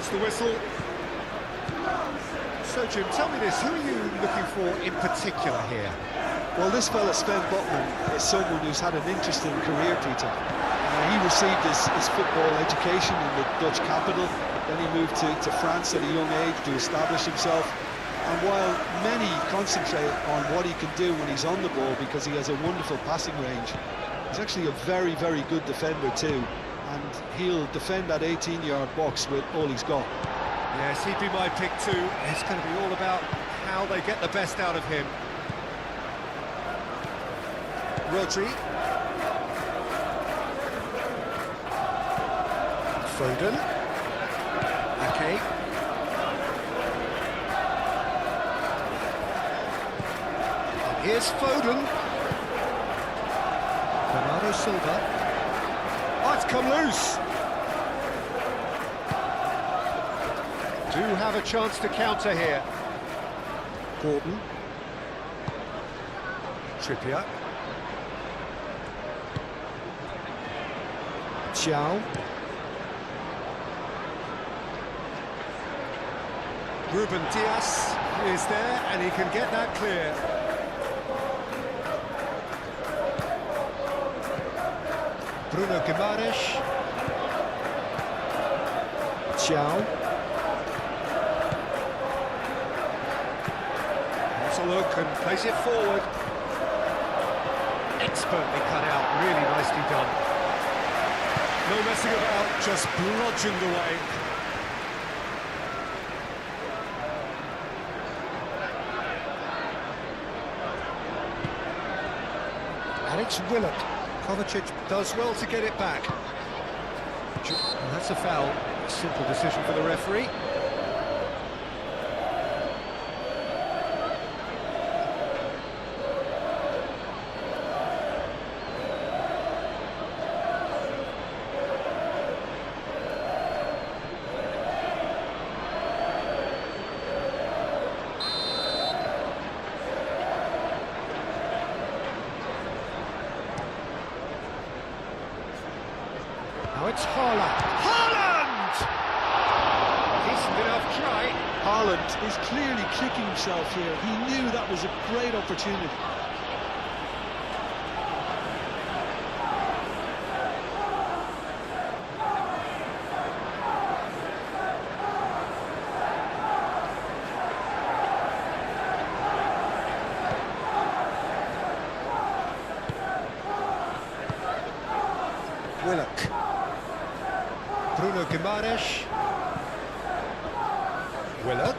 There's the whistle. So, Jim, tell me this, who are you looking for in particular here? Well, this fella, Sven Botman, is someone who's had an interesting career, Peter. He received his football education in the Dutch capital, then he moved to France at a young age to establish himself. And while many concentrate on what he can do when he's on the ball because he has a wonderful passing range, he's actually a very, very good defender too. And he'll defend that 18-yard box with all he's got. Yes, he'd be my pick too. It's going to be all about how they get the best out of him. Rodri. Foden. Okay. And here's Foden. Bernardo Silva. Oh, it's come loose. Do have a chance to counter here. Gordon. Trippier. Xiao. Ruben Dias is there, and he can get that clear. Bruno Guimaraes. Xiao. Has a look and plays it forward. Expertly cut out, really nicely done. No messing about, just bludgeoned away. And it's Willock. Kovacic does well to get it back. And that's a foul. Simple decision for the referee. Now it's Haaland. Haaland! Decent enough try. Haaland is clearly kicking himself here. He knew that was a great opportunity. Willock. Bruno Guimaraes. Willock.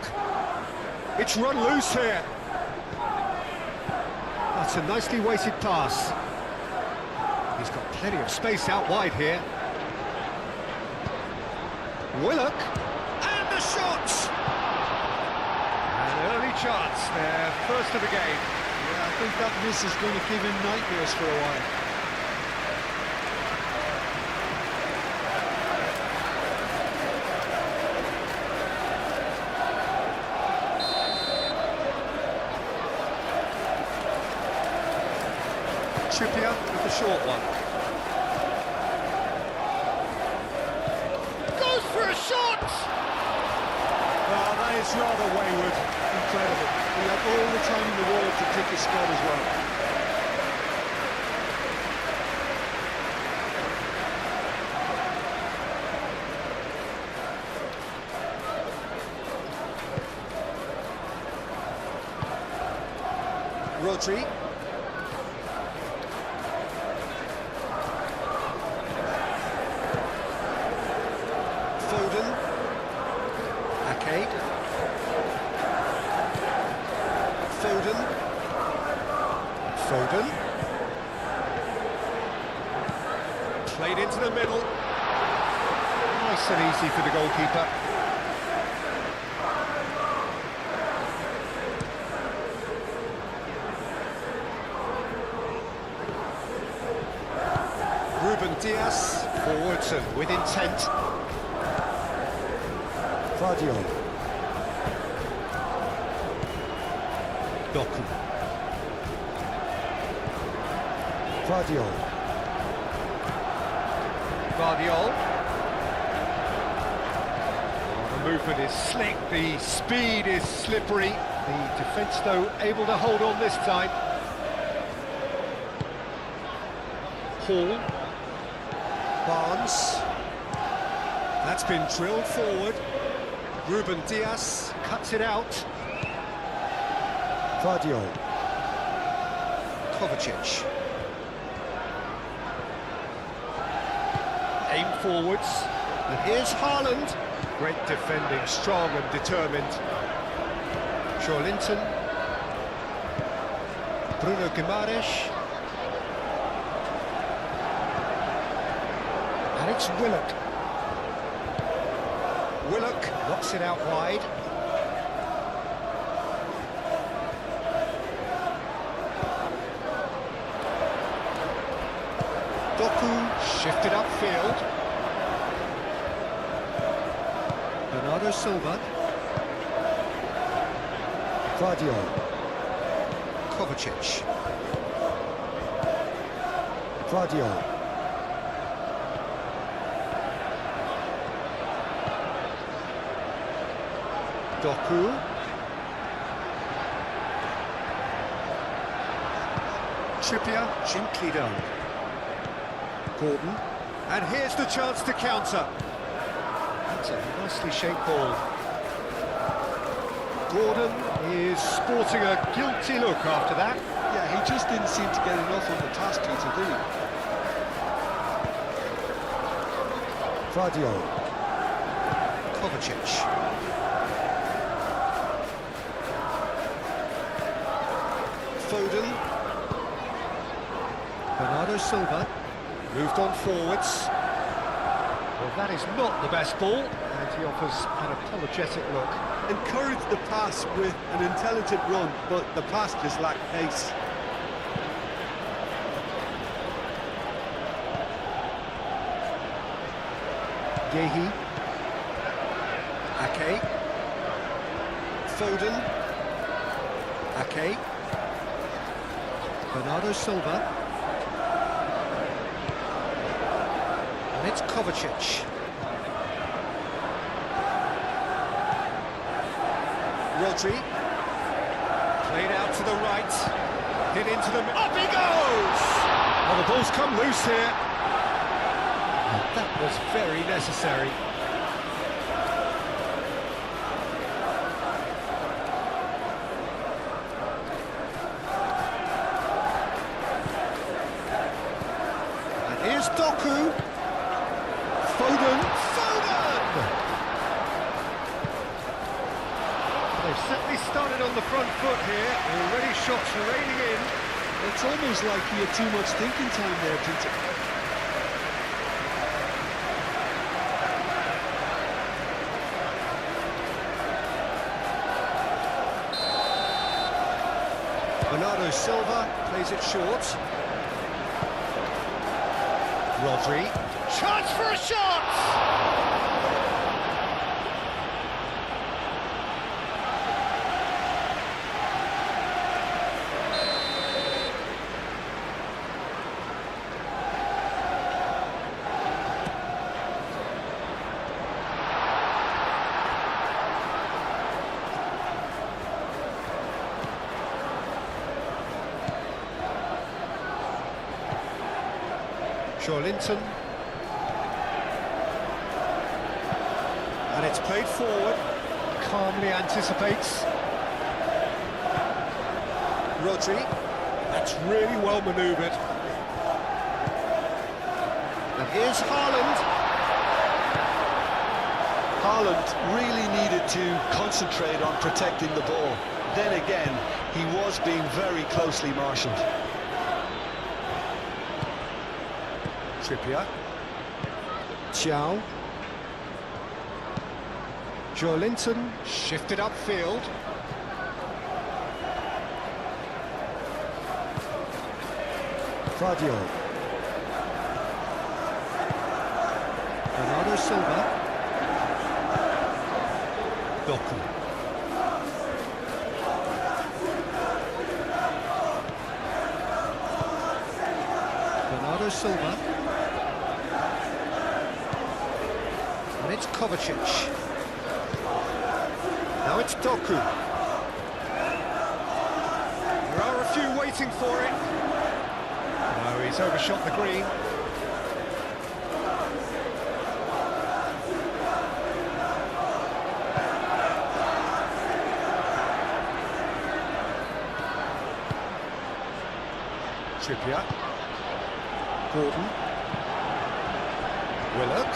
It's run loose here. That's a nicely weighted pass. He's got plenty of space out wide here. Willock. And the shot! An early chance there, first of the game. Yeah, I think that miss is going to give him nightmares for a while. Trippier with the short one. Goes for a shot! Oh, that is rather wayward. Incredible. He had all the time in the world to pick his spot as well. Rodri. Foden. Ake. Foden. Foden. Played into the middle. Nice and easy for the goalkeeper. Ruben Dias forwards and with intent. Guardiola. Doku. Guardiola. Guardiola. Oh, the movement is slick, the speed is slippery. The defence, though, able to hold on this time. Hall. Barnes. That's been drilled forward. Ruben Diaz cuts it out. Vardio. Kovacic. Aim forwards. And here's Haaland. Great defending, strong and determined. Linton. Bruno Guimaraes. And it's Willock. Willock knocks it out wide. Doku shifted upfield. Bernardo Silva. Vardio. Kovacic. Vardio. Doku. Trippier, gently done. Gordon. And here's the chance to counter. That's a nicely shaped ball. Gordon is sporting a guilty look after that. Yeah, he just didn't seem to get enough on the task, Peter, did he? Vardio. Kovacic. Foden. Bernardo Silva. Moved on forwards. Well, that is not the best ball, and he offers an apologetic look. Encouraged the pass with an intelligent run, but the pass just lacked pace. Gehi. Ake. Foden. Ake. Bernardo Silva. And it's Kovacic. Rodri. Played out to the right. Hit into the... Up he goes! Oh, the ball's come loose here. That was very necessary. And here's Doku. Foden. They've certainly started on the front foot here. Already shots raining in. It's almost like he had too much thinking time there, Peter. Bernardo Silva plays it short. Rodri. Chance for a shot! Linton. And it's played forward. Calmly anticipates. Rodri. That's really well manoeuvred. And here's Haaland. Haaland really needed to concentrate on protecting the ball. Then again, he was being very closely marshalled. Trippier. Chow. Linton shifted upfield. Vardio. Bernardo Silva. Doku. Bernardo Silva. And it's Kovacic. it's Doku. There are a few waiting for it. No, he's overshot the green. Trippier. Gordon. Willock.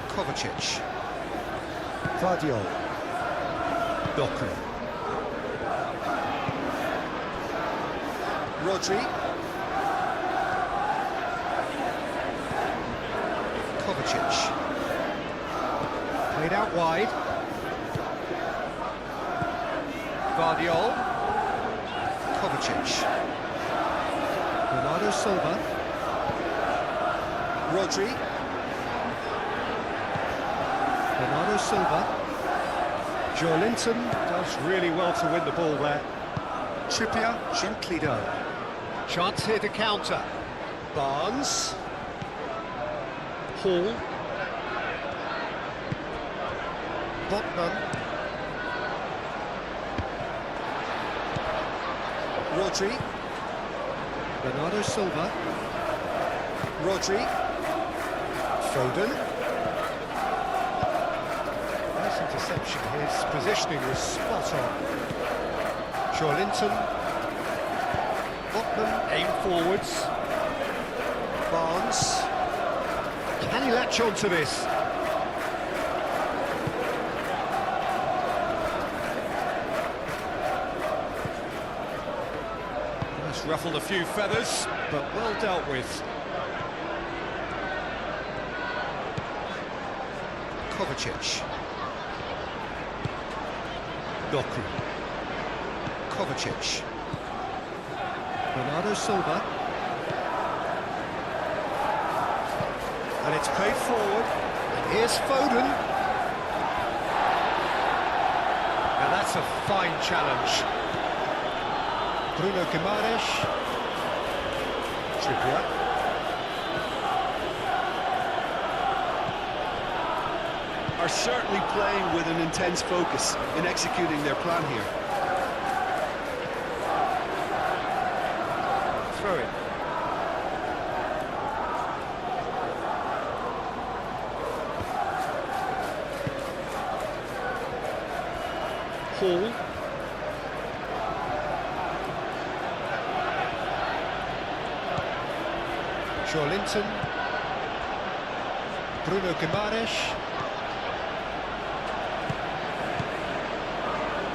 Kovacic. Vardiol. Doku. Rodri. Kovacic. Played out wide. Vardiol. Kovacic. Bernardo Silva. Rodri. Bernardo Silva. Joelinton does really well to win the ball there. Trippier gently done. Chance here to counter. Barnes. Hall. Botman. Rodri. Bernardo Silva. Rodri. Foden. Nice interception. His positioning was spot on. Joelinton. Botman. Aim forwards. Barnes. Can he latch on to this? That's ruffled a few feathers, but well dealt with. Kovacic. Doku. Kovacic. Bernardo Silva. And it's played forward. And here's Foden. Now that's a fine challenge. Bruno Guimaraes. Trippier. Are certainly playing with an intense focus in executing their plan here. Throw it. Hall. Joelinton. Bruno Guimaraes.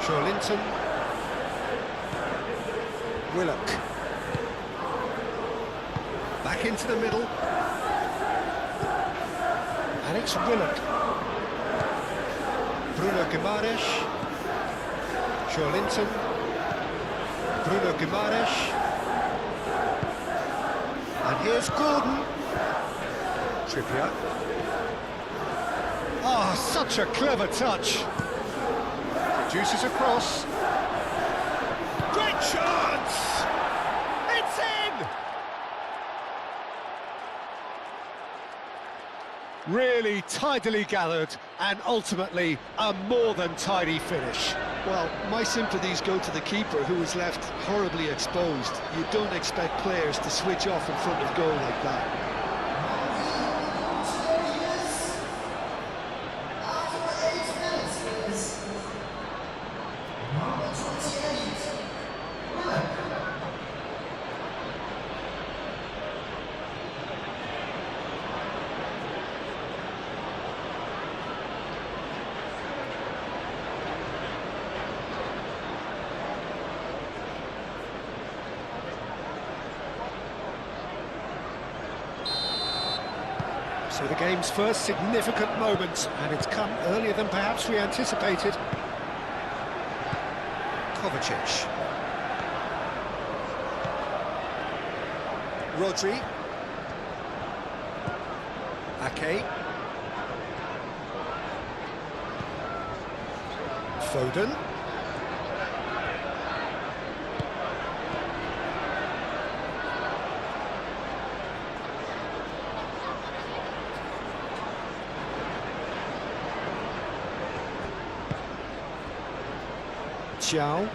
Joelinton. Willock. Back into the middle. And it's Willock. Bruno Guimaraes. Joelinton. Bruno Guimaraes. And here's Gordon. Trippier. Oh, such a clever touch. Produces a cross. Great chance! It's in! Really tidily gathered and ultimately a more than tidy finish. Well, my sympathies go to the keeper, who was left horribly exposed. You don't expect players to switch off in front of goal like that. So the game's first significant moment, and it's come earlier than perhaps we anticipated. Kovacic. Rodri. Ake. Foden. Xiao.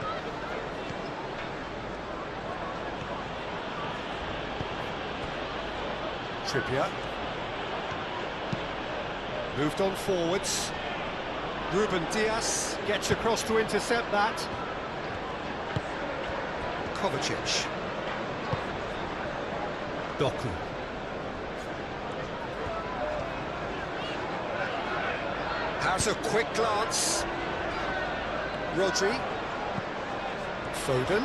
Trippier. Moved on forwards. Ruben Dias gets across to intercept that. Kovacic. Doku. Has a quick glance. Rodri. Foden.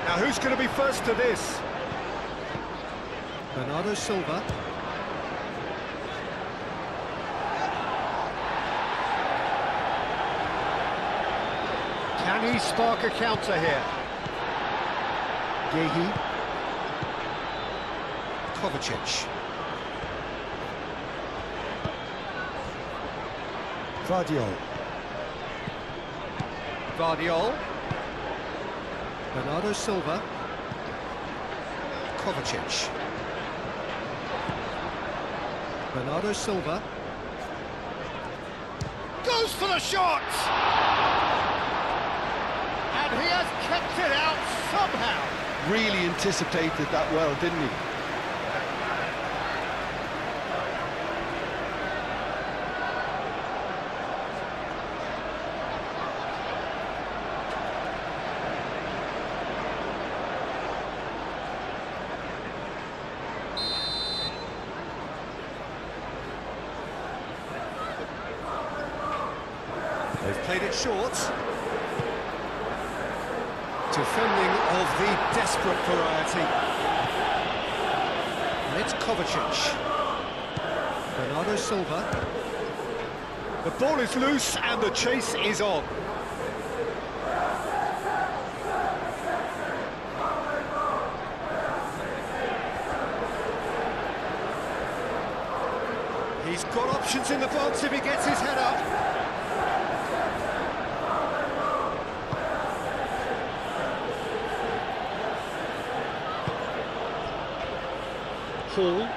Now who's going to be first to this? Bernardo Silva. Can he spark a counter here? Gehi. Kovacic. Vardiol. Vardiol. Bernardo Silva. Kovacic. Bernardo Silva. Goes for the shot! And he has kept it out somehow. Really anticipated that well, didn't he? They've played it short. Defending of the desperate variety. And it's Kovacic. Bernardo Silva. The ball is loose and the chase is on. He's got options in the box if he gets his head up. Hall.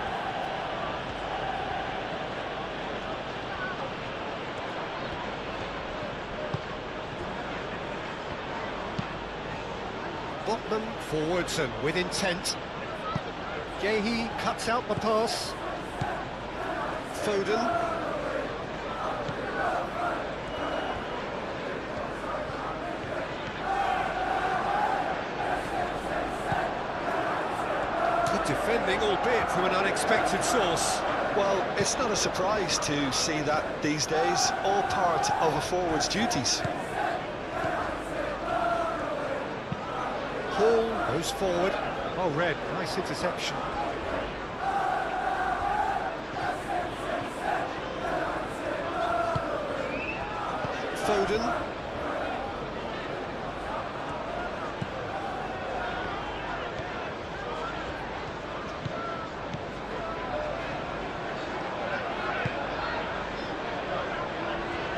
Botman forwards and with intent. Gehi cuts out the pass. Foden. Good defending, albeit from an unexpected source. Well, it's not a surprise to see that these days, all part of a forward's duties. Hall goes forward. Oh, Red, nice interception. Foden.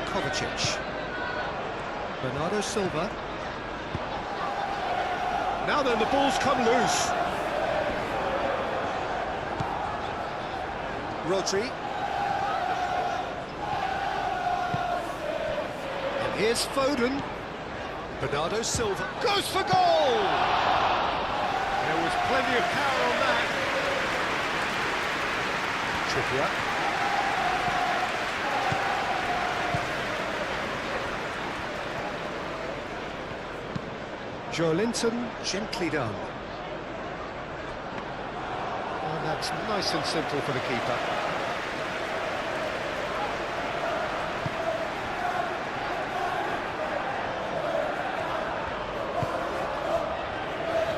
Kovacic. Bernardo Silva. Now then, the ball's come loose. Rodri. And here's Foden. Bernardo Silva goes for goal! There was plenty of power on that. Trippier. Joelinton, gently done. And that's nice and simple for the keeper.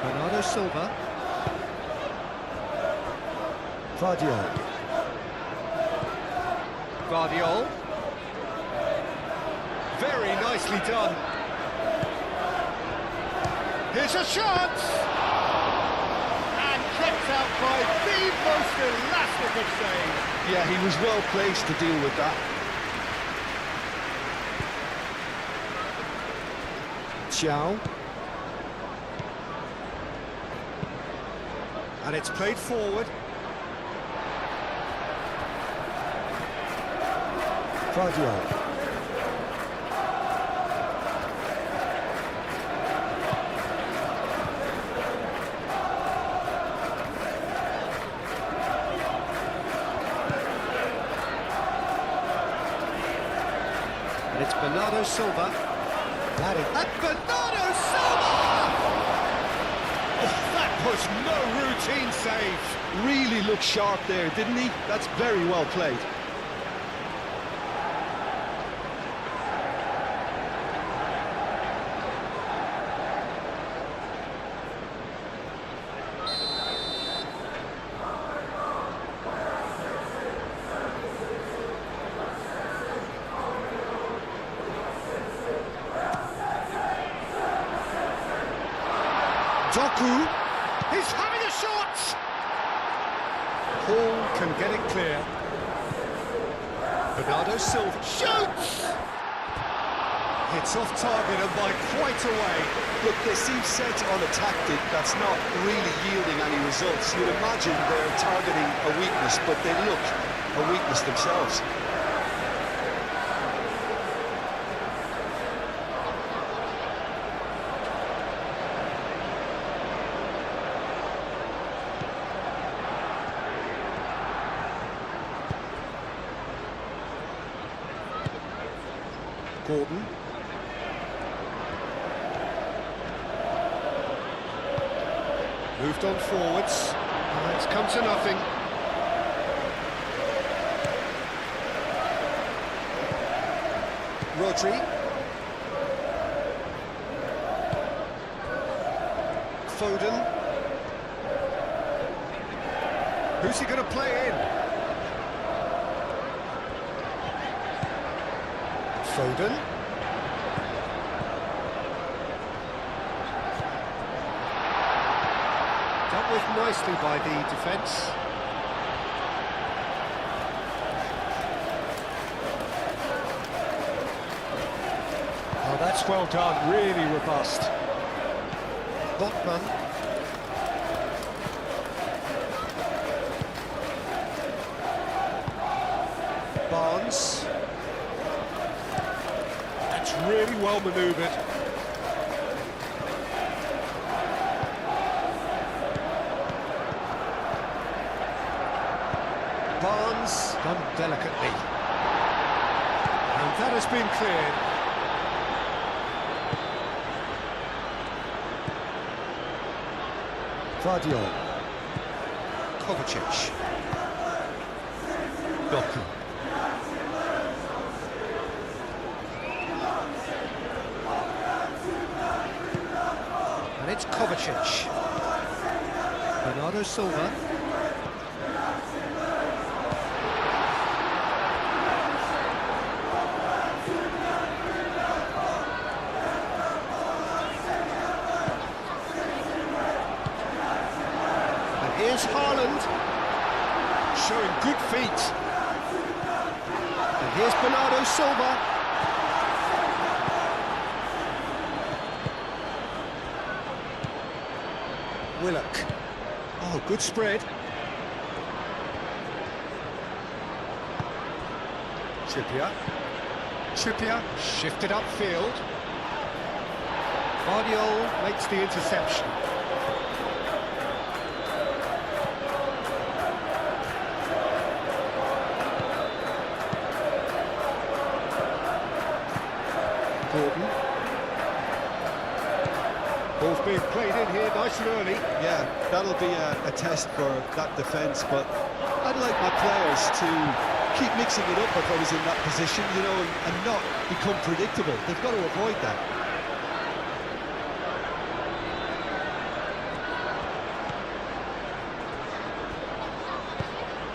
Bernardo Silva. Vardiol. Vardiol. Very nicely done. Here's a shot! And kept out by the most elastic of saves. Yeah, he was well placed to deal with that. Xiao. And it's played forward. Vardiol. Bernardo Silva. And Bernardo Silva! Oh, that was no routine save. Really looked sharp there, didn't he? That's very well played. Doku, he's having a shot! Paul can get it clear. Bernardo Silva shoots! It's off target and by quite a way. Look, they seem set on a tactic that's not really yielding any results. You'd imagine they're targeting a weakness, but they look a weakness themselves. Gordon. Moved on forwards. It's come to nothing. Rodri. Foden. Who's he going to play in? Foden. Dealt with nicely by the defence. Oh, that's well done, really robust. Botman. Barnes. That's really well manoeuvred. Barnes done delicately. And that has been cleared. Vardiol. Kovacic. Doku. And it's Kovacic. Bernardo Silva. And here's Haaland, showing good feet. And here's Bernardo Silva. Willock. Oh, good spread. Trippier shifted upfield. Vardiol makes the interception. Gordon. Ball's being played in here nice and early. Yeah, that'll be a test for that defence, but I'd like my players to keep mixing it up if I was in that position, you know, and not become predictable. They've got to avoid that.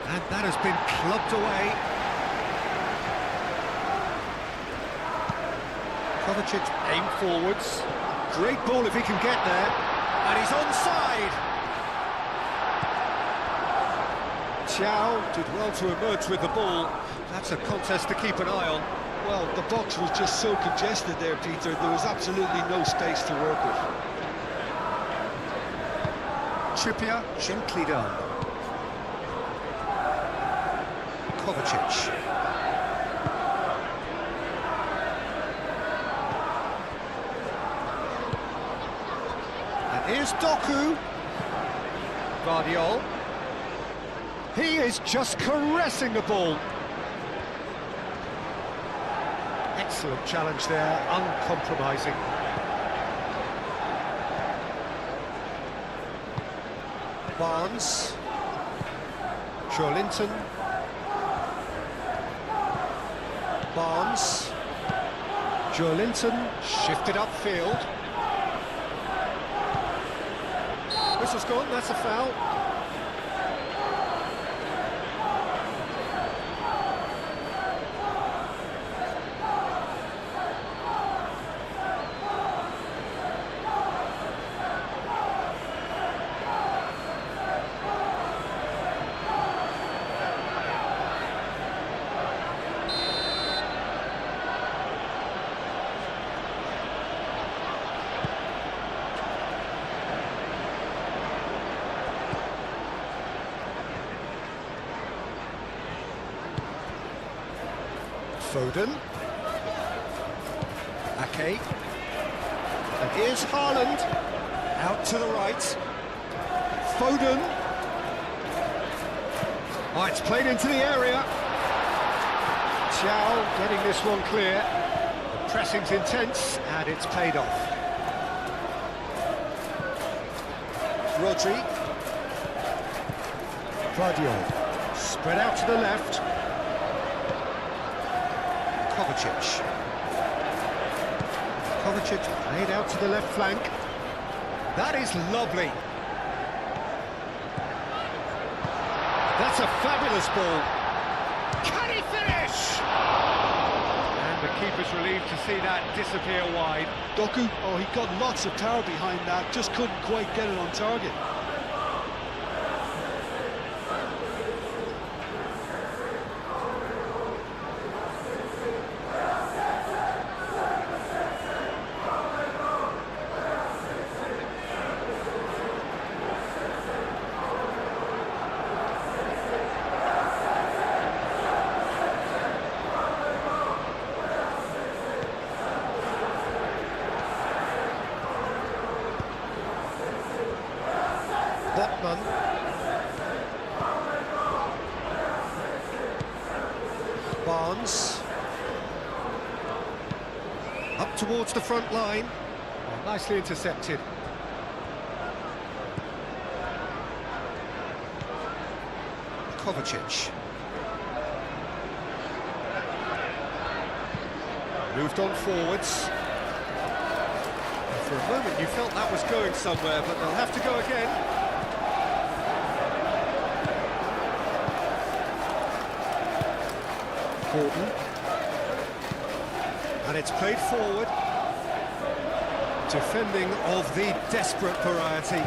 And that has been clubbed away. Kovacic aimed forwards. Great ball if he can get there. And he's onside. Chow did well to emerge with the ball. That's a contest to keep an eye on. Well, the box was just so congested there, Peter. There was absolutely no space to work with. Trippier, gently done. Kovacic. And here's Doku. Vardiol. He is just caressing the ball. Excellent challenge there, uncompromising. Barnes. Joelinton. Barnes. Joelinton shifted upfield. Whistle's gone, that's a foul. Foden. Ake. And here's Haaland. Out to the right. Foden. Oh, it's played into the area. Chow getting this one clear. The pressing's intense and it's paid off. Rodri. Guardiola. Spread out to the left. Kovacic. Kovacic played out to the left flank. That is lovely. That's a fabulous ball. Can he finish? And the keeper's relieved to see that disappear wide. Doku, oh, he got lots of power behind that, just couldn't quite get it on target. Botman. Barnes. Up towards the front line. Oh, nicely intercepted. Kovacic. Moved on forwards. And for a moment you felt that was going somewhere, but they'll have to go again. Gordon. And it's played forward. Defending of the desperate variety.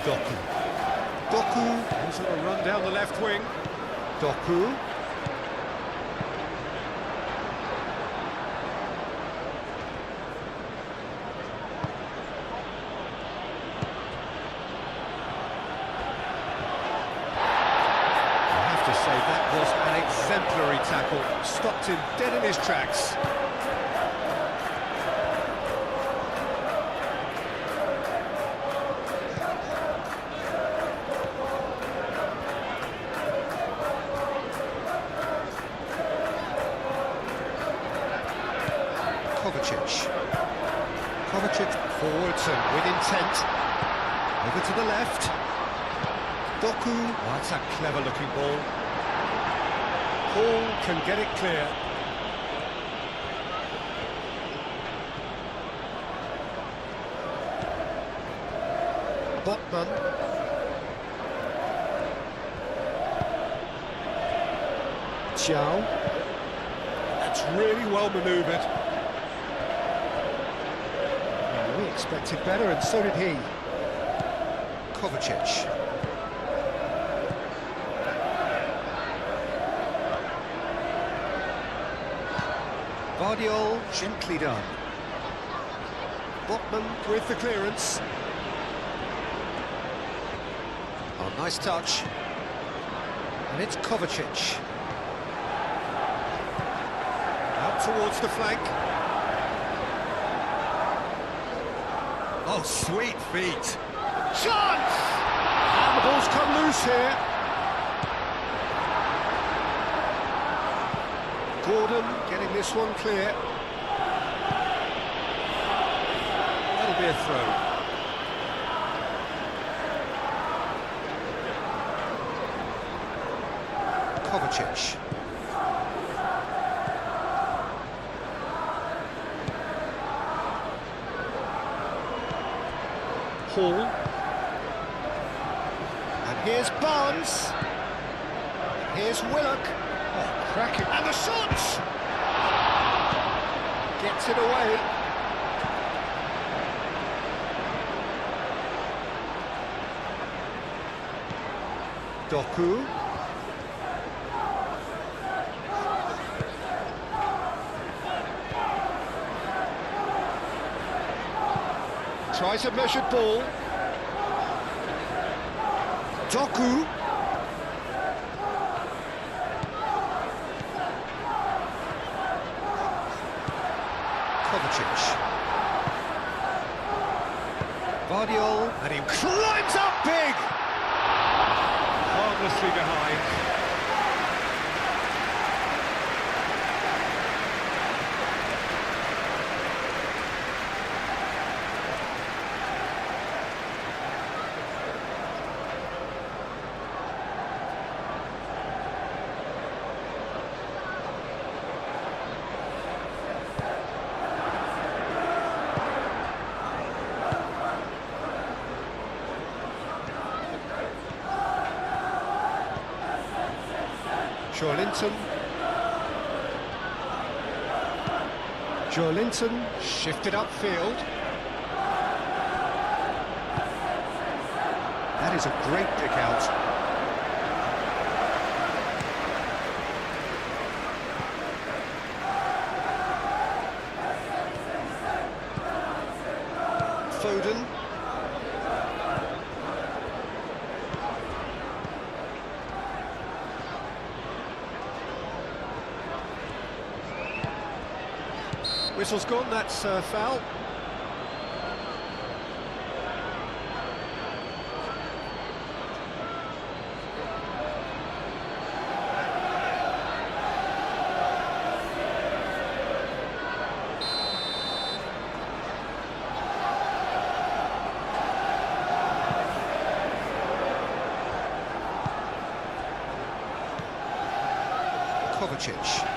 Doku. Doku. He's on a run down the left wing. Doku. Say that was an exemplary tackle, stopped him dead in his tracks. Kovacic. Kovacic forwards and with intent. Over to the left. Doku. Oh, that's a clever-looking ball. Paul can get it clear. Botman. Chow. That's really well manoeuvred. We expected better, and so did he. Kovacic. Guardiola, gently done. Botman with the clearance. Oh, nice touch. And it's Kovacic. Out towards the flank. Oh, sweet feet. Chance! And the ball's come loose here. Gordon getting this one clear. That'll be a throw. Kovacic. Hall. And here's Barnes. And here's Willock. Oh, cracking. And the shots! Gets it away. Doku. Tries a measured ball. Doku. Kovacic. Vardiol, and he climbs up big! Harmlessly behind. Joelinton shifted upfield. That is a great pick out. Foden. Whistle's gone, that's foul. Kovacic.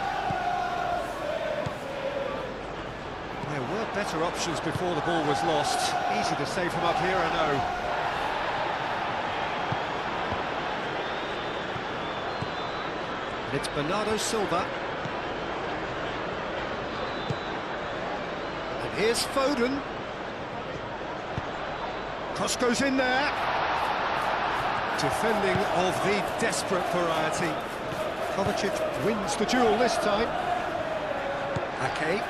There were better options before the ball was lost. Easy to save from up here, I know. And it's Bernardo Silva. And here's Foden. Cross goes in there. Defending of the desperate variety. Kovacic wins the duel this time. Ake.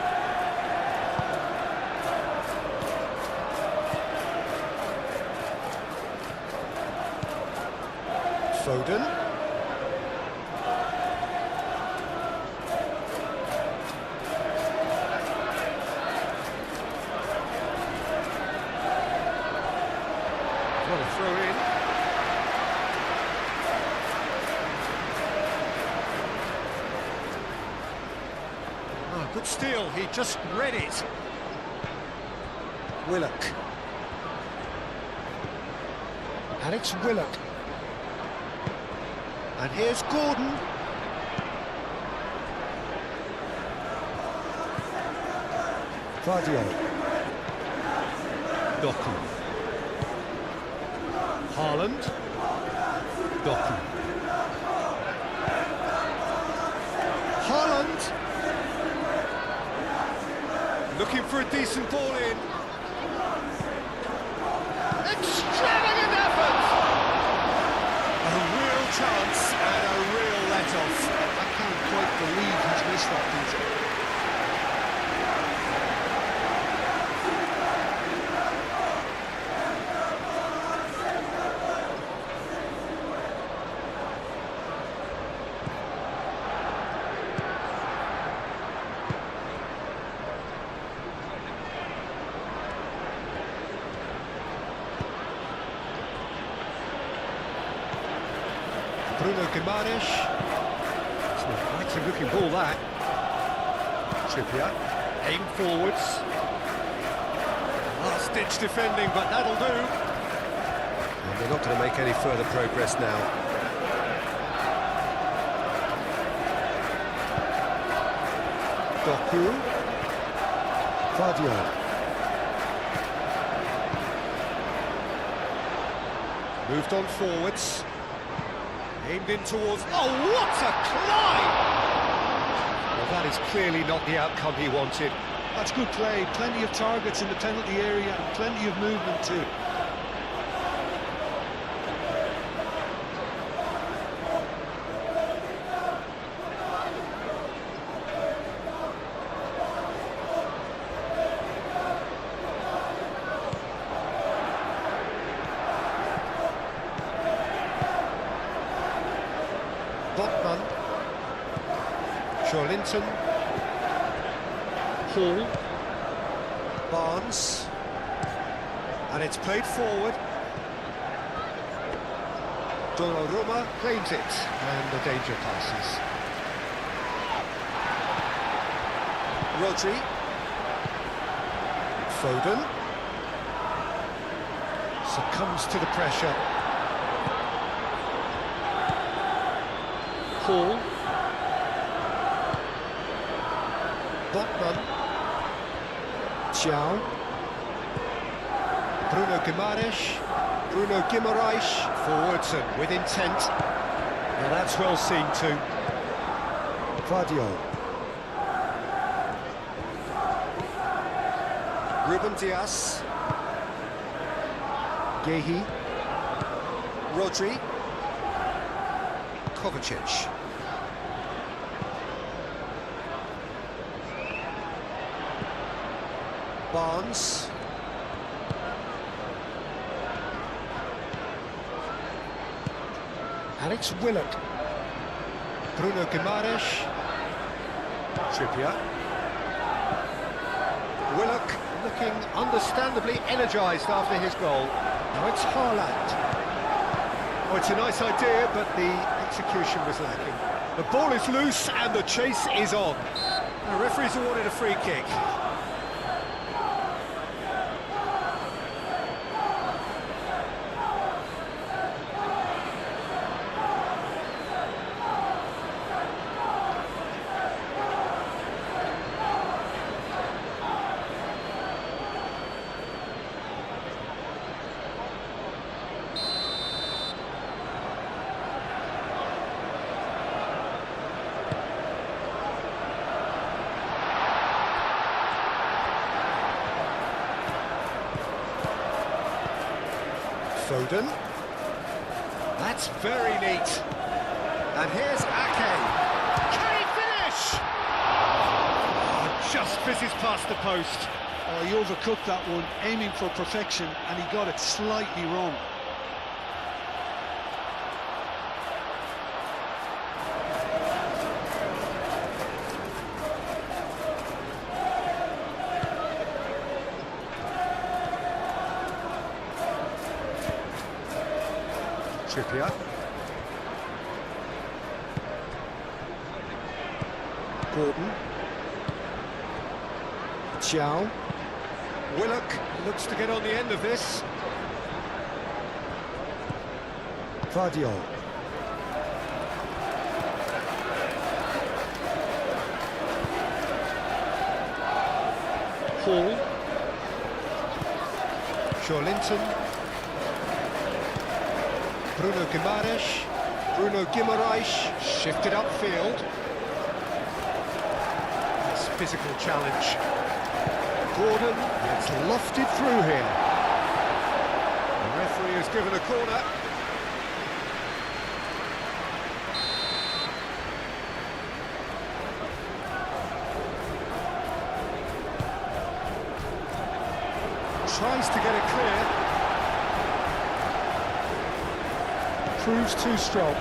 Foden. What a throw in. Oh, good steal, he just read it. Willock. Alex Willock. And here's Gordon. Vardiol. Doku. Haaland. Doku. Haaland. Looking for a decent ball in. Extravagant effort! A real chance and a real let-off. I can't quite believe he's missed that, Peter. Bruno Guimaraes. It's an exciting looking ball, that. Trippier, aim forwards. Last-ditch defending, but that'll do. And they're not going to make any further progress now. Doku. Fadio. Moved on forwards. Aimed in towards... Oh, what a climb! Well, that is clearly not the outcome he wanted. That's good play. Plenty of targets in the penalty area and plenty of movement too. Botman, Linton, Hall, Barnes, and it's played forward. Donnarumma claims it, and the danger passes. Rodri, Foden, succumbs to the pressure. Hall, Botman, Thiaw, Bruno Guimaraes, forwards and with intent. Now that's well seen too. Fadio. Ruben Dias. Gehi. Rodri. Kovacic. Barnes. Alex Willock. Bruno Guimaraes. Trippier. Willock looking understandably energised after his goal. Now it's Haaland. Oh, it's a nice idea, but the execution was lacking. The ball is loose and the chase is on. The referee's awarded a free kick. Foden. That's very neat. And here's Ake. Can he finish? Oh, just fizzes past the post. Oh, he overcooked that one, aiming for perfection, and he got it slightly wrong. Trippier. Gordon. Thiaw. Willock looks to get on the end of this. Fadio. Hall. Linton. Bruno Guimaraes shifted upfield. That's physical challenge. Gordon gets lofted through here. The referee has given a corner. Tries to get it clear. Proves too strong.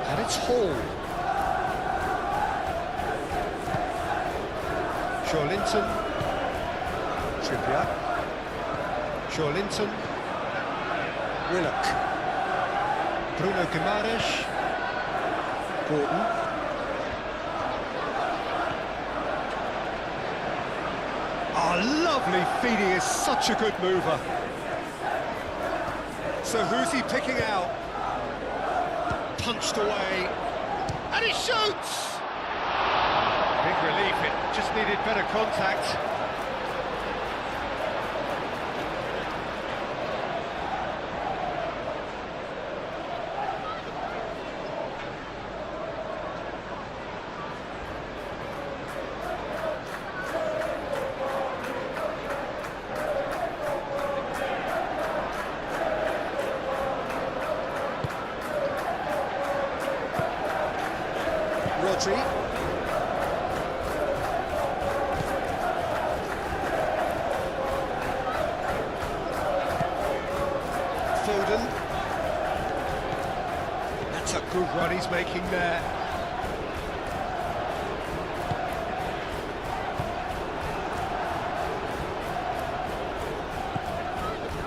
And it's Hall. Linton. Trippier. Linton. Willock. Bruno Guimaraes. Gordon. Oh, lovely feed, he is such a good mover. So who's he picking out? Punched away, and he shoots! Big relief, it just needed better contact. Rodri. Foden. That's a good run he's making there.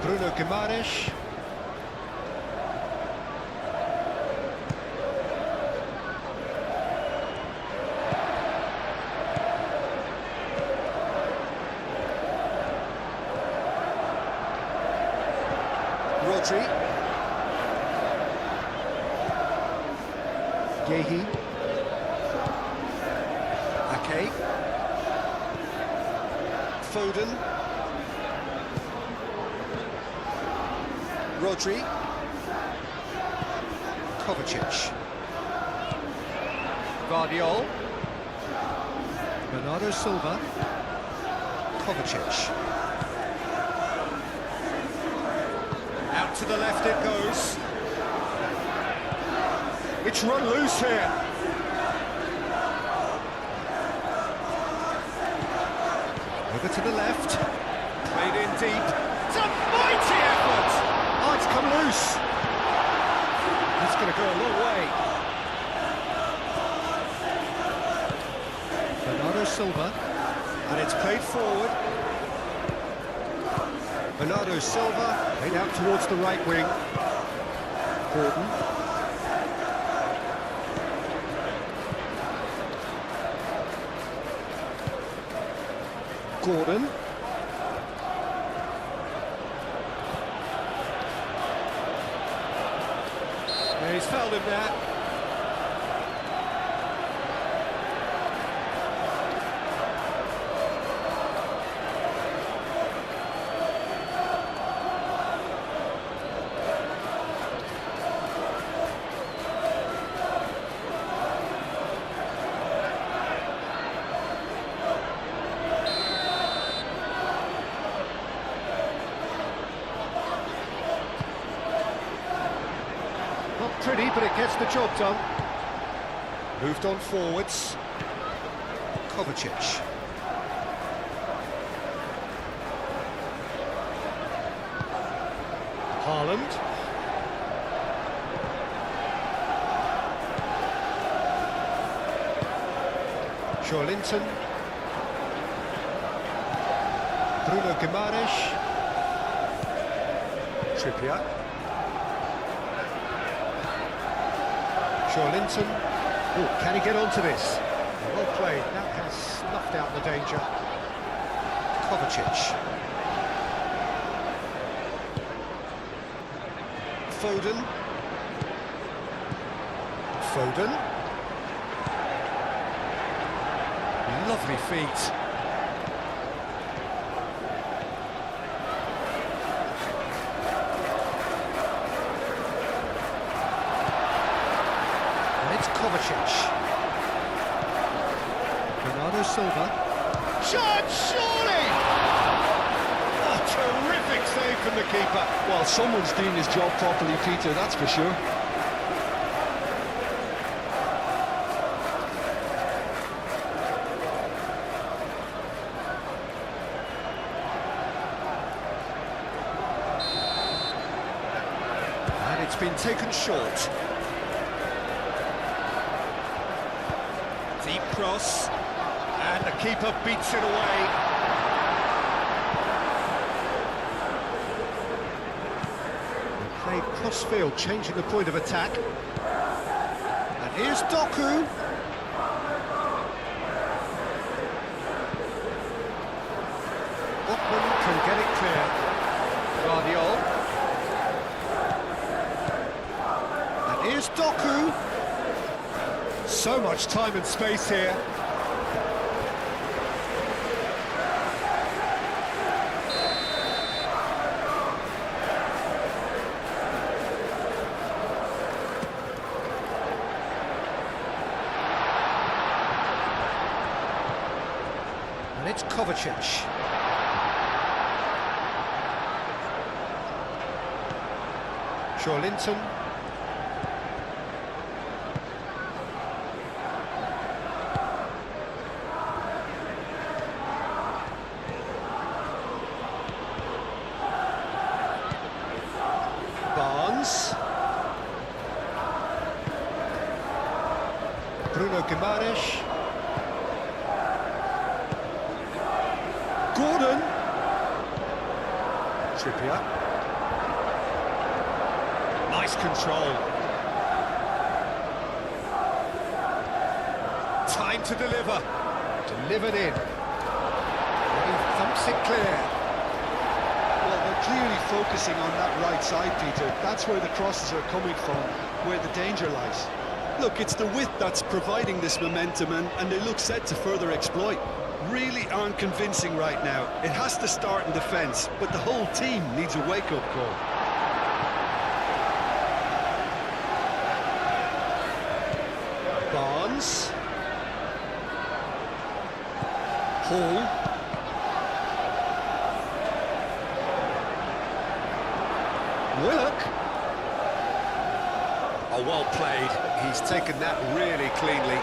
Bruno Guimaraes. Rodri. Gehi. Ake. Foden. Rodri. Kovacic. Guardiol. Bernardo Silva. Kovacic. Out to the left it goes. It's run loose here. Over to the left. Played in deep. It's a mighty effort! Oh, it's come loose. It's going to go a long way. Bernardo Silva. And it's played forward. Bernardo Silva, played out towards the right wing. Gordon. Gordon. Yeah, he's fouled him there. Not pretty, but it gets the job done. Moved on forwards. Kovacic. Haaland. Joelinton. Bruno Guimaraes. Trippier. Joelinton. Oh, can he get onto this? Well played. That has snuffed out the danger. Kovacic. Foden. Foden. Lovely feet. Kovacic. Bernardo Silva. Shot, surely! Oh, terrific save from the keeper. Well, someone's doing his job properly, Peter, that's for sure. And it's been taken short. Deep cross, and the keeper beats it away. They played cross-field, changing the point of attack. And Here's Doku. Botman can get it clear. Guardiol. And here's Doku. So much time and space here. And it's Kovacic. Linton. Barnes. Bruno Guimaraes. Gordon. Trippier. Nice control. Time to deliver. Delivered in. And he thumps it clear. Well, they're clearly focusing on that right side, Peter. That's where the crosses are coming from, where the danger lies. Look, it's the width that's providing this momentum, and they look set to further exploit. Really aren't convincing right now. It has to start in defence, but the whole team needs a wake-up call. Barnes. Hall. Willock. Oh, well played. He's taken that really cleanly.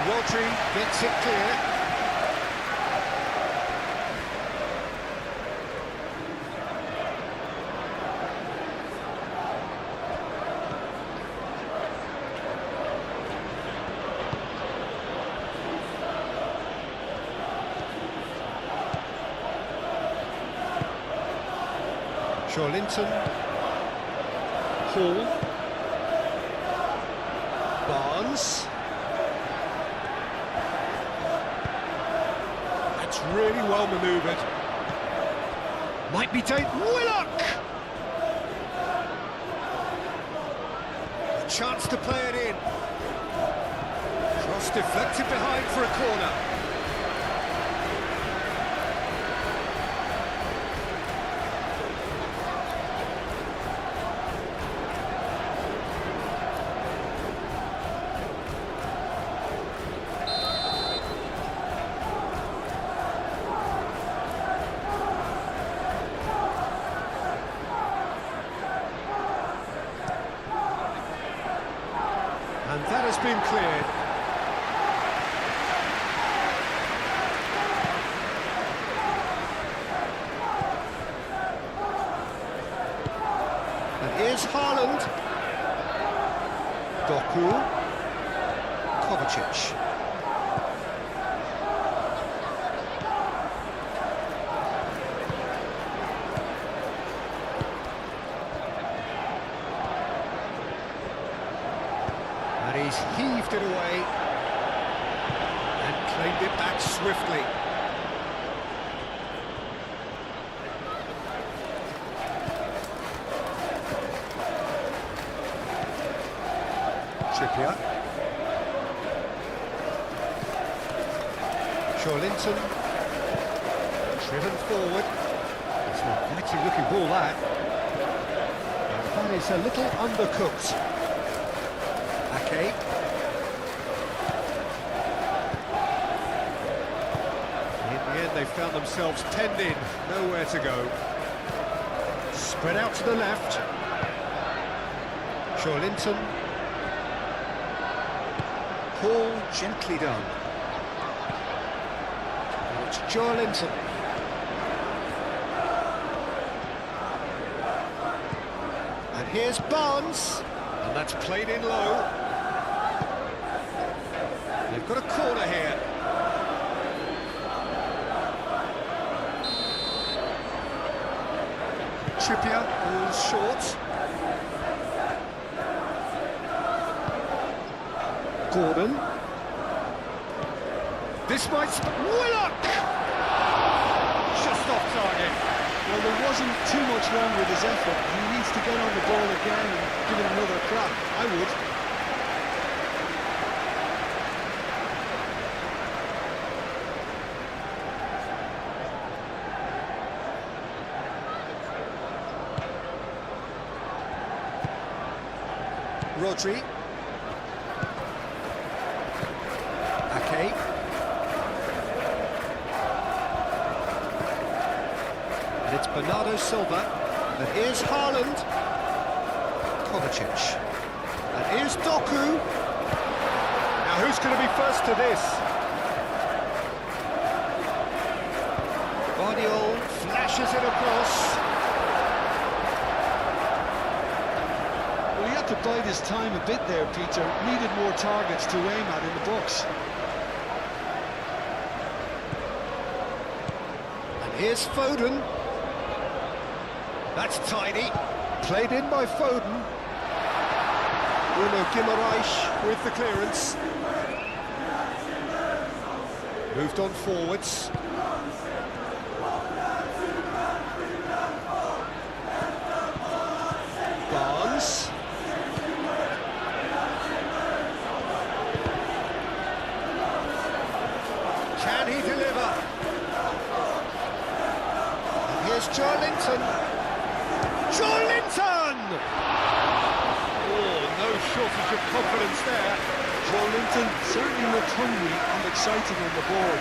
Rodri gets it clear. Linton. Hall. Barnes. That's really well manoeuvred. Might be Willock! A chance to play it in. Cross deflected behind for a corner. And that has been cleared. And here's Haaland. Doku. Kovacic. He's heaved it away and claimed it back swiftly. Trippier. Linton. Driven forward. It's not a quality looking ball, that. And that is a little undercooked. Okay. In the end, they found themselves penned in, nowhere to go. Spread out to the left. Linton. Paul, gently done. Now it's Linton. And here's Barnes. And that's played in low. They've got a corner here. Trippier falls short. Gordon. This might... Willock! Just off target. Well, there wasn't too much wrong with his effort. He needs to get on the ball again and give it another crack. I would. Rodri. Ake. And it's Bernardo Silva. And here's Haaland. Kovacic. And here's Doku. Now who's going to be first to this? Guardiola flashes it across. Well, he had to bide his time a bit there, Peter. Needed more targets to aim at in the box. And here's Foden. That's tidy. Played in by Foden. Bruno Guimaraes with the clearance. Moved on forwards. Barnes. Can he deliver? And here's Joelinton. Joelinton! Oh, no shortage of confidence there. Joelinton certainly looked hungry and excited on the ball.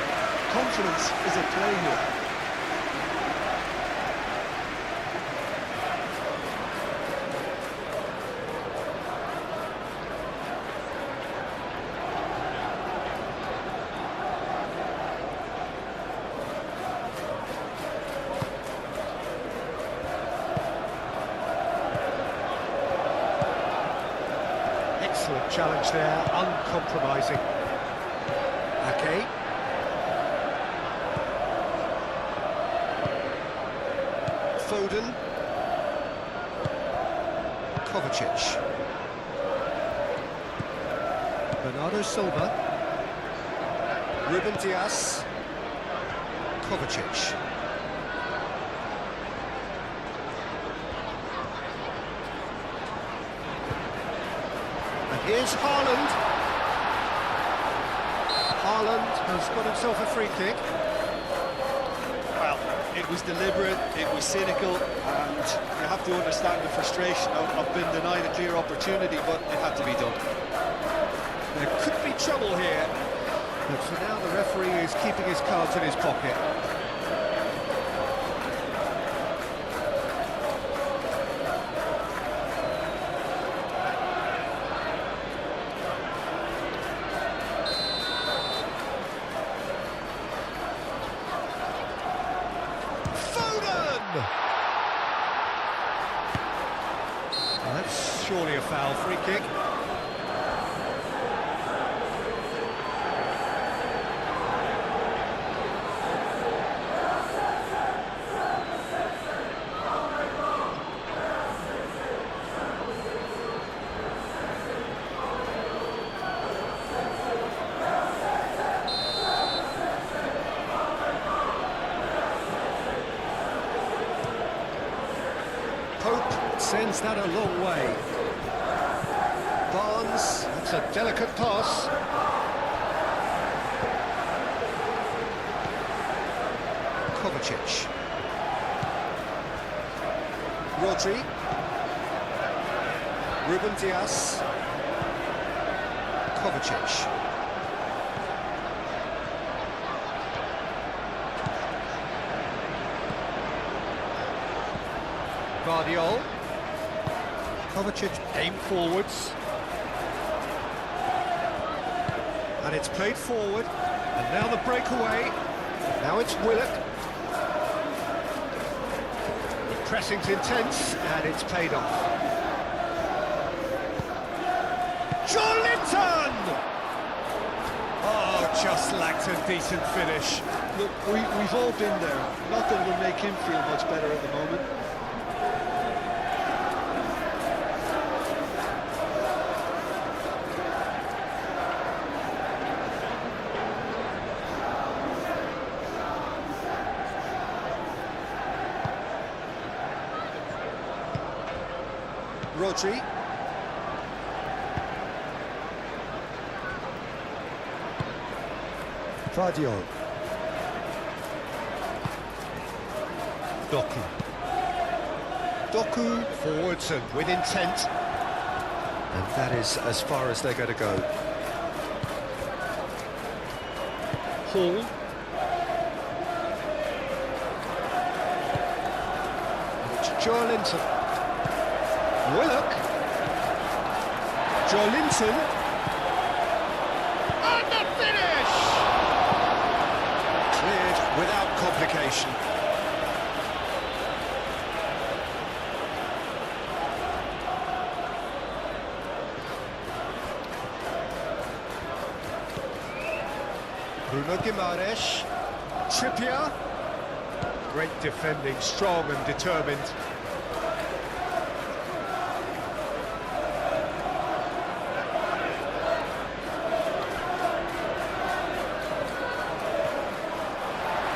Confidence is at play here. Excellent challenge there, uncompromising. Ake. Foden. Kovacic. Bernardo Silva. Ruben Dias. Kovacic. Here's Haaland. Haaland has got himself a free kick. Well, it was deliberate, it was cynical, and you have to understand the frustration of being denied a clear opportunity, but it had to be done. There could be trouble here. But for now, the referee is keeping his cards in his pocket. That's surely a foul free kick. Pope sends that a long way. Barnes, that's a delicate pass. Kovacic. Rodri. Ruben Dias. Kovacic. Guardiola. Kovacic aimed forwards. And it's played forward. And now the breakaway. Now it's Willock. The pressing's intense, and it's paid off. Joelinton! Oh, just lacked a decent finish. Look, we've all been there. Not that it'll make him feel much better at the moment. Rodri. Vardiol. Doku. Doku forwards and with intent. And that is as far as they're going to go. Hall. It's Joelinton. Willock. Joelinton. And the finish! Cleared without complication. Bruno Guimaraes, Trippier, great defending, strong and determined.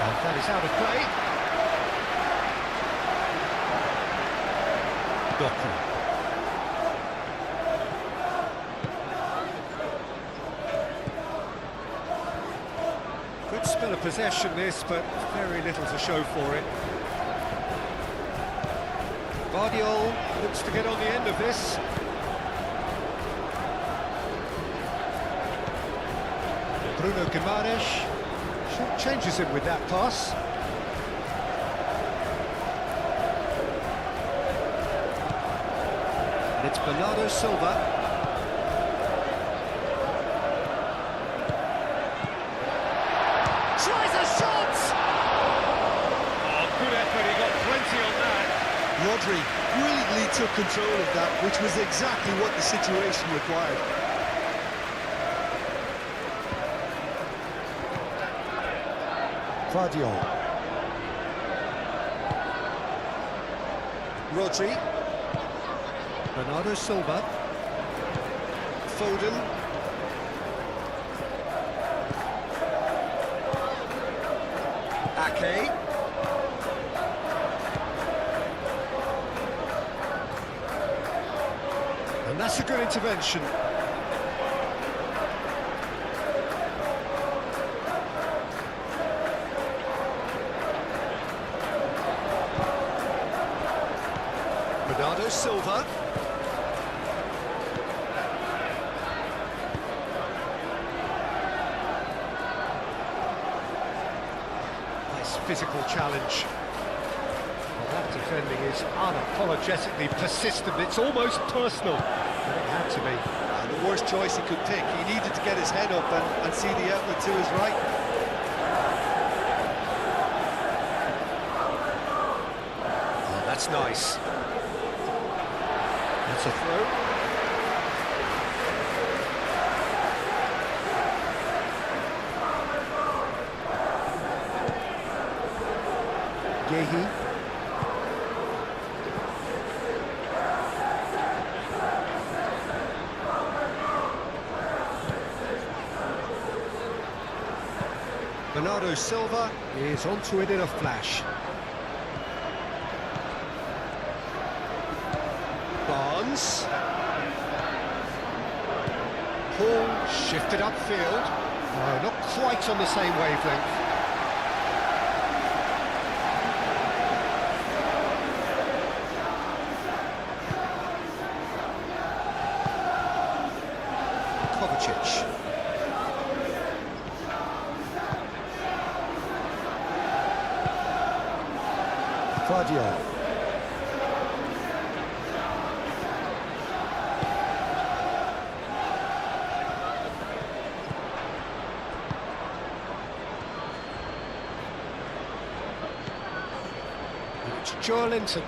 And that is out of play. Doku. Good spell of possession this, but very little to show for it. Vardiol looks to get on the end of this. Bruno Guimaraes changes him with that pass. And it's Bernardo Silva. Tries a shot! Oh, good effort, he got plenty on that. Rodri brilliantly took control of that, which was exactly what the situation required. Vardiol. Rodri. Bernardo Silva. Foden. Ake. And that's a good intervention. Bernardo Silva. Nice physical challenge. Well, that defending is unapologetically persistent. It's almost personal, but it had to be. And the worst choice he could pick. He needed to get his head up and see the outlet to his right. Oh, that's nice. That's a throw. Gehi. Bernardo Silva is onto it in a flash. Barnes. Hall shifted upfield. No, not quite on the same wavelength. Kovacic. Vardiol. It's Joelinton.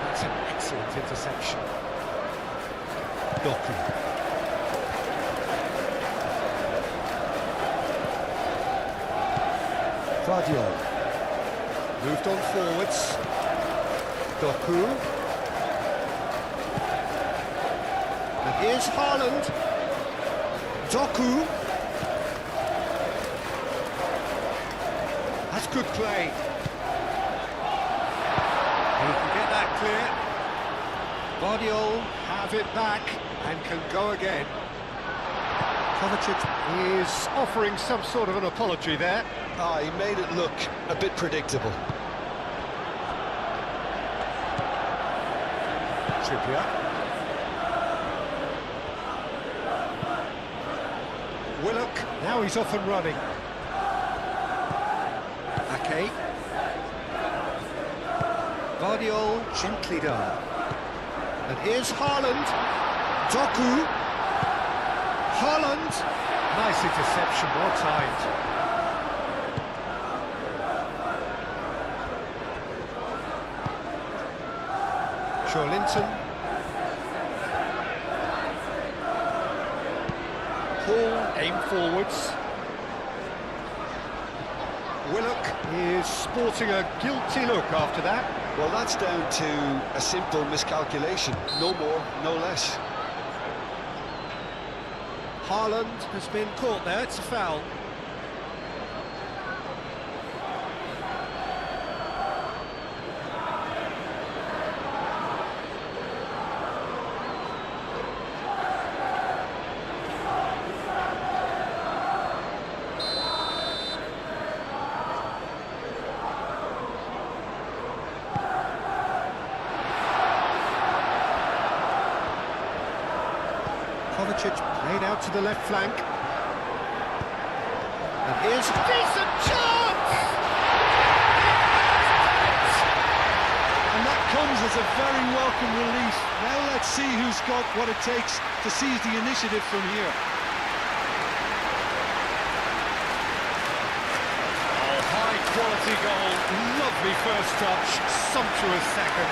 That's an excellent interception. Doku. Vardiol. Moved on forwards. Doku. And here's Haaland. Doku. That's good play. He can get clear. Guardiola have it back and can go again. Kovacic is offering some sort of an apology there. Ah, he made it look a bit predictable. Trippier. Willock, now he's off and running. Ake. Guardiola gently done. And here's Haaland. Doku. Haaland. Nice interception, well timed. Linton. Paul aim forwards. Willock is sporting a guilty look after that. Well, that's down to a simple miscalculation. No more, no less. Haaland has been caught there, it's a foul. Kovacic played out to the left flank. And here's a decent chance! And that comes as a very welcome relief. Now let's see who's got what it takes to seize the initiative from here. Oh, high quality goal, lovely first touch, sumptuous second.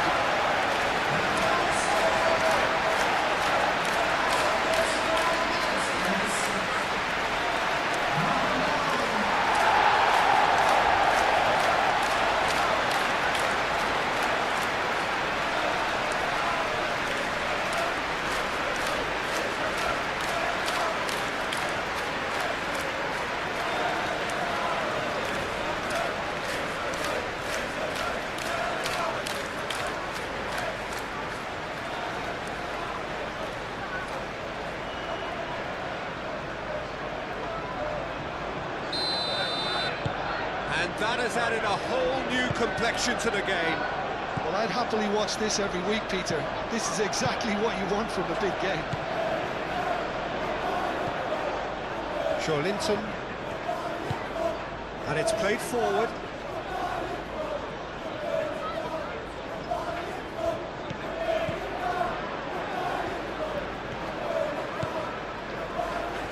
And that has added a whole new complexion to the game. Well, I'd happily watch this every week, Peter. This is exactly what you want from a big game. Linton. And it's played forward.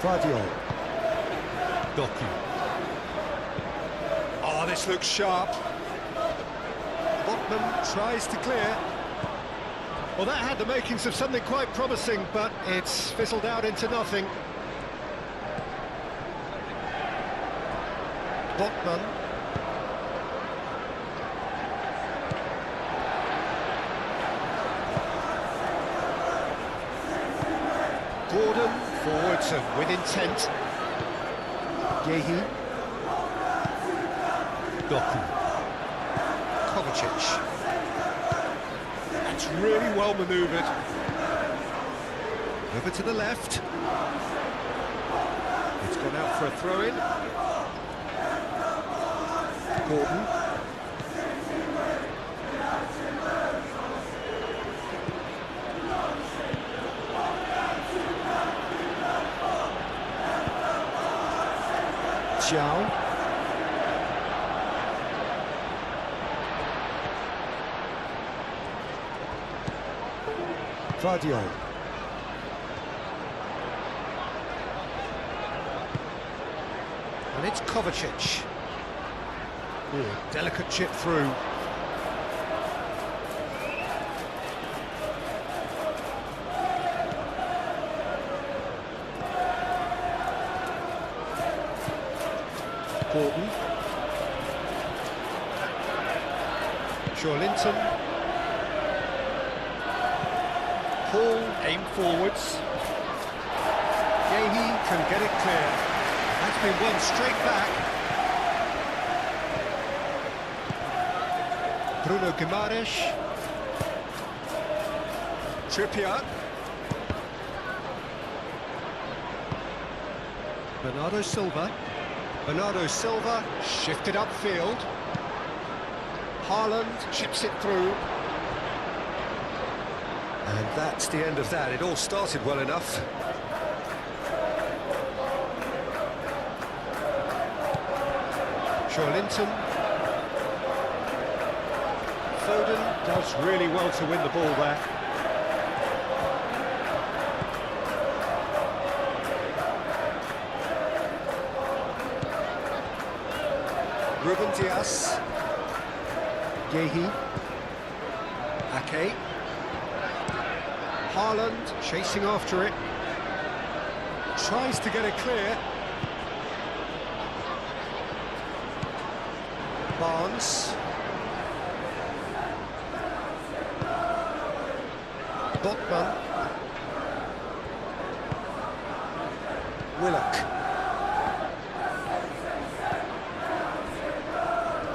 Guardiola. Doku. Oh, this looks sharp. Botman tries to clear. Well, that had the makings of something quite promising, but it's fizzled out into nothing. Botman. Gordon forwards and with intent. Yehi. Doku. Kovacic. That's really well manoeuvred. Over to the left. It's gone out for a throw-in. Gordon. Zhao. Guardiola. And it's Kovacic. Ooh, delicate chip through. Gordon. Linton. Paul aim forwards. Yehi can get it clear. That's been won straight back. Bruno Guimaraes. Trippier. Bernardo Silva. Bernardo Silva shifted upfield. Haaland chips it through. And that's the end of that. It all started well enough. Joelinton. Foden does really well to win the ball there. Ruben Dias. Yehi. Ake. Haaland chasing after it. Tries to get it clear. Barnes. Botman. Willock.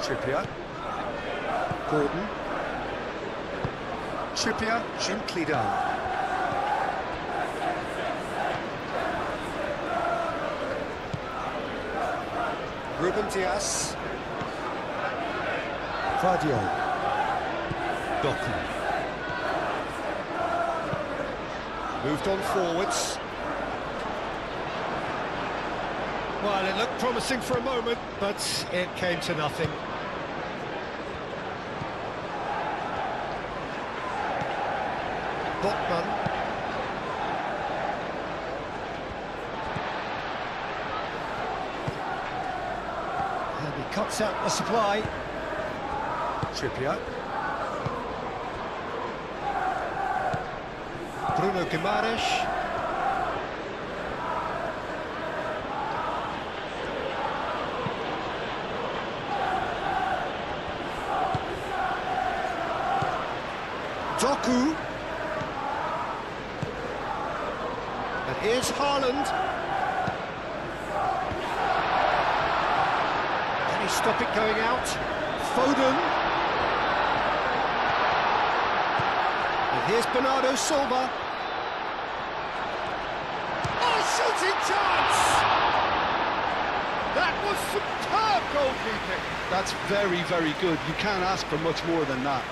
Trippier. Gordon. Trippier, gently done. Ruben Dias. Vardiol. Doku. Moved on forwards. Well, it looked promising for a moment, but it came to nothing. Botman. And he cuts out the supply. Trippier. Bruno Guimaraes. Doku. And here's Haaland. Can he stop it going out? Foden. And here's Bernardo Silva. Oh, shooting chance! That was superb goalkeeping. That's very, very good. You can't ask for much more than that.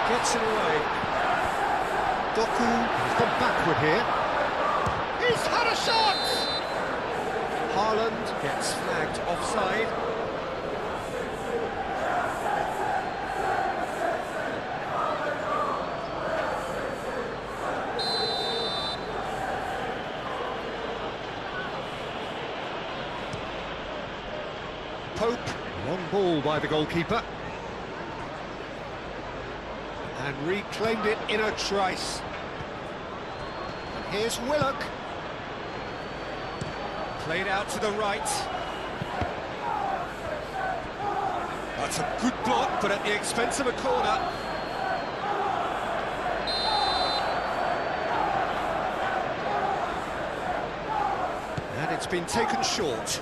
Gets it away. Doku has gone backward here. He's had a shot! Haaland gets flagged offside. Pope, long ball by the goalkeeper. And reclaimed it in a trice. And here's Willock. Played out to the right. That's a good block, but at the expense of a corner. And it's been taken short.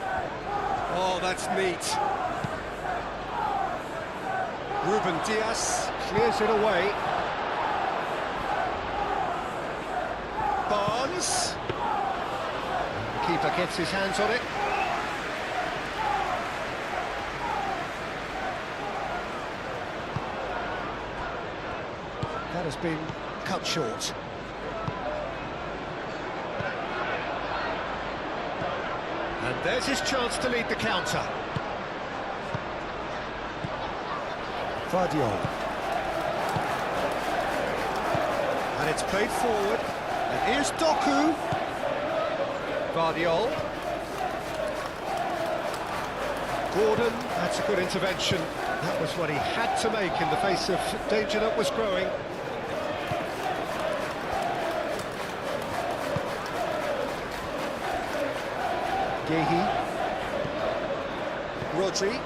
Oh, that's neat. Ruben Dias clears it away. Barnes. The keeper gets his hands on it. That has been cut short. And there's his chance to lead the counter. Vardiol. And it's played forward. And here's Doku. Vardiol. Gordon, that's a good intervention. That was what he had to make in the face of danger that was growing. Yehi. Rodri.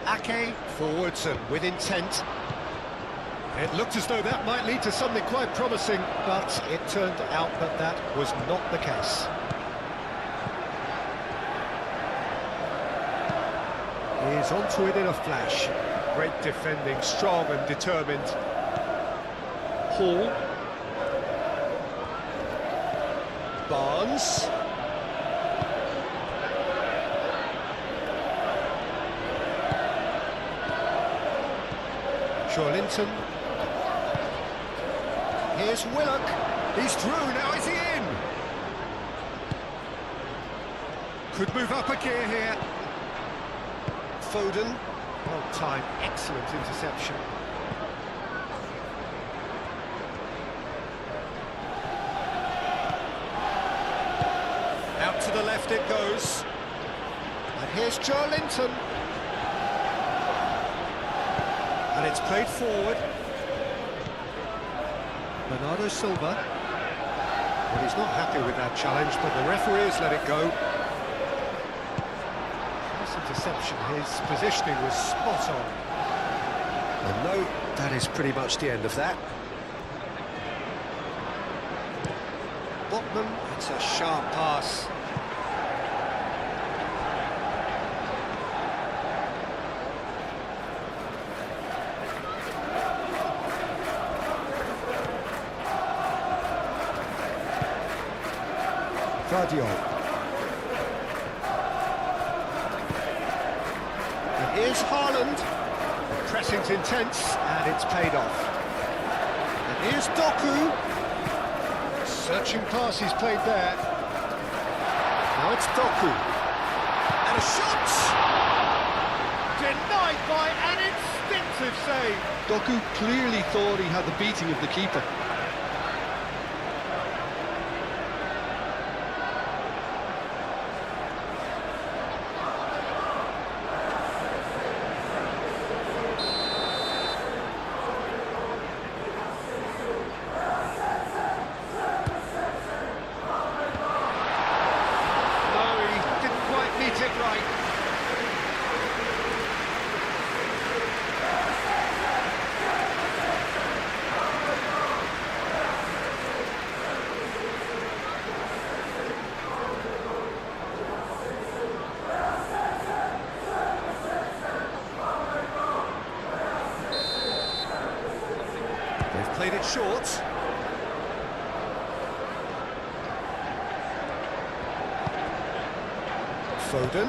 Ake forwards and with intent. It looked as though that might lead to something quite promising, but it turned out that that was not the case. He's onto it in a flash. Great defending, strong and determined. Hall. Barnes. Linton. Here's Willock. He's through, now is he in? Could move up a gear here. Foden. Well timed, excellent interception. Out to the left it goes. And here's Linton. And it's played forward. Bernardo Silva. Well, he's not happy with that challenge, but the referee has let it go. This interception, his positioning was spot on. And no, that is pretty much the end of that. Botman, it's a sharp pass. And here's Haaland. The pressing's intense, and it's paid off. And here's Doku. Searching pass he's played there. Now it's Doku. And a shot! Denied by an instinctive save. Doku clearly thought he had the beating of the keeper. Played it short. Foden.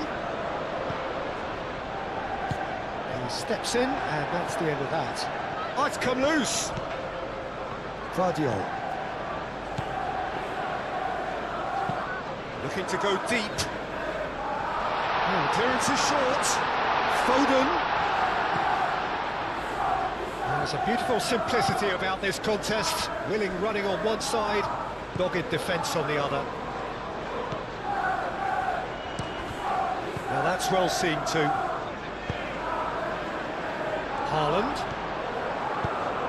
He steps in, and that's the end of that. Oh, it's come loose. Vardiol. Looking to go deep. Oh, clearance is short. Foden. There's a beautiful simplicity about this contest. Willing running on one side, dogged defence on the other. Now that's well seen too. Haaland.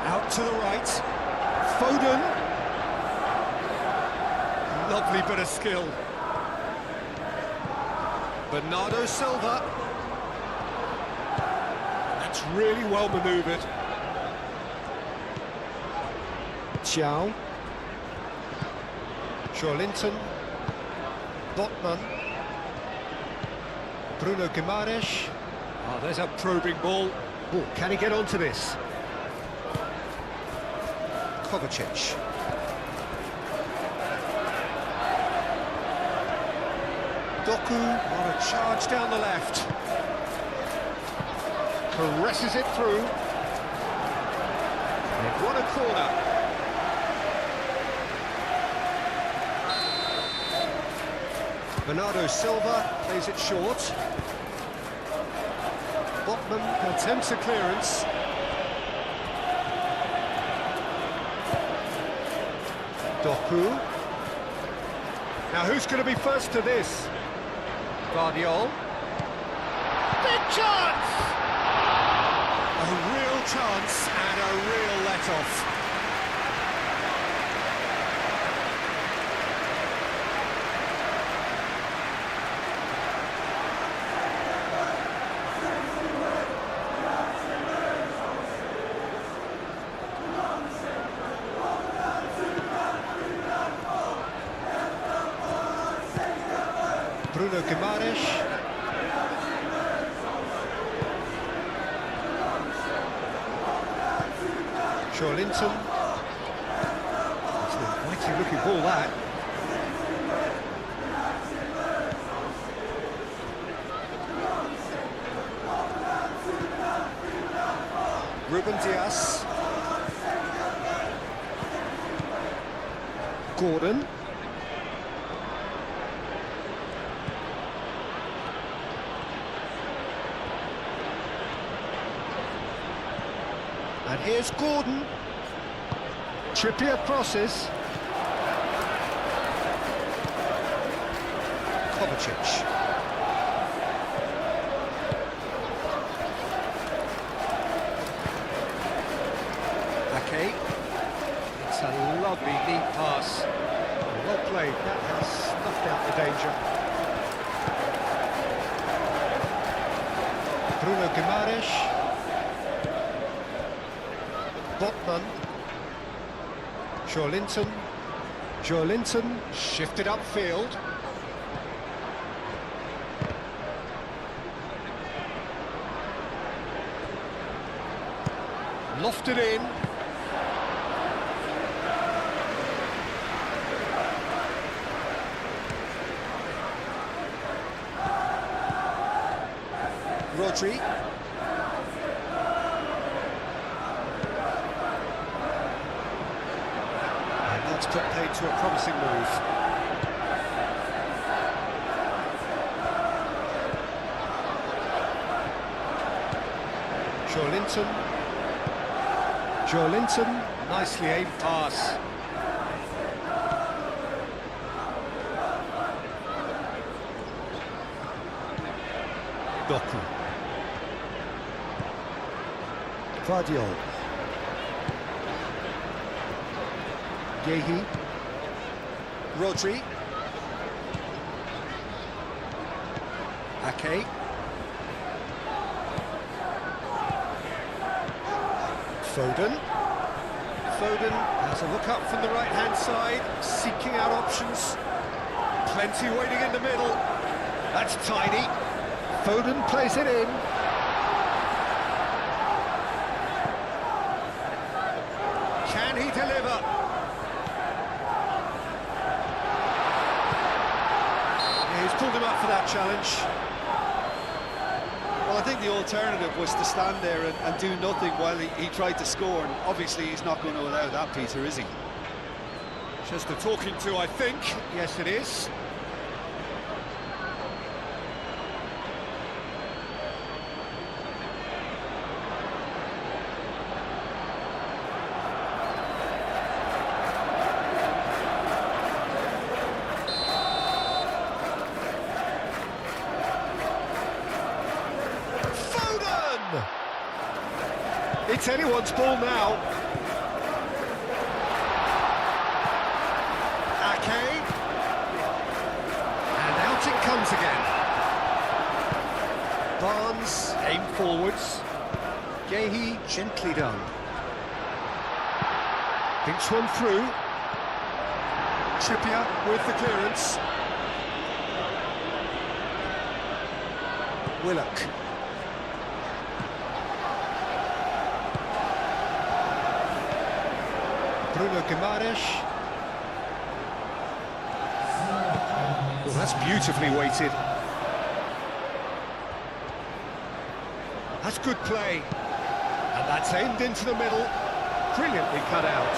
Out to the right. Foden. Lovely bit of skill. Bernardo Silva. That's really well manoeuvred. Xiao. Linton. Botman. Bruno Guimaraes. Oh, there's a probing ball. Oh, can he get onto this? Kovacic. Doku on a charge down the left. Caresses it through. And what a corner. Bernardo Silva plays it short. Botman attempts a clearance. Doku. Now who's going to be first to this? Vardiol. Big chance! A real chance and a real let-off. Bruno Guimaraes. Linton. It's an mighty looking ball, that. Ruben Dias. Gordon. And here's Gordon. Trippier crosses. Kovacic. Ake. It's a lovely neat pass. Well played. That has snuffed out the danger. Bruno Guimaraes. Botman. Linton shifted upfield. Lofted in. Rodri. That's put paid to a promising move. Linton, nicely aimed pass. Doku. Vardiol. Gehi. Rodri. Ake. Foden has a look up from the right-hand side, seeking out options. Plenty waiting in the middle. That's tidy. Foden plays it in. Can he deliver? He's pulled him up for that challenge. Well, I think the alternative was to stand there and do nothing while he tried to score, and obviously he's not going to allow that, Peter, is he? Just a talking to, I think. Yes, it is. It's anyone's ball now. Ake. And out it comes again. Barnes, aim forwards. Gehi, gently done. Thinks one through. Trippier with the clearance. Willock. Bruno Guimaraes. Well, that's beautifully weighted. That's good play. And that's aimed into the middle. Brilliantly cut out.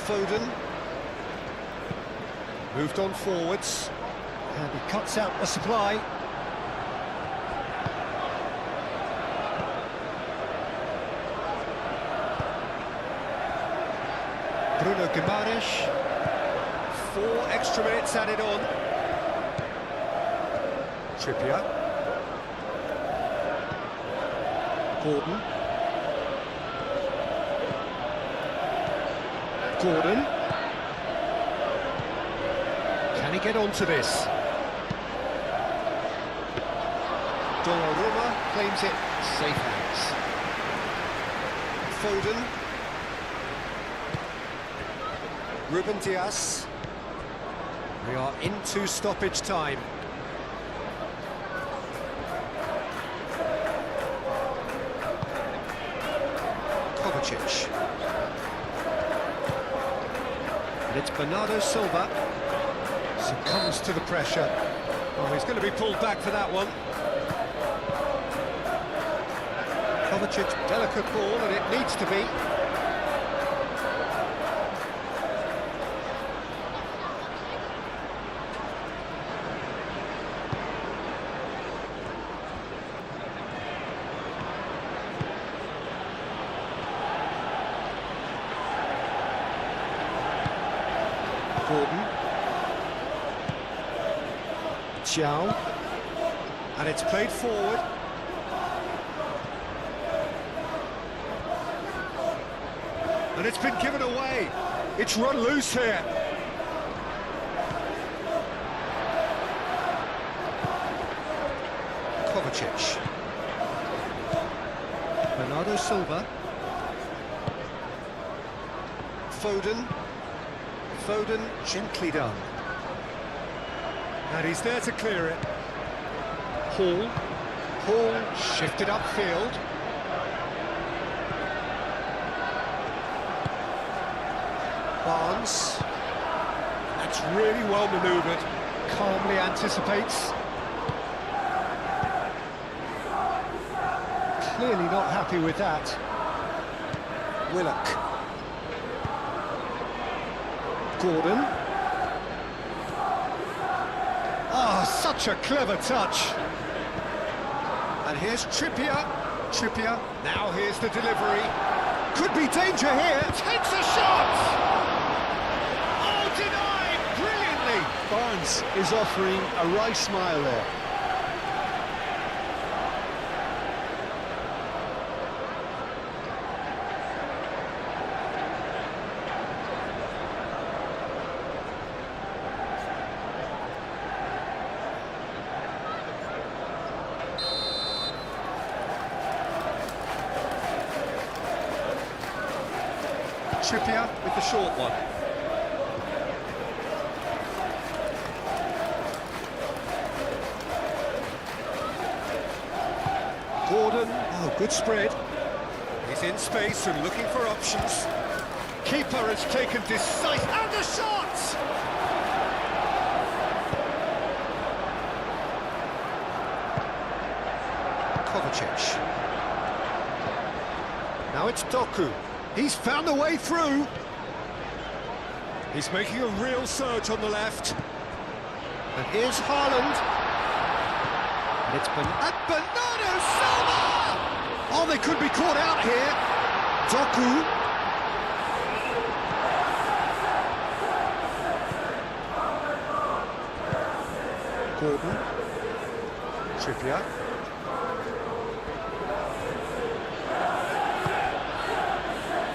Foden. Moved on forwards. And he cuts out the supply. Bruno Guimaraes. 4 extra minutes added on. Trippier. Gordon. Can he get onto this? Donnarumma claims it. Safe hands. Foden. Ruben Dias. We are into stoppage time. Kovacic. And it's Bernardo Silva. Succumbs to the pressure. Oh, he's going to be pulled back for that one. Kovacic, delicate ball, and it needs to be. Gordon. Xiao. And it's played forward. And it's been given away. It's run loose here. Kovacic. Bernardo Silva. Foden. Foden, gently done. And he's there to clear it. Hall. Hall shifted upfield. Barnes. That's really well manoeuvred. Calmly anticipates. Clearly not happy with that. Willock. Gordon. Ah, such a clever touch. And here's Trippier. Trippier. Now here's the delivery. Could be danger here. Takes a shot. Oh, denied brilliantly. Barnes is offering a wry smile there. Trippier with the short one. Gordon, oh, good spread. He's in space and looking for options. Keeper has taken decisive... And the shot! Kovacic. Now it's Doku. He's found a way through. He's making a real surge on the left. And here's Haaland. And it's Bernardo Silva! Oh, they could be caught out here. Doku. Gordon. Trippier.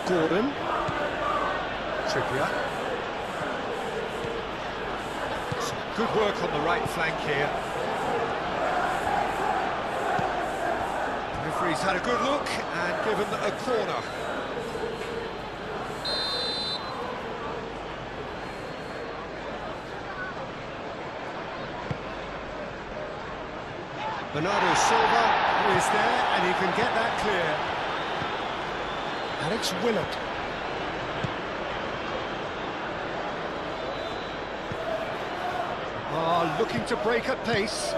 Gordon. Trippier. Some good work on the right flank here. The referee's had a good look and given a corner. Bernardo Silva is there and he can get that clear. Alex Willock. Looking to break at pace.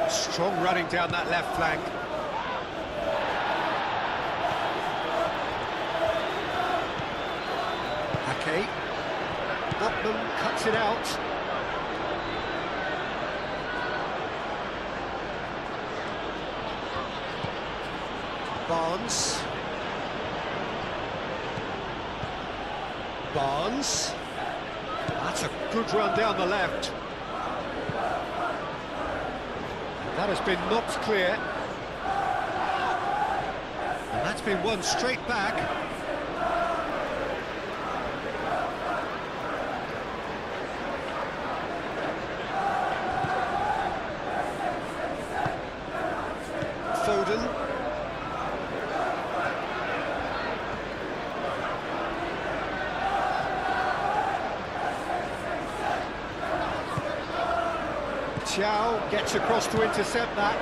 Strong running down that left flank. Ake. Botman cuts it out. Barnes. Barnes. That's a good run down the left. That has been knocked clear. And that's been won straight back. Xiao gets across to intercept that.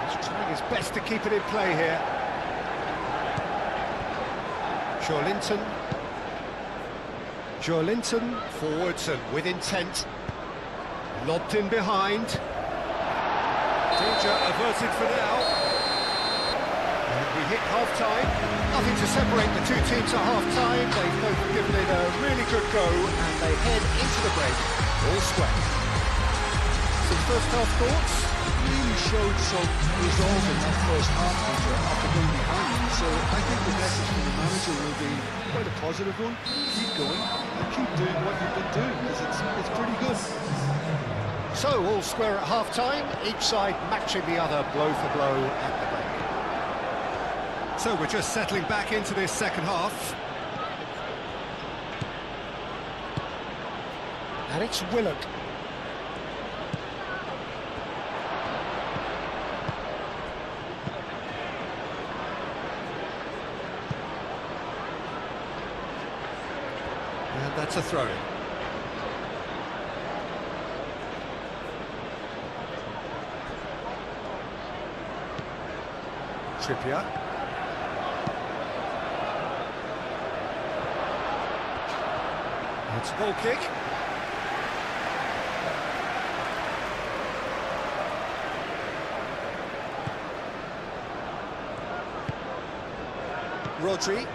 He's trying his best to keep it in play here. Joelinton forwards and with intent. Lobbed in behind. Danger averted for now. And we hit half-time. Nothing to separate the two teams at half-time. They've both given it a really good go, and they head into the break all square. Some first-half thoughts? Really showed some resolve in that first half, Peter, after going behind. So I think the message from the manager will be quite a positive one. Keep going and keep doing what you've been doing, because it's pretty good. So, all square at half-time, each side matching the other blow for blow at the break. So we're just settling back into this second half. And it's Willock. And that's a throw-in. Trippier. It's a goal kick. Rodri.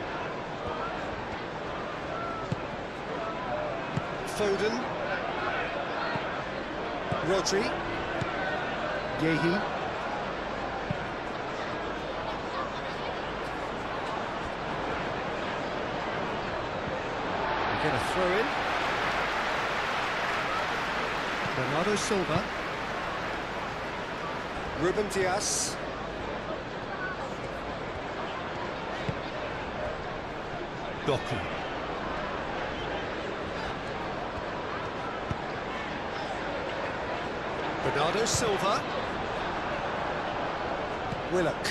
Foden. Rodri. Yehi. Get a throw in. Bernardo Silva. Ruben Dias. Doku. Bernardo Silva. Willock.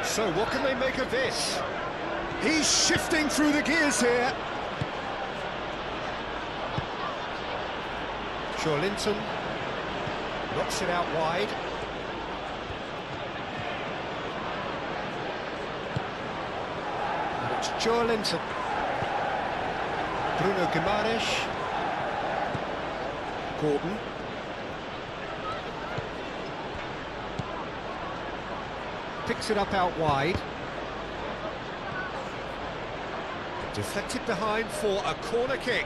So what can they make of this? He's shifting through the gears here. Joelinton knocks it out wide. And it's Joelinton. Bruno Guimaraes. Gordon. Picks it up out wide. Deflected behind for a corner kick.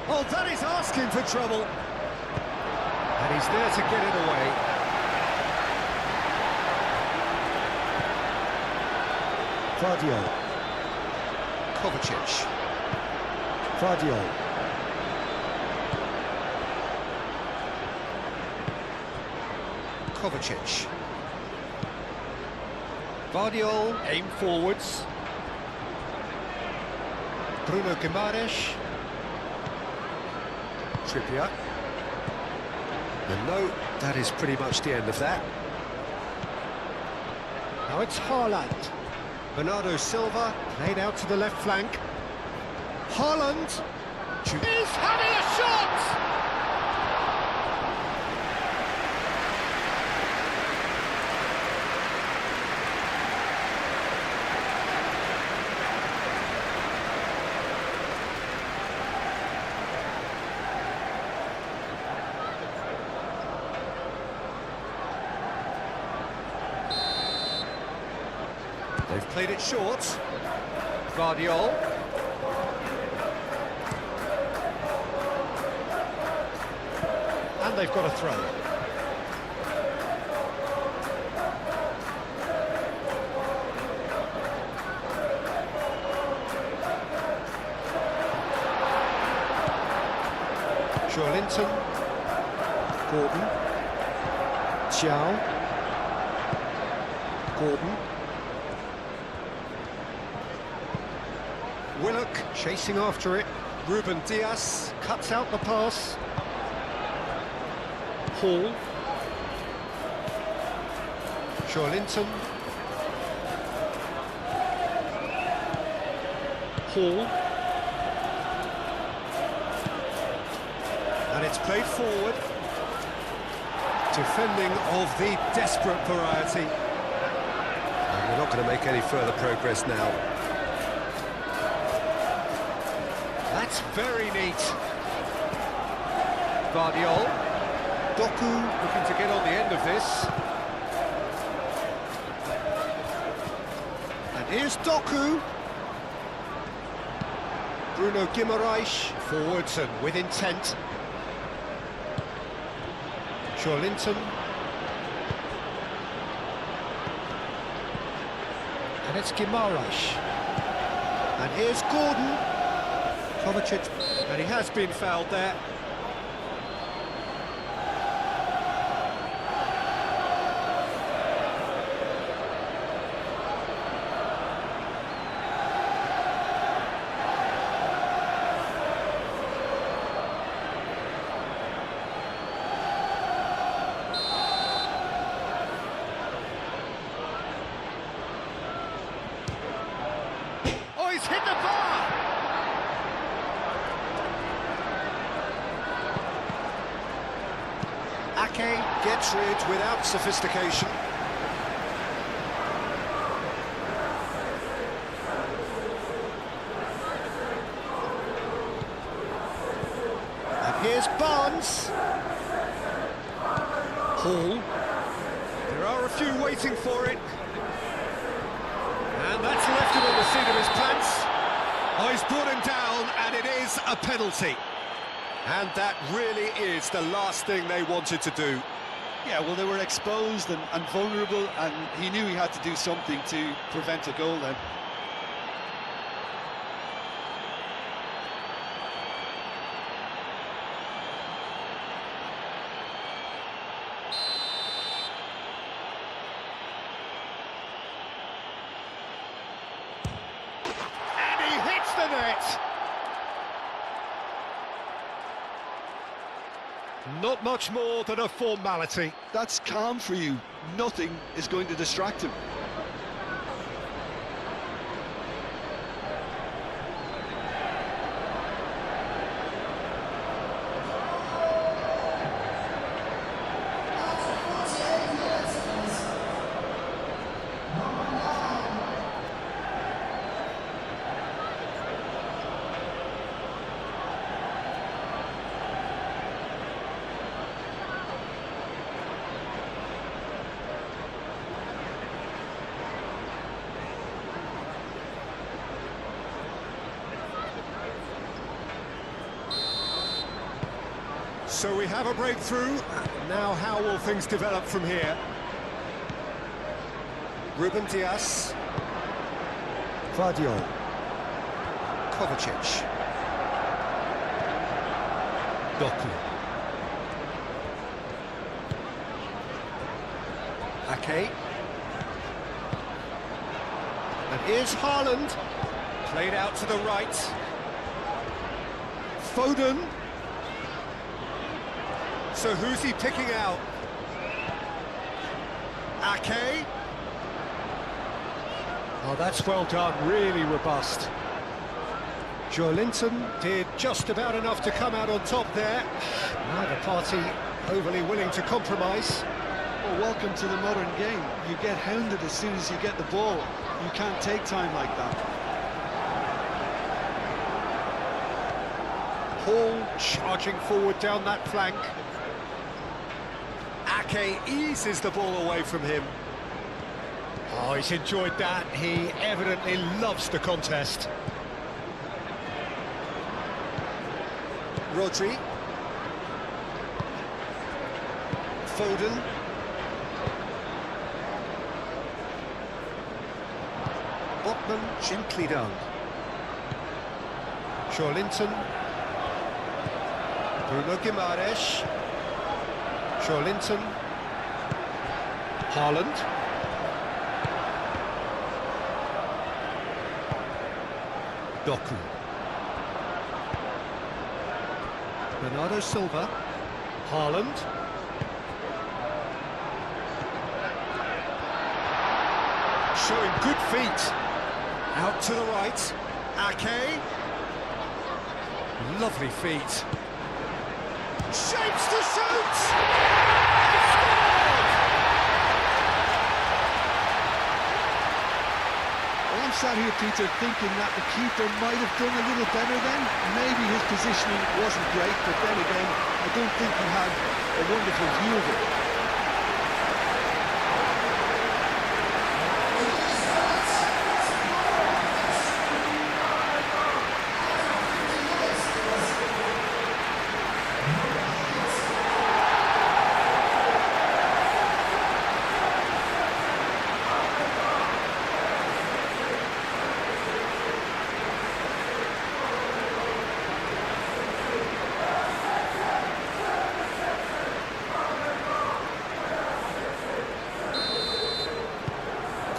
Oh, that is asking for trouble. And he's there to get it away. Vardio. Kovacic. Vardio. Kovacic. Vardiol, aim forwards. Bruno Guimaraes. Trippier. And no, that is pretty much the end of that. Now it's Haaland. Bernardo Silva, played out to the left flank. Haaland is having a shot! They've played it short. Vardiol. And they've got a throw. Joelinton. Gordon. Xiao. Gordon. Willock chasing after it. Ruben Diaz cuts out the pass. Hall. Joelinton. Hall. And it's played forward. Defending of the desperate variety. And we're not going to make any further progress now. That's very neat. Guardiol. Doku looking to get on the end of this. And here's Doku. Bruno Guimaraes forwards and with intent. Joelinton. And it's Guimaraes. And here's Gordon. Kovacic. And he has been fouled there. He's hit the bar! Ake gets rid without sophistication. And here's Barnes. Hall. There are a few waiting for it. And that's left him on the seat of his pants. Oh, he's brought him down, and it is a penalty. And that really is the last thing they wanted to do. Yeah, well, they were exposed and vulnerable, and he knew he had to do something to prevent a goal then. The net. Not much more than a formality. That's calm for you. Nothing is going to distract him. So we have a breakthrough. Now how will things develop from here? Ruben Diaz. Guardiol. Kovacic. Doku. Ake. And here's Haaland. Played out to the right. Foden. So who's he picking out? Ake. Oh, that's well done, really robust. Joelinton did just about enough to come out on top there. Neither party overly willing to compromise. Well, welcome to the modern game. You get hounded as soon as you get the ball. You can't take time like that. Hall charging forward down that flank. Ake eases the ball away from him. Oh, he's enjoyed that. He evidently loves the contest. Rodri. Foden. Botman gently done. Joelinton. Bruno Guimaraes. Joelinton. Haaland. Doku. Bernardo Silva. Haaland. Showing good feet. Out to the right. Ake. Lovely feet. Shapes to shoot! Well, I'm sat here, Peter, thinking that the keeper might have done a little better then. Maybe his positioning wasn't great, but then again, I don't think he had a wonderful view of it.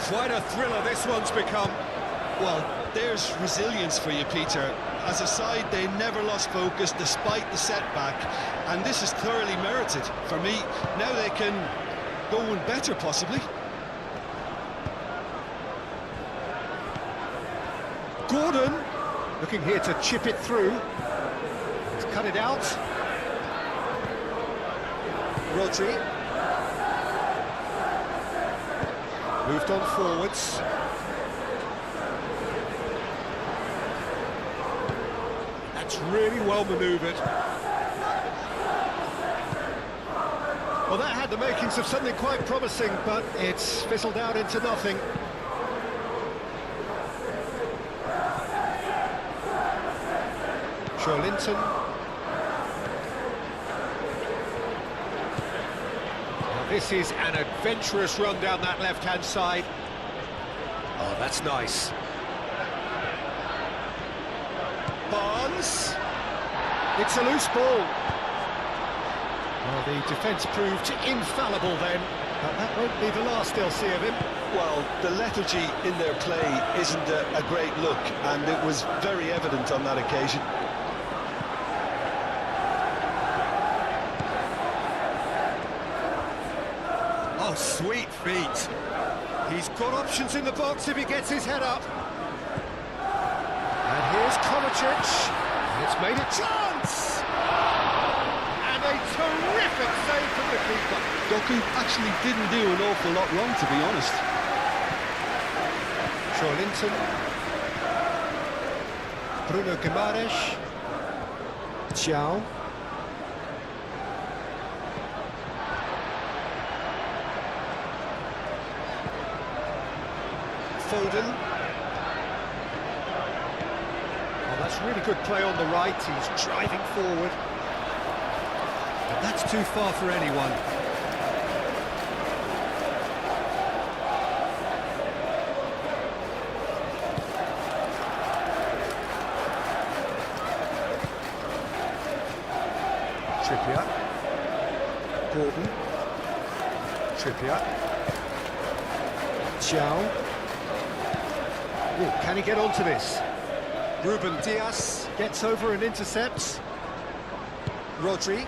Quite a thriller this one's become. Well, there's resilience for you, Peter. As a side, they never lost focus despite the setback, and this is thoroughly merited. For me, now they can go one better, possibly. Gordon, looking here to chip it through. He's cut it out. Rodri. Moved on forwards. That's really well manoeuvred. Well, that had the makings of something quite promising, but it's fizzled out into nothing. Joelinton. This is an adventurous run down that left-hand side. Oh, that's nice. Barnes. It's a loose ball. Well, the defence proved infallible then, but that won't be the last they'll see of him. Well, the lethargy in their play isn't a great look, and it was very evident on that occasion. Oh, sweet feet. He's got options in the box if he gets his head up. And here's Kovacic. It's made a chance! And a terrific save from the keeper. Doku actually didn't do an awful lot wrong, to be honest. Joelinton. Bruno Guimaraes. Thiaw. Foden. Oh, that's really good play on the right. He's driving forward. But that's too far for anyone. Trippier. Gordon. Trippier. Thiaw. Ooh, can he get onto this? Ruben Dias gets over and intercepts. Rodri.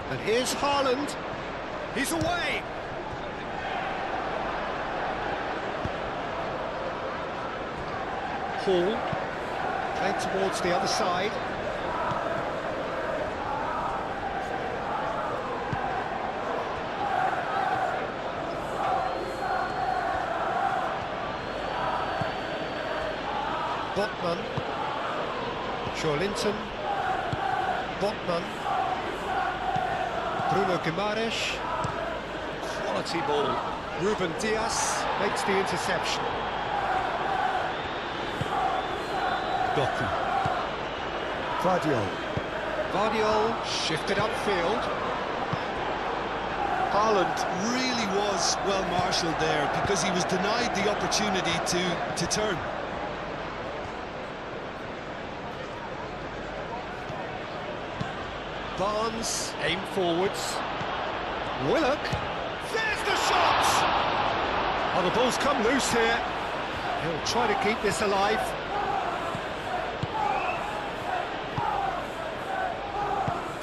And here's Haaland. He's away. Hall. Played towards the other side. Botman. Joelinton. Botman. Bruno Guimaraes. Quality ball. Ruben Dias makes the interception. Doku. Vardiol shifted upfield. Haaland really was well marshalled there because he was denied the opportunity to turn. Barnes, aim forwards. Willock, there's the shot! Oh, the ball's come loose here. He'll try to keep this alive.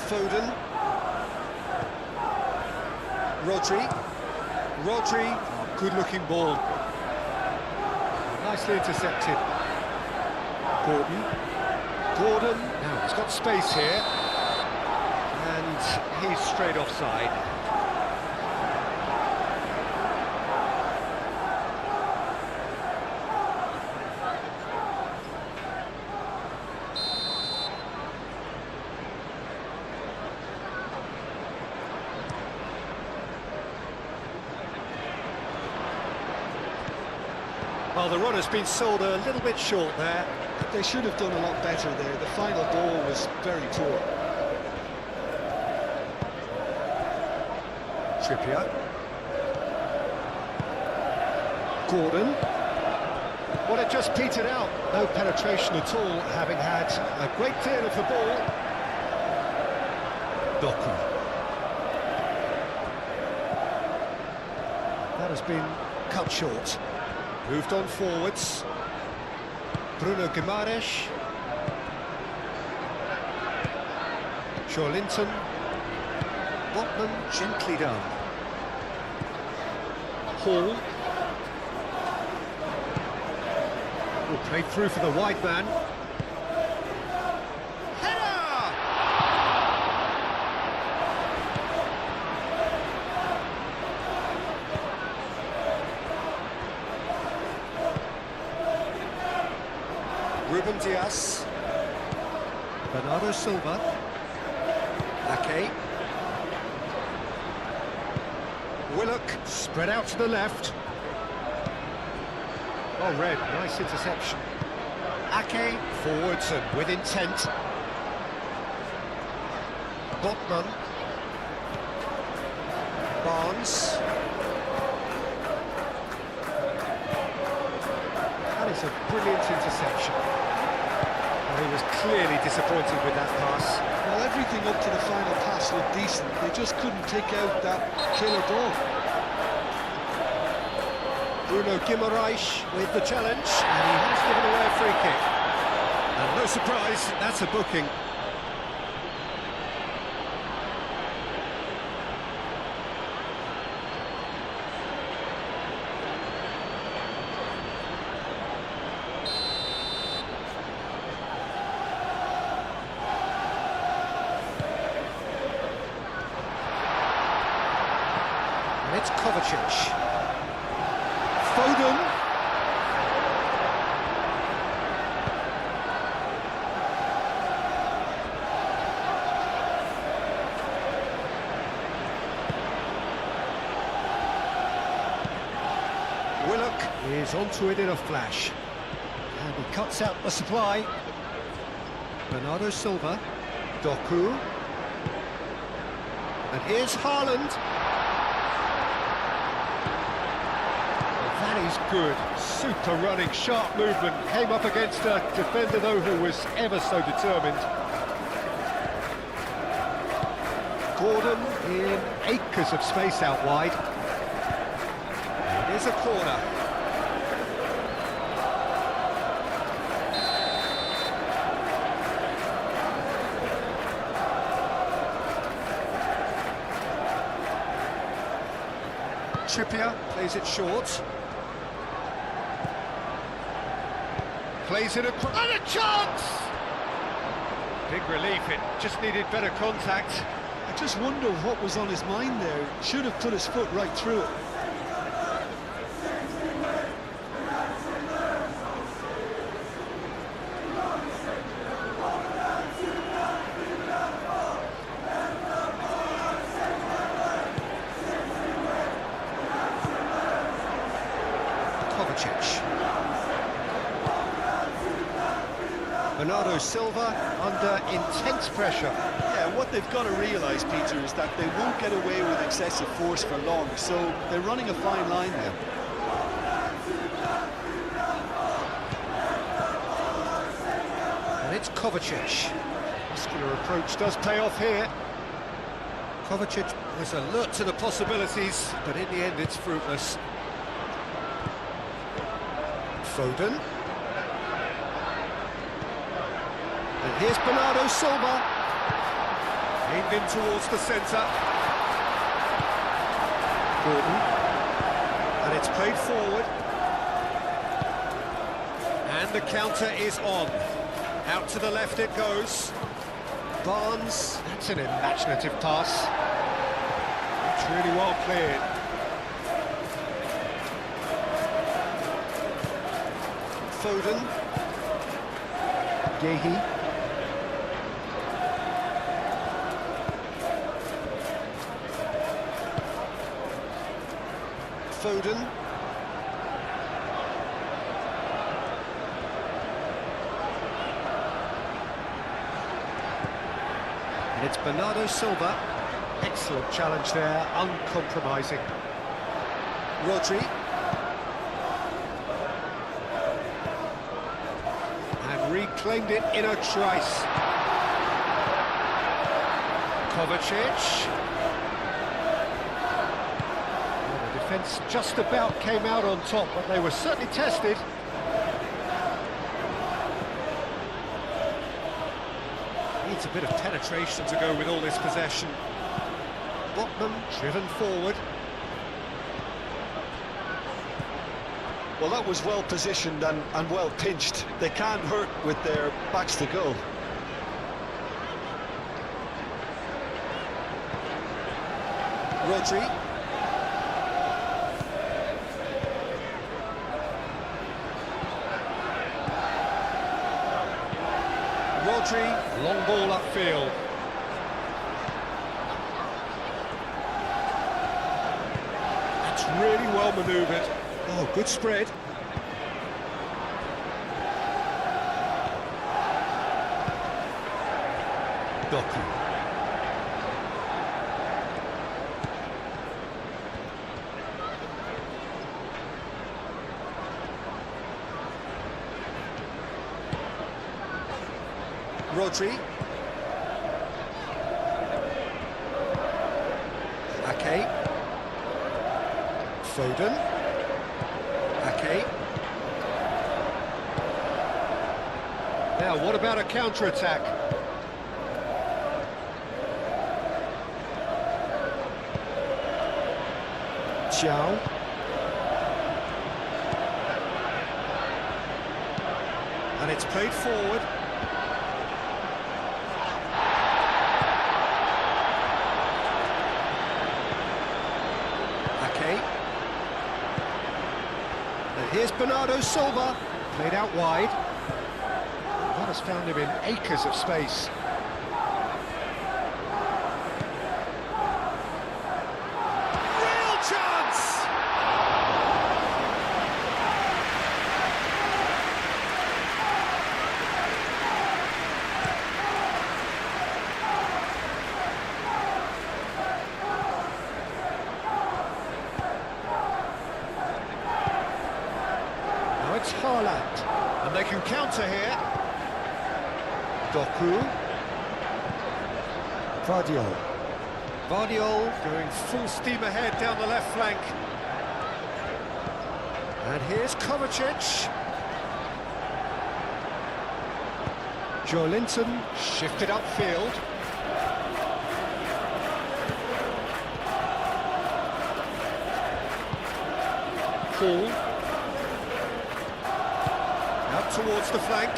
Foden. Rodri. Oh, good-looking ball. Nicely intercepted. Gordon. Now he's got space here. And he's straight offside. Well, the run has been sold a little bit short there. They should have done a lot better there. The final ball was very poor. Trippier. Gordon. Well, it just petered out. No penetration at all, having had a great deal of the ball. Doku. That has been cut short. Moved on forwards. Bruno Guimaraes. Joelinton. Botman gently down. Hall. Will play through for the wide man. Header! Ruben Dias. Bernardo Silva. Ake. Willock spread out to the left. Oh, Red, nice interception. Ake forwards and with intent. Botman. Barnes. That is a brilliant interception. And he was clearly disappointed with that pass. Well, everything up to the final pass looked decent. They just couldn't take out that killer ball. Bruno Guimaraes with the challenge, and he has given away a free kick. And no surprise, that's a booking. And it's Kovacic. Foden. Willock is onto it in a flash. And he cuts out the supply. Bernardo Silva. Doku. And here's Haaland. That is good. Super running, sharp movement. Came up against a defender, though, who was ever so determined. Gordon in acres of space out wide. It is a corner. Trippier plays it short. Plays it across, and a chance! Big relief, it just needed better contact. I just wonder what was on his mind there. Should have put his foot right through it. Kovacic. Bernardo Silva under intense pressure. Yeah, what they've got to realise, Peter, is that they won't get away with excessive force for long, so they're running a fine line now. And it's Kovacic. Muscular approach does pay off here. Kovacic was alert to the possibilities, but in the end it's fruitless. Foden. And here's Bernardo Silva. Aimed in towards the centre. Gordon. And it's played forward. And the counter is on. Out to the left it goes. Barnes, that's an imaginative pass. It's really well played. Foden. Gehi. Foden. And it's Bernardo Silva. Excellent challenge there, uncompromising. Rodri. And reclaimed it in a trice. Kovacic. Well, the defence just about came out on top, but they were certainly tested. Needs a bit of penetration to go with all this possession. Botman driven forward. Well, that was well positioned and well pinched. They can't hurt with their backs to goal. Rodri. Rodri, long ball upfield. That's really well manoeuvred. Oh, good spread. Doku. Rodri. Ake. Foden. Ake. Now, what about a counter-attack? Xiao. And it's played forward. And here's Bernardo Silva, played out wide. That has found him in acres of space. Real chance! It's Haaland, and they can counter here. Doku. Vardiol. Vardiol going full steam ahead down the left flank. And here's Kovacic. Joelinton shifted upfield. Paul. Out towards the flank.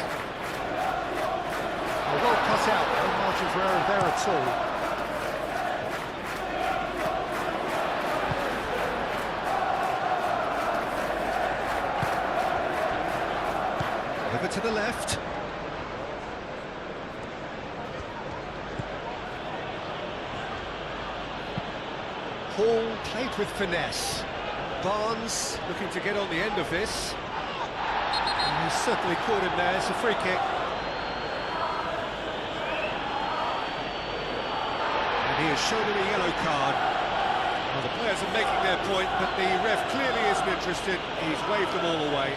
Oh, well cut out, no margin for error there at all. Over to the left. Hall played with finesse. Barnes looking to get on the end of this. He's certainly caught him there, it's a free kick. And he has shown him a yellow card. Well, the players are making their point, but the ref clearly isn't interested. He's waved them all away.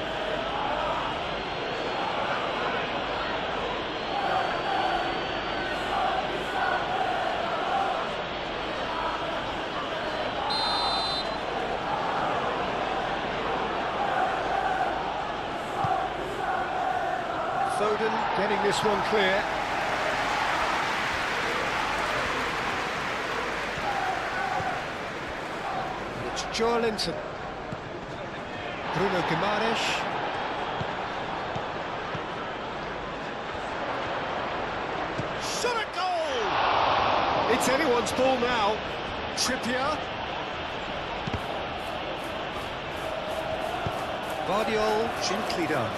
Foden getting this one clear. It's Joelinton. Bruno Guimaraes. Shot a goal! It's anyone's ball now. Trippier. Guardiola, gently done.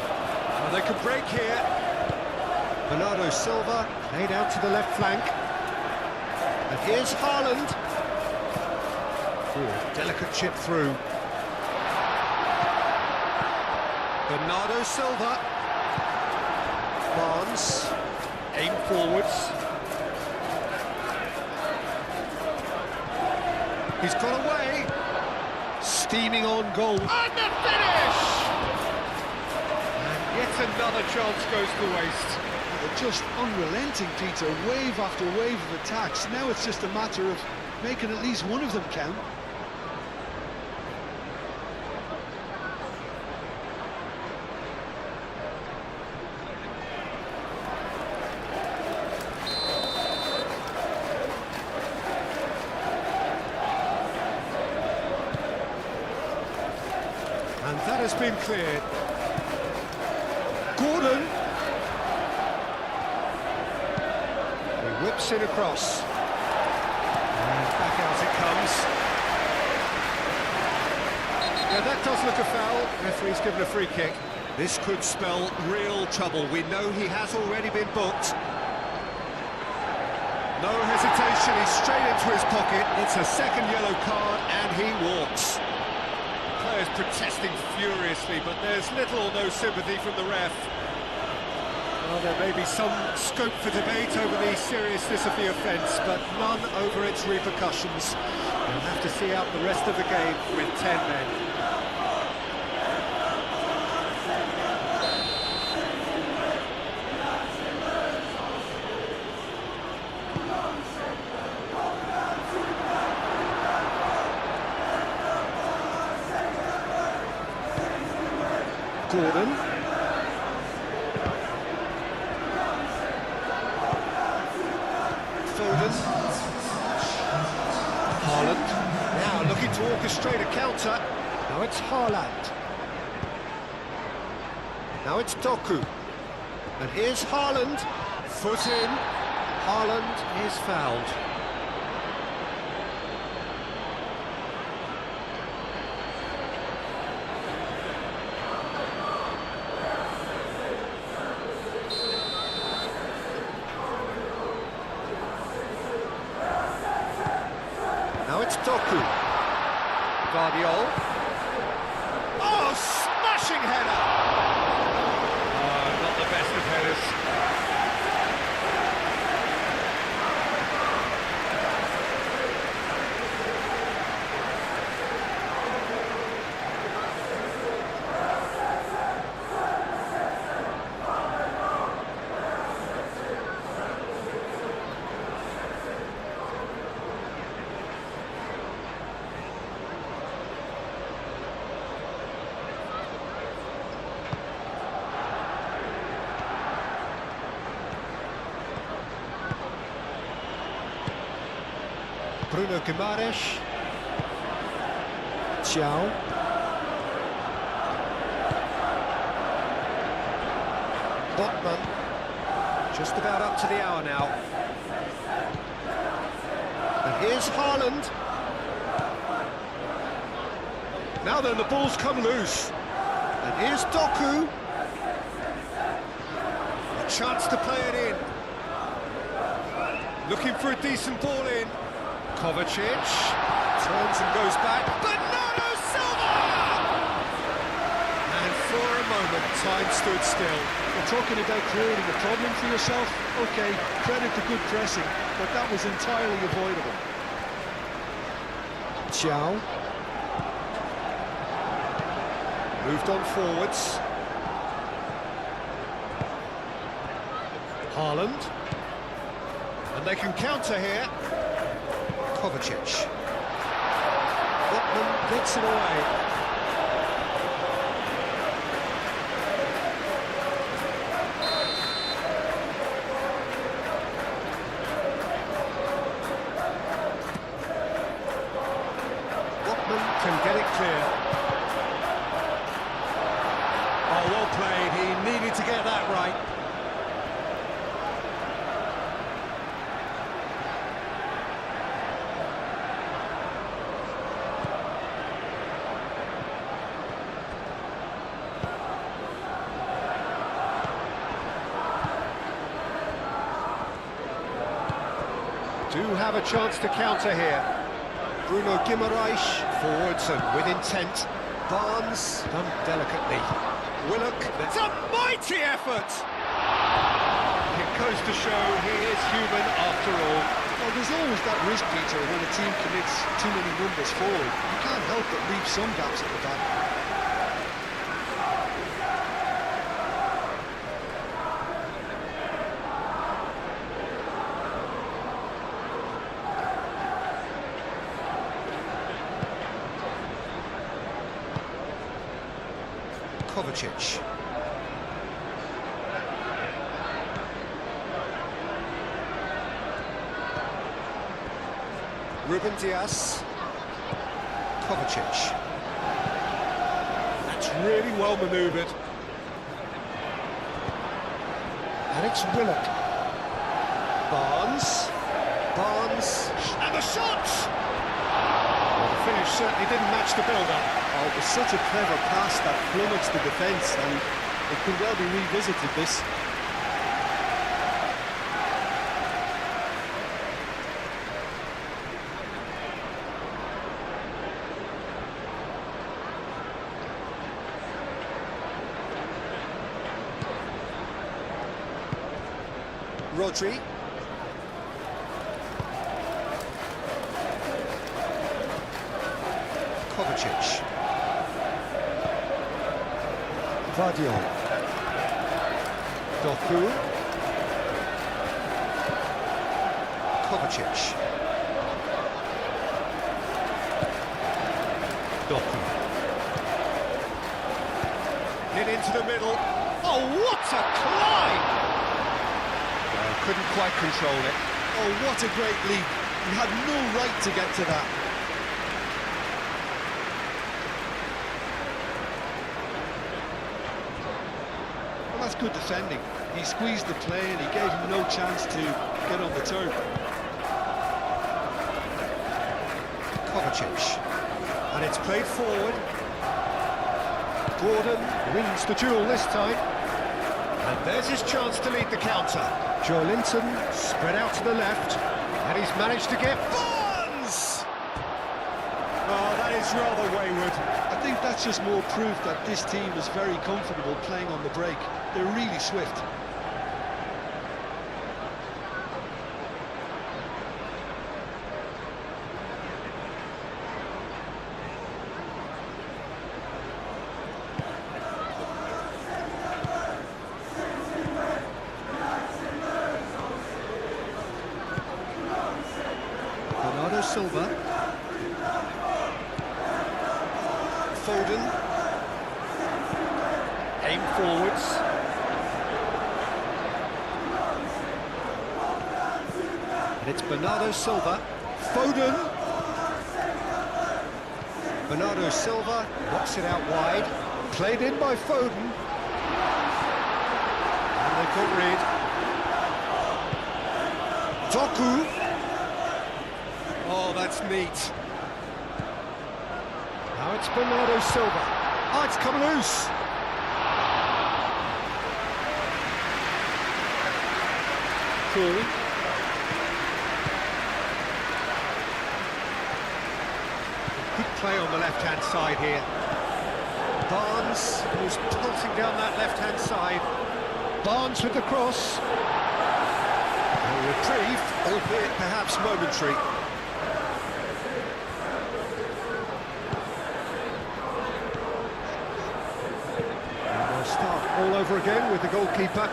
Oh, they could break here. Bernardo Silva, played out to the left flank. And here's Haaland. Ooh, delicate chip through. Bernardo Silva. Barnes, aim forwards. He's got away. Steaming on goal. And the finish! And yet another chance goes to waste. They're just unrelenting, Peter. Wave after wave of attacks. Now it's just a matter of making at least one of them count. And that has been cleared. Gordon. He whips it across. And back out it comes. Yeah, that does look a foul. Referee's given a free kick. This could spell real trouble. We know he has already been booked. No hesitation, he's straight into his pocket. It's a second yellow card and he walks. Players protesting furiously, but there's little or no sympathy from the ref. Well, there may be some scope for debate over the seriousness of the offence, but none over its repercussions. We'll have to see out the rest of the game with 10 men. Gordon. Foden. Haaland. Now looking to orchestrate a counter. Now it's Haaland. Now it's Doku. And here's Haaland. Foot in. Haaland is fouled. Now it's Doku. Guardiola. Oh, smashing header! Oh, not the best of headers. Bruno Guimaraes. Thiaw. Botman. Just about up to the hour now. And here's Haaland. Now then, the ball's come loose. And here's Doku. A chance to play it in. Looking for a decent ball in. Kovacic turns and goes back. Bernardo Silva! And for a moment, time stood still. We're talking about creating a problem for yourself. OK, credit to good pressing, but that was entirely avoidable. Thiaw. Moved on forwards. Haaland. And they can counter here. Kovacic. Botman gets it away. played, he needed to get that right. Do have a chance to counter here. Bruno Guimaraes forwards and with intent. Barnes done delicately. Willock, that's a mighty effort! It goes to show he is human after all. Well, there's always that risk, Peter, when a team commits too many numbers forward. You can't help but leave some gaps at the back. Kovacic. Ruben Dias. Kovacic. That's really well manoeuvred. And it's Willock. Barnes. And the shot! Well, the finish certainly didn't match the build-up. Oh, it was such a clever pass that flummoxed the defence, and it could well be revisited, this. Rodri. Kovacic. Vardiol. Doku. Kovacic. Doku. Hit into the middle. Oh, what a climb! Couldn't quite control it. Oh, what a great leap. He had no right to get to that. Well, that's good defending. He squeezed the play and he gave him no chance to get on the turn. Kovacic. And it's played forward. Gordon wins the duel this time. And there's his chance to lead the counter. Joelinton spread out to the left, and he's managed to get Barnes! Oh, that is rather wayward. I think that's just more proof that this team is very comfortable playing on the break. They're really swift. Silva. Foden. Aim forwards. And it's Bernardo Silva. Foden. Bernardo Silva knocks it out wide. Played in by Foden. And they couldn't read. Doku. Oh, that's neat. Now it's Bernardo Silva. Oh, it's come loose. Cool. Good play on the left-hand side here. Barnes, who's pulsing down that left-hand side. Barnes with the cross. A reprieve, albeit perhaps momentary. All over again with the goalkeeper.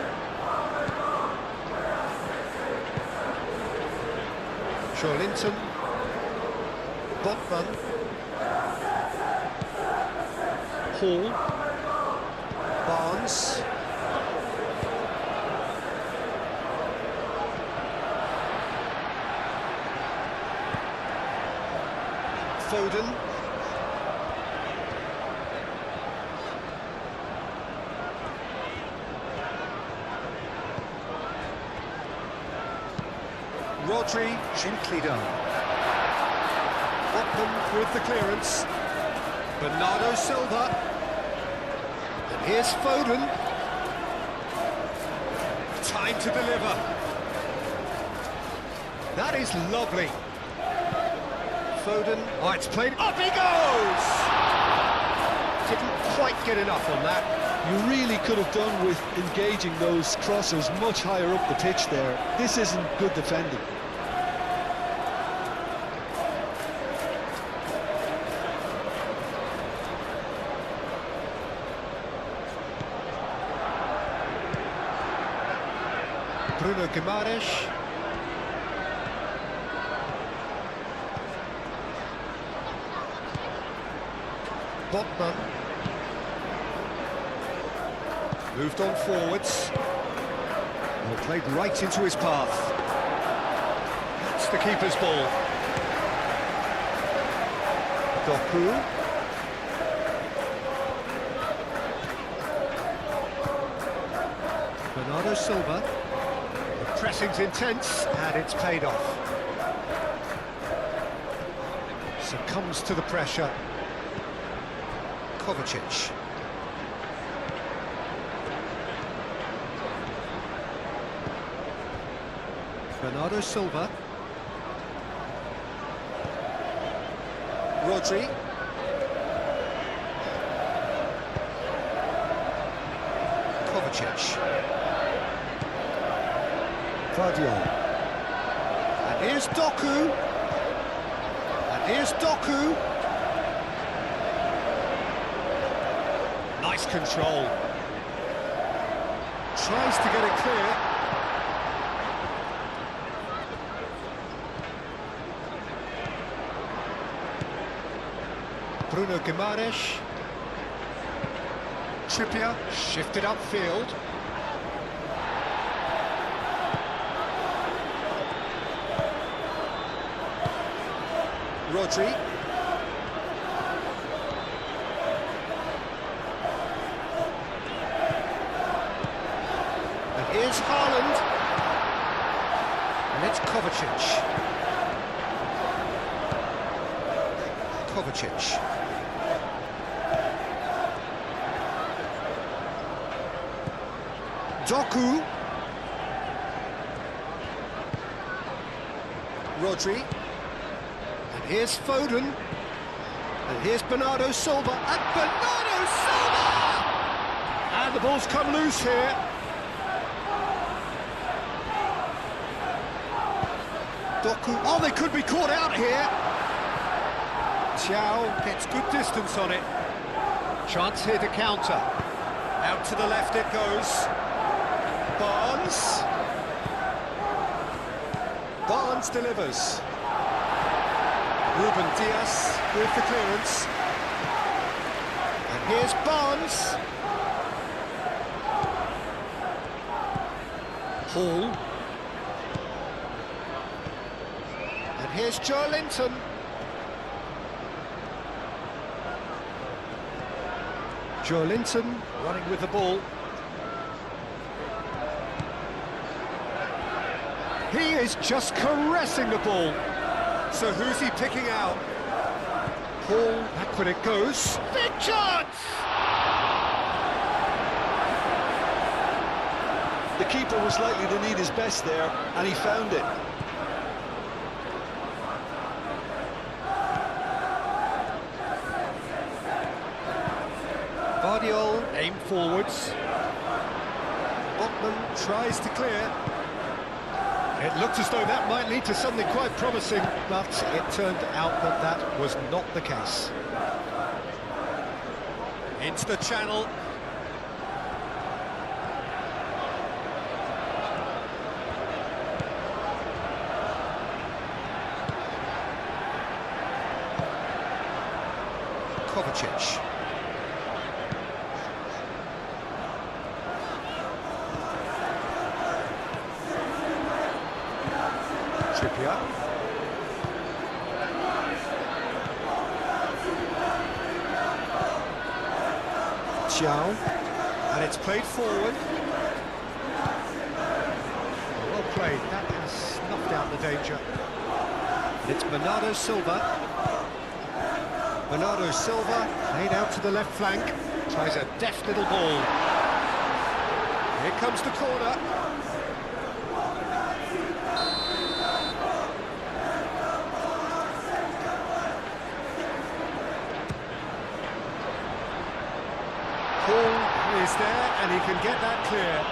Joelinton. Botman. Hall. Barnes. Foden. Rodri, gently done. Botman with the clearance. Bernardo Silva. And here's Foden. Time to deliver. That is lovely. Foden. Oh, it's played. Up he goes! Didn't quite get enough on that. You really could have done with engaging those crossers much higher up the pitch there. This isn't good defending. Bruno Guimaraes. Botman. Moved on forwards. Well, played right into his path. That's the keeper's ball. Doku. Bernardo Silva. The pressing's intense, and it's paid off. Succumbs to the pressure. Kovacic. Bernardo Silva. Rodri. Kovacic. Guardiola. And here's Doku. And here's Doku. Nice control. Tries to get it clear. Bruno Guimaraes. Trippier shifted upfield. Rodri. And here's Haaland. And it's Kovacic. Kovacic. Doku. Rodri. And here's Foden. And here's Bernardo Silva. And Bernardo Silva! And the ball's come loose here. Doku. Oh, they could be caught out here. Thiaw gets good distance on it. Chance here to counter. Out to the left it goes. Barnes. Barnes delivers. Ruben Dias with the clearance. And here's Barnes. Hall. And here's Joelinton. Joelinton running with the ball. He is just caressing the ball. So who's he picking out? Paul, back when it goes. Big chance! The keeper was likely to need his best there, and he found it. Guardiola aim forwards. Botman tries to clear. It looked as though that might lead to something quite promising, but it turned out that that was not the case. Into the channel. Kovacic. Trippier. Thiaw. And it's played forward. Well played. That has snuffed out the danger. And it's Bernardo Silva. Bernardo Silva played out to the left flank. Tries a deft little ball. Here comes the corner. Paul is there and he can get that clear.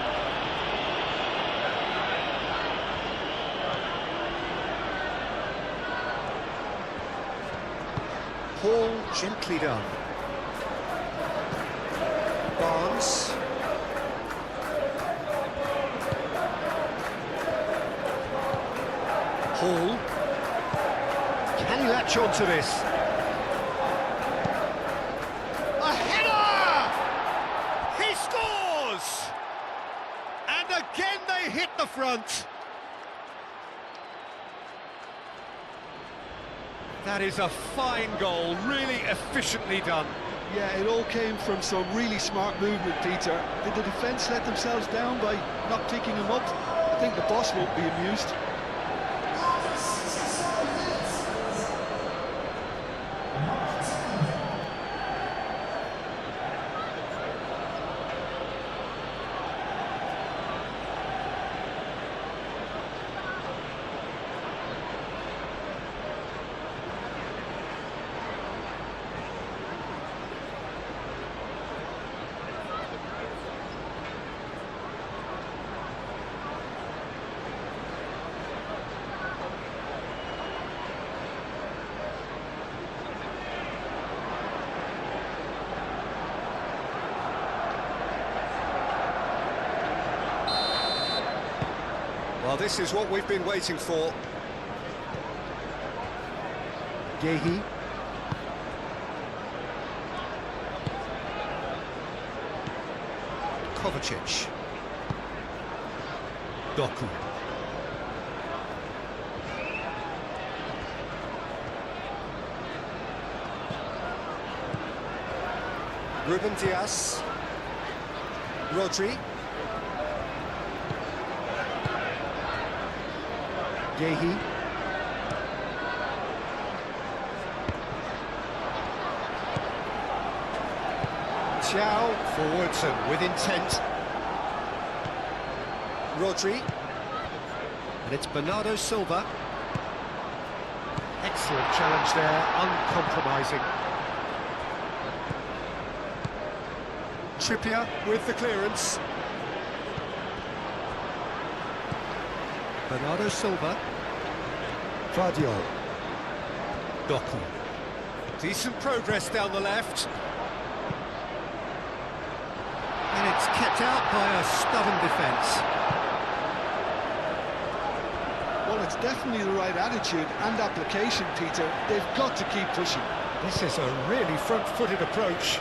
Paul gently done. Barnes. Paul. Can he latch on to this? A header! He scores! And again they hit the front. That is a fine goal, really efficiently done. Yeah, it all came from some really smart movement, Peter. Did the defence let themselves down by not picking him up? I think the boss won't be amused. Well, this is what we've been waiting for. Gehi. Kovacic. Doku. Ruben Dias. Rodri. Gehi. Thiaw forwards and with intent. Rodri. And it's Bernardo Silva. Excellent challenge there, uncompromising. Trippier with the clearance. Bernardo Silva. Vardiol. Doku. Decent progress down the left. And it's kept out by a stubborn defence. Well, it's definitely the right attitude and application, Peter. They've got to keep pushing. This is a really front-footed approach.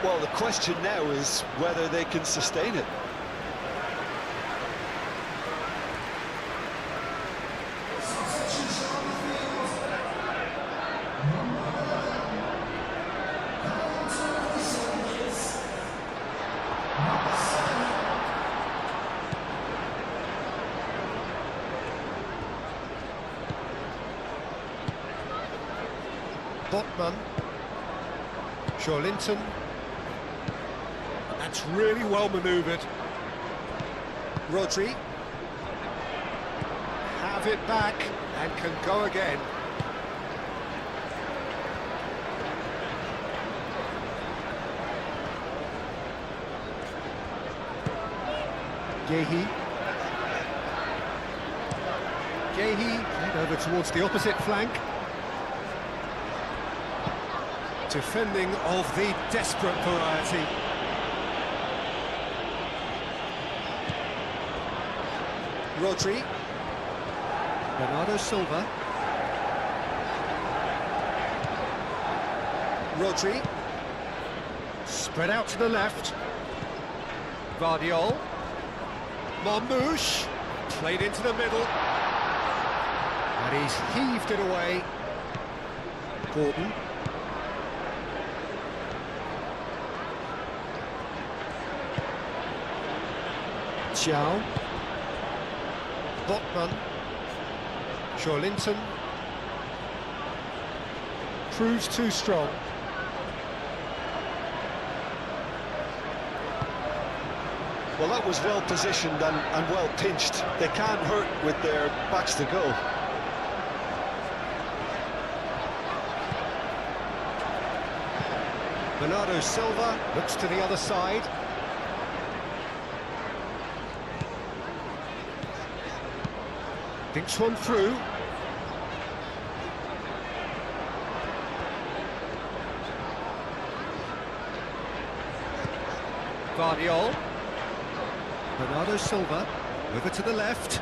Well, the question now is whether they can sustain it. Botman. Joelinton. That's really well manoeuvred. Rodri. Have it back and can go again. Gehi. Gehi played over towards the opposite flank. Defending of the desperate variety. Rodri. Bernardo Silva. Rodri. Spread out to the left. Vardiol. Marmouche. Played into the middle. And he's heaved it away. Gordon. Thiaw. Botman. Joelinton. Proves too strong. Well, that was well positioned and well pinched. They can't hurt with their backs to goal. Bernardo Silva looks to the other side. Thinks one through. Guardiola. Bernardo Silva, over to the left.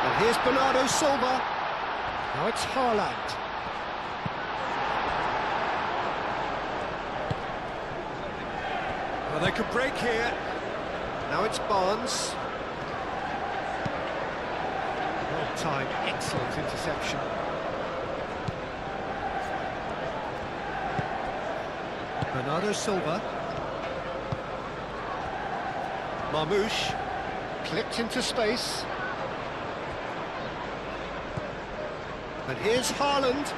And here's Bernardo Silva. Now it's Haaland. Well, they could break here. Now it's Barnes. Well timed, excellent interception. Bernardo Silva. Marmouche, clipped into space. And here's Haaland.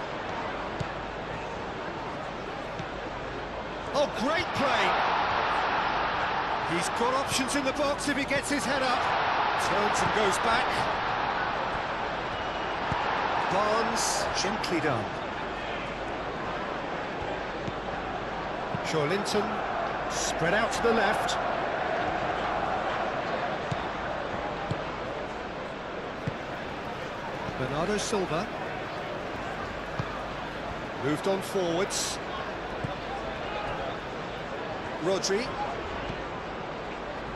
Oh, great play! He's got options in the box if he gets his head up. Turns and goes back. Barnes, gently done. Joelinton, spread out to the left. Bernardo Silva. Moved on forwards. Rodri.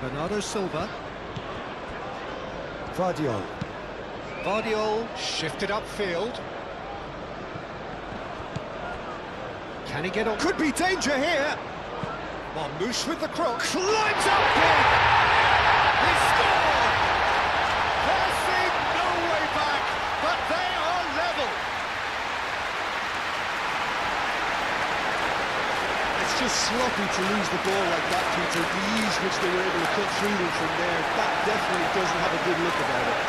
Bernardo Silva. Guardiola. Guardiola shifted upfield. Can he get on? Could be danger here. Marmouche with the cross. Climbs up big. He scored! There seemed no way back, but they are level. It's just sloppy to lose the ball like that, Peter. The ease which they were able to cut through them from there, that definitely doesn't have a good look about it.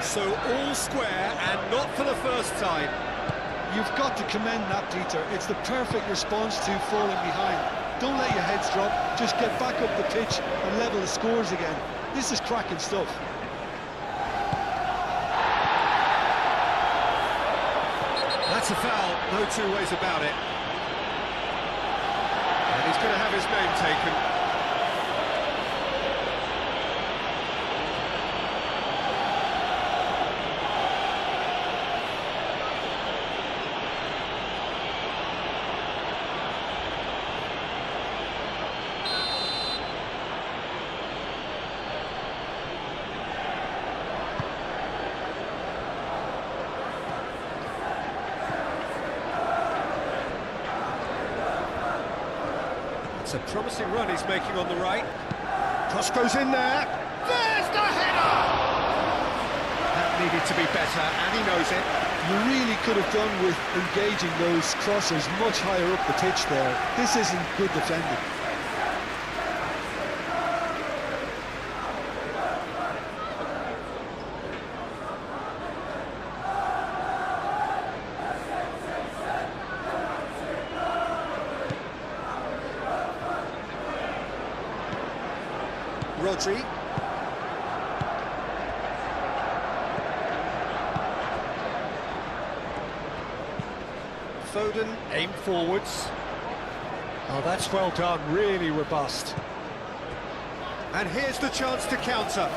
So all square, and not for the first time. You've got to commend that, Peter. It's the perfect response to falling behind. Don't let your heads drop, just get back up the pitch and level the scores again. This is cracking stuff. That's a foul, no two ways about it. And he's going to have his name taken. It's a promising run he's making on the right. Cross goes in there. There's the header! That needed to be better, and he knows it. You really could have done with engaging those crossers much higher up the pitch there. This isn't good defending. Rodri. Foden aimed forwards. Oh, that's well done, really robust. And here's the chance to counter.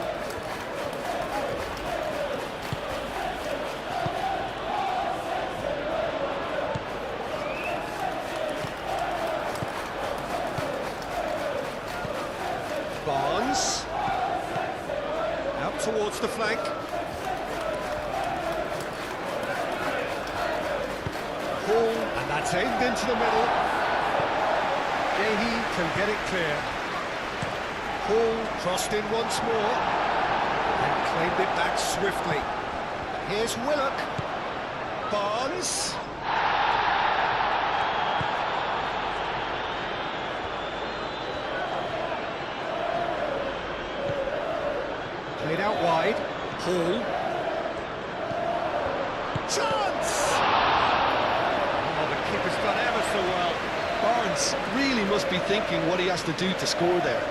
towards the flank. Hall, and that's aimed into the middle. Gahey can get it clear. Hall crossed in once more and claimed it back swiftly. Here's Willock. Barnes. Played out wide. Hall. Chance! Oh, the keeper's done ever so well. Barnes really must be thinking what he has to do to score there.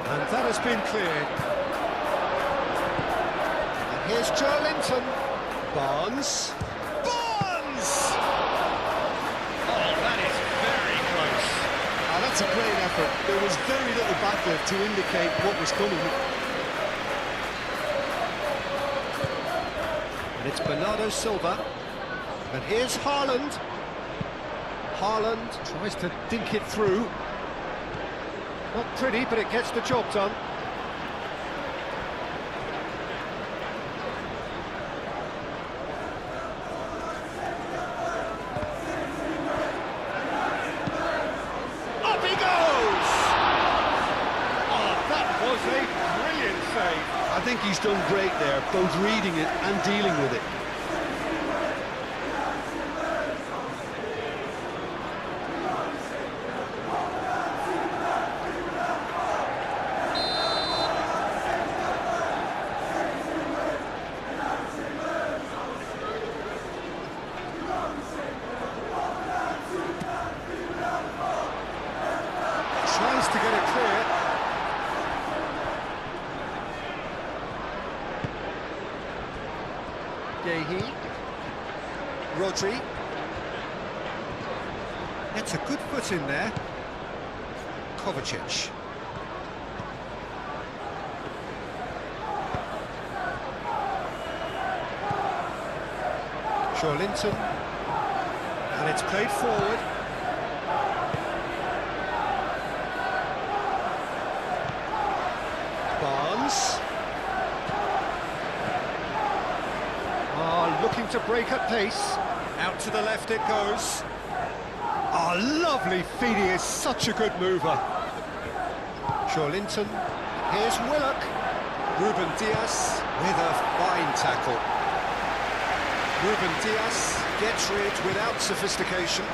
And that has been cleared. And here's Joelinton. Barnes. Barnes! Oh, that is very close. Ah, that's a great effort. There was very little backlift to indicate what was coming. And it's Bernardo Silva. And here's Haaland. Haaland tries to dink it through. Not pretty, but it gets the job done. Up he goes! Oh, that was a brilliant save. I think he's done great there, both reading it and dealing with it. Tries to get it clear. Gahey. Rodri. Gets a good foot in there. Kovacic. Joelinton. And it's played forward. Barnes. Looking to break at pace. Out to the left it goes. Lovely feed, he is such a good mover. Joelinton. Here's Willock. Ruben Dias with a fine tackle. Ruben Dias gets rid without sophistication.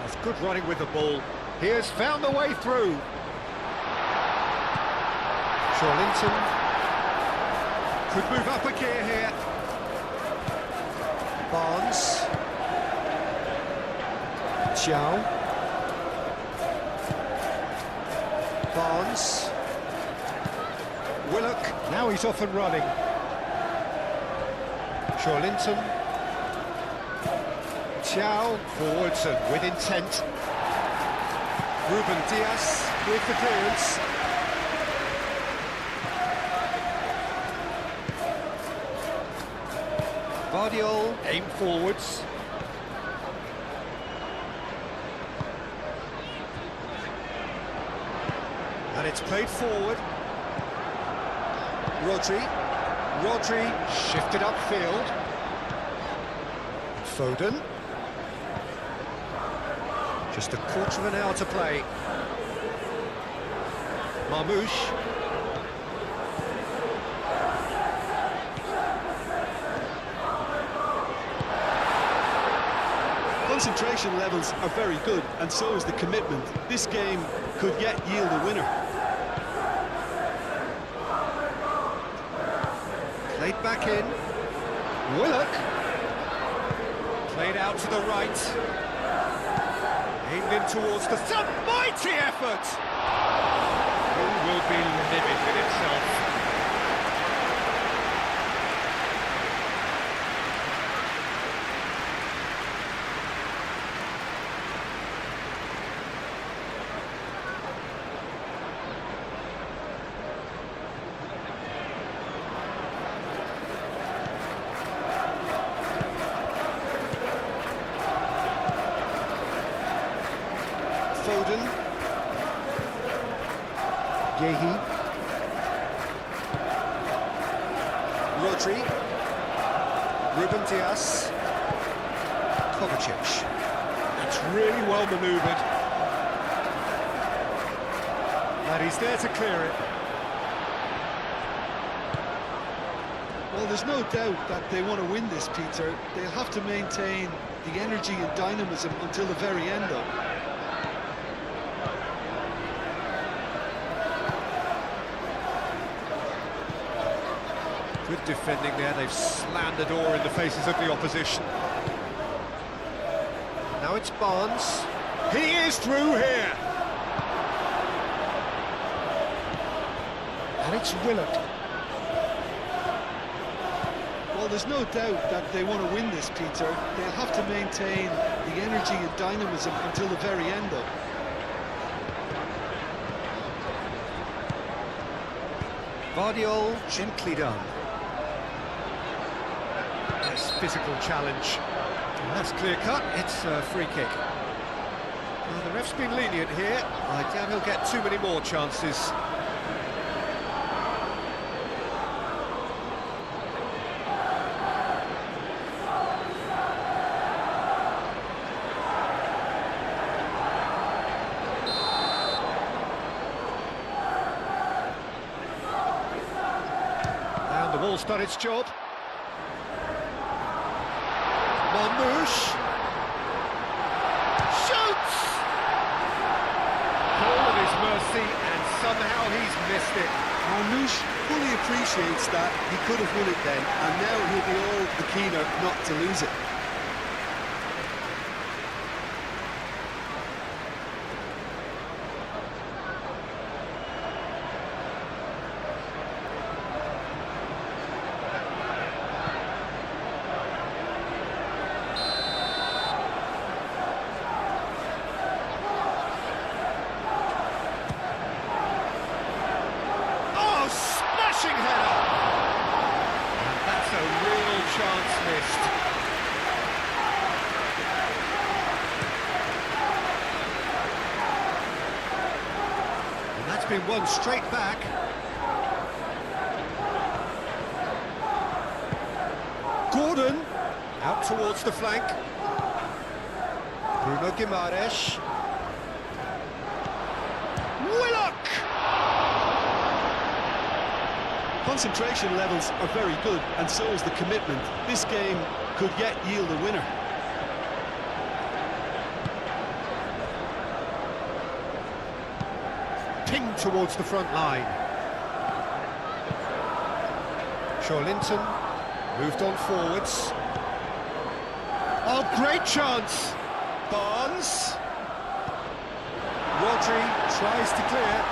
That's good running with the ball. He has found the way through. Joelinton could move up a gear here. Barnes. Chow. Barnes. Willock. Now he's off and running. Joelinton. Chow. Forwards and with intent. Ruben Dias with the clearance. Guardiola aim forwards. And it's played forward. Rodri shifted upfield. Foden. Just a quarter of an hour to play. Marmoush. Concentration levels are very good, and so is the commitment. This game could yet yield a winner. Played back in. Willock. Played out to the right. Aimed in towards the sun. Mighty effort! Who will be livid with himself? Yehi. Rodri. Ruben Diaz. Kovacic. That's really well manoeuvred. And he's there to clear it. Well, there's no doubt that they want to win this, Peter. They'll have to maintain the energy and dynamism until the very end, though. Good defending there, they've slammed the door in the faces of the opposition. Now it's Barnes. He is through here! And it's Willett. Well, there's no doubt that they want to win this, Peter. They'll have to maintain the energy and dynamism until the very end, though. Vardiol, gently done. Nice physical challenge. And that's clear cut, it's a free kick. Well, the ref's been lenient here. I doubt he'll get too many more chances. And the ball's done its job. Monmouth shoots! Ball at his mercy, and somehow he's missed it. Marmouche fully appreciates that he could have won it then, and now he'll be all the keener not to lose it. Header! And that's a real chance missed. And that's been won straight back. Gordon, out towards the flank. Bruno Guimaraes. Willock! Concentration levels are very good, and so is the commitment. This game could yet yield a winner. Ping towards the front line. Linton moved on forwards. Oh, great chance! Barnes. Rodri tries to clear.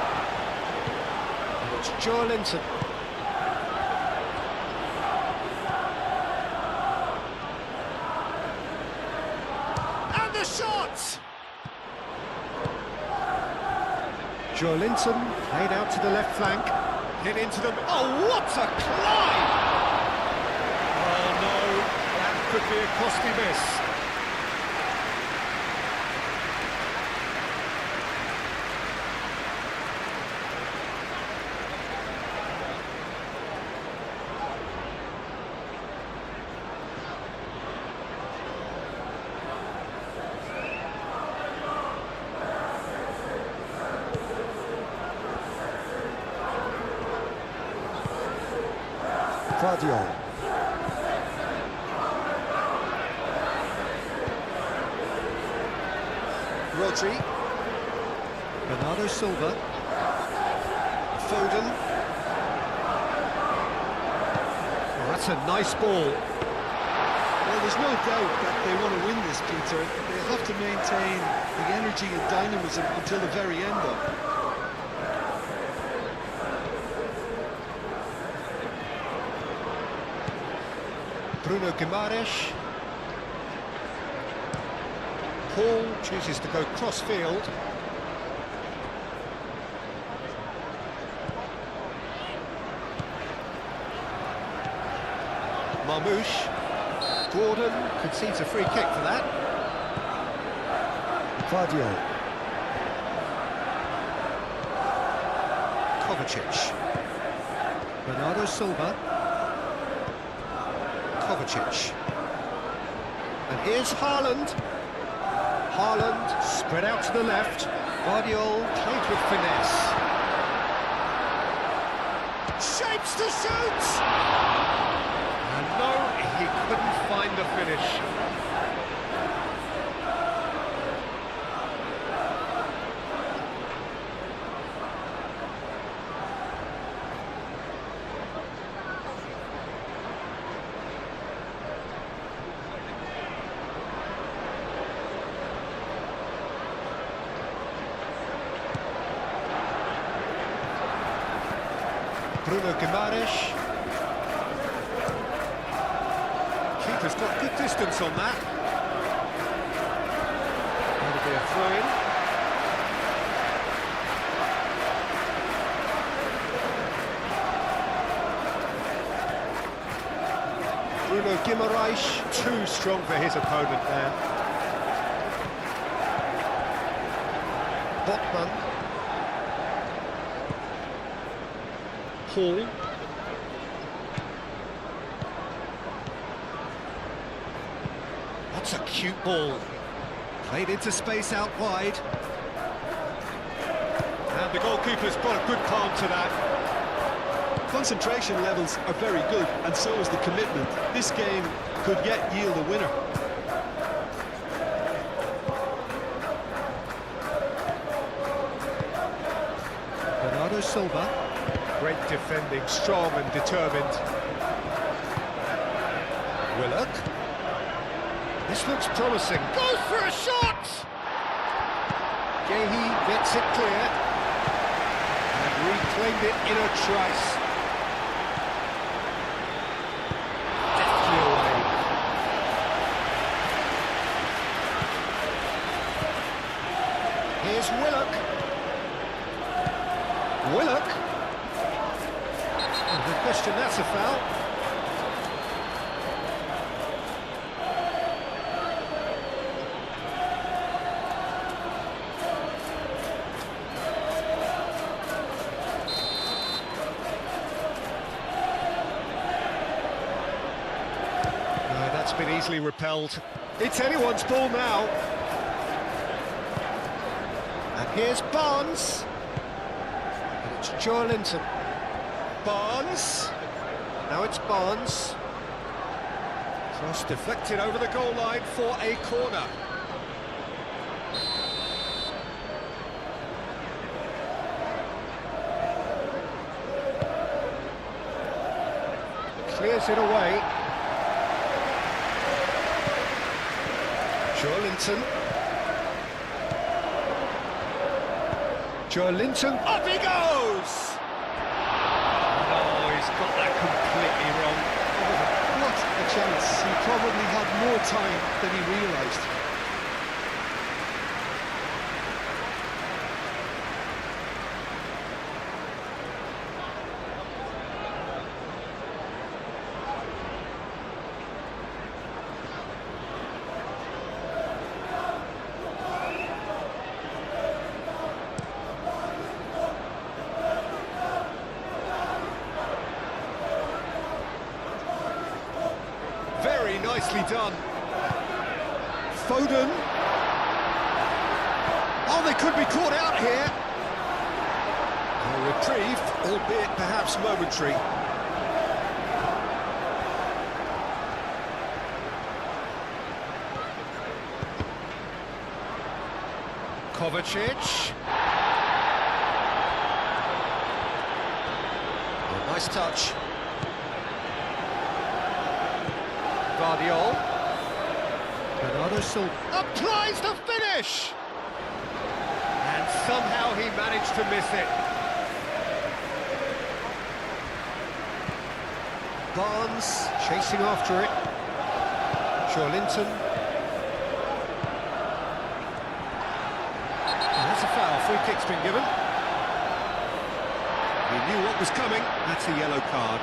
And it's Linton. Shot! Linton played out to the left flank, hit into them. Oh, what a climb! Oh no, that could be a costly miss. Vardiol. Rodri. Bernardo Silva. Foden. Oh, that's a nice ball. Well, there's no doubt that they want to win this, Peter. They'll have to maintain the energy and dynamism until the very end, though. Bruno Guimaraes. Paul chooses to go cross-field. Marmouche. Gordon concedes a free kick for that. Vardiol. Kovacic. Bernardo Silva. Kovacic. And here's Haaland. Haaland spread out to the left. Guardiola played with finesse. Shapes to shoot! And no, he couldn't find the finish. Bruno Guimaraes. Keeper's got good distance on that. That'll be a throw-in. Bruno Guimaraes, too strong for his opponent there. Botman. Hall. That's a cute ball. Played into space out wide. And the goalkeeper's got a good palm to that. Concentration levels are very good, and so is the commitment. This game could yet yield a winner. Bernardo Silva. Great defending, strong and determined. Willock. This looks promising. Goes for a shot! Gehi gets it clear. And reclaimed it in a trice. Deftly away. Here's Willock. Willock. No question, that's a foul. No, that's been easily repelled. It's anyone's ball now. And here's Barnes. And it's Joelinton. Barnes. Now it's Barnes. Cross deflected over the goal line for a corner. Clears it away. Joelinton. Joelinton. Up he goes! Got that completely wrong. Oh, what a chance. He probably had more time than he realised. Very nicely done. Foden. Oh, they could be caught out here. A reprieve, albeit perhaps momentary. Kovacic. Oh, nice touch. Guardiola. Bernardo Silva applies the finish! And somehow he managed to miss it. Barnes chasing after it. Joelinton. That's a foul. Free kick's been given. He knew what was coming. That's a yellow card.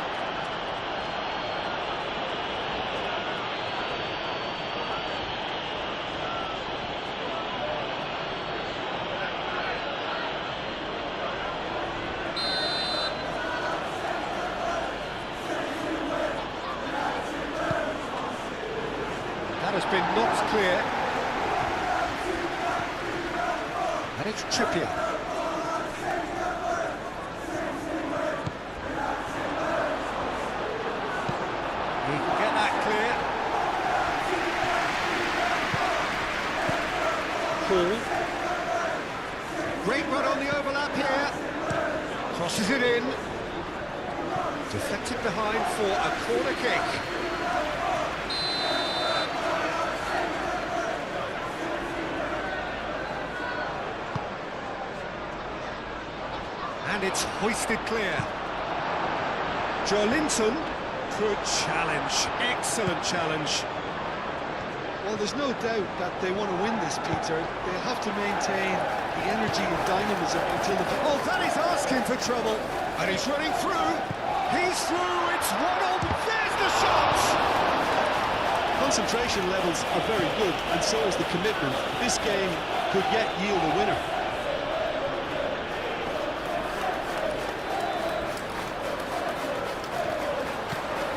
been knocked clear. And it's Trippier. He can get that clear. Paul. Great run on the overlap here. Crosses it in. Deflected behind for a corner kick. And it's hoisted clear. Joelinton. Good challenge. Excellent challenge. Well, there's no doubt that they want to win this, Peter. They'll have to maintain the energy and dynamism until the... Oh, that is asking for trouble. And he's running through. He's through. It's 1-1. There's the shot. Concentration levels are very good, and so is the commitment. This game could yet yield a winner.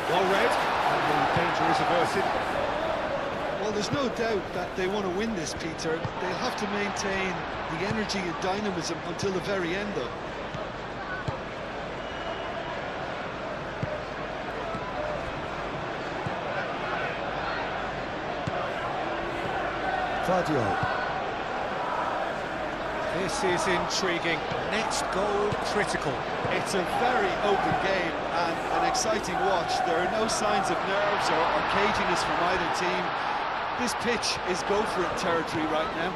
Well read. And the danger is averted. Well, there's no doubt that they want to win this, Peter. They'll have to maintain the energy and dynamism until the very end, though. This is intriguing. Next goal critical. It's a very open game and an exciting watch. There are no signs of nerves or caginess from either team. This pitch is go-for-it territory right now.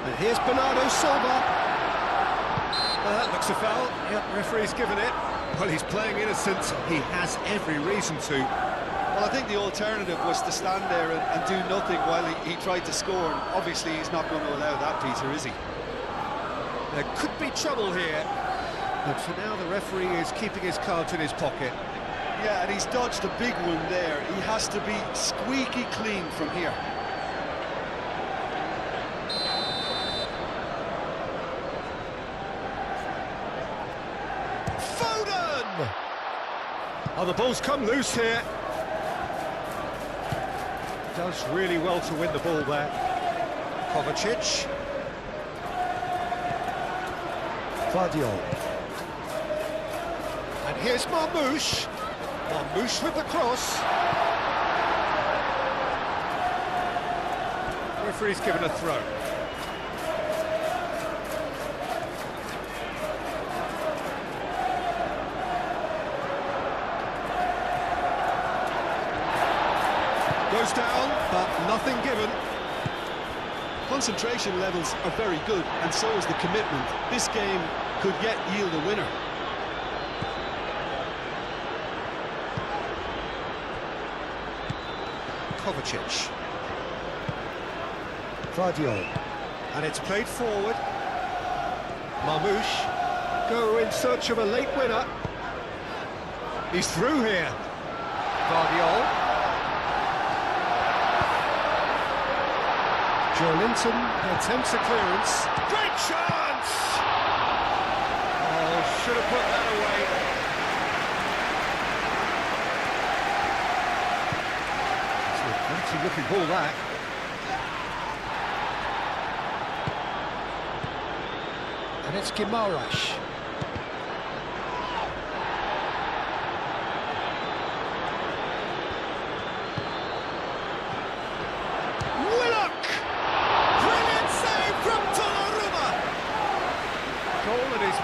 And here's Bernardo Silva. That looks a foul. Yep, referee's given it. Well, he's playing innocent. He has every reason to. Well, I think the alternative was to stand there and do nothing while he tried to score. And obviously, he's not going to allow that, Peter, is he? There could be trouble here. But for now, the referee is keeping his cards in his pocket. Yeah, and he's dodged a big one there. He has to be squeaky clean from here. Foden! Oh, the ball's come loose here. Does really well to win the ball there. Kovacic. Vardiol. And here's Marmoush. Marmoush with the cross. Referee's given a throw. Goes down, but nothing given. Concentration levels are very good, and so is the commitment. This game could yet yield a winner. Kovacic. Vardiol. And it's played forward. Marmoush. Go in search of a late winner. He's through here. Vardiol. Joelinton attempts a clearance. Great chance! Oh, should have put that away. It's a pretty looking ball, that. And it's Guimaraes.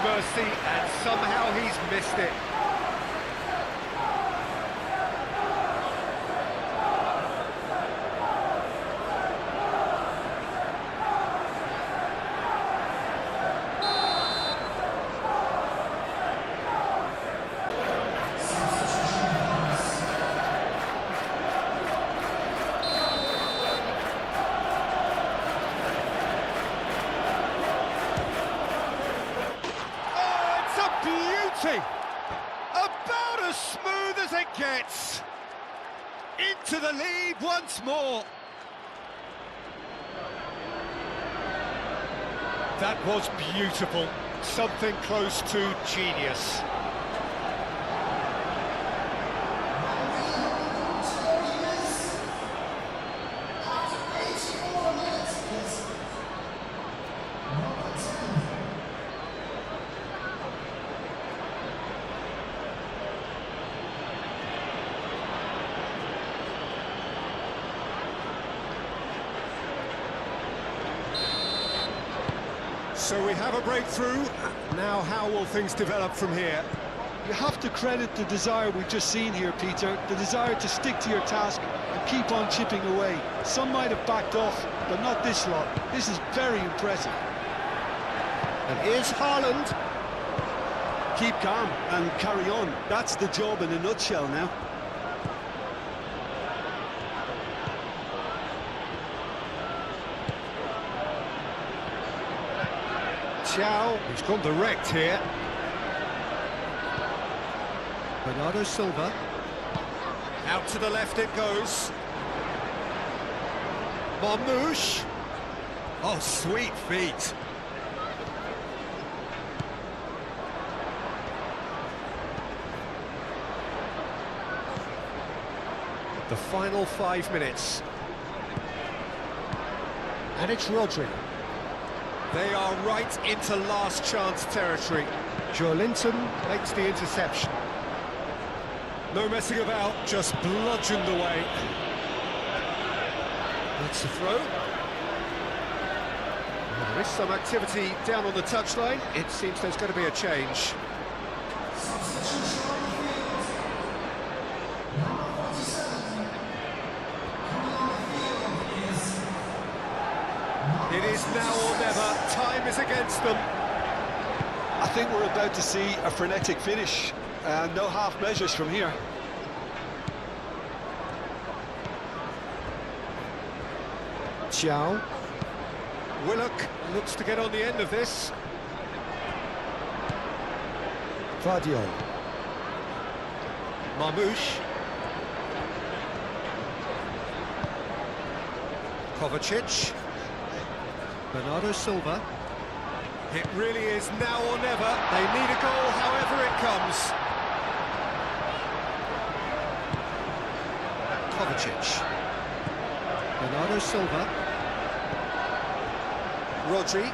Mercy, and somehow he's missed it. About as smooth as it gets. Into the lead once more. That was beautiful. Something close to genius. So we have a breakthrough. Now how will things develop from here? You have to credit the desire we've just seen here, Peter. The desire to stick to your task and keep on chipping away. Some might have backed off, but not this lot. This is very impressive. And here's Haaland. Keep calm and carry on. That's the job in a nutshell now. Chow, he's gone direct here. Bernardo Silva. Out to the left it goes. Marmoush. Oh, sweet feet. The final 5 minutes. And it's Rodri. They are right into last chance territory. Joelinton makes the interception. No messing about, just bludgeoned away. That's the throw. Well, there is some activity down on the touchline. It seems there's going to be a change. It is now or never. Time is against them. I think we're about to see a frenetic finish, and no half measures from here. Chow. Willock looks to get on the end of this. Vardiol. Marmoush. Kovacic. Bernardo Silva. It really is now or never. They need a goal however it comes. Kovacic. Bernardo Silva. Rodri.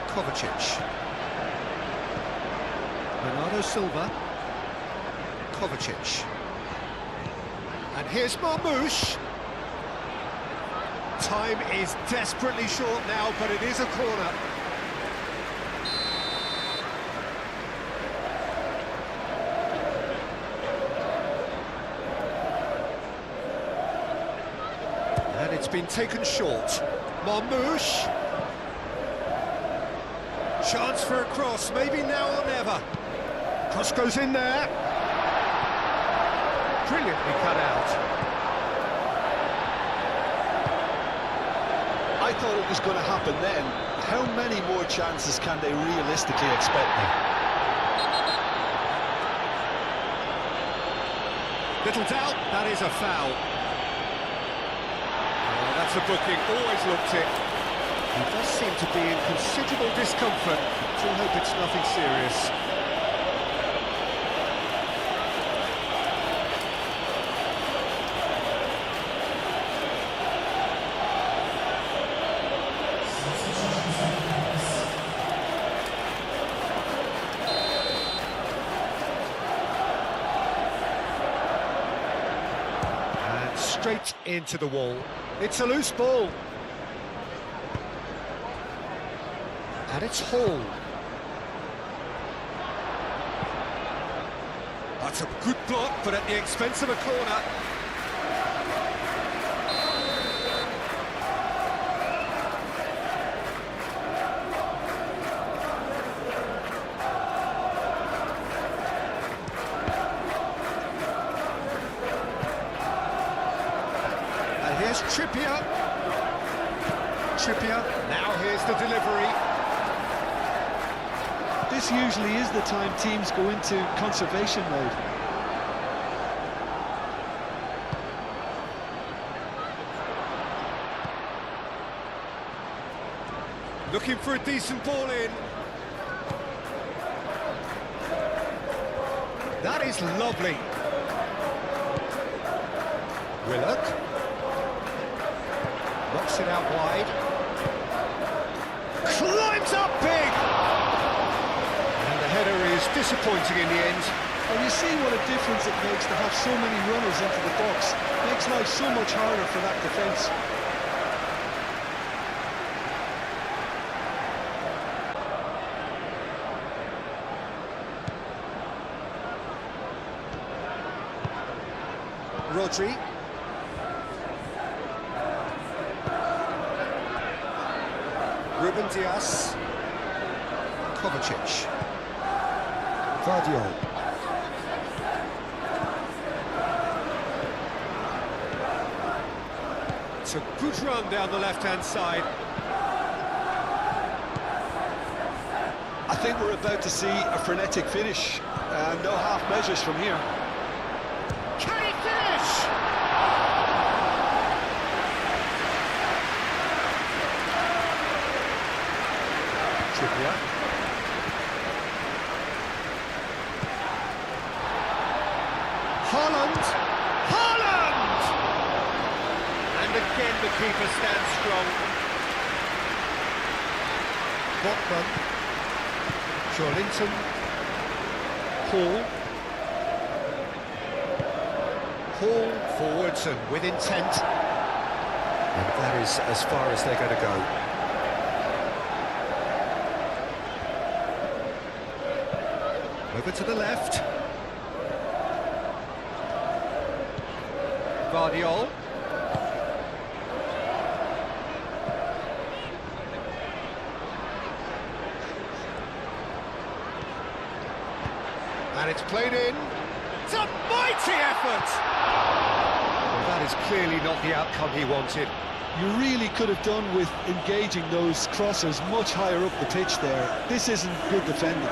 Kovacic. Bernardo Silva. Kovacic. And here's Marmoush. Time is desperately short now, but it is a corner. And it's been taken short. Marmoush. Chance for a cross, maybe now or never. Cross goes in there. Brilliantly cut out. I thought it was going to happen then. How many more chances can they realistically expect now? Little doubt, that is a foul. Oh, that's a booking, always looked it. He does seem to be in considerable discomfort. Still hope it's nothing serious. Straight into the wall. It's a loose ball. And it's Hall. That's a good block, but at the expense of a corner. Here's Trippier. Now here's the delivery. This usually is the time teams go into conservation mode. Looking for a decent ball in. That is lovely. Willock. Knocks it out wide. Climbs up big! And the header is disappointing in the end. And you see what a difference it makes to have so many runners into the box. Makes life so much harder for that defence. Rodri. Ruben Dias. Kovacic. Guardiola. It's a good run down the left-hand side. I think we're about to see a frenetic finish, and no half measures from here. Can he finish? Trippier. Haaland! Haaland! And again the keeper stands strong. Botman. Joelinton. Hall. Hall forwards and with intent. And that is as far as they're going to go. Over to the left. Guardiola. And it's played in. It's a mighty effort! Well, that is clearly not the outcome he wanted. You really could have done with engaging those crossers much higher up the pitch there. This isn't good defending.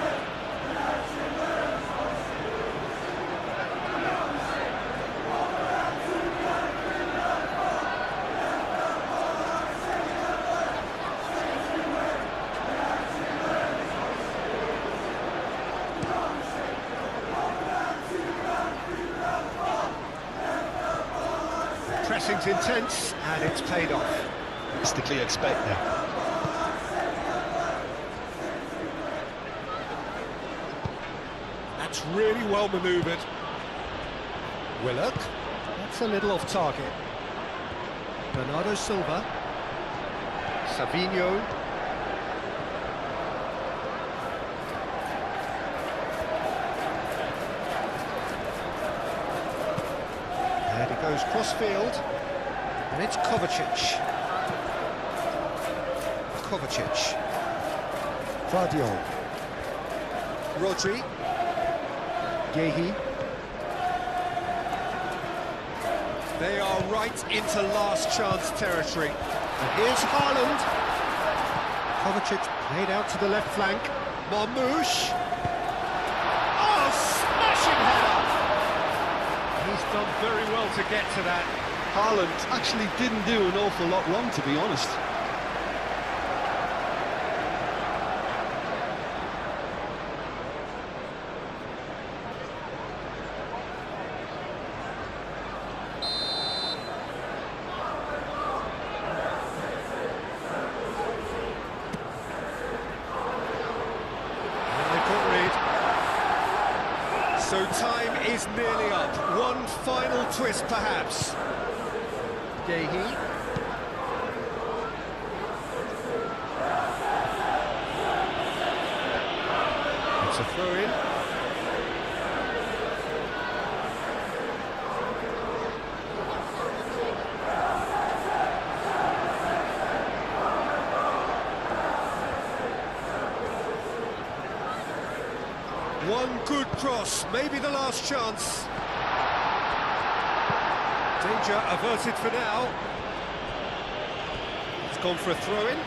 Pressing's intense, and it's paid off. Realistically expect that. That's really well manoeuvred. Willock. That's a little off target. Bernardo Silva. Savinho. And he goes cross-field. And it's Kovacic. Kovacic. Guardiola. Rodri. Gehi. They are right into last chance territory. And here's Haaland. Kovacic played out to the left flank. Marmoush. Oh, smashing header! He's done very well to get to that. Haaland actually didn't do an awful lot wrong, to be honest. So time is nearly up. One final twist, perhaps. Gehi. It's a throw-in. One good cross, maybe the last chance. Danger averted for now. It's gone for a throw-in.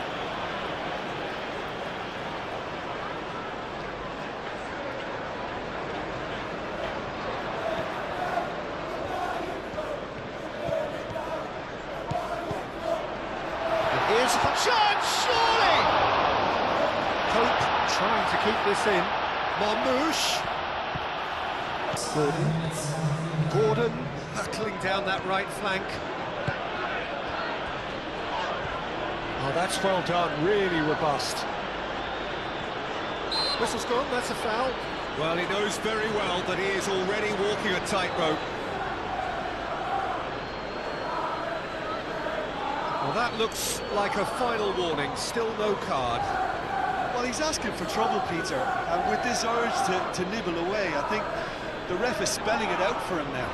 And here's a chance, surely! Pope trying to keep this in. Marmoush. Gordon hurtling down that right flank. Oh, that's well done, really robust. Whistle's gone, that's a foul. Well, he knows very well that he is already walking a tightrope. Well, that looks like a final warning, still no card. Well, he's asking for trouble, Peter, and with this urge to nibble away, I think the ref is spelling it out for him now.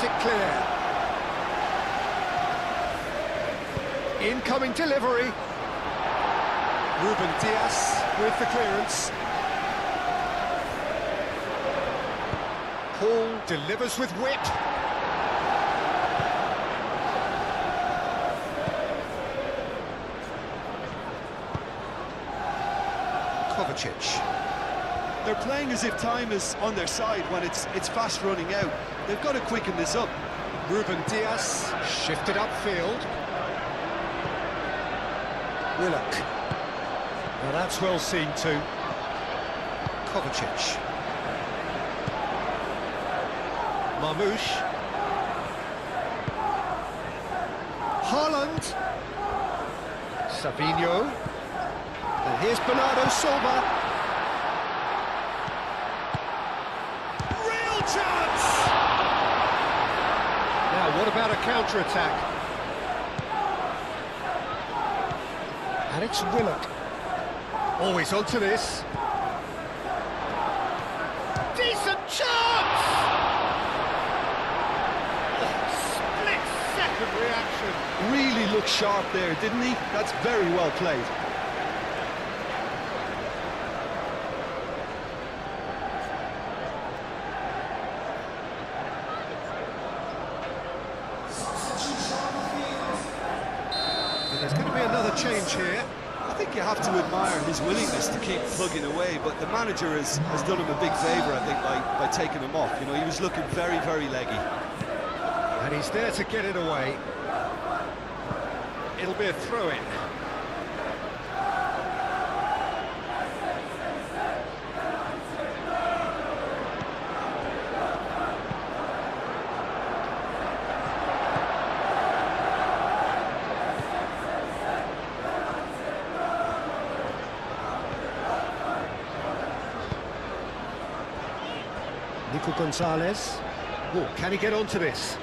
it clear. Incoming delivery. Ruben Dias with the clearance. Hall delivers with wit. Kovacic. They're playing as if time is on their side when it's fast running out. They've got to quicken this up. Ruben Dias shifted upfield. Willock. Now that's well seen too. Kovacic. Marmoush. Haaland. Savinho. And here's Bernardo Silva. Real chance! Now, what about a counter-attack? And it's Willock. Always onto this. Decent chance! Split-second reaction. Really looked sharp there, didn't he? That's very well played. There's going to be another change here. I think you have to admire his willingness to keep plugging away, but the manager has done him a big favour, I think, by taking him off. You know, he was looking very, very leggy. And he's there to get it away. It'll be a throw-in. Nico Gonzalez. Oh, can he get onto this?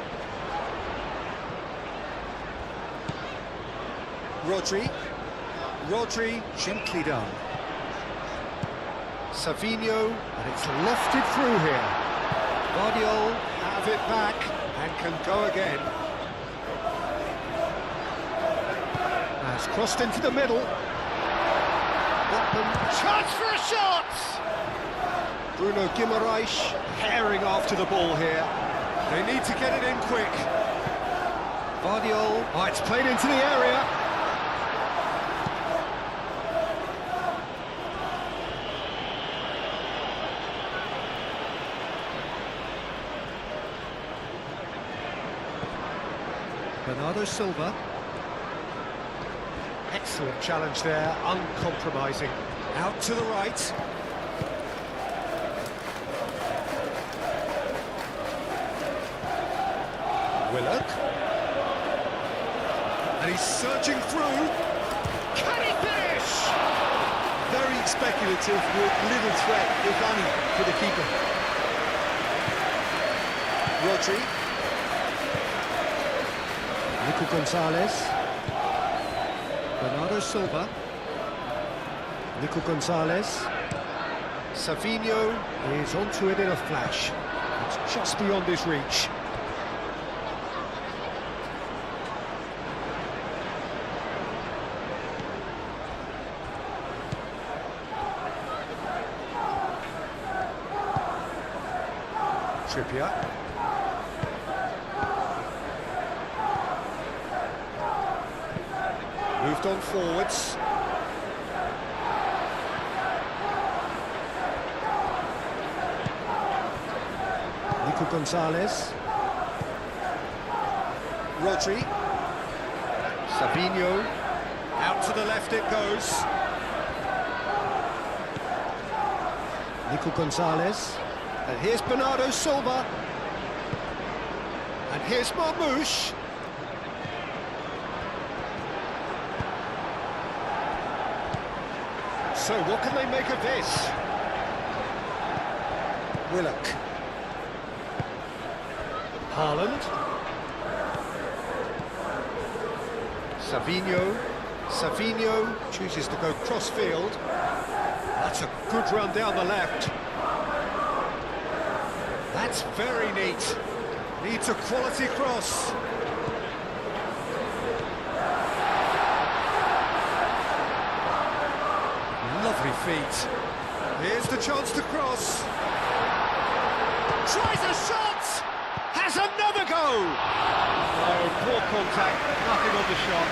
Rodri, gently done. Savinho, and it's lofted through here. Guardiola have it back and can go again. Has crossed into the middle. Botman, chance for a shot! Bruno Guimaraes herring after the ball here. They need to get it in quick. Guardiola, oh, it's played into the area. Bernardo Silva. Excellent challenge there, uncompromising. Out to the right. Willock. And he's surging through. Can he finish? Very speculative with little threat, if any, for the keeper. Rodri. Nico Gonzalez. Bernardo Silva. Nico Gonzalez. Savinho is onto it in a flash. It's just beyond his reach. Trippier. Moved on forwards. Nico Gonzalez. Rodri. Savinho. Out to the left it goes. Nico Gonzalez. And here's Bernardo Silva. And here's Marmoush. So what can they make of this? Willock. Haaland. Savinho chooses to go cross-field. That's a good run down the left. That's very neat. Needs a quality cross. Lovely feet. Here's the chance to cross. Tries a shot! Has another go! Oh, poor contact, nothing on the shot.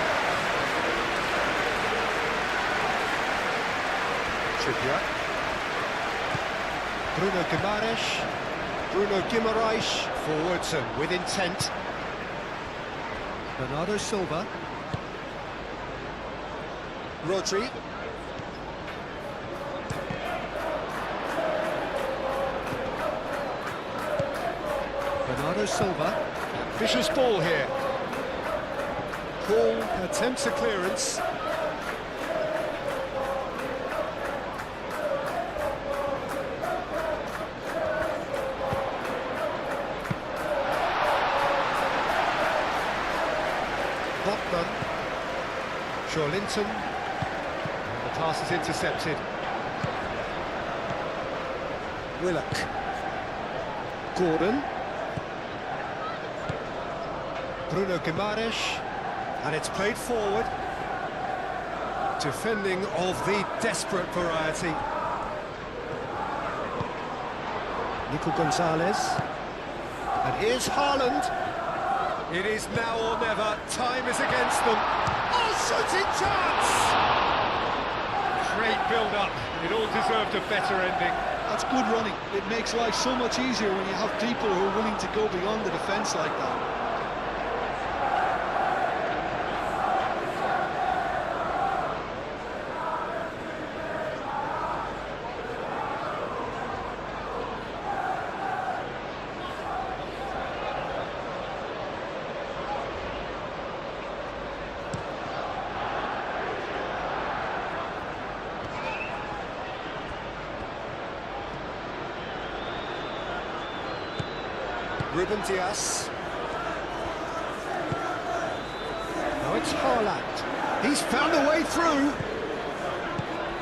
Trippier. Bruno Guimaraes forwards and with intent. Bernardo Silva. Rodri. Bernardo Silva. Vicious ball here. Hall attempts a clearance. Botman. Joelinton. And the pass is intercepted. Willock. Gordon. Bruno Guimaraes, and it's played forward. Defending of the desperate variety. Nico Gonzalez. And here's Haaland. It is now or never. Time is against them. Oh, shooting chance! Great build-up. It all deserved a better ending. That's good running. It makes life so much easier when you have people who are willing to go beyond the defence like that. Ruben Dias. Now it's Haaland. He's found a way through.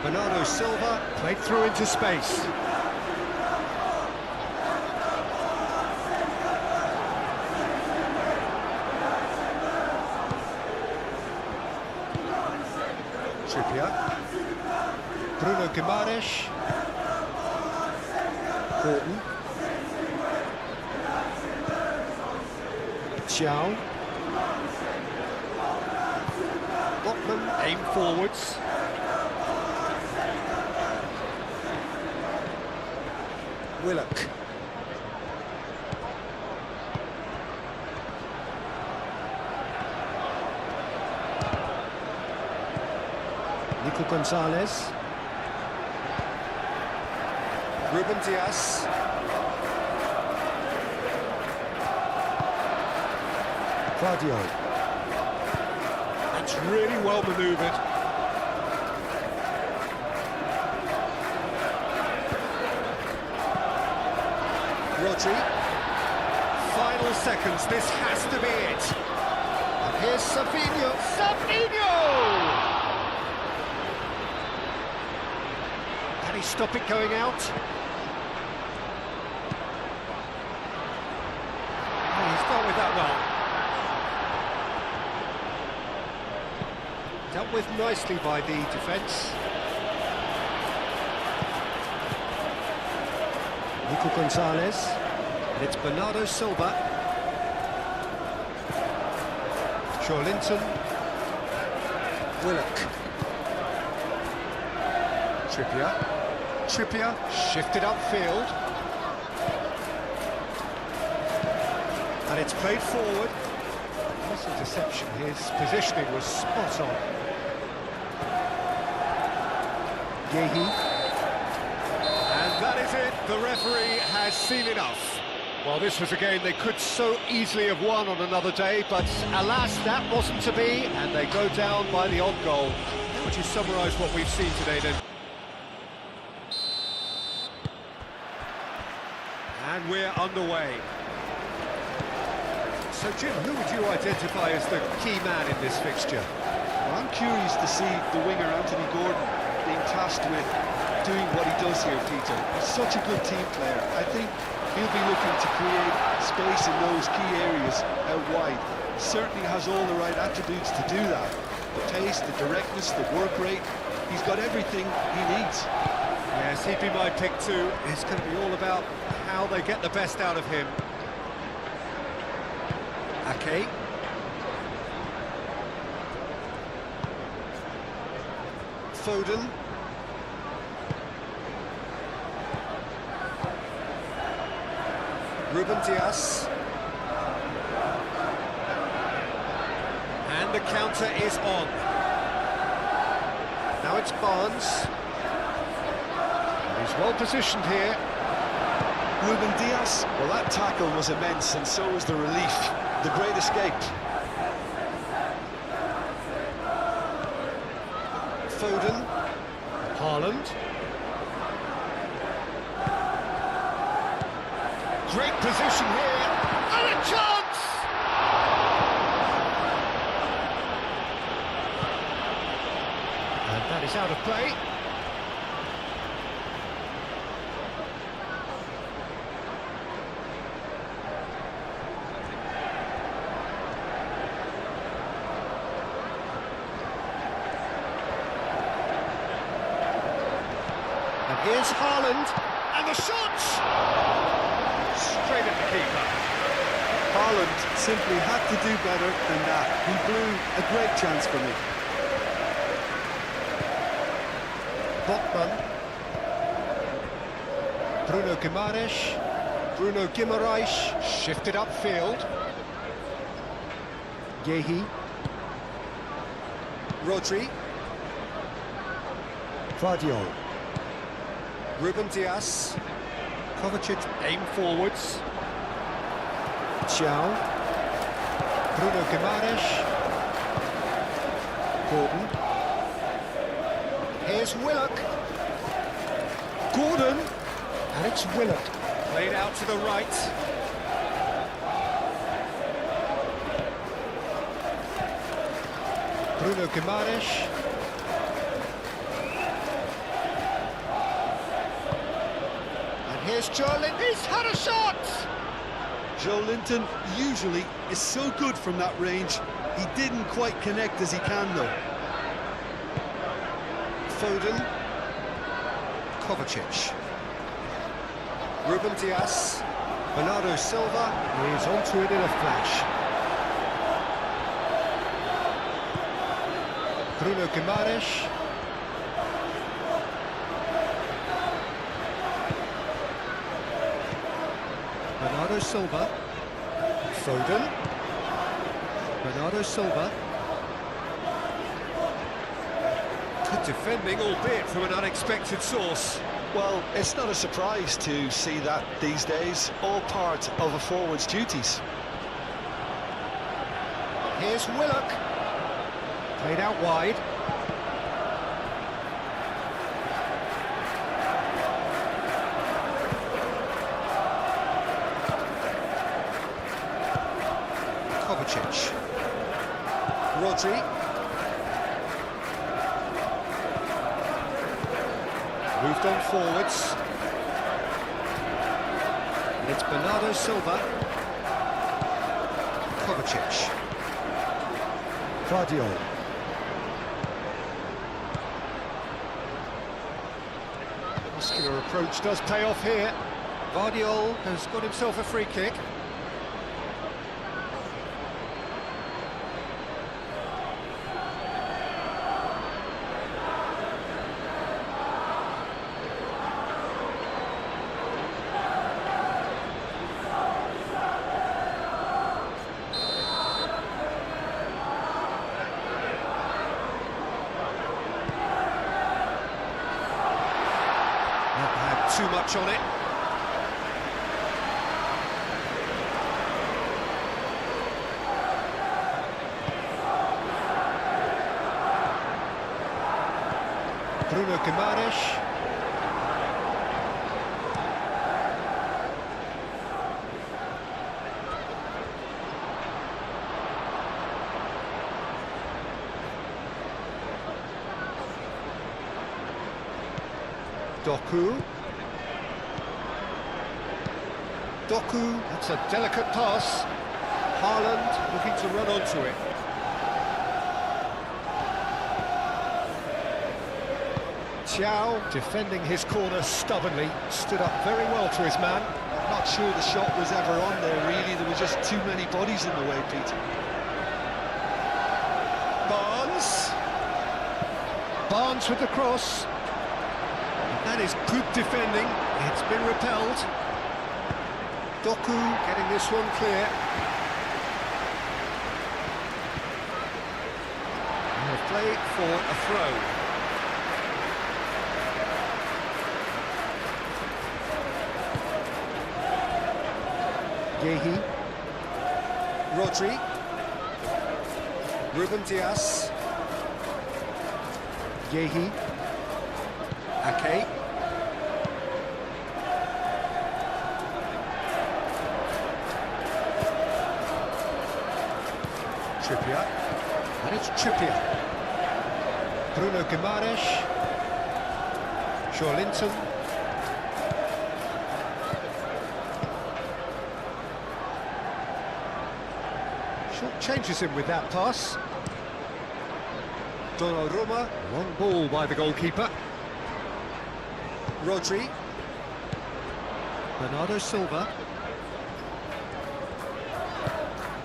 Bernardo Silva played through into space. Trippier. Bruno Guimaraes. Gordon. Xiao. Botman aim forwards. Willock. Nico Gonzalez. Ruben Dias. Claudio. That's really well manoeuvred. Rodri. Final seconds, this has to be it. And here's Savinho. Savinho! Can he stop it going out? Oh, he's dealt with that well. Dealt with nicely by the defence. Nico Gonzalez. And it's Bernardo Silva. Joelinton. Willock. Trippier shifted upfield. And it's played forward. Nice interception. His positioning was spot on. Yehi. And that is it. The referee has seen enough. Well, this was a game they could so easily have won on another day, but alas, that wasn't to be, and they go down by the odd goal. How would you summarise what we've seen today, then? And we're underway. So, Jim, who would you identify as the key man in this fixture? Well, I'm curious to see the winger Anthony Gordon being tasked with doing what he does here, Peter. He's such a good team player. I think He'll be looking to create space in those key areas out wide. He certainly has all the right attributes to do that. The pace, the directness, the work rate. He's got everything he needs. Yes, he'd be my pick too. It's going to be all about how they get the best out of him. Ake. Foden. Ruben Dias. And the counter is on. Now it's Barnes. And he's well positioned here. Ruben Dias, well, that tackle was immense, and so was the relief. The great escape. Foden. Haaland. Great position here. And a chance! And that is out of play. And here's Haaland, and the shot! Straight at the keeper. Haaland simply had to do better than that. He blew a great chance for me. Botman. Bruno Guimaraes shifted upfield. Yehi. Rodri. Vardiol. Ruben Dias. Kovacic aim forwards. Xiao. Bruno Guimaraes. Gordon. Here's Willock. Gordon. And it's Willock. Played out to the right. Bruno Guimaraes. And here's Joe Linton. He's had a shot! Joe Linton usually is so good from that range. He didn't quite connect as he can, though. Foden. Kovacic. Ruben Dias. Bernardo Silva is onto it in a flash. Bruno Guimaraes. Bernardo Silva. Foden. Bernardo Silva. Good defending, albeit from an unexpected source. Well, it's not a surprise to see that these days, all part of a forward's duties. Here's Willock. Played out wide. Kovacic. Rodri. Moved on forwards. And it's Bernardo Silva. Kovacic. Vardiol. Muscular approach does pay off here. Vardiol has got himself a free kick. Too much on it. Bruno Guimaraes. Doku. Doku, that's a delicate pass. Haaland looking to run onto it. Thiaw defending his corner stubbornly, stood up very well to his man. I'm not sure the shot was ever on there, really. There were just too many bodies in the way, Peter. Barnes with the cross. That is good defending. It's been repelled. Doku getting this one clear. And a play for a throw. Yehi. Rodri. Ruben Dias. Yehi. Ake. Trippier. And it's Trippier. Bruno Guimaraes. Joelinton. Short changes him with that pass. Donnarumma, long ball by the goalkeeper. Rodri. Bernardo Silva.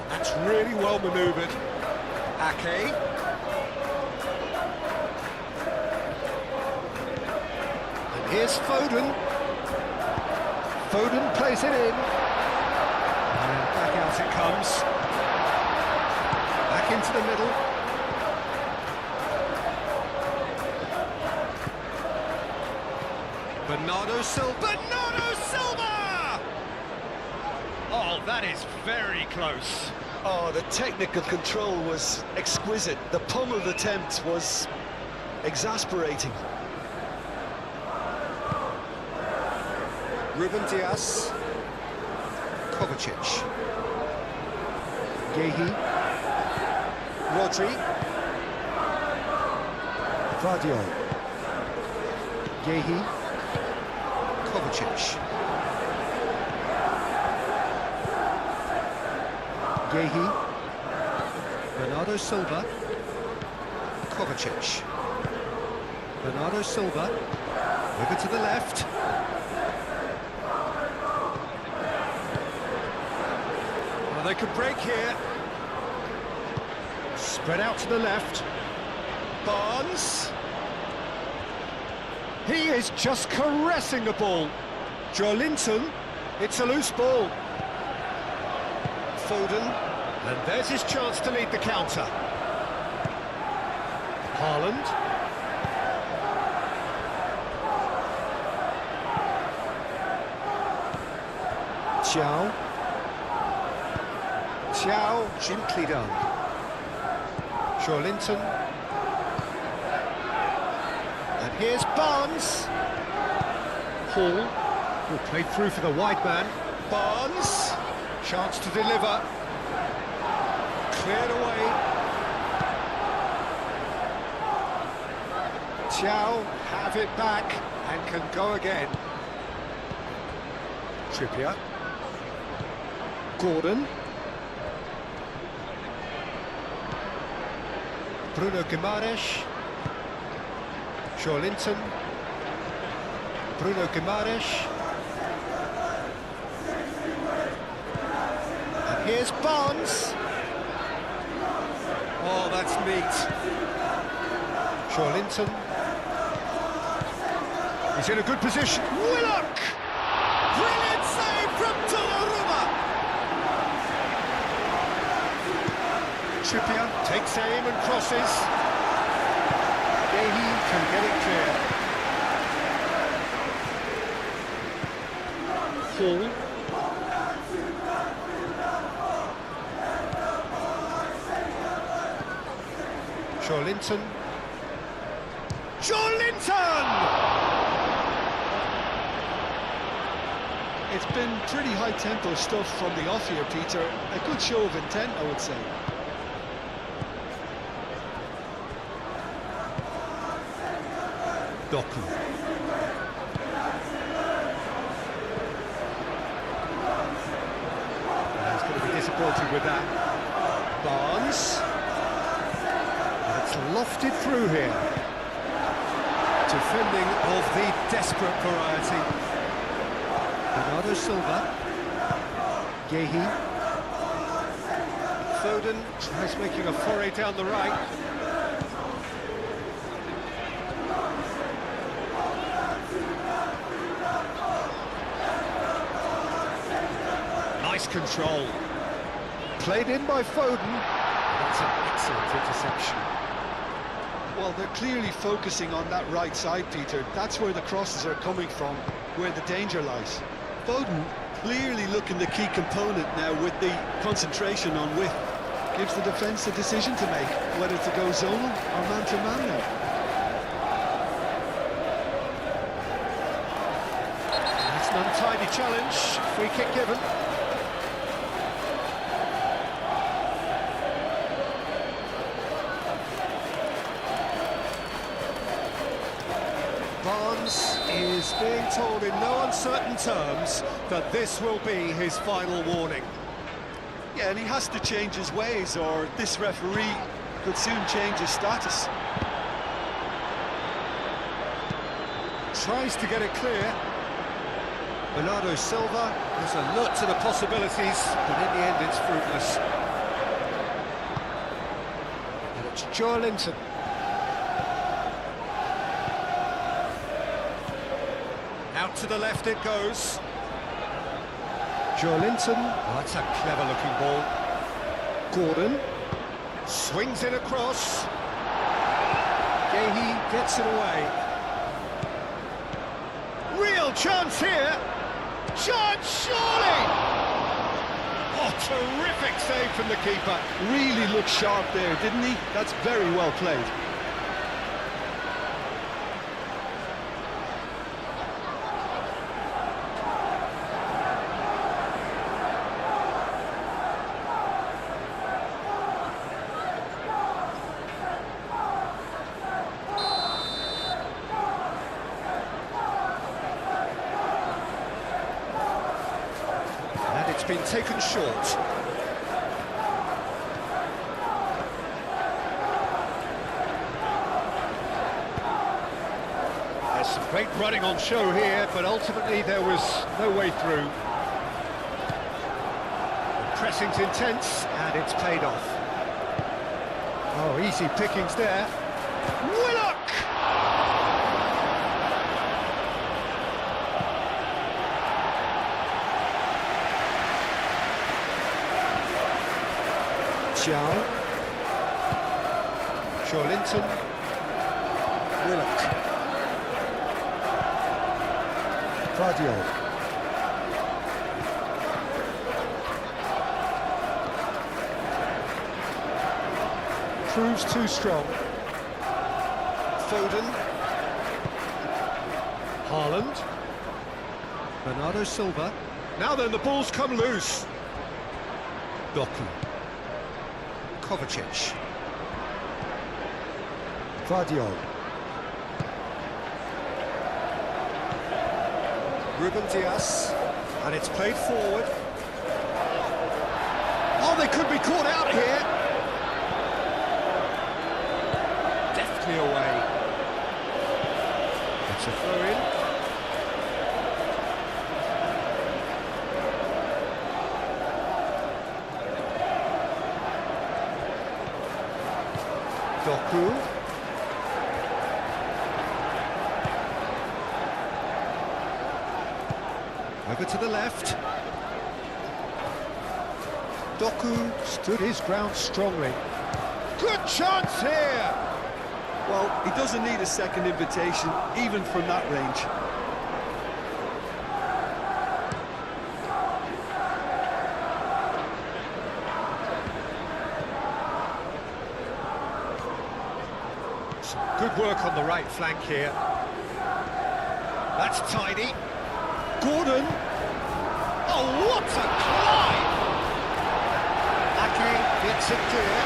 That's really well manoeuvred. Ake. And here's Foden. Foden plays it in. And back out it comes. Back into the middle. Bernardo Silva! Bernardo Silva! Oh, that is very close. Oh, the technical control was exquisite. The pummeled attempt was exasperating. Ruben Dias. Kovacic. Yehi. Rodri. Vardiol. Yehi. Kovacic. Yehi. Bernardo Silva. Kovacic. Bernardo Silva. Over to the left. Well, they could break here. Spread out to the left. Barnes. He is just caressing the ball. Joelinton, it's a loose ball. Foden, and there's his chance to lead the counter. Haaland. Thiaw. Thiaw, gently done. Joelinton. And here's Barnes. Hall, who played through for the wide man. Barnes, chance to deliver. Cleared away. Thiaw have it back and can go again. Trippier. Gordon. Bruno Guimaraes. Joelinton. Bruno Guimaraes. And here's Barnes. Oh, that's neat. Joelinton. He's in a good position. Willock! Brilliant save from Donnarumma! Trippier takes aim and crosses. Yehi can get it clear. Hall. Joelinton. Joelinton! It's been pretty high-tempo stuff from the off here, Peter. A good show of intent, I would say. Doku. difficulty with that. Barnes. And it's lofted through here. Defending of the desperate variety. Bernardo Silva. Yehi. Foden tries making a foray down the right. Nice control. Played in by Foden. That's an excellent interception. Well, they're clearly focusing on that right side, Peter. That's where the crosses are coming from, where the danger lies. Foden clearly looking the key component now with the concentration on width. Gives the defence a decision to make, whether to go zonal or man-to-man now. It's an untidy challenge. Free kick given. Barnes is being told in no uncertain terms that this will be his final warning. Yeah, and he has to change his ways, or this referee could soon change his status. Tries to get it clear. Bernardo Silva is alert to the possibilities, but in the end it's fruitless. And it's Joelinton. Out to the left it goes. Joelinton. Oh, that's a clever-looking ball. Gordon. Swings it across. Yehi gets it away. Real chance here. Chance, surely! Oh, terrific save from the keeper. Really looked sharp there, didn't he? That's very well played. Been taken short. There's some great running on show here, but ultimately there was no way through. The pressing's intense, and it's paid off. Oh, easy pickings there. Willock! Joelinton, Willock, Vardiol, proves too strong. Foden, Haaland, Bernardo Silva. Now then, the ball's come loose. Doku. Kovacic. Vardiol. Ruben Dias. And it's played forward. Oh, they could be caught out here. Deftly away. It's a throw-in. Doku. Over to the left. Doku stood his ground strongly. Good chance here! Well, he doesn't need a second invitation, even from that range. Good work on the right flank here. That's tidy. Gordon. Oh, what a climb! Ake gets it clear.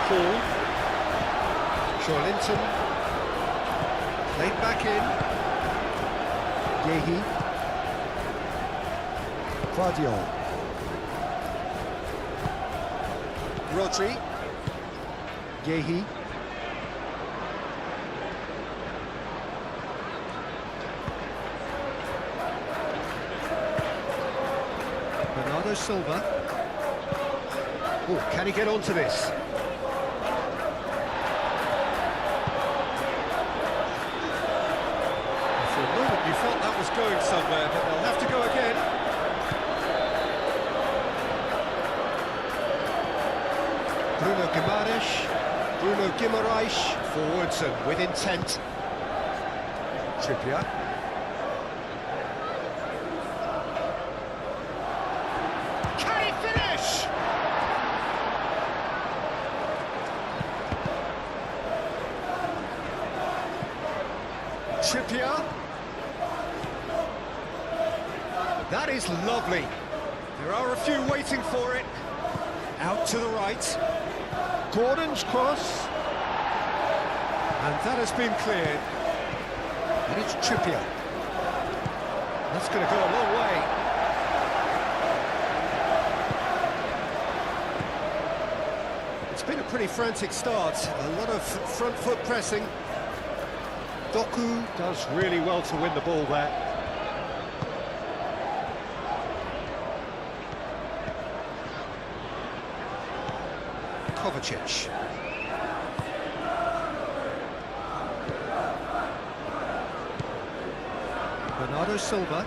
Paul. Joelinton. Played back in. Yehi. Guardiola. Rodri. Yehi. Bernardo Silva. Oh, can he get onto this? For a moment you felt that was going somewhere, but they'll have to go again. Bruno Guimaraes, forwards and with intent. Trippier. Can he finish? Trippier. That is lovely. There are a few waiting for it. Out to the right. Gordon's cross. And that has been cleared. And it's Trippier. That's going to go a long way. It's been a pretty frantic start. A lot of front foot pressing. Doku does really well to win the ball there. Kovacic. Bernardo Silva.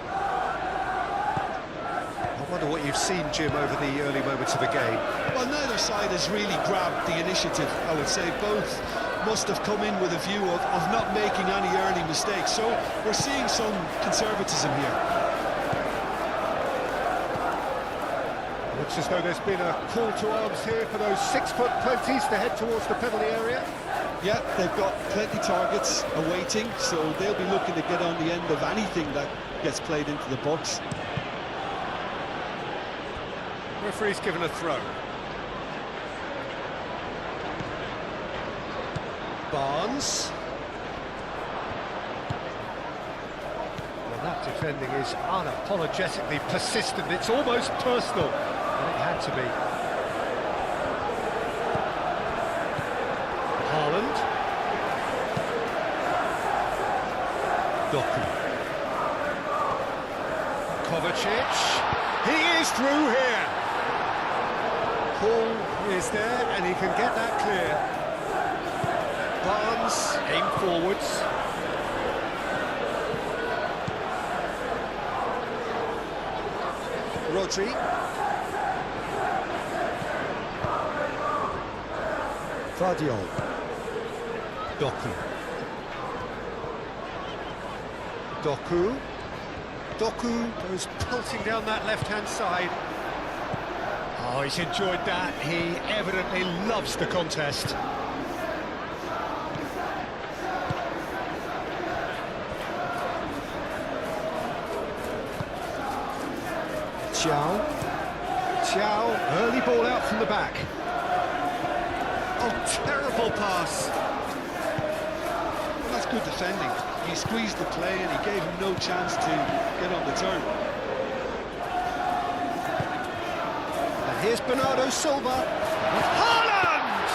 I wonder what you've seen, Jim, over the early moments of the game. Well, neither side has really grabbed the initiative, I would say. Both must have come in with a view of not making any early mistakes. So we're seeing some conservatism here. Looks as though there's been a call to arms here for those 6-foot plenties to head towards the penalty area. Yeah, they've got plenty targets awaiting, so they'll be looking to get on the end of anything that gets played into the box. Referee's given a throw. Barnes. Well, that defending is unapologetically persistent. It's almost personal, and it had to be. Haaland. Doku. Kovacic. He is through here. Paul is there, and he can get that clear. Barnes, aim forwards. Rodri. Guardiola. Doku. Doku. Doku goes pelting down that left-hand side. Oh, he's enjoyed that. He evidently loves the contest. Chow, early ball out from the back. Oh, terrible pass. Well, that's good defending. He squeezed the play and he gave him no chance to get on the turn. And here's Bernardo Silva. Haaland!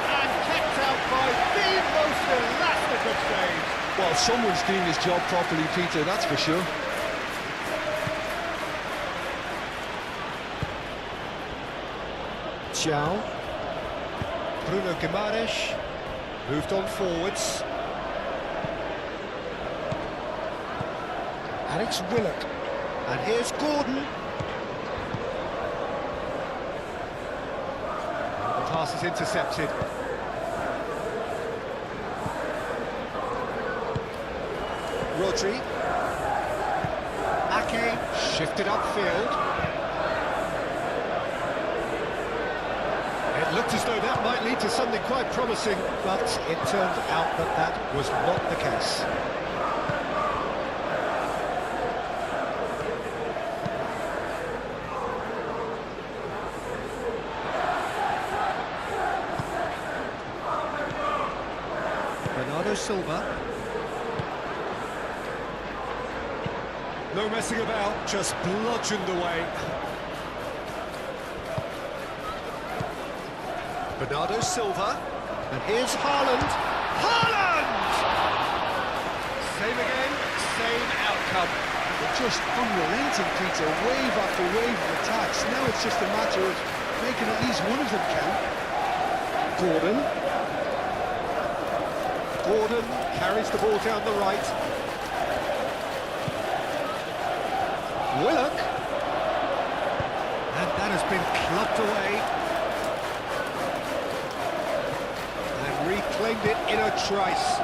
And kept out by the most elastic of saves. Well, someone's doing his job properly, Peter, that's for sure. Chow. Bruno Guimaraes moved on forwards. Alex Willock. And here's Gordon. The pass is intercepted. Rodri. Ake shifted upfield. It looked as though that might lead to something quite promising, but it turned out that that was not the case. Bernardo Silva. No messing about, just bludgeoned away. Bernardo Silva, and here's Haaland. Haaland! Same again, same outcome. They're just unrelenting, Peter, wave after wave of attacks. Now it's just a matter of making at least one of them count. Gordon carries the ball down the right. Willock. And that has been clubbed away. And reclaimed it in a trice.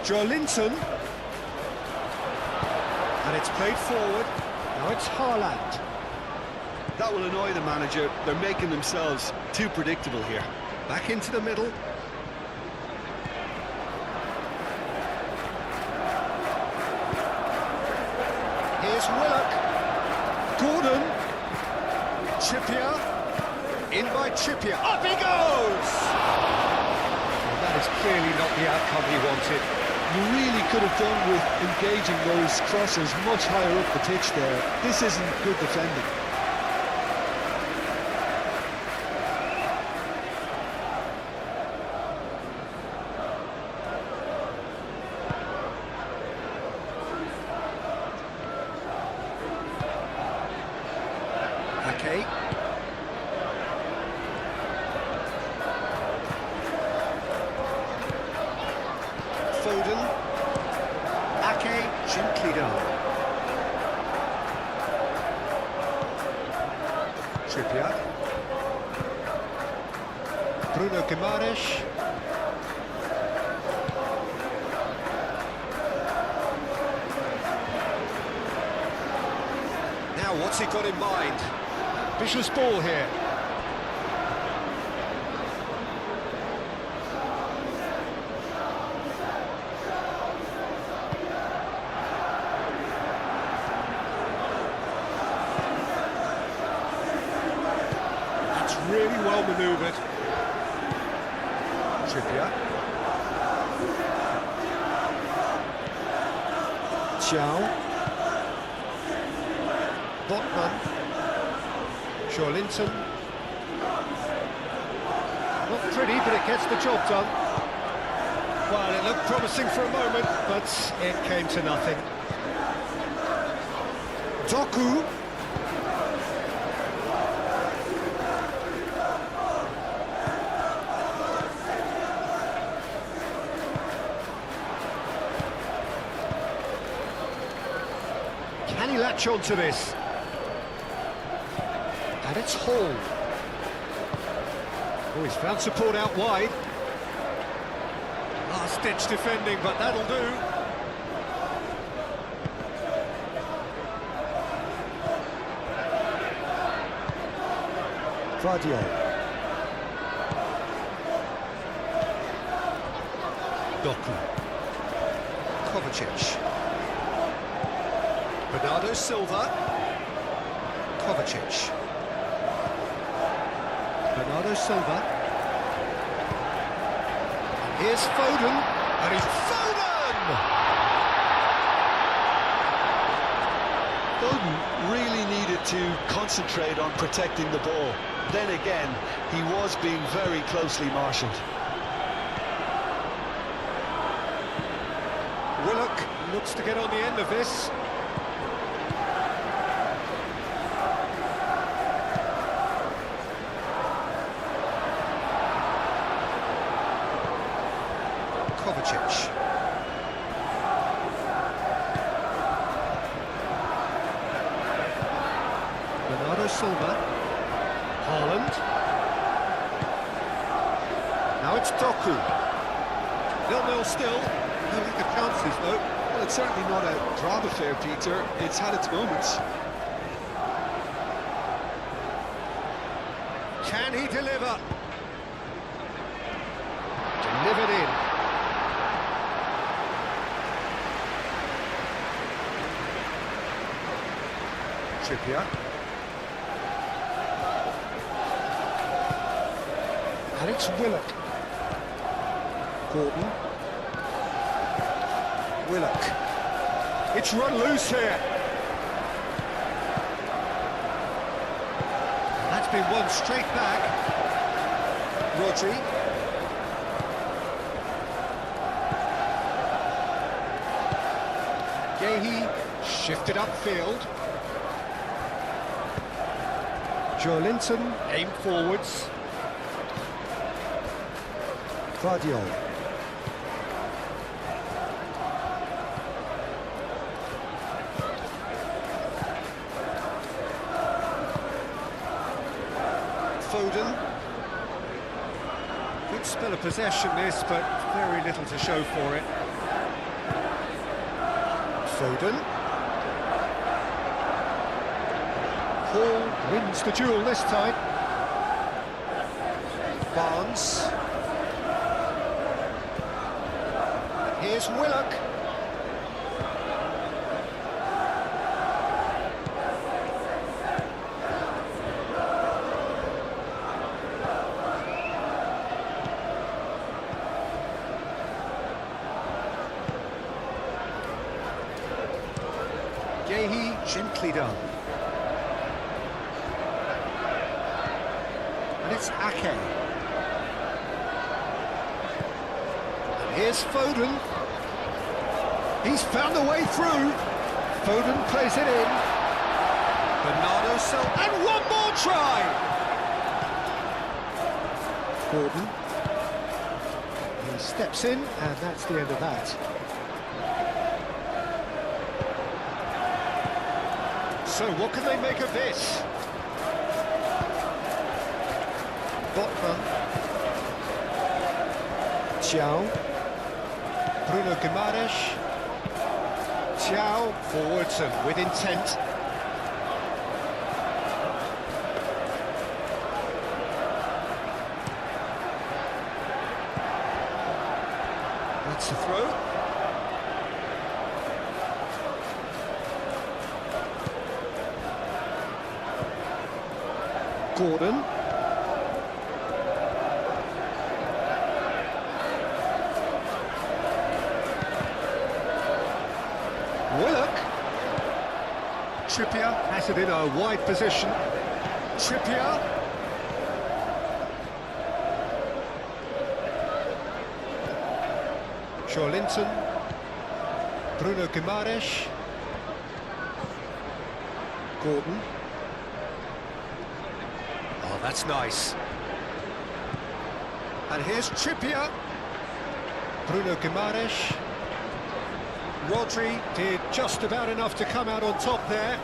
Joelinton. And it's played forward. Now it's Haaland. That will annoy the manager. They're making themselves too predictable here. Back into the middle. Here's Willock. Gordon. Trippier. In by Trippier. Up he goes! Well, that is clearly not the outcome he wanted. You really could have done with engaging those crosses much higher up the pitch there. This isn't good defending. Okay. Foden. Ake, gently down. Trippier. Bruno Guimaraes. Now, what's he got in mind? Vicious ball here. That's really well manoeuvred. Trippier. Chow. Botman. Joelinton. Not pretty, but it gets the job done. Well, it looked promising for a moment, but it came to nothing. Doku. Can he latch on to this? And it's Hall. Oh, he's found support out wide. Last-ditch defending, but that'll do. Vardio. Doku. Kovacic. Bernardo Silva. Kovacic. Bernardo Silva. And here's Foden. And he's Foden! Foden really needed to concentrate on protecting the ball. Then again, he was being very closely marshalled. Willock looks to get on the end of this. Kovacic. Bernardo Silva. Haaland. Now it's Doku. 0-0 still. No look at chances though. Well, it's certainly not a drama affair, Peter. It's had its moments. Can he deliver? Delivered in. Trippier. And it's Willock. Gordon. Willock. It's run loose here. That's been won straight back. Rodri. Gehi shifted upfield. Joelinton aimed forwards. Guardiola. Foden. Good spell of possession this, but very little to show for it. Foden. Hall wins the duel this time. Barnes. Here's Willock. Gehi, gently done. And it's Ake. And here's Foden. He's found a way through. Foden plays it in. Bernardo Silva. And one more try! Gordon. He steps in, and that's the end of that. So what can they make of this? Botman. Thiaw. Bruno Guimaraes. Thiaw forwards and with intent. That's a throw. Gordon. Willock. Trippier has it in a wide position. Trippier. Joelinton. Bruno Guimaraes. Gordon. Oh, that's nice. And here's Trippier. Bruno Guimaraes. Rodri did just about enough to come out on top there.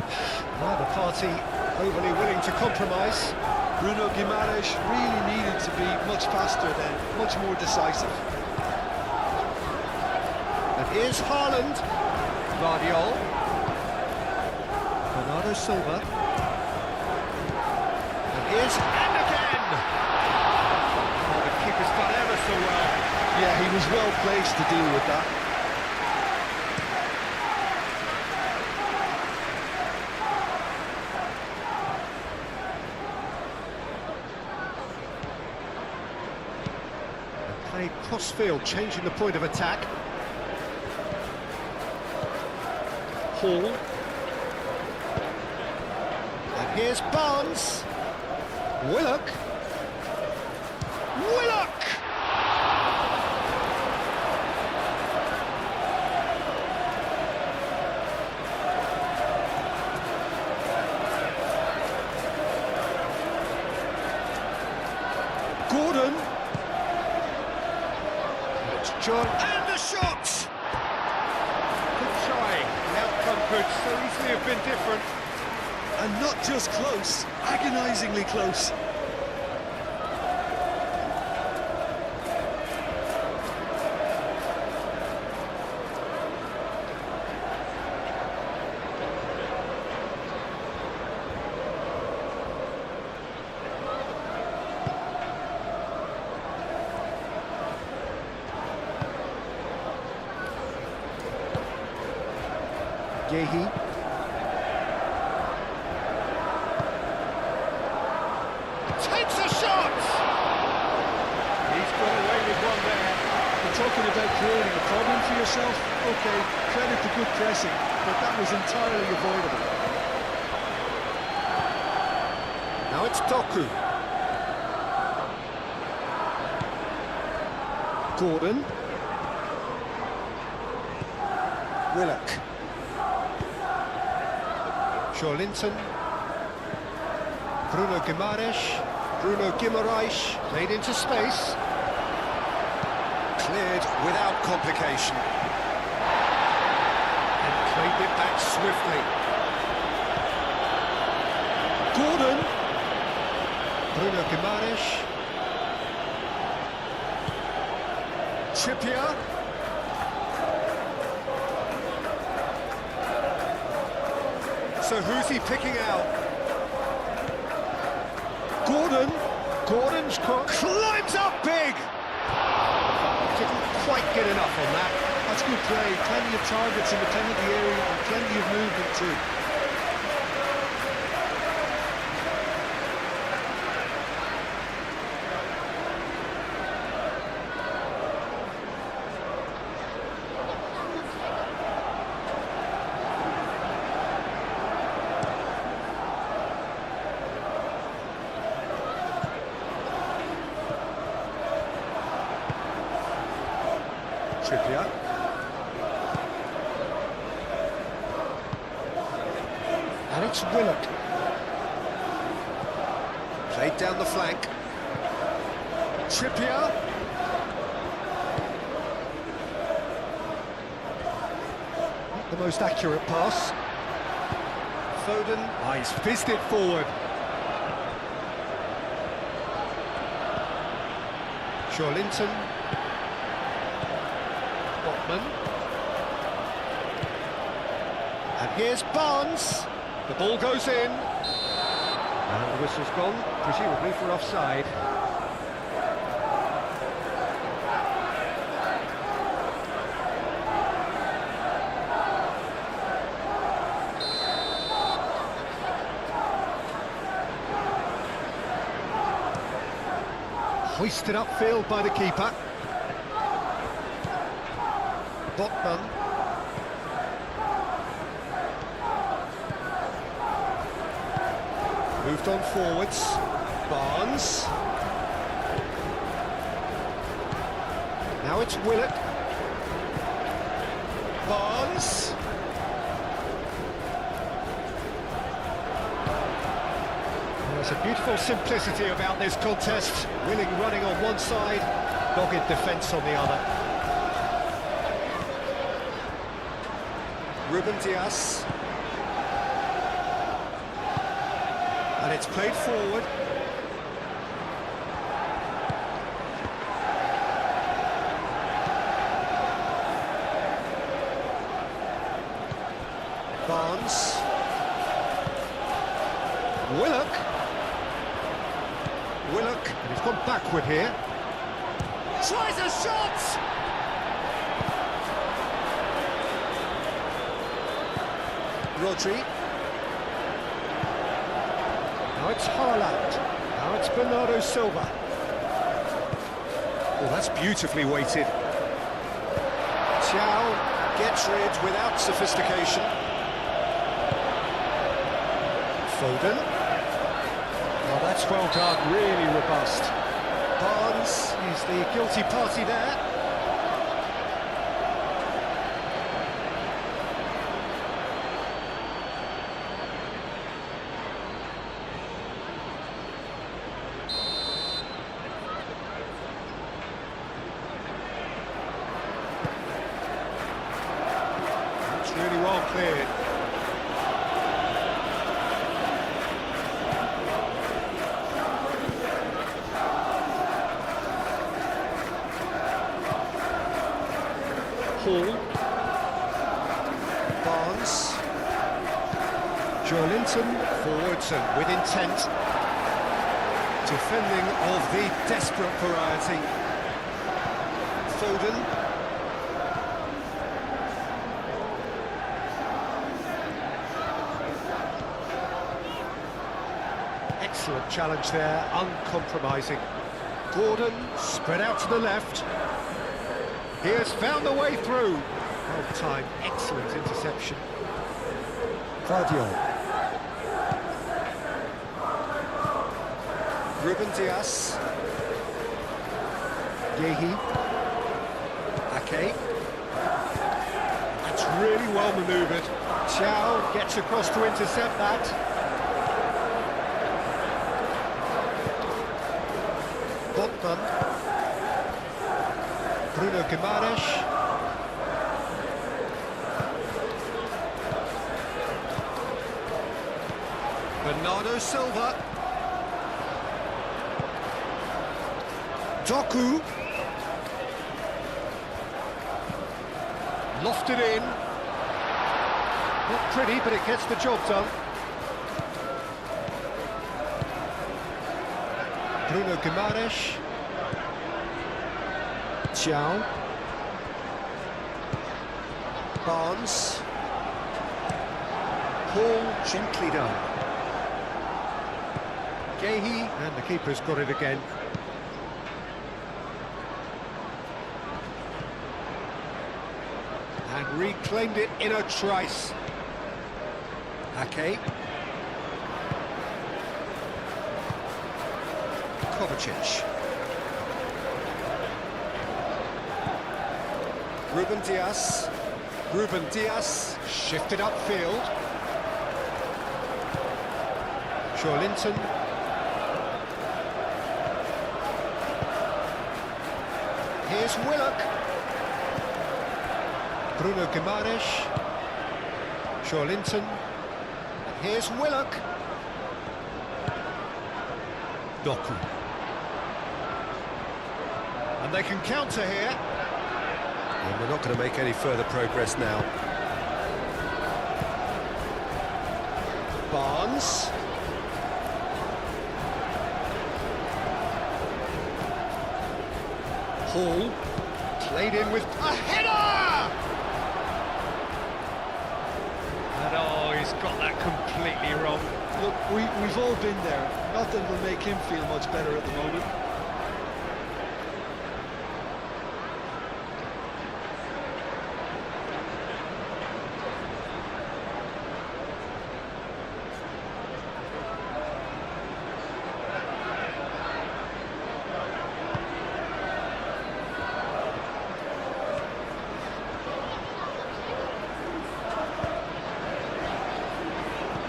Neither party overly willing to compromise. Bruno Guimaraes really needed to be much faster then, much more decisive. And here's Haaland. Guardiola. Bernardo Silva. And here's... and again! Oh, the keeper's done ever so well. Yeah, he was well placed to deal with that. Played cross-field, changing the point of attack. Hall. And here's Barnes. Willock. Willock! Gordon. John, and the shot! Good trying, the outcome could so easily have been different. And not just close, agonisingly close. Gehi. Takes a shot! He's got away with one there. You're talking about creating a problem for yourself? Okay, credit to good pressing. but that was entirely avoidable. Now it's Doku. Gordon. Willock. Joelinton. Bruno Guimaraes played into space. Cleared without complication. And claimed it back swiftly. Gordon. Bruno Guimaraes. Trippier. So who's he picking out? Gordon's cross climbs up big! Didn't quite get enough on that. That's good play, plenty of targets in the penalty area and plenty of movement too. Trippier. And it's Willock. Played down the flank. Trippier. Not the most accurate pass. Foden. Oh, he's fizzed it forward. Joelinton. And here's Barnes. The ball goes in. And the whistle's gone, presumably for offside. Hoisted upfield by the keeper. Botman. Moved on forwards. Barnes. Now it's Willock. Barnes. There's a beautiful simplicity about this contest. Willing running on one side, dogged defence on the other. Ruben Dias. And it's played forward. Barnes. Willock. And he's gone backward here. Tries a shot! Rodri. Now it's Haaland. Now it's Bernardo Silva. Oh, that's beautifully weighted. Thiaw gets rid without sophistication. Foden. Oh, that's well done, really robust. Barnes is the guilty party there. That's really well cleared. Hall. Barnes. Joelinton forwards and with intent. Defending of the desperate variety. Foden. Excellent challenge there, uncompromising. Gordon spread out to the left. He has found the way through. Well timed, excellent interception. Guardiola. Ruben Dias. Yehi. Ake. That's really well manoeuvred. Chow gets across to intercept that. Botman. Bruno Guimaraes. Bernardo Silva. Doku. Lofted in. Not pretty, but it gets the job done. Bruno Guimaraes. Chow. Barnes. Paul, gently done. Gehi, and the keeper's got it again. And reclaimed it in a trice. Ake. Kovacic. Ruben Dias. Ruben Dias shifted upfield. Joelinton. Here's Willock. Bruno Guimaraes. Joelinton. And here's Willock. Doku. And they can counter here. And we're not going to make any further progress now. Barnes. Hall. Played in with a header! And oh, he's got that completely wrong. Look, we've all been there. Nothing will make him feel much better at the moment.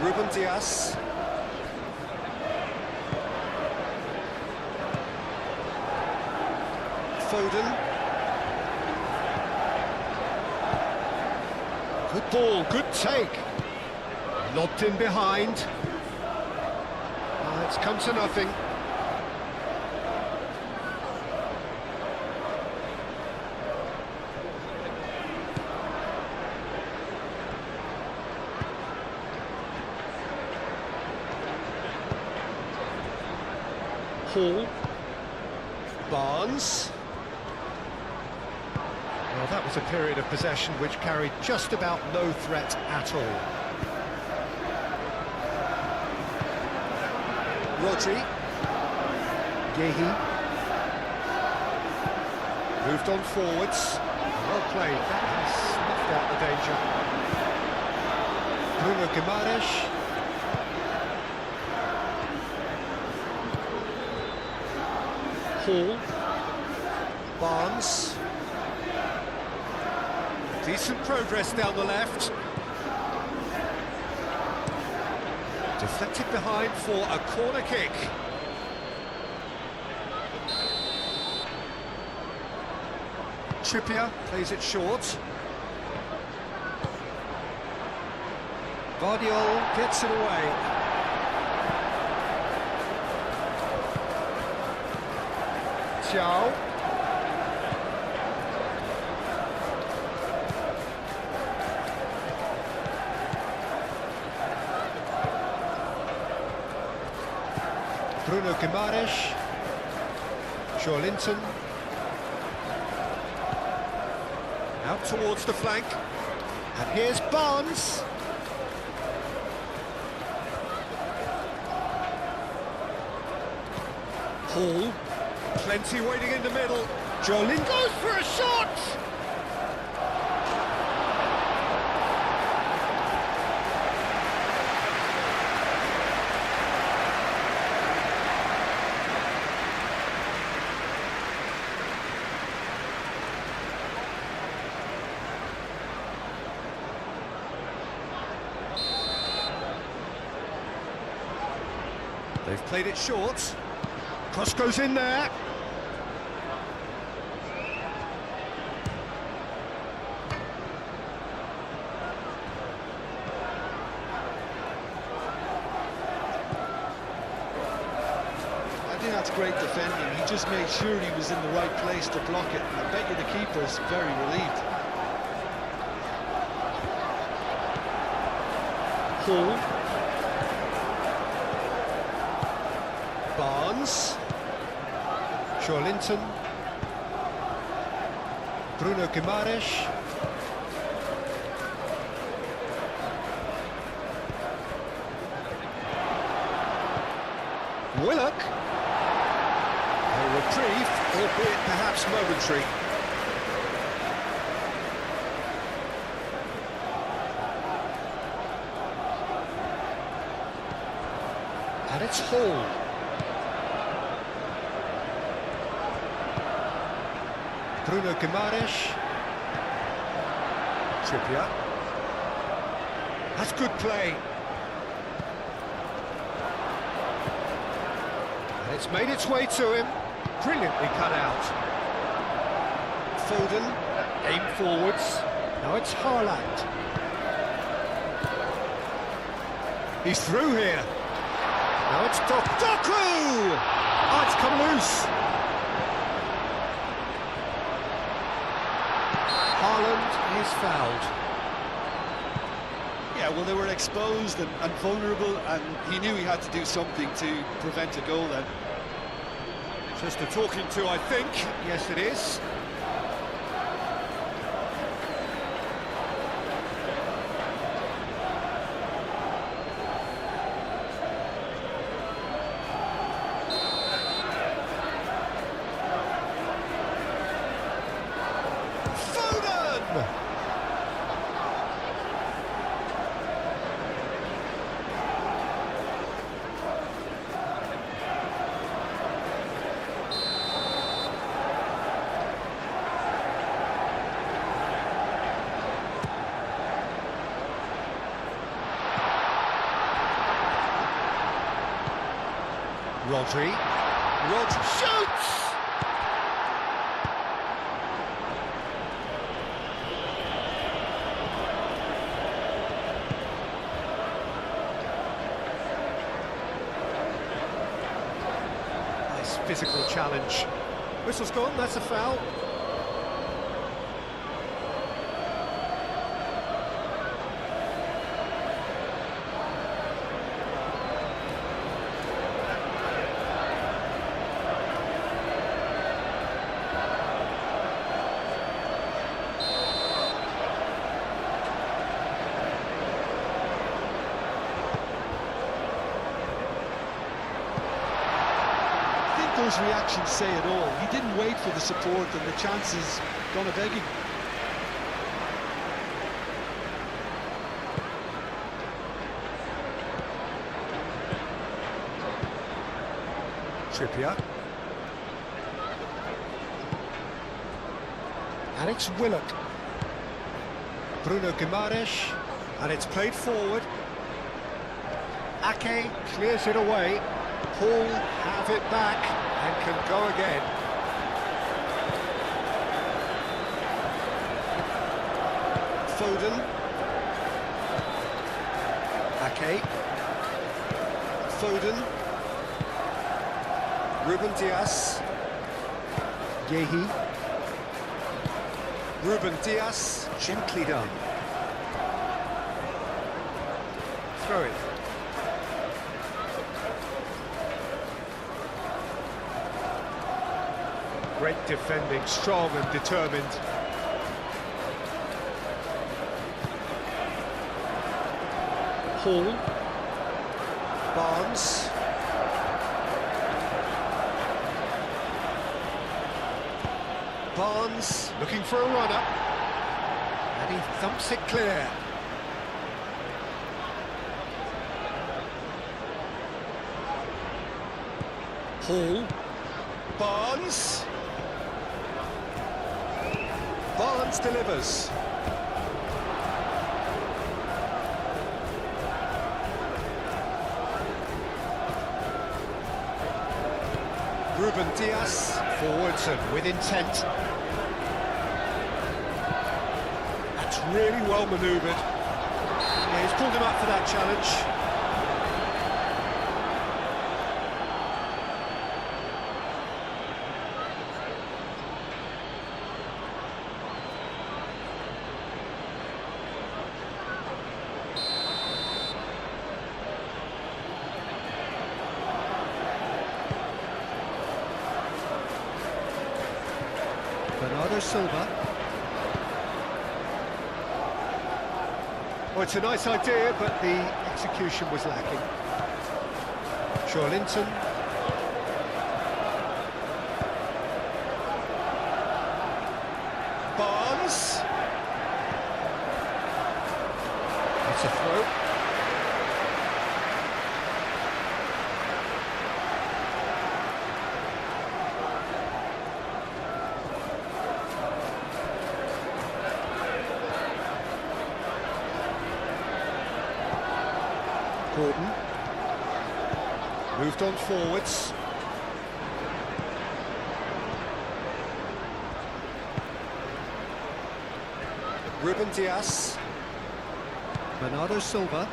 Ruben Dias. Foden. Good ball, good take. Lobbed in behind. It's come to nothing. Hall. Barnes. Well, that was a period of possession which carried just about no threat at all. Rodri. Gehi. Moved on forwards. Well played. That has snuffed out the danger. Bruno Guimaraes. Hall. Barnes. Decent progress down the left. Deflected behind for a corner kick. Trippier plays it short. Guardiola gets it away. Chow. Bruno Guimaraes. Joelinton. Out towards the flank. And here's Barnes. Hall. Plenty waiting in the middle. Joelinton goes for a shot! They've played it short. Cross goes in there. I think that's great defending. He just made sure he was in the right place to block it. And I bet you the keeper's very relieved. Hall. Barnes. Linton. Bruno Guimaraes. Willock. A reprieve, albeit perhaps momentary. And it's Hall. Bruno Guimaraes. Trippier. That's good play. And it's made its way to him. Brilliantly cut out. Foden, aim forwards. Now it's Haaland. He's through here. Now it's Doku! Oh, it's come loose. Haaland is fouled. Yeah, well, they were exposed and vulnerable, and he knew he had to do something to prevent a goal then. Just a talking to, I think. Yes, it is. Foden! Rod shoots! Nice physical challenge. Whistle's gone, that's a foul. Those reactions say it all. He didn't wait for the support, and the chances gone a begging. Trippier. And it's Willock. Bruno Guimaraes. And it's played forward. Ake clears it away. Hall have it back and can go again. Foden. Ake. Foden. Ruben Dias. Yehi. Ruben Dias. Gently done. Throw it. Great defending, strong and determined. Hall. Barnes. Barnes looking for a runner. And he thumps it clear. Hall. Barnes. Barnes delivers. Ruben Dias, forwards and with intent. That's really well manoeuvred. Yeah, he's pulled him up for that challenge. Bernardo Silva. Well, it's a nice idea, but the execution was lacking. Joelinton. Barnes. It's a throw. Gordon moved on forwards. Ruben Dias. Bernardo Silva.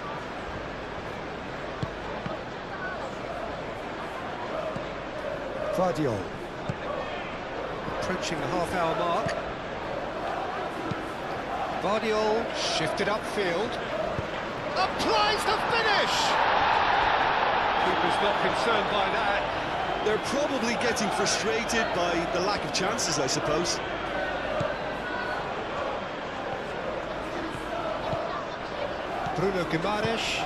Vardiol. Approaching the half-hour mark. Vardiol shifted upfield. Applies the finish! Keeper's not concerned by that. They're probably getting frustrated by the lack of chances, I suppose. Bruno Guimaraes.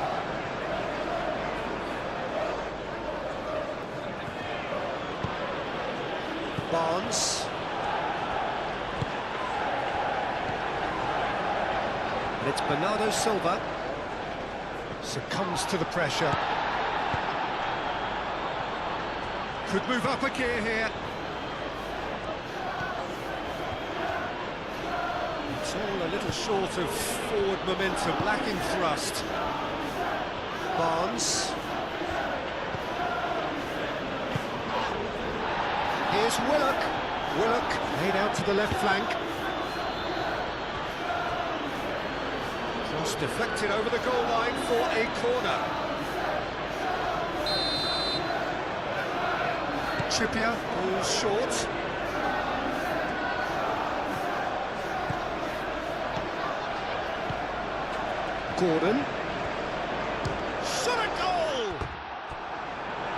Barnes. And it's Bernardo Silva. Succumbs to the pressure. Could move up a gear here. It's all a little short of forward momentum, lacking thrust. Barnes. Here's Willock. Willock laid out to the left flank. Cross deflected over the goal line for a corner. Trippier pulls short. Gordon. Shot a goal!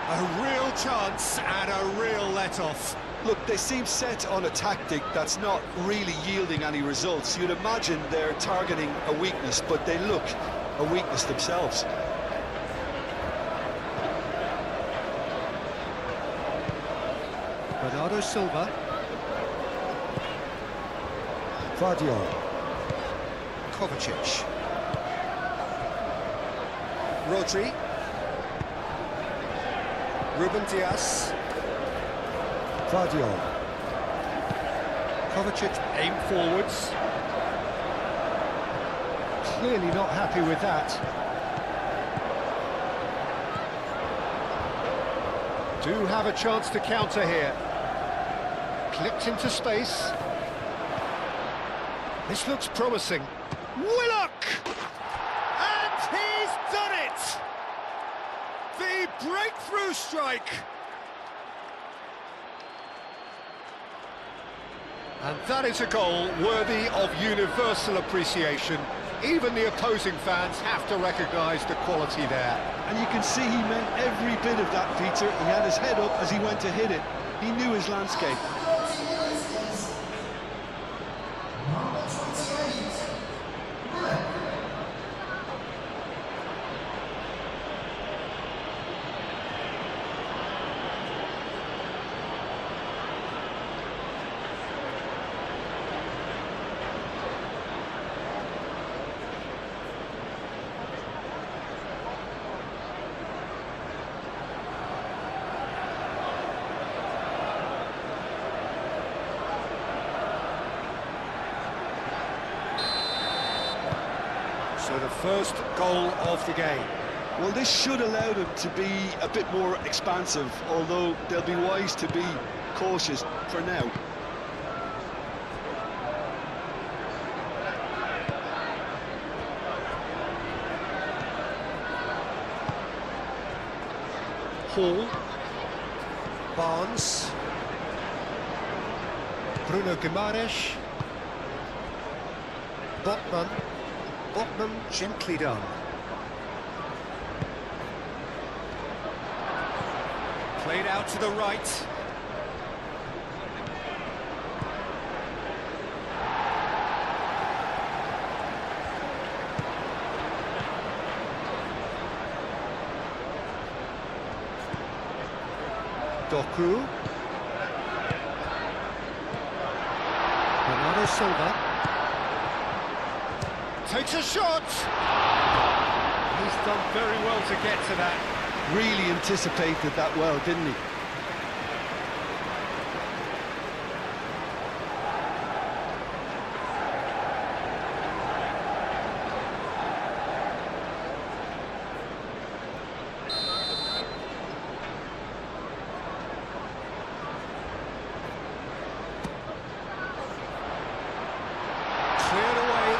A real chance and a real let-off. Look, they seem set on a tactic that's not really yielding any results. You'd imagine they're targeting a weakness, but they look a weakness themselves. Bernardo Silva. Vardiol. Kovacic. Rodri. Ruben Dias. Vardiol. Kovacic aim forwards. Clearly not happy with that. Do have a chance to counter here. Clipped into space. This looks promising. Willock! And he's done it! The breakthrough strike! And that is a goal worthy of universal appreciation. Even the opposing fans have to recognise the quality there. And you can see he meant every bit of that, Peter. He had his head up as he went to hit it. He knew his landscape. So the first goal of the game. Well, this should allow them to be a bit more expansive, although they'll be wise to be cautious for now. Hall, Barnes, Bruno Guimaraes, Botman gently done. Played out to the right. Doku. Bernardo Silva. Takes a shot! He's done very well to get to that. Really anticipated that well, didn't he? Cleared away.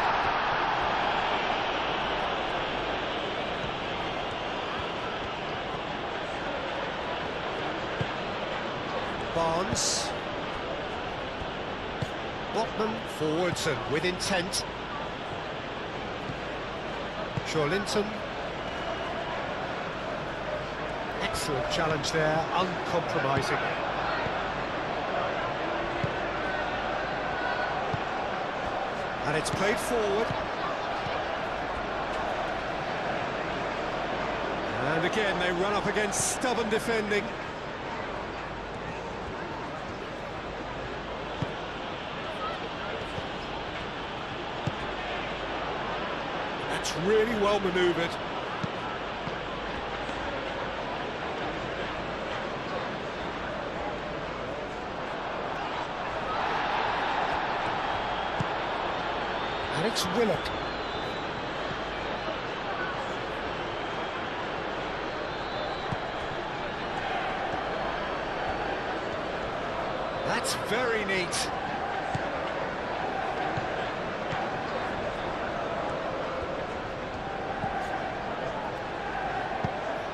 Barnes. Botman forwards and with intent. Joelinton. Excellent challenge there, uncompromising. And it's played forward. And again, they run up against stubborn defending. That's really well manoeuvred. And it's Willock. That's very neat.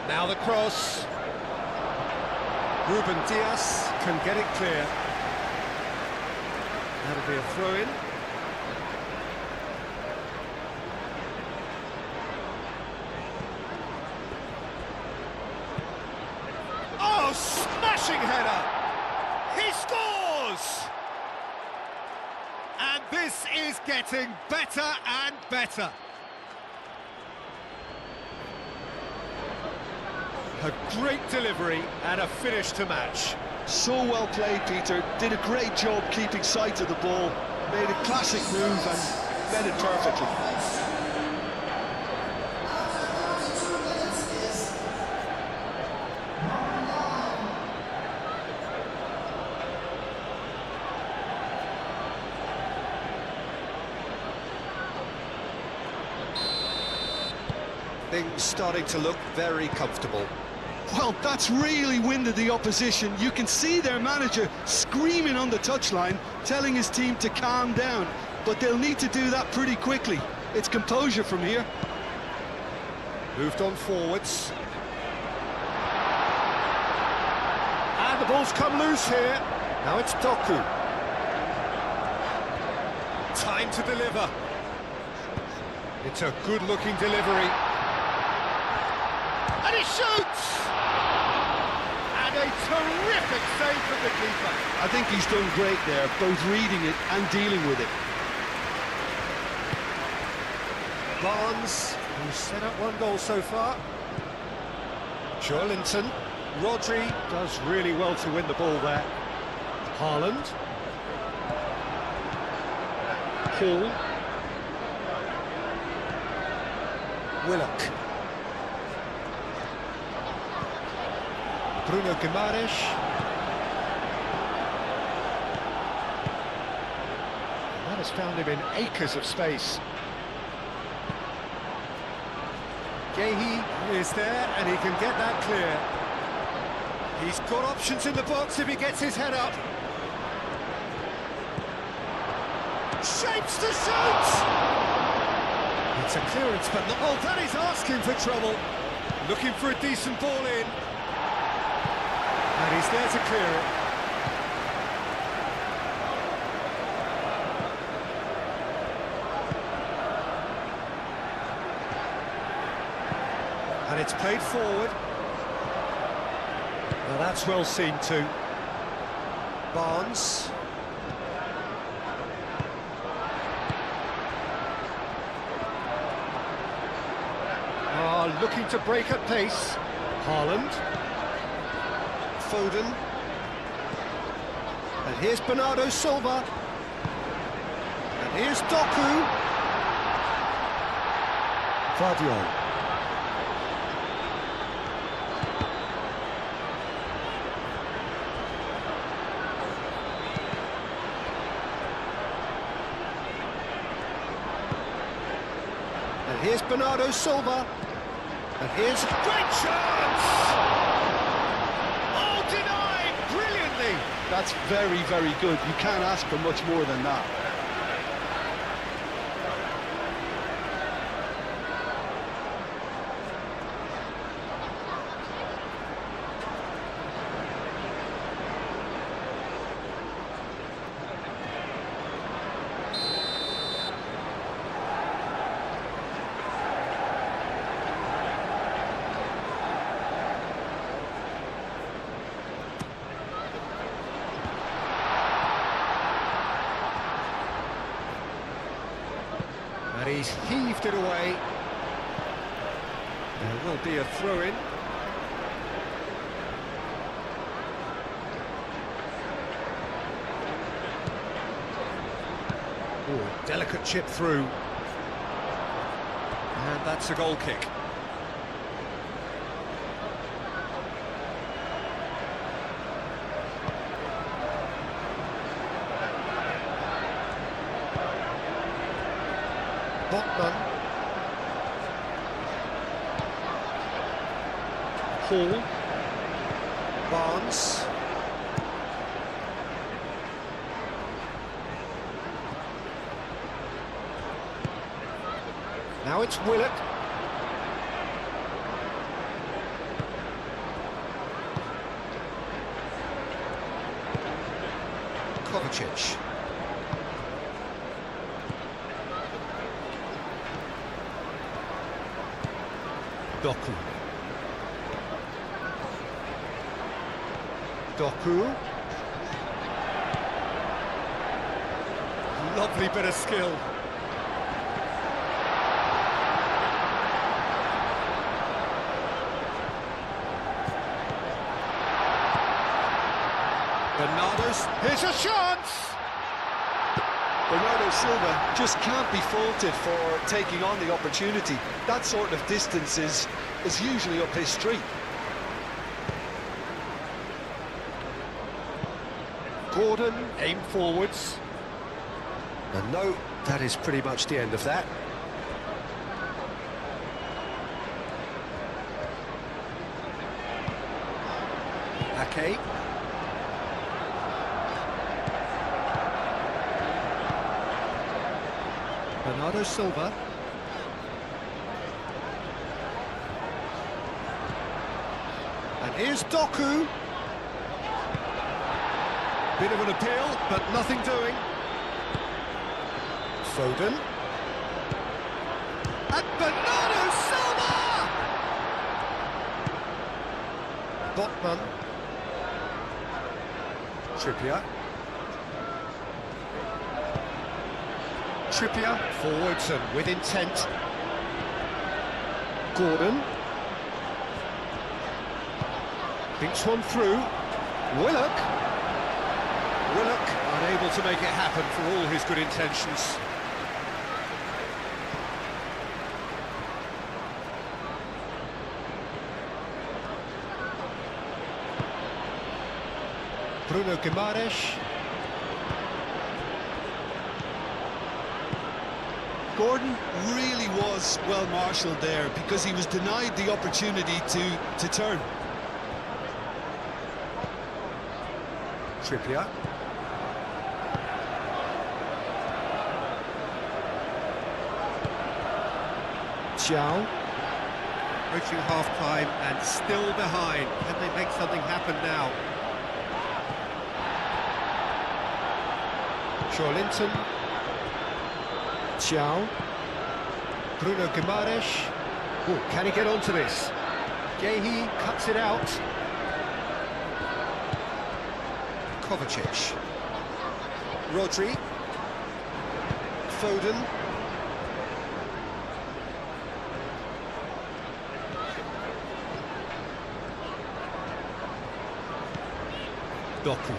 Now the cross. Ruben Dias can get it clear. That'll be a throw-in. Oh, smashing header! He scores! And this is getting better and better. A great delivery and a finish to match. So well played, Peter. Did a great job keeping sight of the ball. Made a classic move and met it perfectly. Things starting to look very comfortable. Well, that's really winded the opposition. You can see their manager screaming on the touchline, telling his team to calm down. But they'll need to do that pretty quickly. It's composure from here. Moved on forwards. And the ball's come loose here. Now it's Doku. Time to deliver. It's a good-looking delivery. And he shoots! And a terrific save from the keeper. I think he's done great there, both reading it and dealing with it. Barnes, who's set up one goal so far. Joelinton. Rodri does really well to win the ball there. Haaland. Hall. Willock. Bruno Guimaraes. That has found him in acres of space. Gehi is there, and he can get that clear. He's got options in the box if he gets his head up. Shapes to shoot! It's a clearance, but not... Oh, that is asking for trouble. Looking for a decent ball in. And he's there to clear it. And it's played forward. Well, that's well seen too. Barnes. Looking to break at pace. Haaland. Foden. And here's Bernardo Silva. And here's Doku. Vardiol. And here's Bernardo Silva. And here's a great chance! Oh, denied brilliantly! That's very, very good. You can't ask for much more than that. And he's heaved it away. There will be a throw-in. Oh, delicate chip through. And that's a goal kick. Botman. Hall. Barnes. Now it's Willock. Kovacic. Doku. Doku. Lovely bit of skill. Bernardo's, here's a chance! Bernardo Silva just can't be faulted for taking on the opportunity. That sort of distance is usually up his street. Gordon, aim forwards. And no, that is pretty much the end of that. Ake. Bernardo Silva. And here's Doku. Bit of an appeal, but nothing doing. Foden. And Bernardo Silva! Botman. Trippier. Trippier forwards and with intent. Gordon. Thinks one through. Willock. Willock unable to make it happen for all his good intentions. Bruno Guimaraes. Gordon really was well marshalled there because he was denied the opportunity to turn. Trippier. Xiao. Reaching half-time and still behind. Can they make something happen now? Linton. Xiao. Bruno Guimaraes. Oh, can he get onto this? Gehi cuts it out. Kovacic. Rodri. Foden. Doku.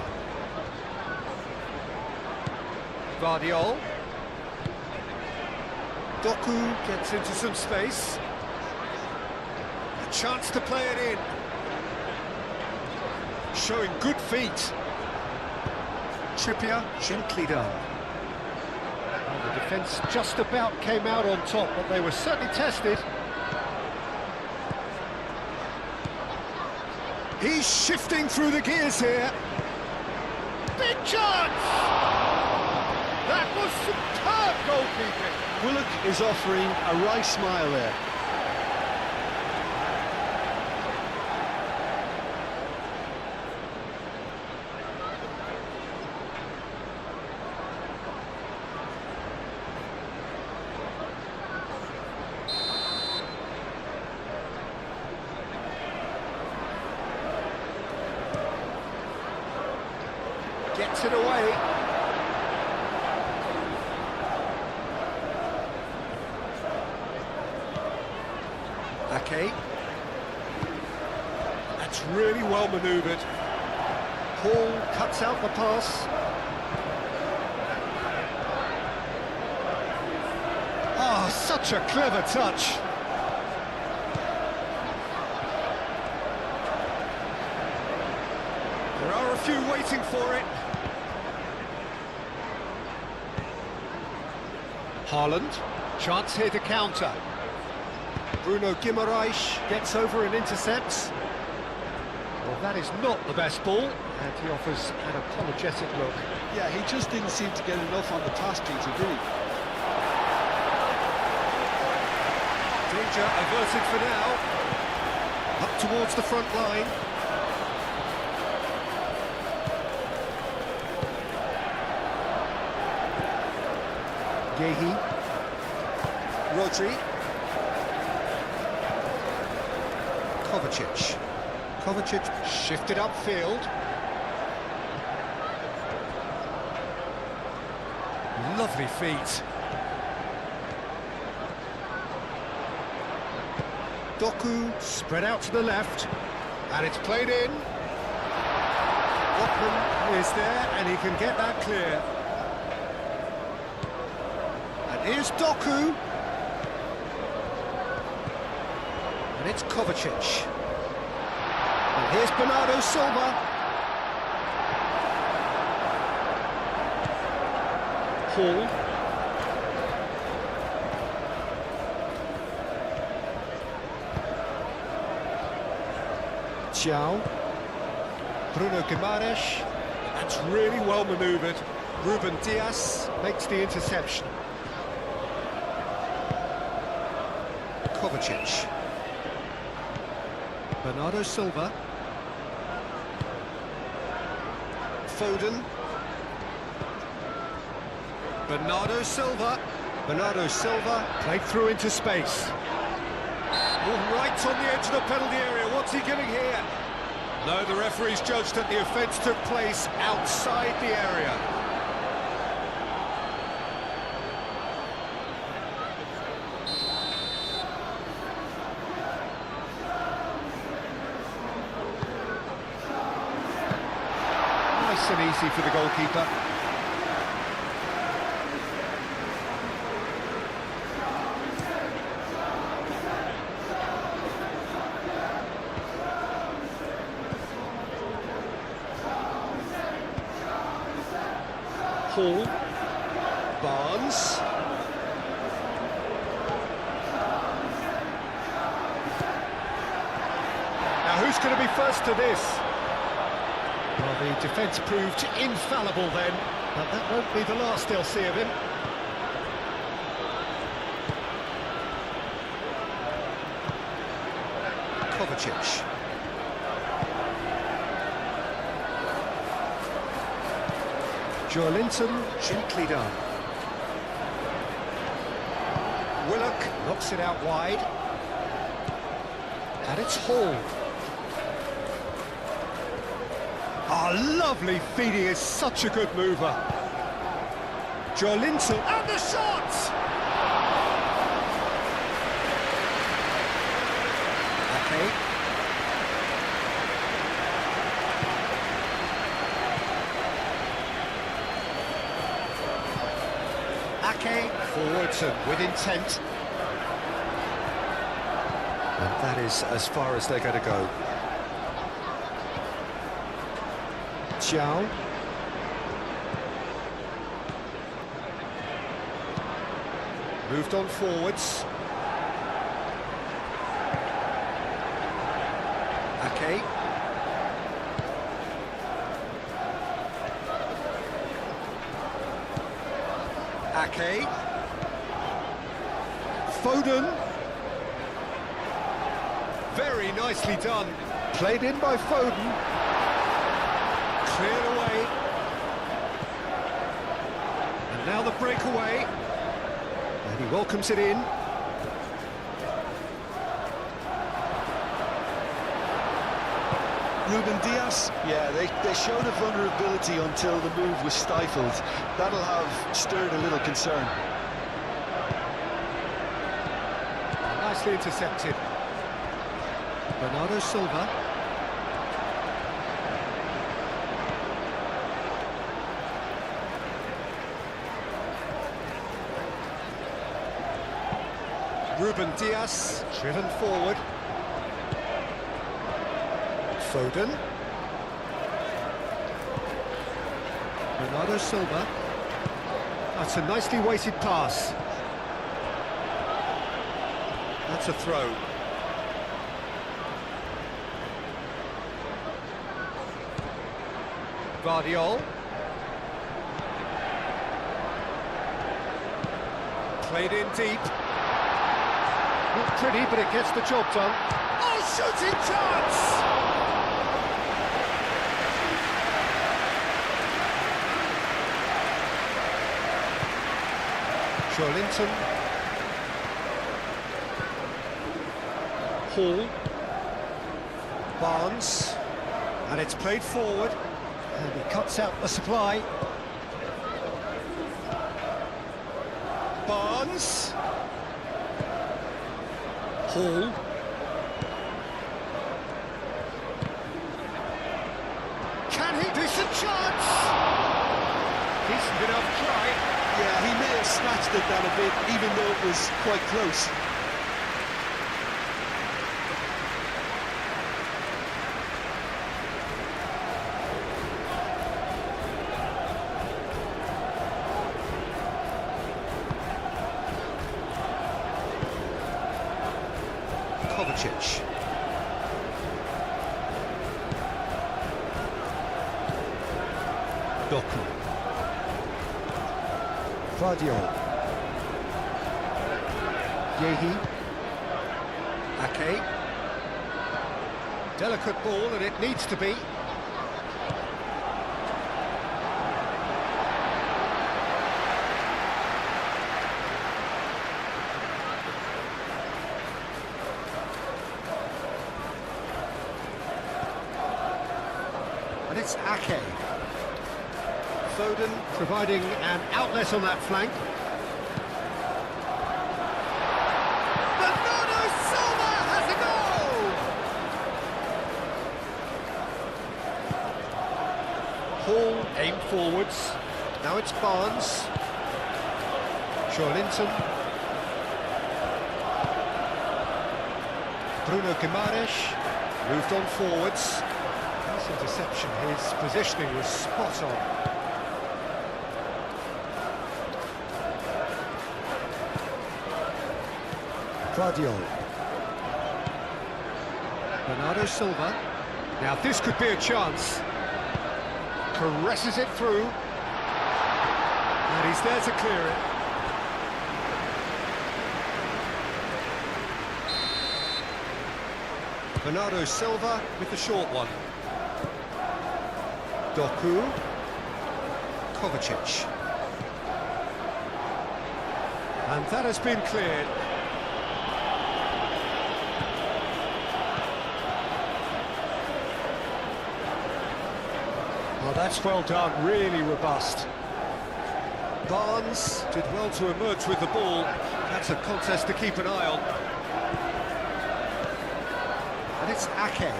Guardiol. Doku gets into some space. A chance to play it in. Showing good feet. Trippier, gently done. Well, the defence just about came out on top, but they were certainly tested. He's shifting through the gears here. Big chance! That was superb goalkeeping. Willock is offering a wry smile there. Gets it away. Ake. That's really well manoeuvred. Hall cuts out the pass. Ah, such a clever touch. There are a few waiting for it. Haaland, chance here to counter. Bruno Guimaraes gets over and intercepts. Well, that is not the best ball, and he offers an apologetic look. Yeah, he just didn't seem to get enough on the pass, Peter, did he? Danger averted for now. Up towards the front line. Gehi. Rodri. Kovacic. Kovacic shifted upfield. Lovely feet. Doku spread out to the left. And it's played in. Botman is there and he can get that clear. Here's Doku. And it's Kovacic. And here's Bernardo Silva. Hall. Xiao. Bruno Guimaraes. That's really well manoeuvred. Ruben Dias makes the interception. Kovacic. Bernardo Silva. Foden. Bernardo Silva. Bernardo Silva played through into space. Oh, right on the edge of the penalty area. What's he giving here? No, the referee's judged that the offence took place outside the area. Nice and easy for the goalkeeper. Hall. Barnes. going to be first to this? Well, the defence proved infallible then, but that won't be the last they'll see of him. Kovacic. Joelinton, gently done. Willock knocks it out wide. And it's Hall. Oh, lovely feeding, is such a good mover. Joelinton, and the shot! Okay. Ake forwards and with intent. And that is as far as they're going to go. Zhao. Moved on forwards. Ake. Ake. Foden. Very nicely done. Played in by Foden. Cleared away. And now the breakaway. And he welcomes it in. Ruben Dias, yeah, they showed a vulnerability until the move was stifled. That'll have stirred a little concern. Nicely intercepted. Bernardo Silva. Ruben Dias, driven forward. Foden. Bernardo Silva. That's a nicely weighted pass. That's a throw. Guardiol. Played in deep. Not pretty, but it gets the job done. Oh, shooting chance! Joelinton. Hall. Barnes. And it's played forward. And he cuts out the supply. Barnes. Hall. Can he? Decent chance! Decent enough try. Yeah, he may have snatched at that a bit, even though it was quite close. Kovacic. Doku. Guardiol. Yehi. Ake. Delicate ball, and it needs to be. And it's Ake. Foden providing an outlet on that flank. Bernardo Silva has a goal! Hall aimed forwards. Now it's Barnes. Joelinton. Bruno Guimaraes moved on forwards. Nice interception, his positioning was spot on. Guardiol. Bernardo Silva. Now this could be a chance. Caresses it through. And he's there to clear it. Bernardo Silva with the short one. Doku. Kovacic. And that has been cleared. Well, that's well done, really robust. Barnes did well to emerge with the ball. That's a contest to keep an eye on. And it's Ake.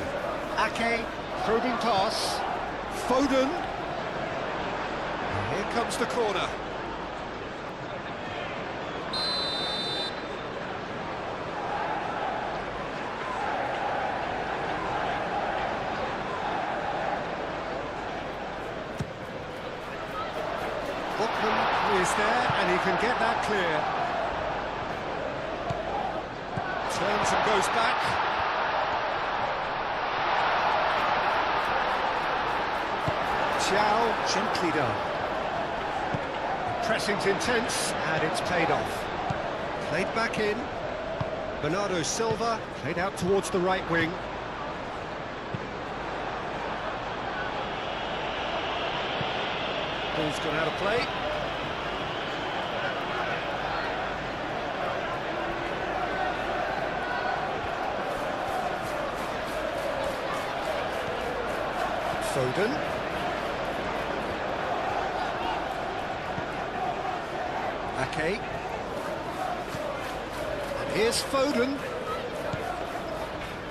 Ake, probing pass. Foden. And here comes the corner. Botman is there, and he can get that clear. Turns and goes back. Chow, gently done. The pressing's intense, and it's paid off. Played back in. Bernardo Silva played out towards the right wing. Ball's gone out of play. Foden. Ake. And here's Foden.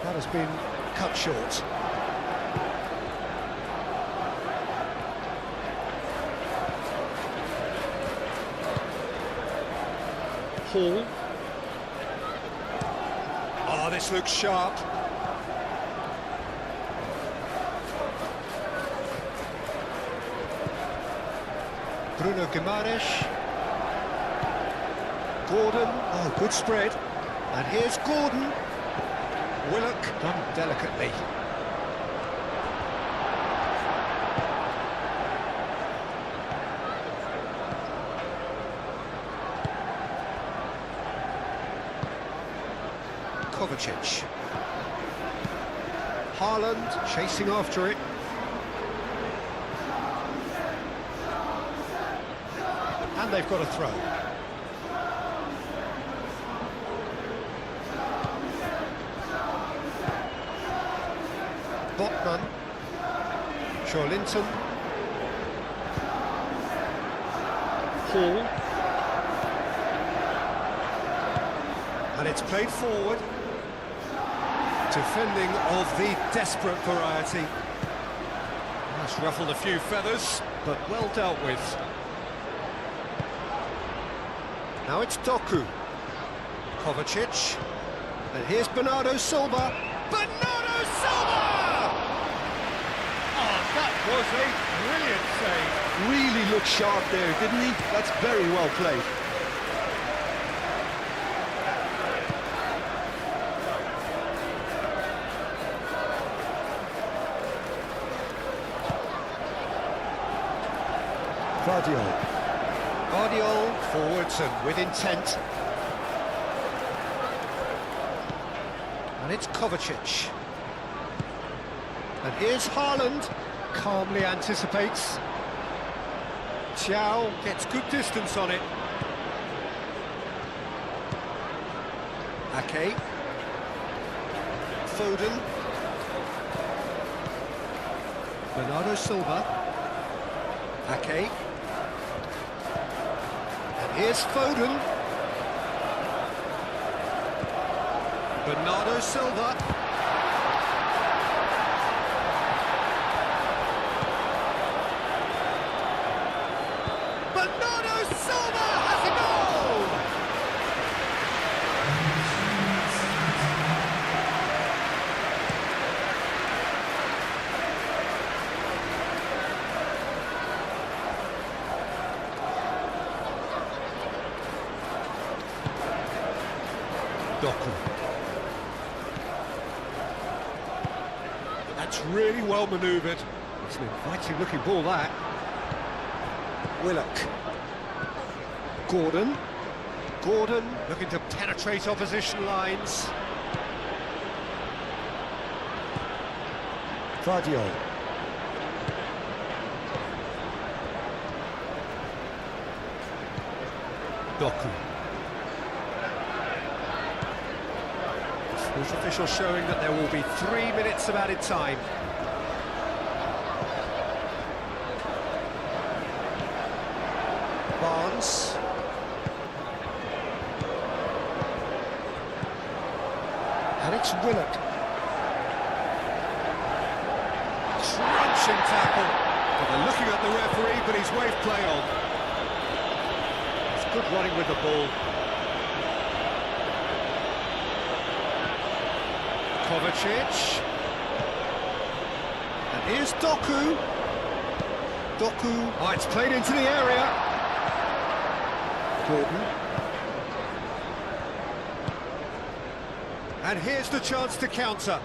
That has been cut short. Hall. Oh, this looks sharp. Bruno Guimaraes. Gordon. Oh, good spread. And here's Gordon. Willock done delicately. Kovacic. Haaland chasing after it. And they've got a throw. Botman. Joelinton. Hall. And it's played forward. Defending of the desperate variety. That's ruffled a few feathers, but well dealt with. Now it's Doku. Kovacic. And here's Bernardo Silva. Bernardo Silva! Oh, that was a brilliant save. Really looked sharp there, didn't he? That's very well played. Guardiola forwards and with intent. And it's Kovacic. And here's Haaland. Calmly anticipates. Chow gets good distance on it. Ake. Foden. Bernardo Silva. Ake. Here's Foden. Bernardo Silva. Bernardo Silva has a goal! Doku. That's really well manoeuvred. It's an inviting looking ball, that. Willock. Gordon. Gordon looking to penetrate opposition lines. Vardiol. Doku. Sports official showing that there will be 3 minutes of added time. Barnes. And it's Willock. Crunching tackle. Well, they're looking at the referee, but he's waved play on. It's good running with the ball. Kovacic. And here's Doku. Doku. Oh, it's played into the area. Gordon. And here's the chance to counter.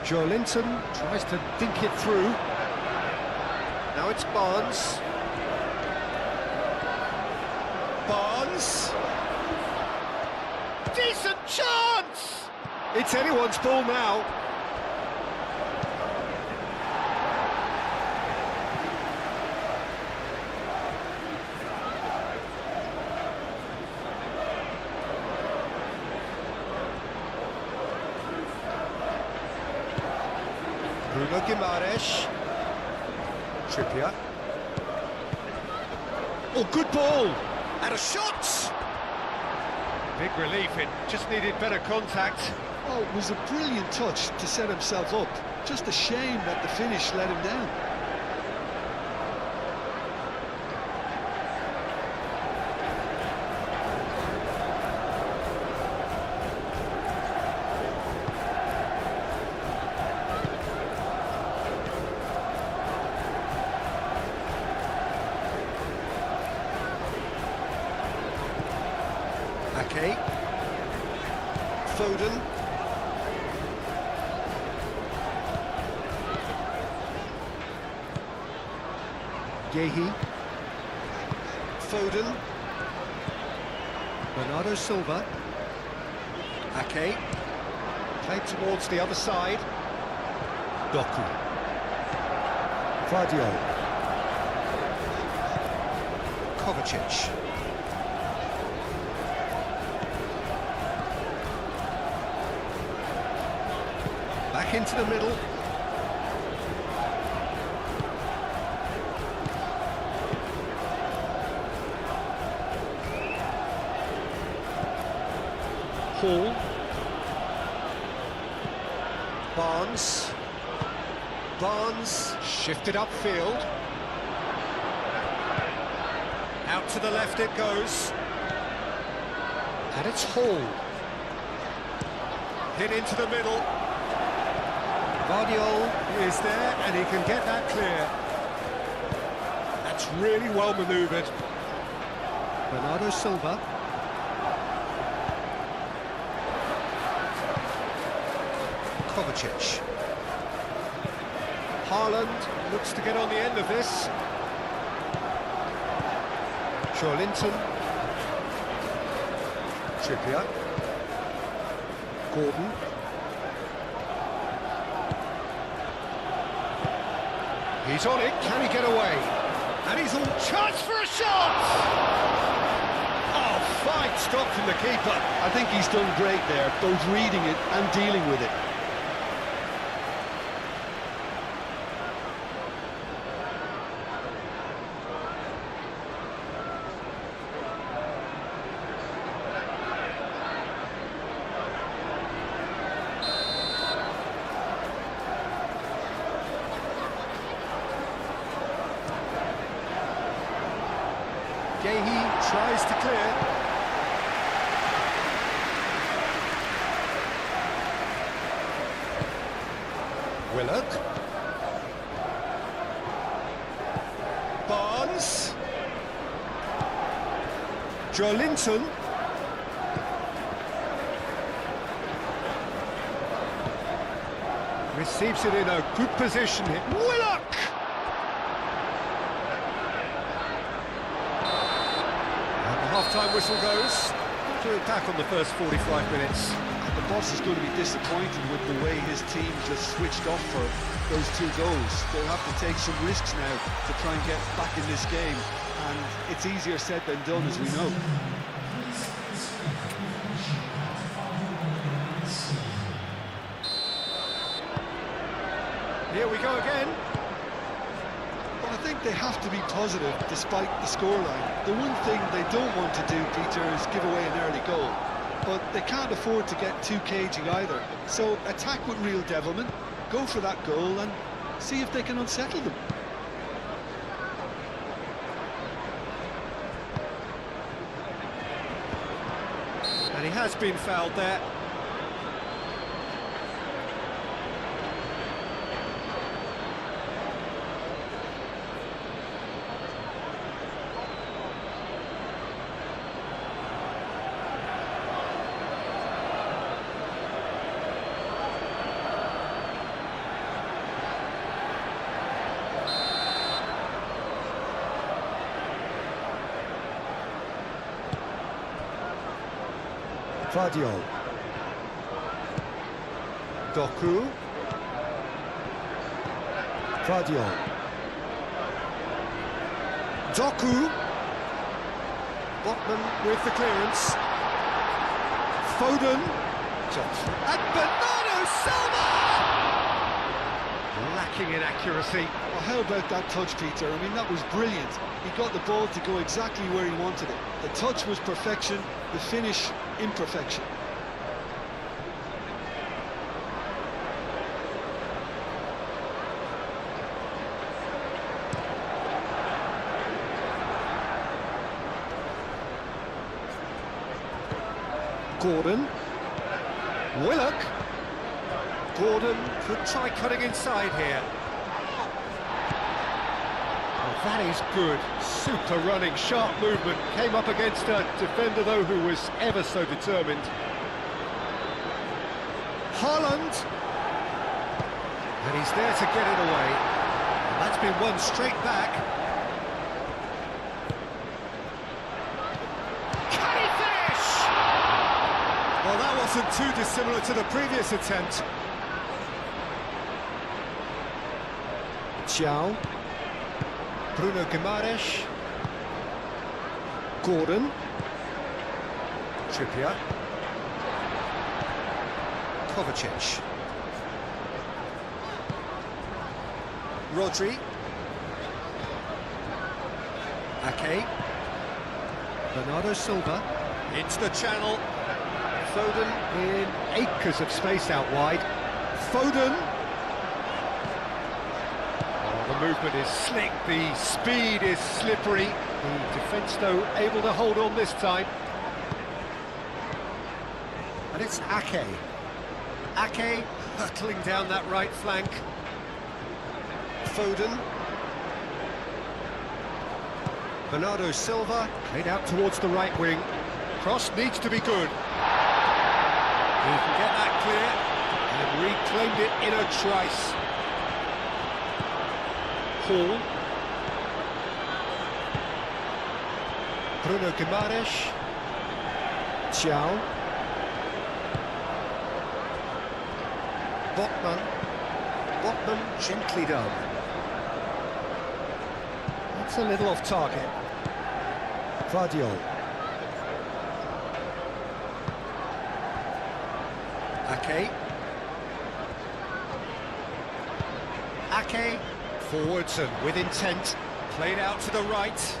Joelinton tries to dink it through. Now it's Barnes. Barnes. Decent chance! It's anyone's ball now. Bruno Guimaraes. Trippier. Oh, good ball! And a shot! Big relief, it just needed better contact. Oh, it was a brilliant touch to set himself up. Just a shame that the finish let him down. Ake. Foden. Yehi. Foden. Bernardo Silva. Ake. Played towards the other side. Doku. Vardiol. Kovacic. Back into the middle. Hall. Barnes. Barnes shifted upfield. Out to the left it goes. And it's Hall. Hit into the middle. Vardiol is there, and he can get that clear. That's really well manoeuvred. Bernardo Silva. Kovacic. Haaland looks to get on the end of this. Joelinton. Trippier. Gordon. He's on it, can he get away? And he's on chance for a shot! Oh, fine stop from the keeper. I think he's done great there, both reading it and dealing with it. Yehi tries to clear. Willock. Barnes. Joelinton. Receives it in a good position here. Willock! And the half-time whistle goes. Doing back on the first 45 minutes. And the boss is going to be disappointed with the way his team just switched off for those 2 goals. They'll have to take some risks now to try and get back in this game. And it's easier said than done, as we know. Here we go again. Well, I think they have to be positive despite the scoreline. The one thing they don't want to do, Peter, is give away an early goal. But they can't afford to get too cagey either. So attack with real devilment, go for that goal and see if they can unsettle them. And he has been fouled there. Fadio. Doku. Fadio. Doku. Botman with the clearance. Foden. And Bernardo Silva! Lacking in accuracy. Well, how about that touch, Peter? I mean, that was brilliant. He got the ball to go exactly where he wanted it. The touch was perfection, the finish imperfection. Gordon. Willock. Gordon could try cutting inside here. Oh, that is good. Super running, sharp movement. Came up against a defender, though, who was ever so determined. Haaland. And he's there to get it away. And that's been won straight back. Can he finish? Well, that wasn't too dissimilar to the previous attempt. Xiao. Bruno Guimaraes. Gordon. Trippier. Kovacic. Rodri. Ake. Bernardo Silva. Into the channel. Foden in acres of space out wide. Foden. The movement is slick, the speed is slippery. The defence, though, able to hold on this time. And it's Ake. Ake hurtling down that right flank. Foden. Bernardo Silva played out towards the right wing. Cross needs to be good. He can get that clear and reclaimed it in a trice. Hall. Bruno Guimaraes. Xiao. Botman. Botman gently done. That's a little off target. Fadio. Ake. Ake. Forwards and with intent. Played out to the right.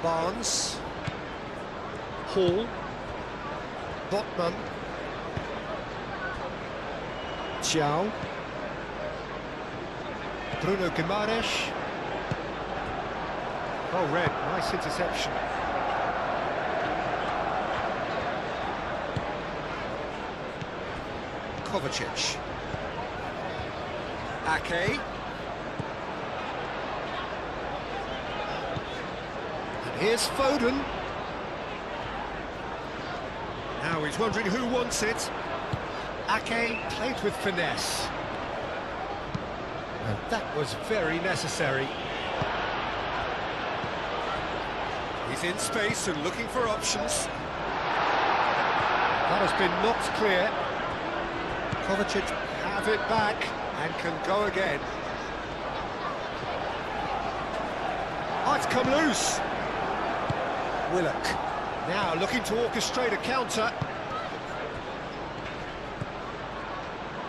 Barnes. Hall. Botman. Xiao. Bruno Guimaraes. Oh, red. Nice interception. Kovacic. Ake. And here's Foden. Now he's wondering who wants it. Ake played with finesse. And that was very necessary. He's in space and looking for options. That has been knocked clear. Kovacic have it back and can go again. Oh, it's come loose. Willock now looking to orchestrate a counter.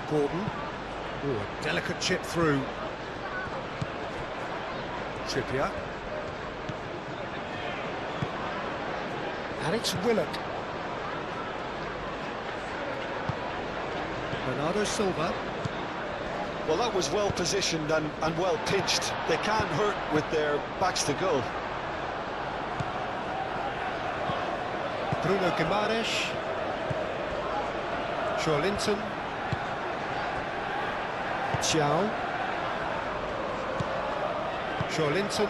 Gordon. Oh, a delicate chip through. Trippier. And it's Willock. Bernardo Silva. Well, that was well positioned and well pitched. They can't hurt with their backs to goal. Bruno Guimaraes. Linton. Xiao. Linton.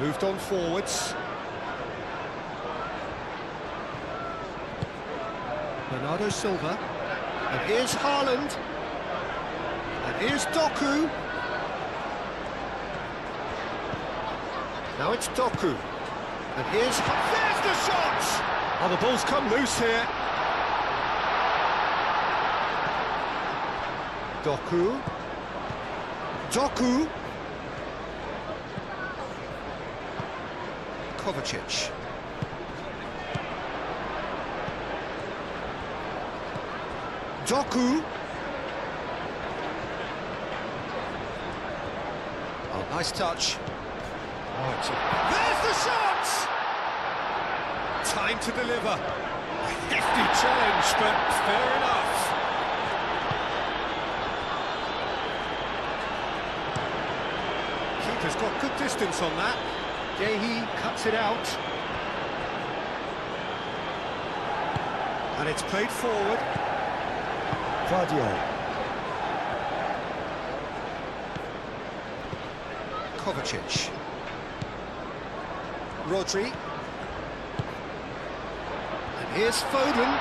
Moved on forwards. Bernardo Silva. And here's Haaland. And here's Doku. Now it's Doku. And here's... There's the shot! Oh, the ball's come loose here. Doku. Doku. Kovacic. Doku. Oh, nice touch. Oh, there's the shot! Time to deliver. A hefty challenge, but fair enough. Keeper's got good distance on that. Gehi cuts it out. And it's played forward. Fadio. Kovacic. Rodri. And here's Foden.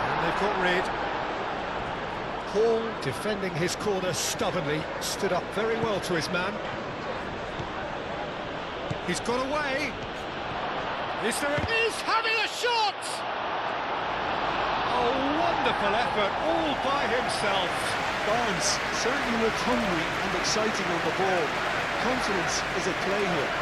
And they've got rid. Hall defending his corner stubbornly, stood up very well to his man. He's got away. Is there He's having a shot! Oh, wonderful effort, all by himself. Barnes certainly looked hungry and exciting on the ball. Confidence is at play here.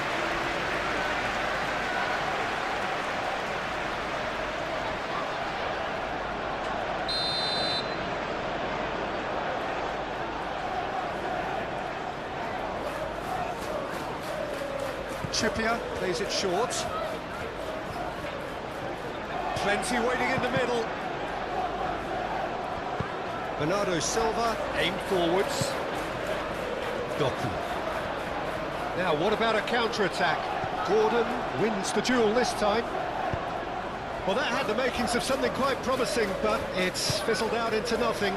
Trippier plays it short. Plenty waiting in the middle. Bernardo Silva, aimed forwards. Doku. Now, what about a counter-attack? Gordon wins the duel this time. Well, that had the makings of something quite promising, but it's fizzled out into nothing.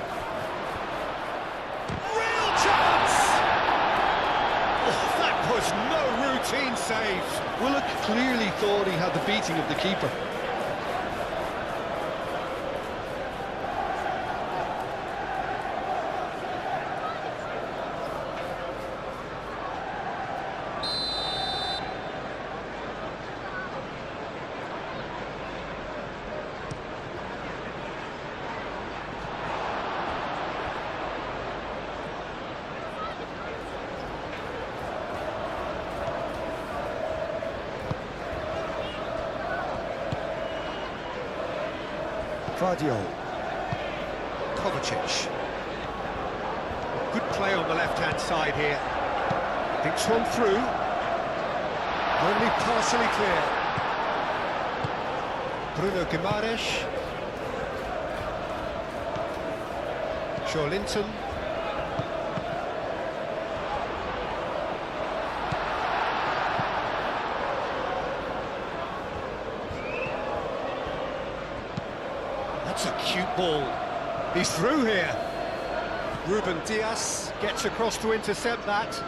Real chance! Oh, that was no routine save. Willock clearly thought he had the beating of the keeper. Fadio. Kovacic. Good play on the left-hand side here. Thinks one through. Only partially clear. Bruno Guimaraes. Linton. That's a cute ball. He's through here. Ruben Dias gets across to intercept that.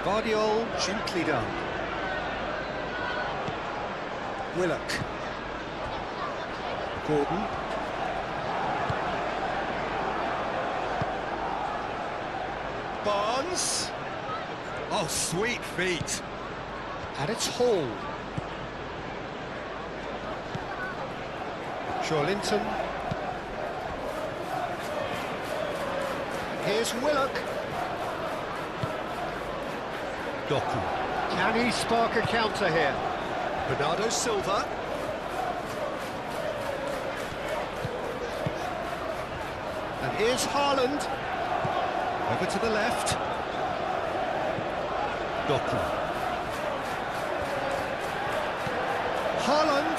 Guardiol, gently done. Willock. Gordon. Barnes. Oh, sweet feet. And it's Hall. Linton. Here's Willock. Doku. Can he spark a counter here? Bernardo Silva. And here's Haaland. Over to the left. Doku. Haaland.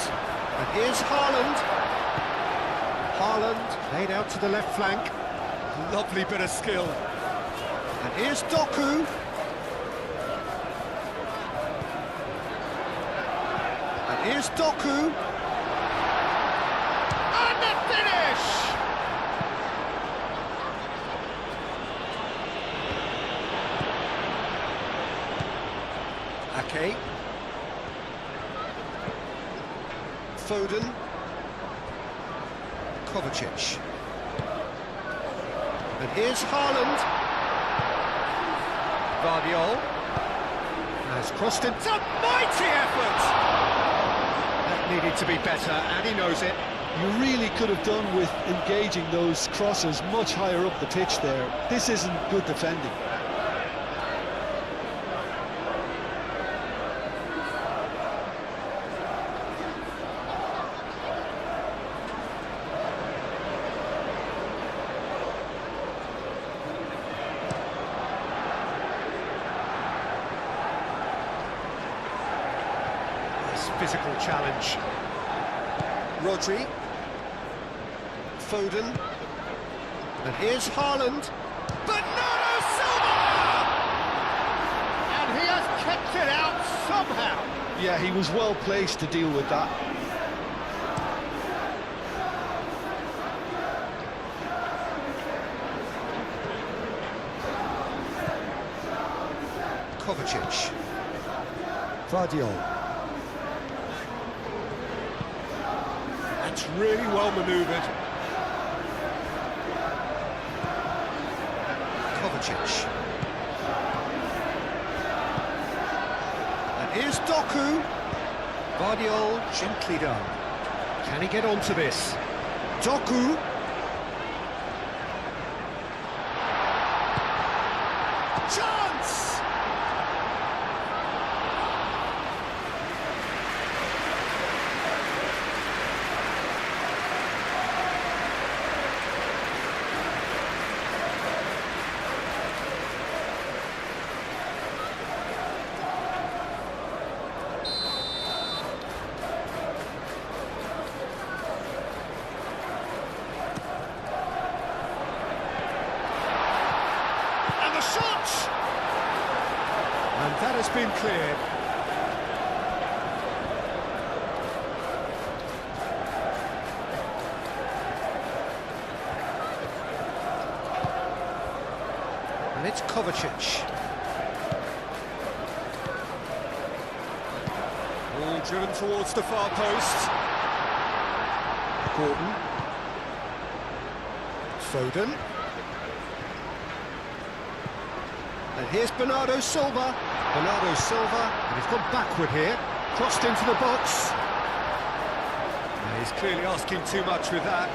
And here's Haaland. Haaland laid out to the left flank. Lovely bit of skill. And here's Doku. And here's Doku. And the finish! Ake. Foden. Kovacic. And here's Haaland. Guardiol has crossed it. It's a mighty effort! That needed to be better, and he knows it. You really could have done with engaging those crosses much higher up the pitch there. This isn't good defending. Physical challenge. Rodri. Foden. And here's Haaland. Bernardo Silva! And he has kept it out somehow. Yeah, he was well placed to deal with that. Kovacic. Guardiol. That's really well manoeuvred. Kovacic. And here's Doku. Guardiol, gently done. Can he get onto this? Doku. Chance! And that has been cleared. And it's Kovacic. Ball driven towards the far post. Gordon. Foden. And here's Bernardo Silva. Bernardo Silva, and he's gone backward here. Crossed into the box. And he's clearly asking too much with that.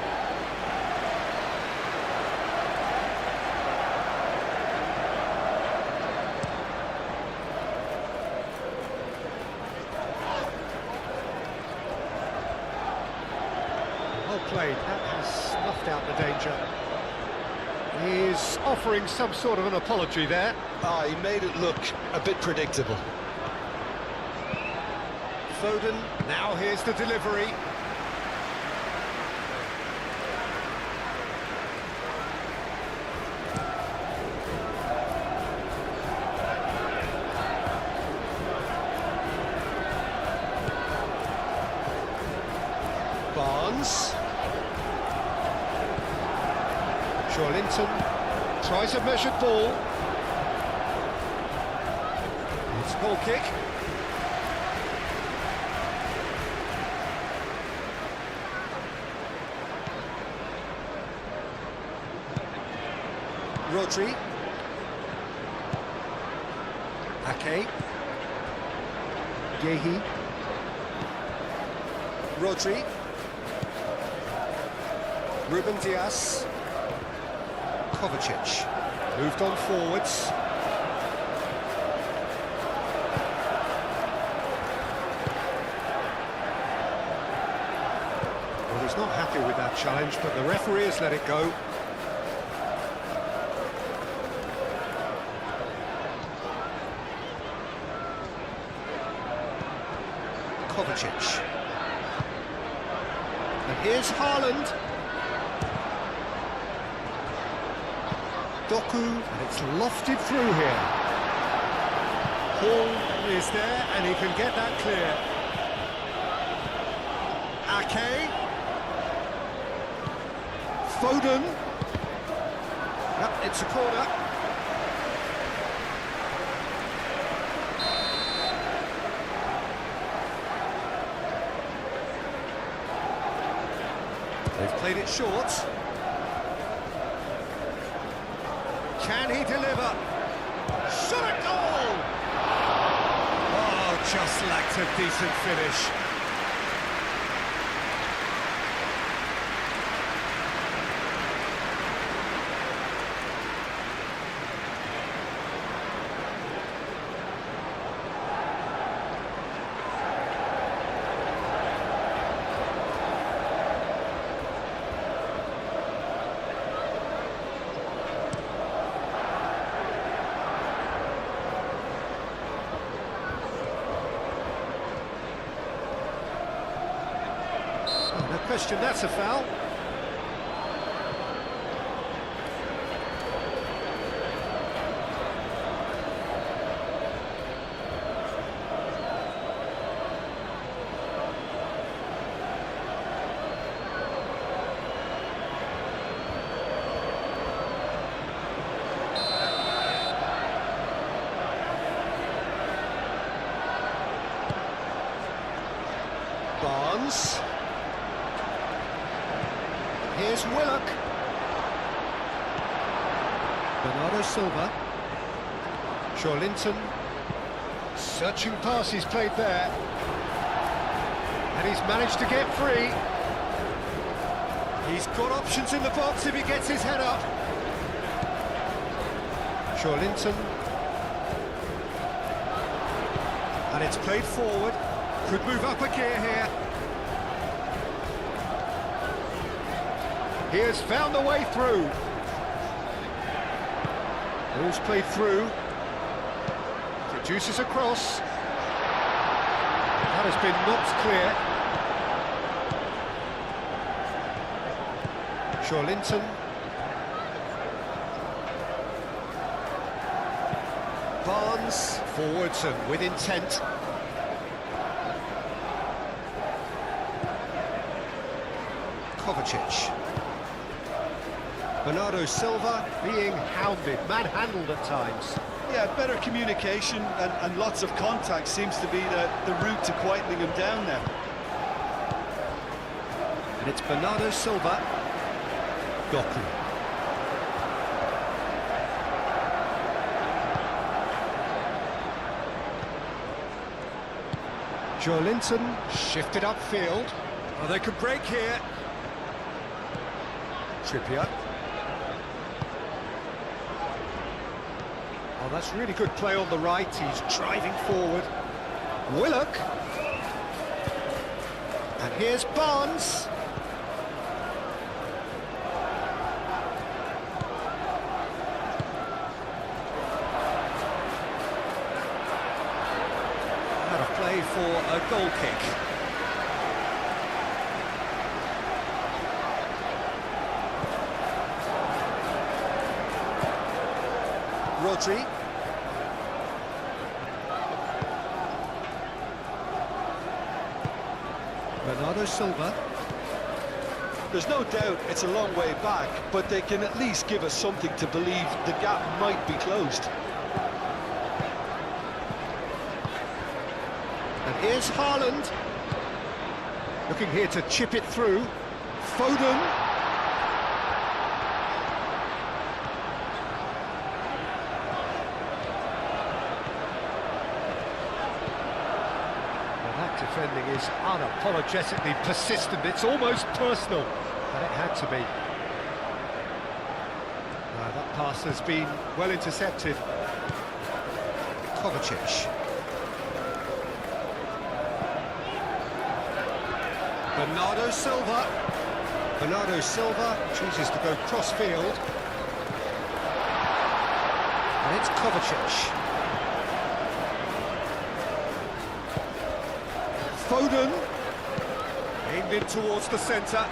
Well played. That has snuffed out the danger. He's offering some sort of an apology there. He made it look a bit predictable. Foden, now here's the delivery. Barnes. Linton tries a measured ball. It's a goal kick. Rodri. Ake. Gehi. Rodri. Ruben Dias. Kovacic. Moved on forwards. Well, he's not happy with that challenge, but the referee has let it go. Kovacic. And here's Haaland. Doku, and it's lofted through here. Hall is there, and he can get that clear. Ake. Foden. Yep, it's a corner. They've played it short. Can he deliver? Shot a goal! Oh, just lacked a decent finish. No question, that's a foul. Barnes. Here's Willock. Bernardo Silva. Joelinton. Searching pass he's played there. And he's managed to get free. He's got options in the box if he gets his head up. Joelinton. And it's played forward. Could move up a gear here. He has found the way through. Ball's played through. Produces a cross. That has been knocked clear. Joelinton. Barnes. Forwards and with intent. Kovacic. Bernardo Silva being hounded, manhandled at times. Yeah, better communication and lots of contact seems to be the route to quietening him down now. And it's Bernardo Silva. Doku. Joelinton shifted upfield. Oh, they could break here. Trippier. Oh, that's really good play on the right. He's driving forward. Willock. And here's Barnes. Had a play for a goal kick. Rodri. Bernardo Silva. There's no doubt it's a long way back, but they can at least give us something to believe the gap might be closed. And here's Haaland. Looking here to chip it through. Foden. Well, that defending is unapologetically persistent. It's almost personal, but it had to be. That pass has been well intercepted. Kovacic. Bernardo Silva. Bernardo Silva chooses to go cross-field. And it's Kovacic. Foden. Aimed in towards the centre.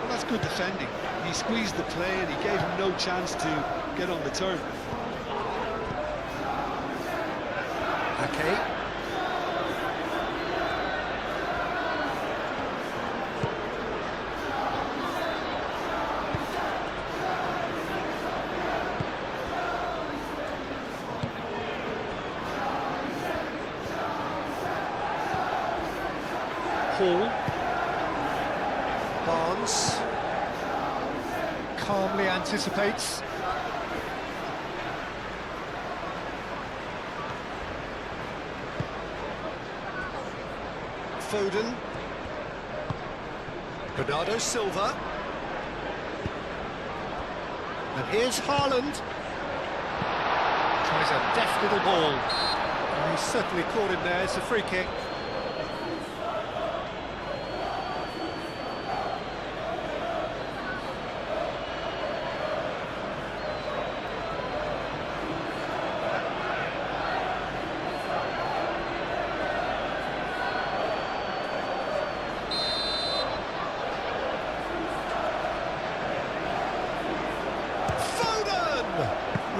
That's good defending. He squeezed the play and he gave him no chance to get on the turn. Okay. Hall. Barnes calmly anticipates. Foden. Bernardo Silva. And here's Haaland. Tries a deft little ball. And he's certainly caught him there. It's a free kick.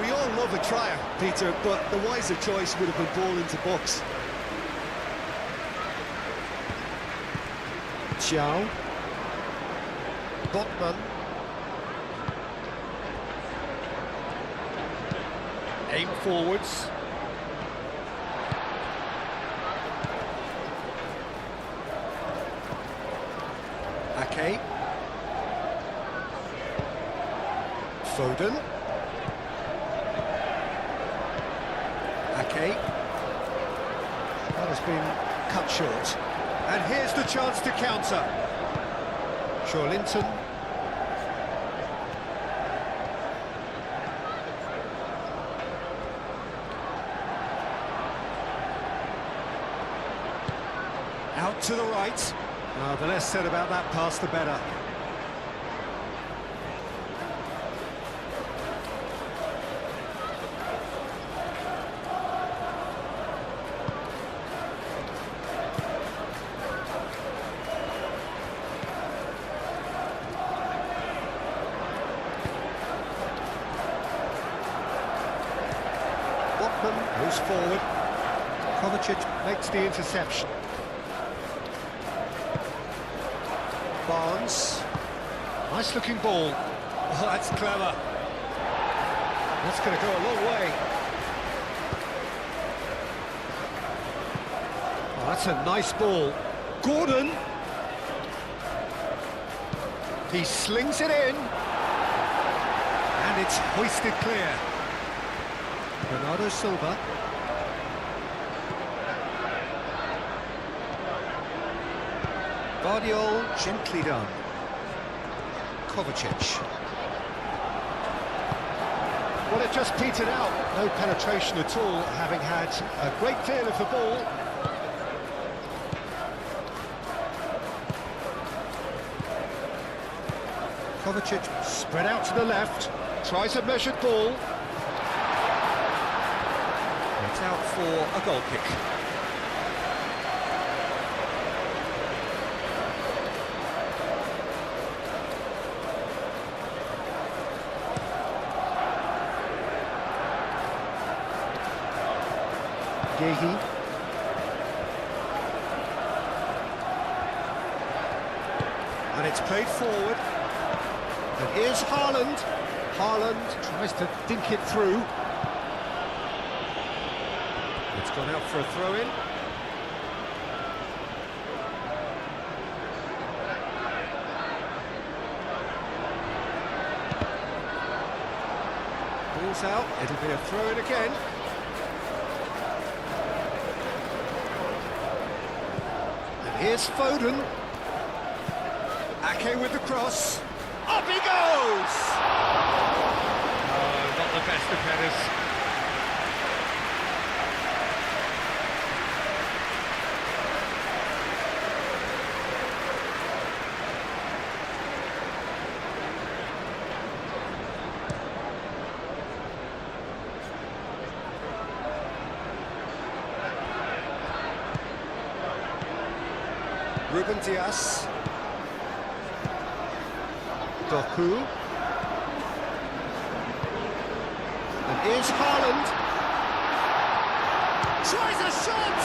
We all love a trier, Peter, but the wiser choice would have been ball into box. Xiao. Botman. Aim forwards. Ake. Foden. Ake. That has been cut short. And here's the chance to counter. Linton. Out to the right. The less said about that pass, the better. Moves forward. Kovacic makes the interception. Barnes. Nice looking ball. Oh, that's clever. That's going to go a long way. Oh, that's a nice ball. Gordon. He slings it in. And it's hoisted clear. Bernardo Silva. Guardiola, gently done. Kovacic. Well, it just petered out. No penetration at all, having had a great deal of the ball. Kovacic spread out to the left. Tries a measured ball. It's out for a goal kick. Gehi. it's played forward. And here's Haaland. Haaland tries to dink it through. It's gone out for a throw-in. Ball's out, it'll be a throw-in again. And here's Foden. Ake with the cross. Up he goes! Oh, not the best of headers. Ruben Dias. Doku. And here's Haaland. Tries a shot!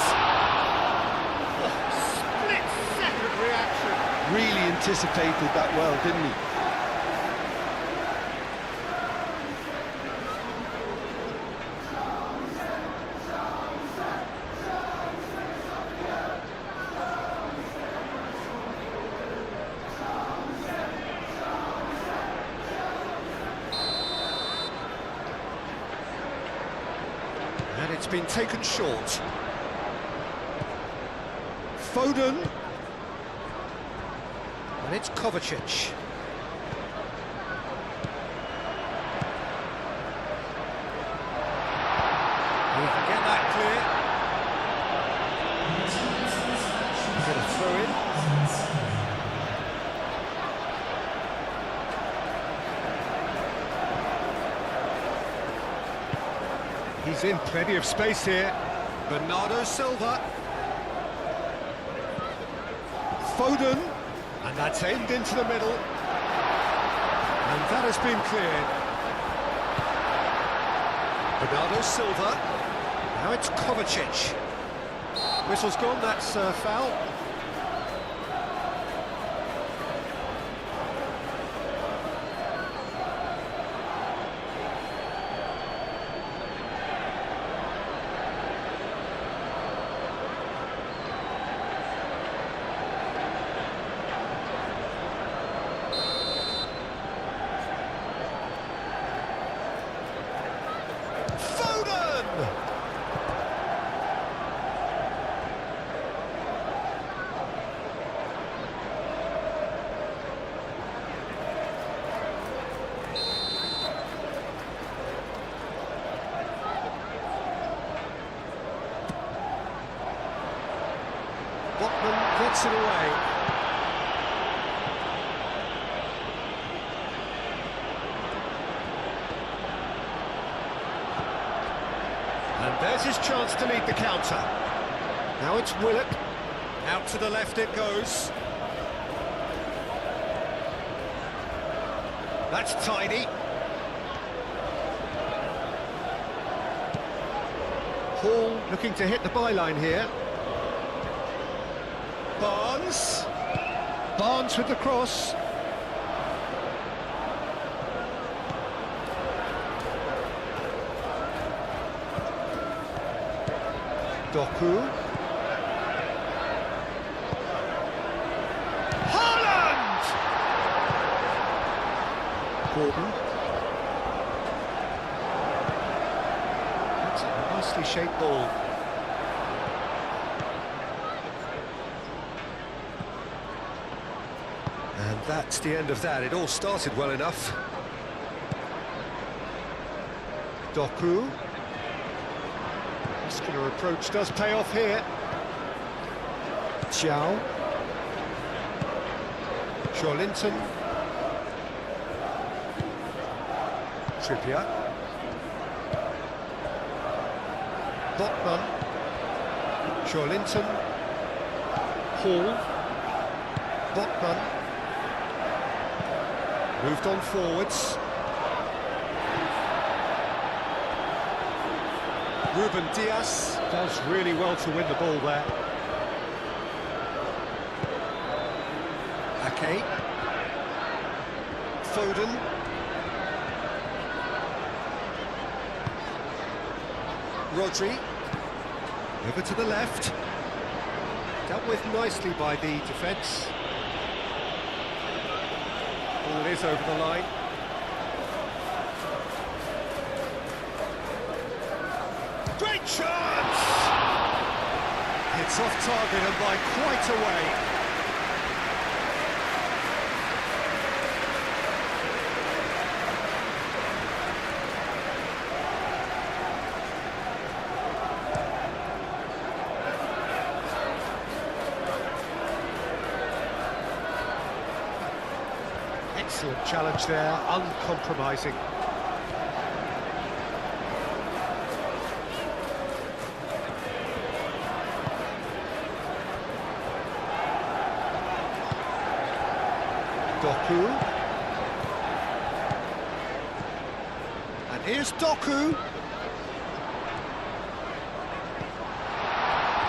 Oh, split-second reaction. Really anticipated that well, didn't he? And it's been taken short. Foden. And it's Kovacic. He can get that clear. Get a throw in. He's in plenty of space here. Bernardo Silva. Foden. And that's aimed into the middle. And that has been cleared. Bernardo Silva. Now it's Kovacic. Whistle's gone, that's a foul. Botman gets it away. And there's his chance to lead the counter. Now it's Willock. Out to the left it goes. That's tidy. Hall looking to hit the byline here. Barnes. Barnes with the cross. Doku. Haaland! Gordon. That's a nicely shaped ball. And that's the end of that. It all started well enough. Doku. Muscular approach does pay off here. Xiao. Joelinton. Trippier. Botman. Joelinton. Hall. Botman. Moved on forwards. Ruben Dias does really well to win the ball there. Ake. Foden. Rodri. Over to the left. Dealt with nicely by the defence. Ball is over the line. Great chance! It's off target and by quite a way. Excellent challenge there, uncompromising. Doku. And here's Doku.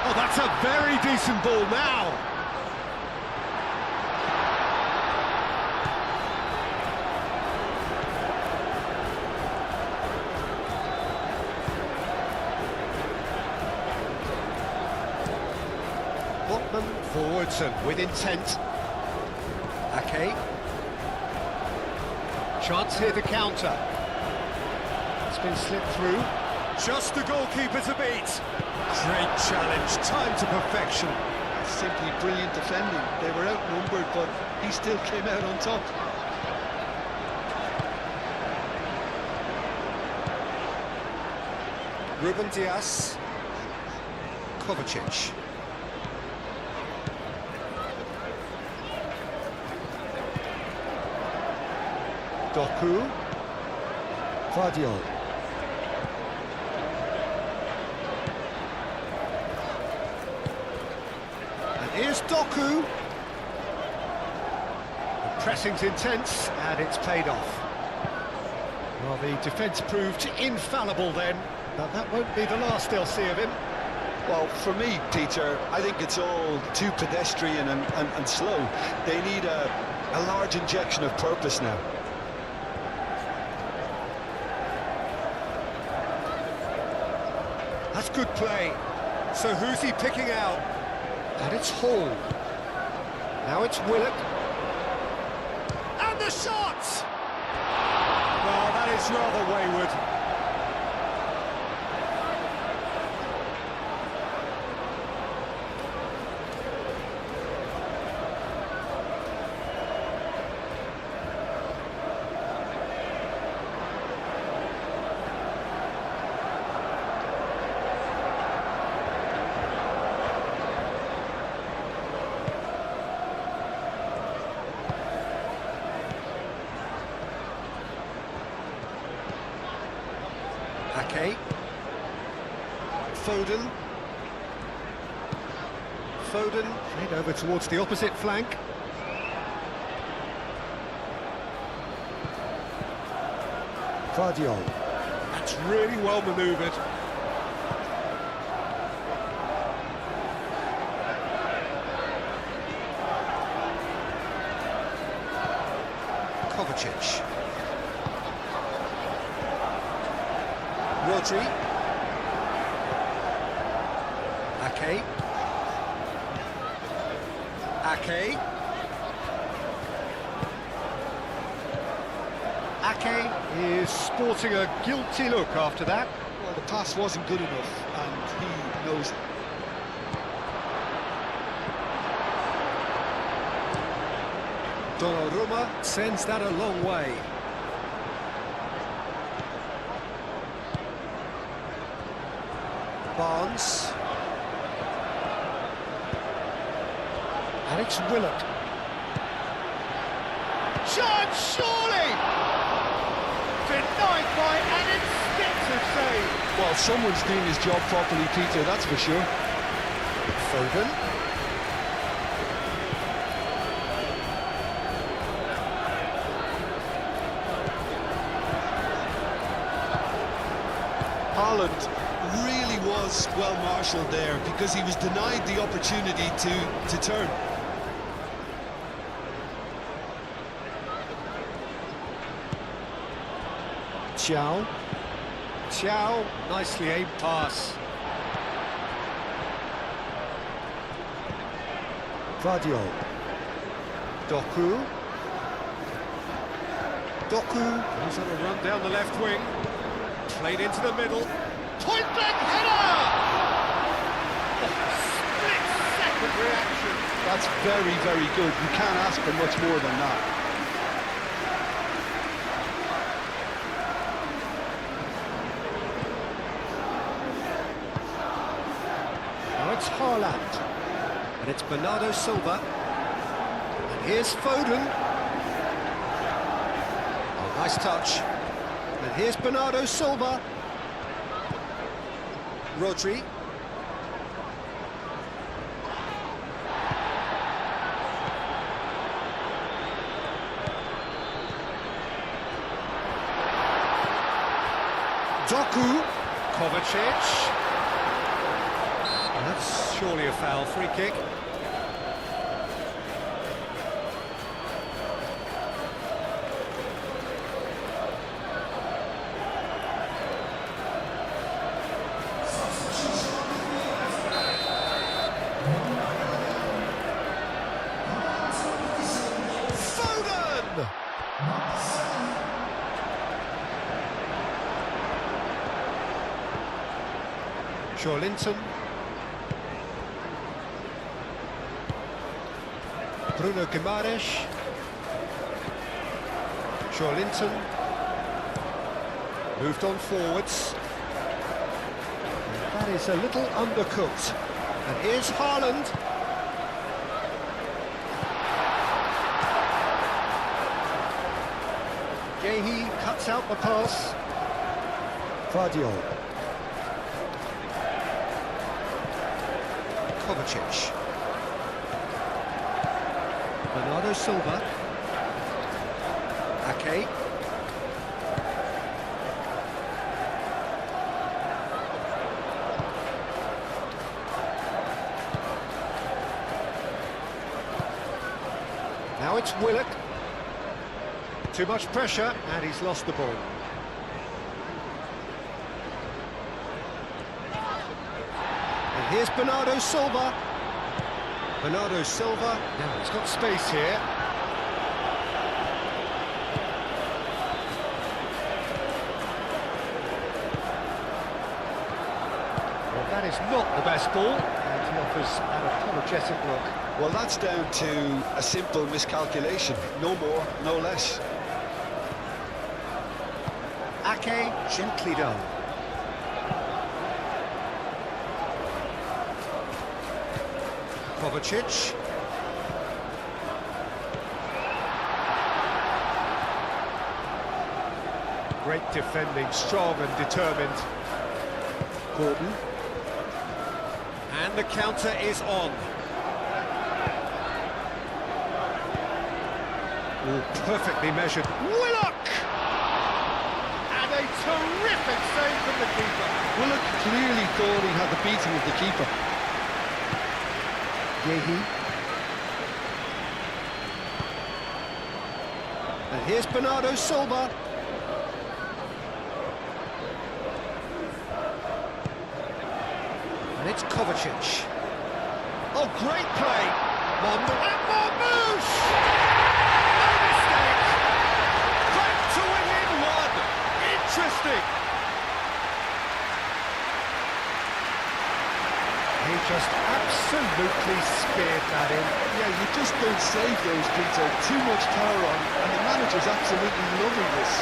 Oh, that's a very decent ball now. Botman forwards and with intent. Ake. Chance here to counter. It's been slipped through. Just the goalkeeper to beat. Great challenge, time to perfection. Simply brilliant defending. They were outnumbered, but he still came out on top. Ruben Dias. Kovacic. Doku. Guardiola. And here's Doku. The pressing's intense, and it's paid off. Well, the defence proved infallible then, but that won't be the last they'll see of him. Well, for me, Peter, I think it's all too pedestrian and slow. They need a large injection of purpose now. That's good play. So who's he picking out? And it's Hall. Now it's Willock. And the shot! Well, that is rather wayward. Ake. Foden. Foden played over towards the opposite flank. Guardiola. That's really well manoeuvred. Kovacic. Rodri. Ake. Ake. Ake is sporting a guilty look after that. Well, the pass wasn't good enough, and he knows it. Donnarumma sends that a long way. Barnes. And it's Willock. Chance, surely! Denied by an instinctive save. Well, someone's doing his job properly, Peter, that's for sure. Foden. Haaland really was well marshalled there because he was denied the opportunity to turn. Xiao. Xiao, nicely aimed pass. Vardiol. Doku. Doku, he's on a run down the left wing. Played into the middle. Point blank header! Split-second reaction. That's very, very good. You can't ask for much more than that. Now it's Haaland. And it's Bernardo Silva. And here's Foden. Oh, nice touch. And here's Bernardo Silva. Rodri. Doku. Kovacic. That's surely a foul, free kick. Foden! Joelinton. Bruno Guimaraes. Joelinton. Moved on forwards. That is a little undercooked. And here's Haaland. Gehi cuts out the pass. Vardiol. Kovacic. Bernardo Silva. Ake. Now it's Willock. Too much pressure, and he's lost the ball. And here's Bernardo Silva. Bernardo Silva. Now he's got space here. Well, that is not the best ball, and he offers an apologetic look. Well, that's down to a simple miscalculation. No more, no less. Ake, gently done. Kovacic. Great defending, strong and determined. Gordon. And the counter is on. All perfectly measured. Willock! And a terrific save from the keeper. Willock clearly thought he had the beating of the keeper. Gehi. And here's Bernardo Silva. And it's Kovacic. Oh, great play! And Marmouche! No mistake! Back to within one! Interesting! He just absolutely speared that in. Yeah, you just don't save those, Peter. Too much power on, and the manager's absolutely loving this.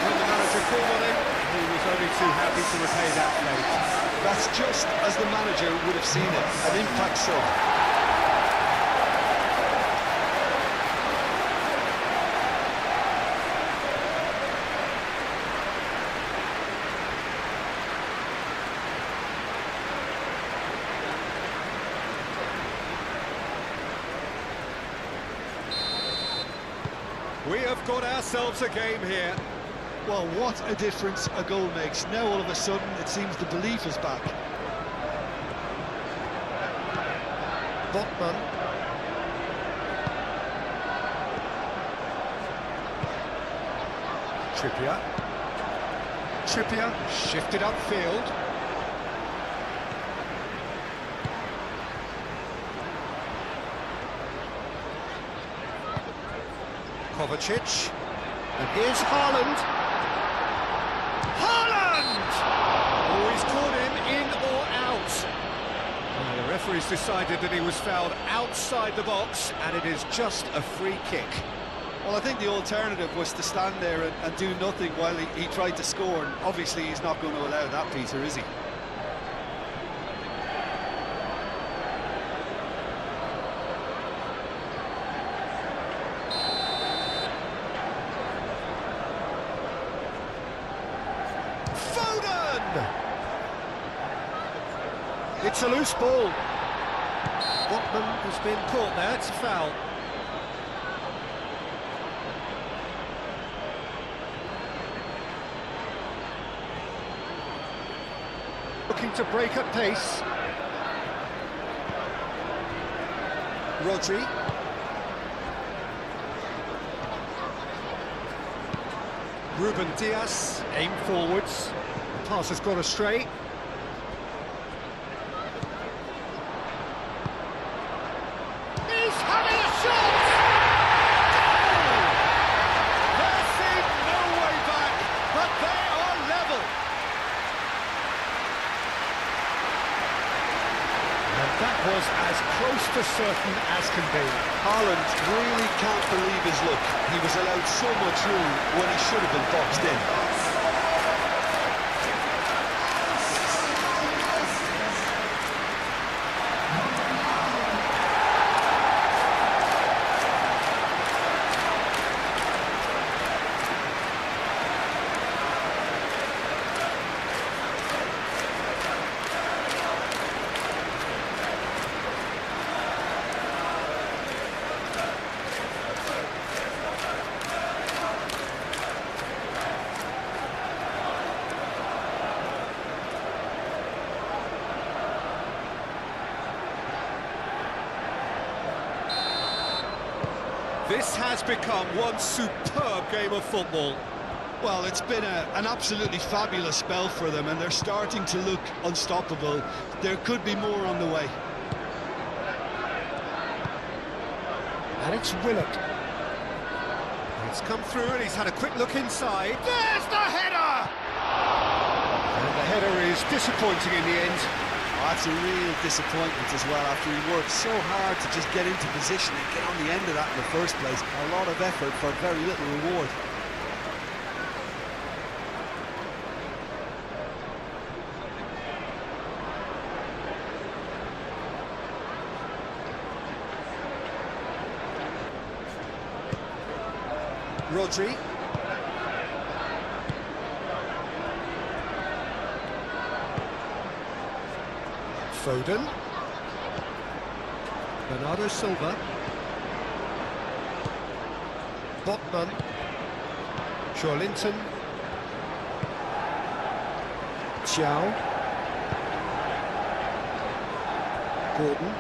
When the manager called on him, he was only too happy to repay that fate. That's just as the manager would have seen it, an impact sub. We have got ourselves a game here. Well, what a difference a goal makes. Now all of a sudden it seems the belief is back. Botman. Trippier. Trippier shifted upfield. Kovacic. And here's Haaland. Haaland! Oh, he's caught him in or out. The referee's decided that he was fouled outside the box, and it is just a free kick. Well, I think the alternative was to stand there and do nothing while he tried to score, and obviously he's not going to allow that, Peter, is he? It's a loose ball. Botman has been caught there, it's a foul. Looking to break at pace. Rodri. Ruben Diaz, aim forwards. The pass has gone astray. That was as close to certain as can be. Haaland really can't believe his luck. He was allowed so much room when he should have been boxed in. This has become one superb game of football. Well, it's been an absolutely fabulous spell for them, and they're starting to look unstoppable. There could be more on the way. And it's Willett. It's come through and he's had a quick look inside. There's the header! And the header is disappointing in the end. Oh, that's a real disappointment as well, after he worked so hard to just get into position and get on the end of that in the first place. A lot of effort for very little reward. Rodri. Foden. Bernardo Silva. Botman. Joelinton. Xiao. Gordon.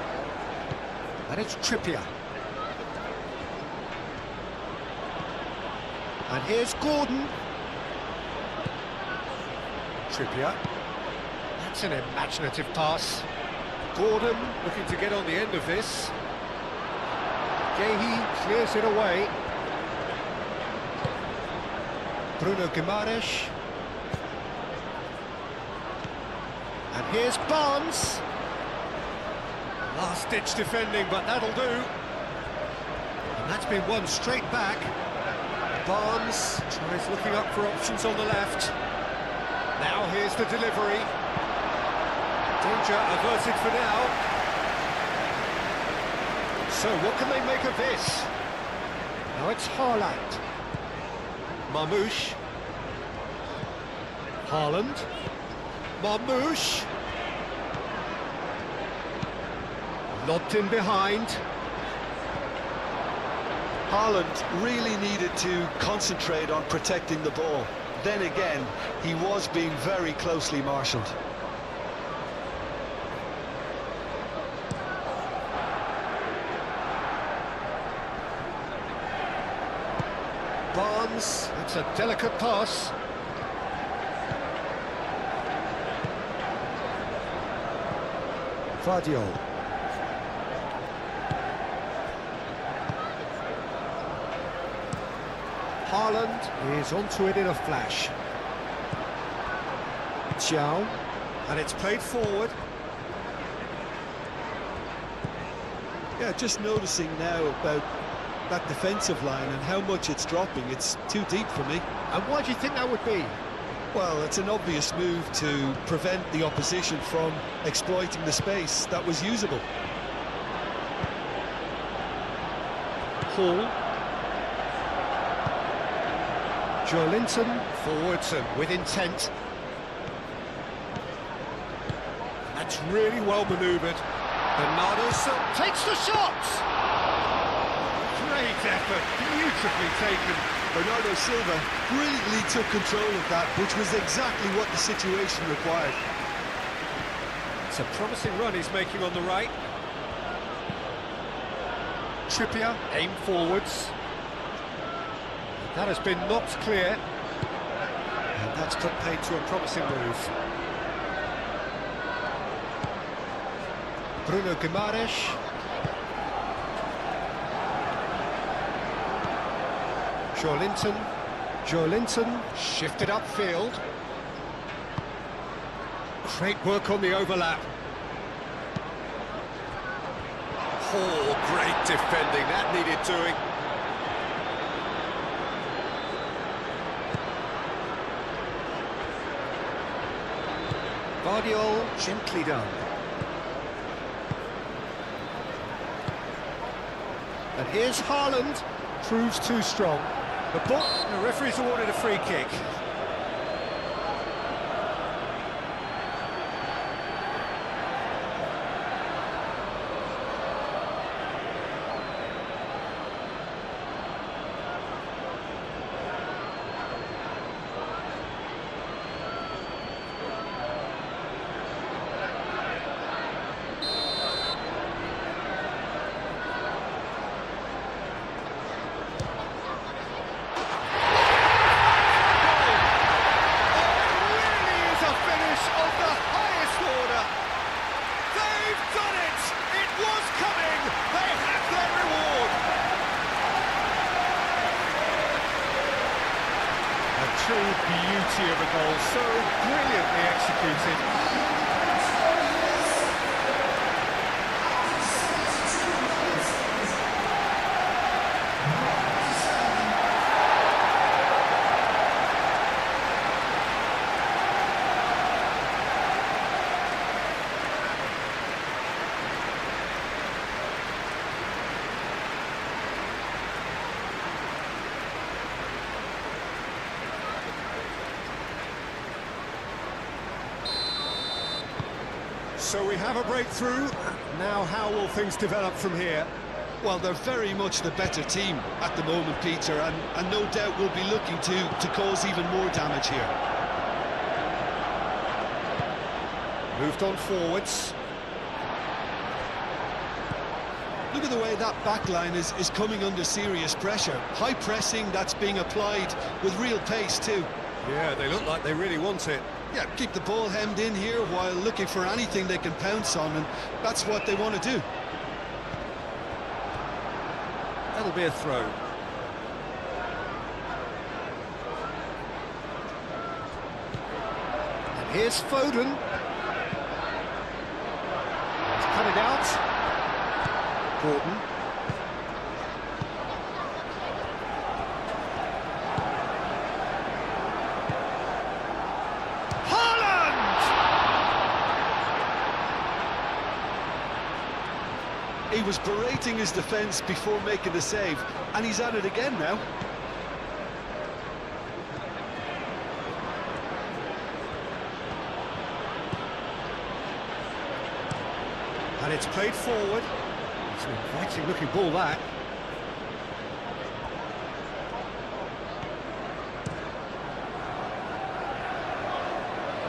And it's Trippier. And here's Gordon. Trippier. That's an imaginative pass. Gordon looking to get on the end of this. Gehi clears it away. Bruno Guimaraes. And here's Barnes. Last-ditch defending, but that'll do. And that's been won straight back. Barnes tries looking up for options on the left. Now here's the delivery. Danger averted for now. So what can they make of this? Now it's Haaland. Marmoush. Haaland. Marmoush. Lobbed in behind. Haaland really needed to concentrate on protecting the ball. Then again, he was being very closely marshalled. Barnes runs. It's a delicate pass. Fadio. Haaland is onto it in a flash. Xiao. And it's played forward. Yeah, just noticing now about that defensive line and how much it's dropping. It's too deep for me. And why do you think that would be? Well, it's an obvious move to prevent the opposition from exploiting the space that was usable. Hall. Joelinton forwards and with intent. That's really well manoeuvred. Bernardo Silva takes the shot! Great effort, beautifully taken. Bernardo Silva brilliantly took control of that, which was exactly what the situation required. It's a promising run he's making on the right. Trippier, aim forwards. That has been knocked clear. And that's put paid to a promising move. Bruno Guimaraes. Joelinton shifted upfield. Great work on the overlap. Oh, great defending, that needed doing. Guardiola, gently done. And here's Haaland, proves too strong. The referee's awarded a free kick. True beauty of a goal, so brilliantly executed. So we have a breakthrough. Now how will things develop from here? Well, they're very much the better team at the moment, Peter, and no doubt will be looking to cause even more damage here. Moved on forwards. Look at the way that back line is coming under serious pressure. High pressing that's being applied with real pace too. Yeah, they look like they really want it. Yeah, keep the ball hemmed in here while looking for anything they can pounce on, and that's what they want to do. That'll be a throw. And here's Foden. He's cut it out. Gordon. He was berating his defence before making the save, and he's at it again now. And it's played forward. It's an inviting looking ball, that.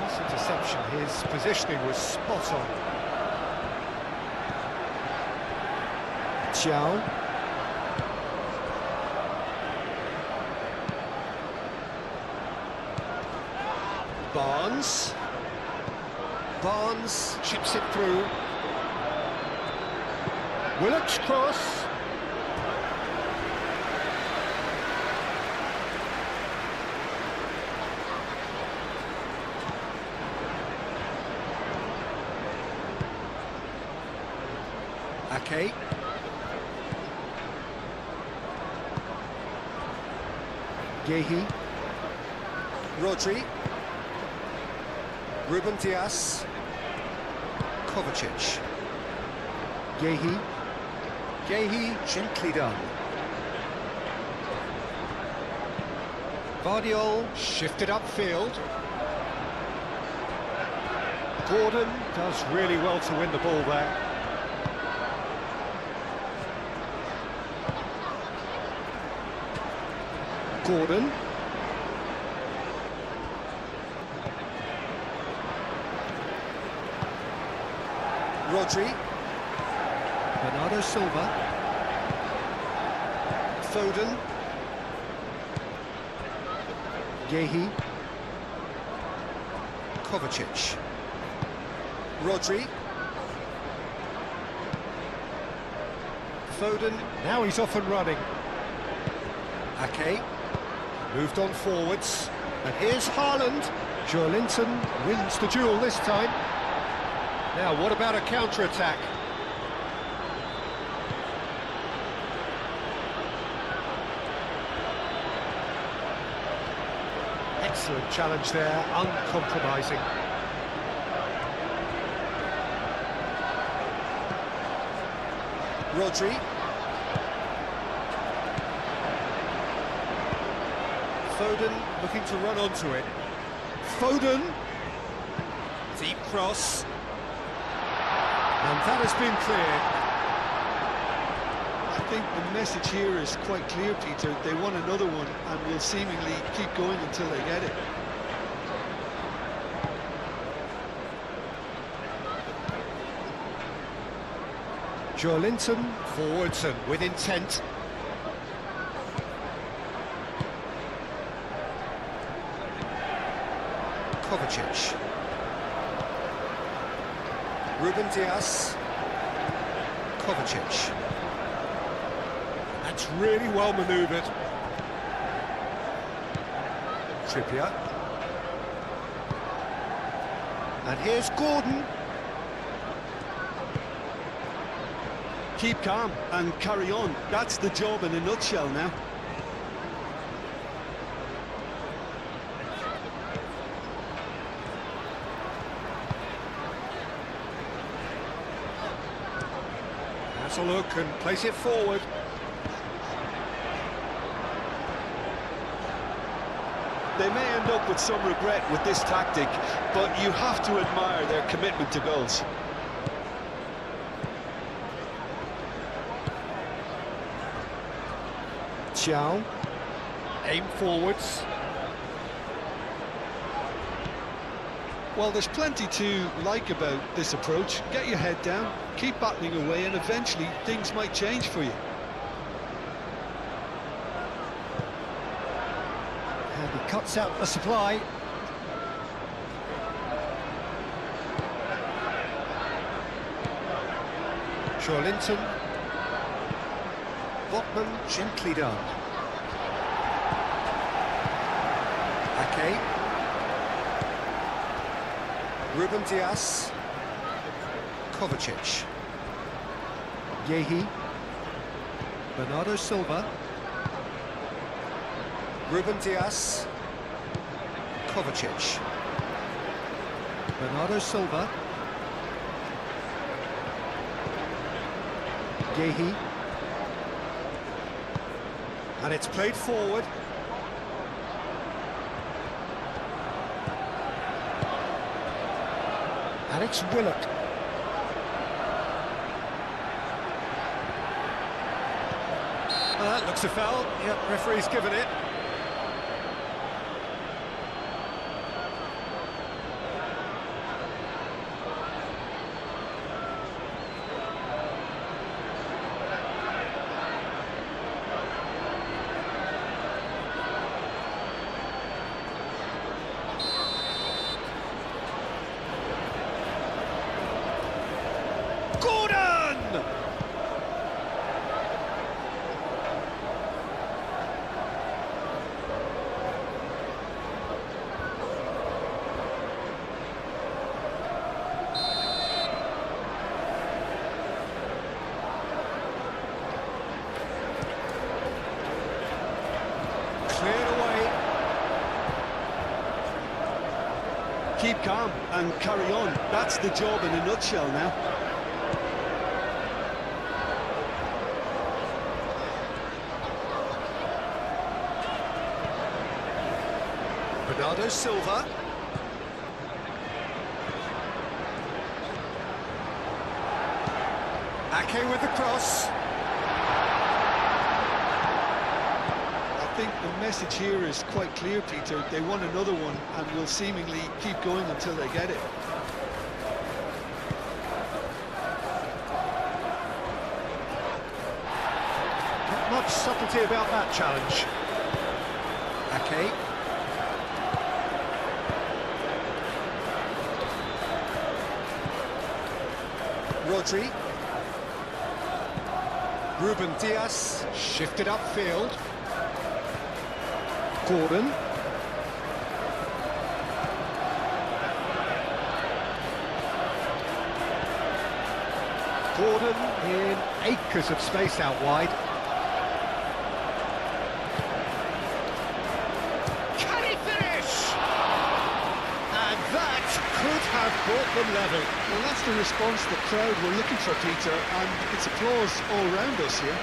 This interception, his positioning was spot on. Xiao. Barnes. Barnes chips it through. Willock's cross. Ake. Gehi. Rodri. Ruben Dias. Kovacic. Gehi. Gehi, gently done. Vardiol shifted upfield. Gordon does really well to win the ball there. Gordon. Rodri. Bernardo Silva. Foden. Gehi. Kovacic. Rodri. Foden, now he's off and running. Ake. Moved on forwards. And here's Haaland. Joelinton wins the duel this time. Now, what about a counter-attack? Excellent challenge there, uncompromising. Rodri. Foden looking to run onto it. Foden. Deep cross. And that has been cleared. I think the message here is quite clear, Peter. They want another one and will seemingly keep going until they get it. Joelinton forwards and with intent. Kovacic. Ruben Dias. Kovacic. That's really well manoeuvred. Trippier. And here's Gordon. Keep calm and carry on. That's the job in a nutshell now. That's a look and place it forward. They may end up with some regret with this tactic, but you have to admire their commitment to goals. Xiao. Aim forwards. Well, there's plenty to like about this approach. Get your head down, keep battling away, and eventually things might change for you. And he cuts out the supply. Joelinton. Botman, gently done. Ake. Ruben Dias. Kovacic. Gehi. Bernardo Silva. Ruben Dias. Kovacic. Bernardo Silva. Gehi. And it's played forward. And it's Willock. That looks a foul. Yep, referee's given it. Gordon! Cleared away. Keep calm and carry on. That's the job in a nutshell now. Bernardo Silva. Ake with the cross. I think the message here is quite clear, Peter. They want another one and will seemingly keep going until they get it. Not much subtlety about that challenge. Ake. Rodri. Ruben Diaz shifted upfield. Gordon. Gordon in acres of space out wide. Can he finish? And that could have brought them level. Well, that's the response the crowd were looking for, Peter, and it's applause all round us here.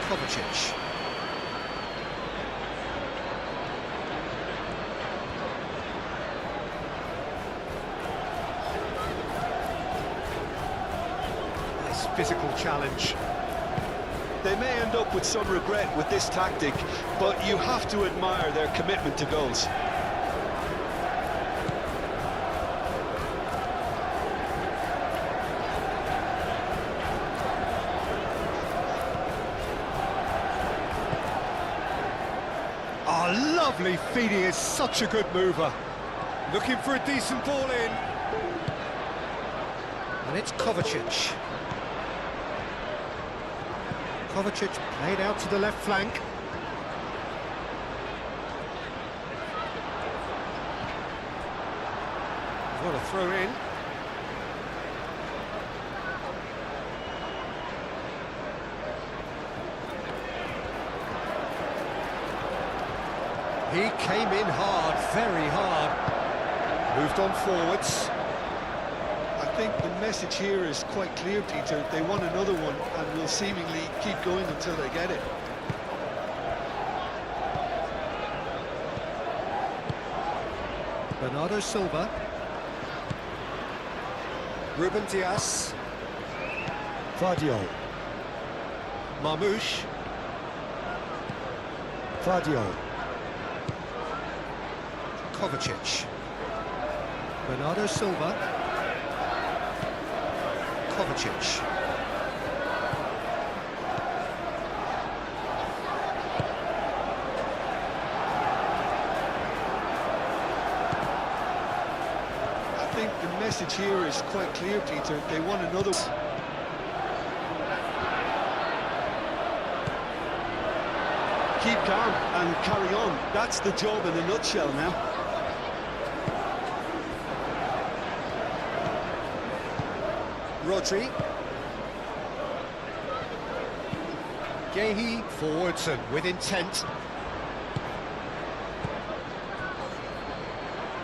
Kovacic. Nice physical challenge. They may end up with some regret with this tactic, but you have to admire their commitment to goals. Oh, lovely feeding, is such a good mover. Looking for a decent ball in. And it's Kovacic. Kovacic played out to the left flank. What a throw in. He came in hard, very hard. Moved on forwards. I think the message here is quite clear, Peter. They want another one and will seemingly keep going until they get it. Bernardo Silva. Ruben Diaz. Fadio. Marmoush. Fadio. Kovacic. Bernardo Silva. Kovacic. I think the message here is quite clear, Peter. They want another one. Keep calm and carry on. That's the job in a nutshell now. Rodri. Gehi forwards and with intent.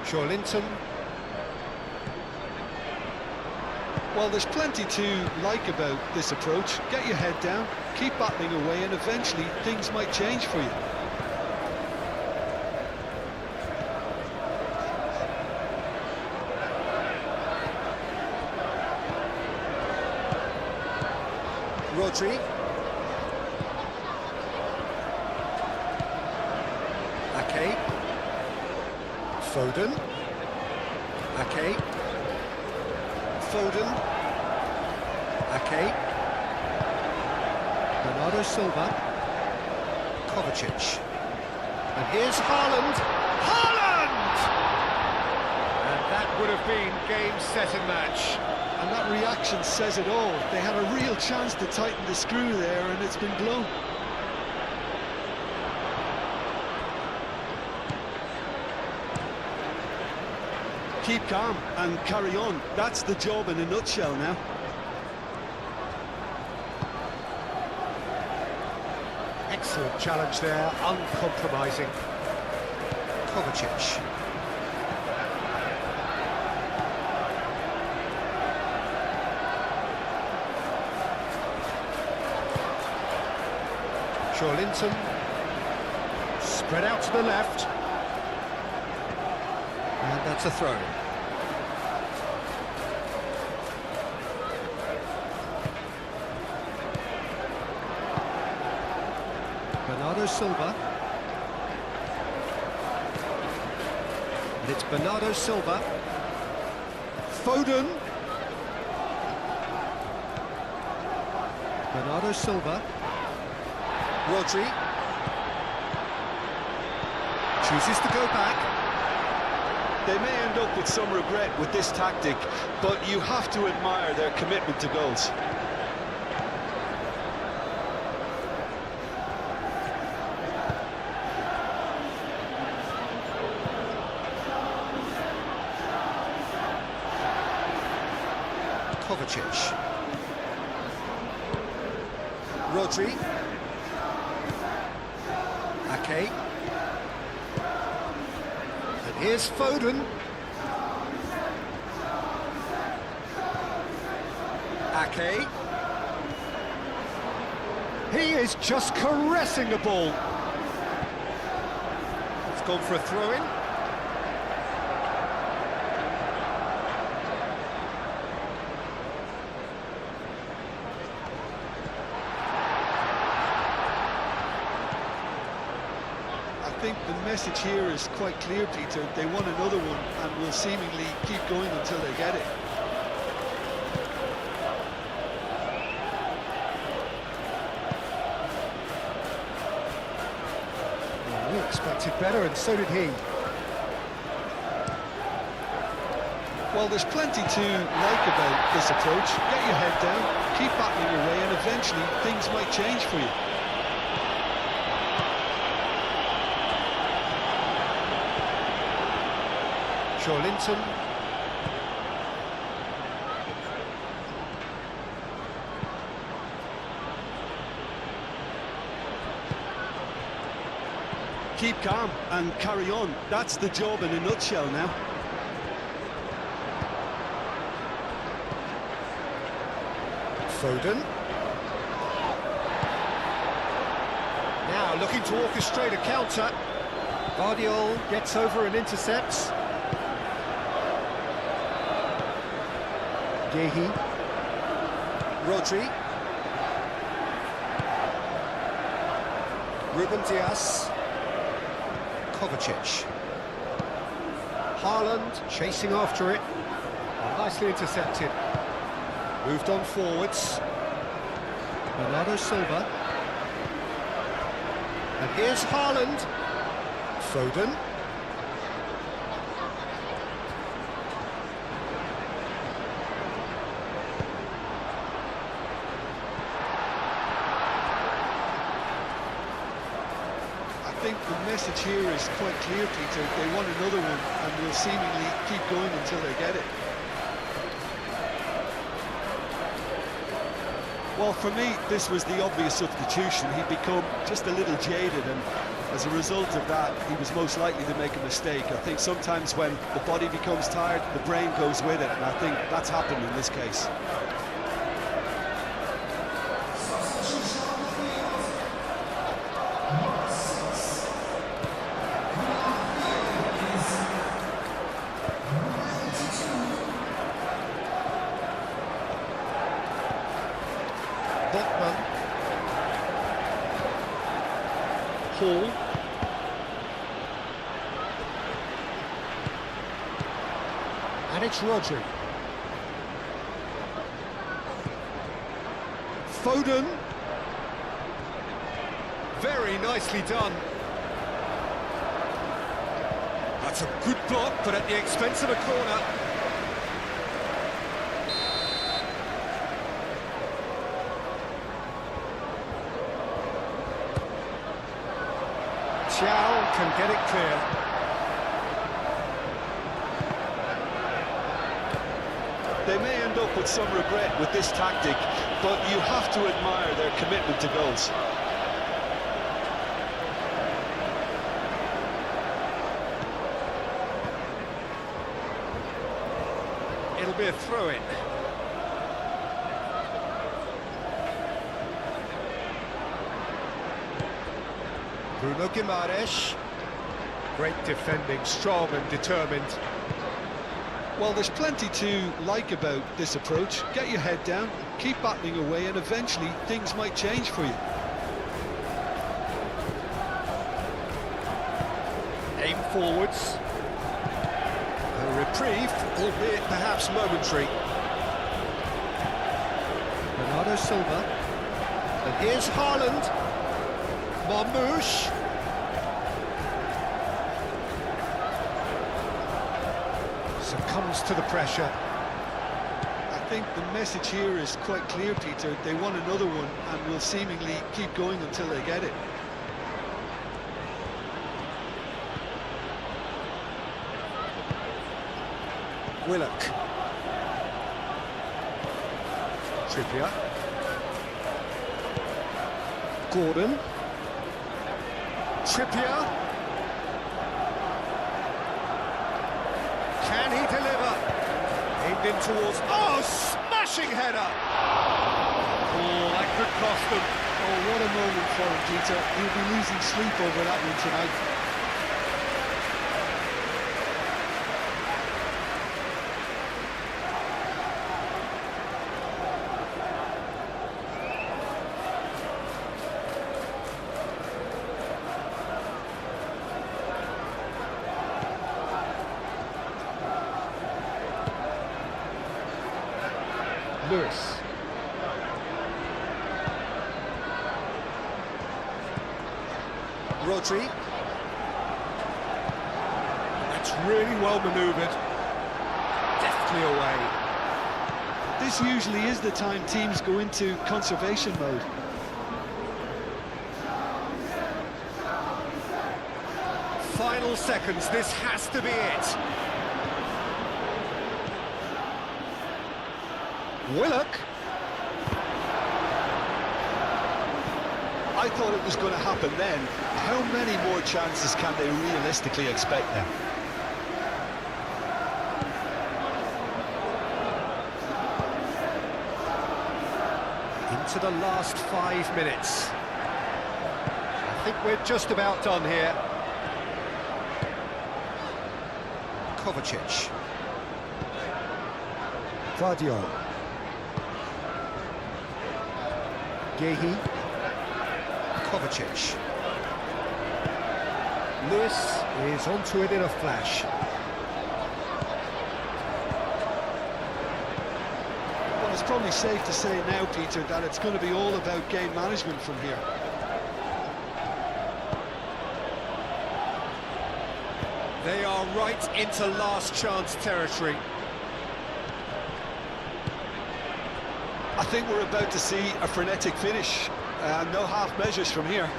Joelinton. Well, there's plenty to like about this approach. Get your head down, keep battling away, and eventually things might change for you. Rodri. Ake. Foden. Ake. Foden. Ake. Bernardo Silva. Kovacic. And here's Haaland. Haaland! And that would have been game, set and match. And that reaction says it all. They had a real chance to tighten the screw there, and it's been blown. Keep calm and carry on. That's the job in a nutshell now. Excellent challenge there, uncompromising. Kovacic. Linton, spread out to the left, and that's a throw. Bernardo Silva, and it's Bernardo Silva. Foden. Bernardo Silva. Rodri chooses to go back. They may end up with some regret with this tactic, but you have to admire their commitment to goals. Kovacic. Rodri. Ake. And here's Foden. Ake. He is just caressing the ball. It's gone for a throw-in. I think the message here is quite clear, Peter. They want another one and will seemingly keep going until they get it. Well, we expected better, and so did he. Well, there's plenty to like about this approach. Get your head down, keep battling away, and eventually things might change for you. Linton. Keep calm and carry on. That's the job in a nutshell now. Foden. Now looking to orchestrate a counter. Guardiola gets over and intercepts. Gehi. Rodri. Ruben Dias. Kovacic. Haaland chasing after it. Nicely intercepted. Moved on forwards. Bernardo Silva. And here's Haaland. Foden. I think the message here is quite clear, Peter. They want another one and will seemingly keep going until they get it. Well, for me, this was the obvious substitution. He'd become just a little jaded, and as a result of that, he was most likely to make a mistake. I think sometimes when the body becomes tired, the brain goes with it, and I think that's happened in this case. Hall. And it's Rodri. Foden. Very nicely done. That's a good block, but at the expense of a corner. Chow can get it clear. They may end up with some regret with this tactic, but you have to admire their commitment to goals. It'll be a throw-in. Bruno Guimaraes. Great defending, strong and determined. Well, there's plenty to like about this approach. Get your head down, keep battling away, and eventually things might change for you. Aim forwards. A reprieve, albeit perhaps momentary. Bernardo Silva. And here's Haaland. Marmouche. Succumbs to the pressure. I think the message here is quite clear, Peter. They want another one and will seemingly keep going until they get it. Willock. Trippier. Gordon. Trippier. Can he deliver? Aimed in towards... Oh, smashing header! Oh, that could cost them. Oh, what a moment for him, Peter. He'll be losing sleep over that one tonight. Lewis. Rodri. That's really well manoeuvred. Deftly away. This usually is the time teams go into conservation mode. Final seconds, this has to be it. Willock. I thought it was going to happen then. How many more chances can they realistically expect now? Into the last 5 minutes. I think we're just about done here. Kovacic. Guardiola. Gehi. Kovacic. Lewis is onto it in a flash. Well, it's probably safe to say now, Peter, that it's going to be all about game management from here. They are right into last chance territory. I think we're about to see a frenetic finish. No half measures from here.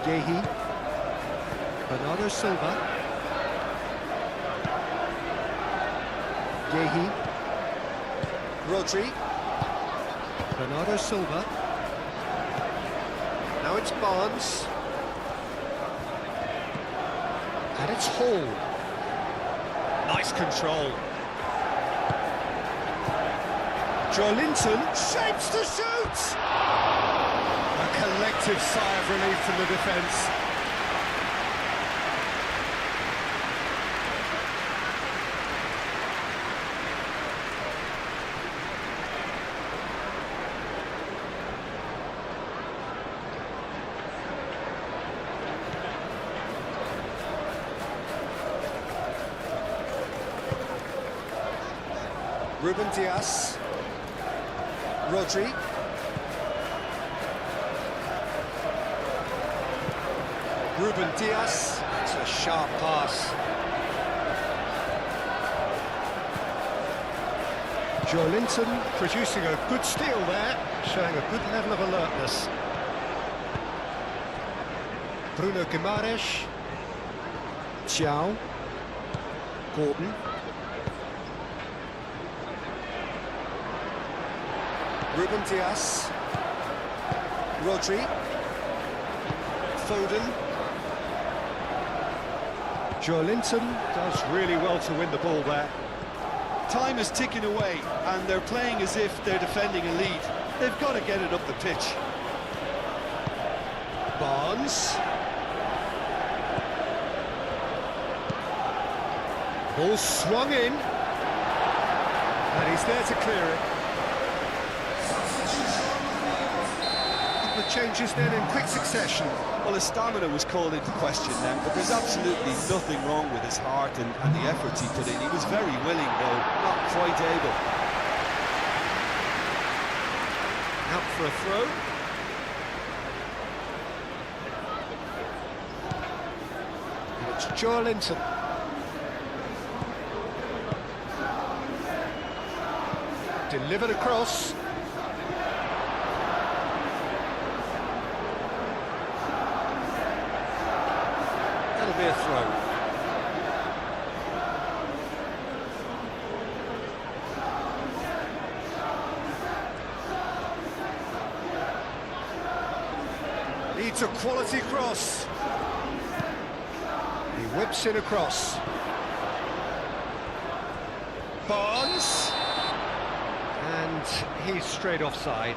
Gehi. Bernardo Silva. Gehi. Rodri. Bernardo Silva. Now it's Barnes. And it's Hall. Nice control. Joelinton shapes to shoot! A collective sigh of relief from the defence. Ruben Dias. Rodri. Ruben Dias, it's a sharp pass. Joelinton producing a good steal there, showing a good level of alertness. Bruno Guimaraes. Chow. Gordon. Ruben Dias. Rodri. Foden. Joelinton does really well to win the ball there. Time is ticking away, and they're playing as if they're defending a lead. They've got to get it up the pitch. Barnes. Ball swung in. And he's there to clear it. The changes then in quick succession. Well, his stamina was called into question then, but there's absolutely nothing wrong with his heart and the efforts he put in. He was very willing, though, not quite able. Out for a throw. And it's Joelinton. Delivered across. That'll be a throw. Needs a quality cross. He whips it across. Barnes. And he's straight offside.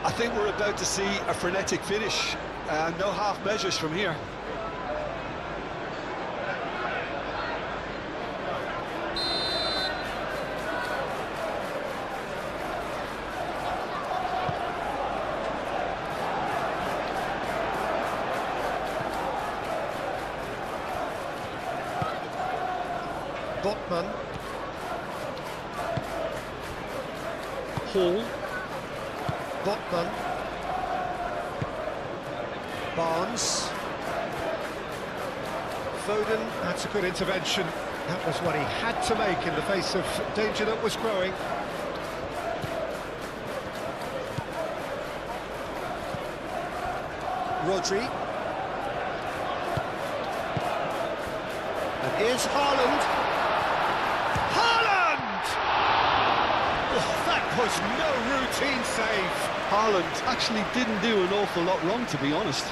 I think we're about to see a frenetic finish. No half measures from here. Botman. Hall. Botman. Barnes. Foden, that's a good intervention. That was what he had to make in the face of danger that was growing. Rodri. And here's Haaland. Was no routine save. Haaland actually didn't do an awful lot wrong, to be honest.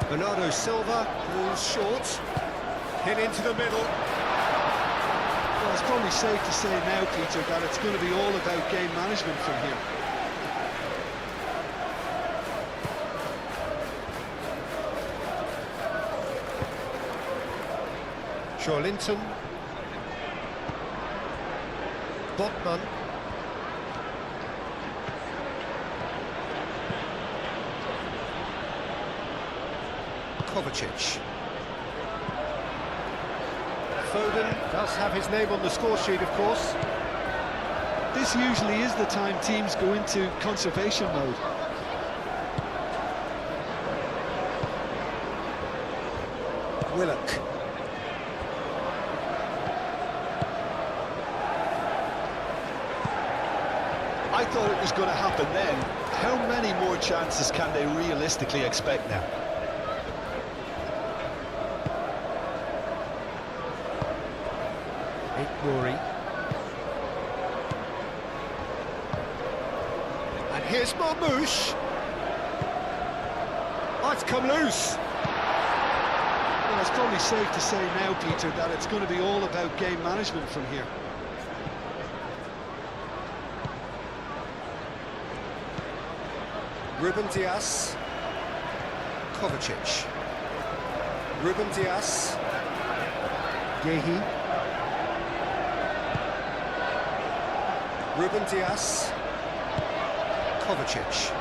Bernardo Silva, who's short, hit into the middle. Well, it's probably safe to say now, Peter, that it's going to be all about game management from here. Joelinton. Botman. Kovacic. Foden does have his name on the score sheet, of course. This usually is the time teams go into conservation mode. Willock. I thought it was going to happen then. How many more chances can they realistically expect now? Rory. And here's Marmouche. Oh, it's come loose. Well, it's probably safe to say now, Peter, that it's going to be all about game management from here. Ruben Dias. Kovacic. Ruben Dias. Gehi. Ruben Dias. Kovacic.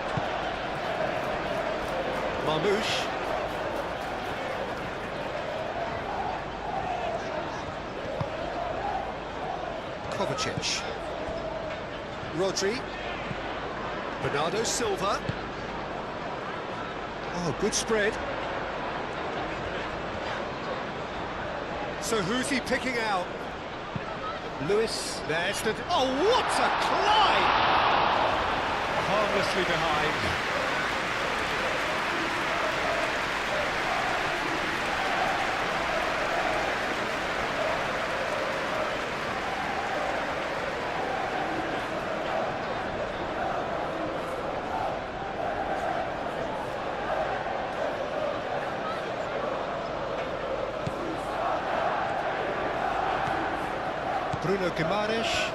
Kovacic. Rodri. Bernardo Silva. Oh, good spread. So who's he picking out? Lewis. There's the... Oh, what a climb! Harmlessly behind. Bruno Guimaraes.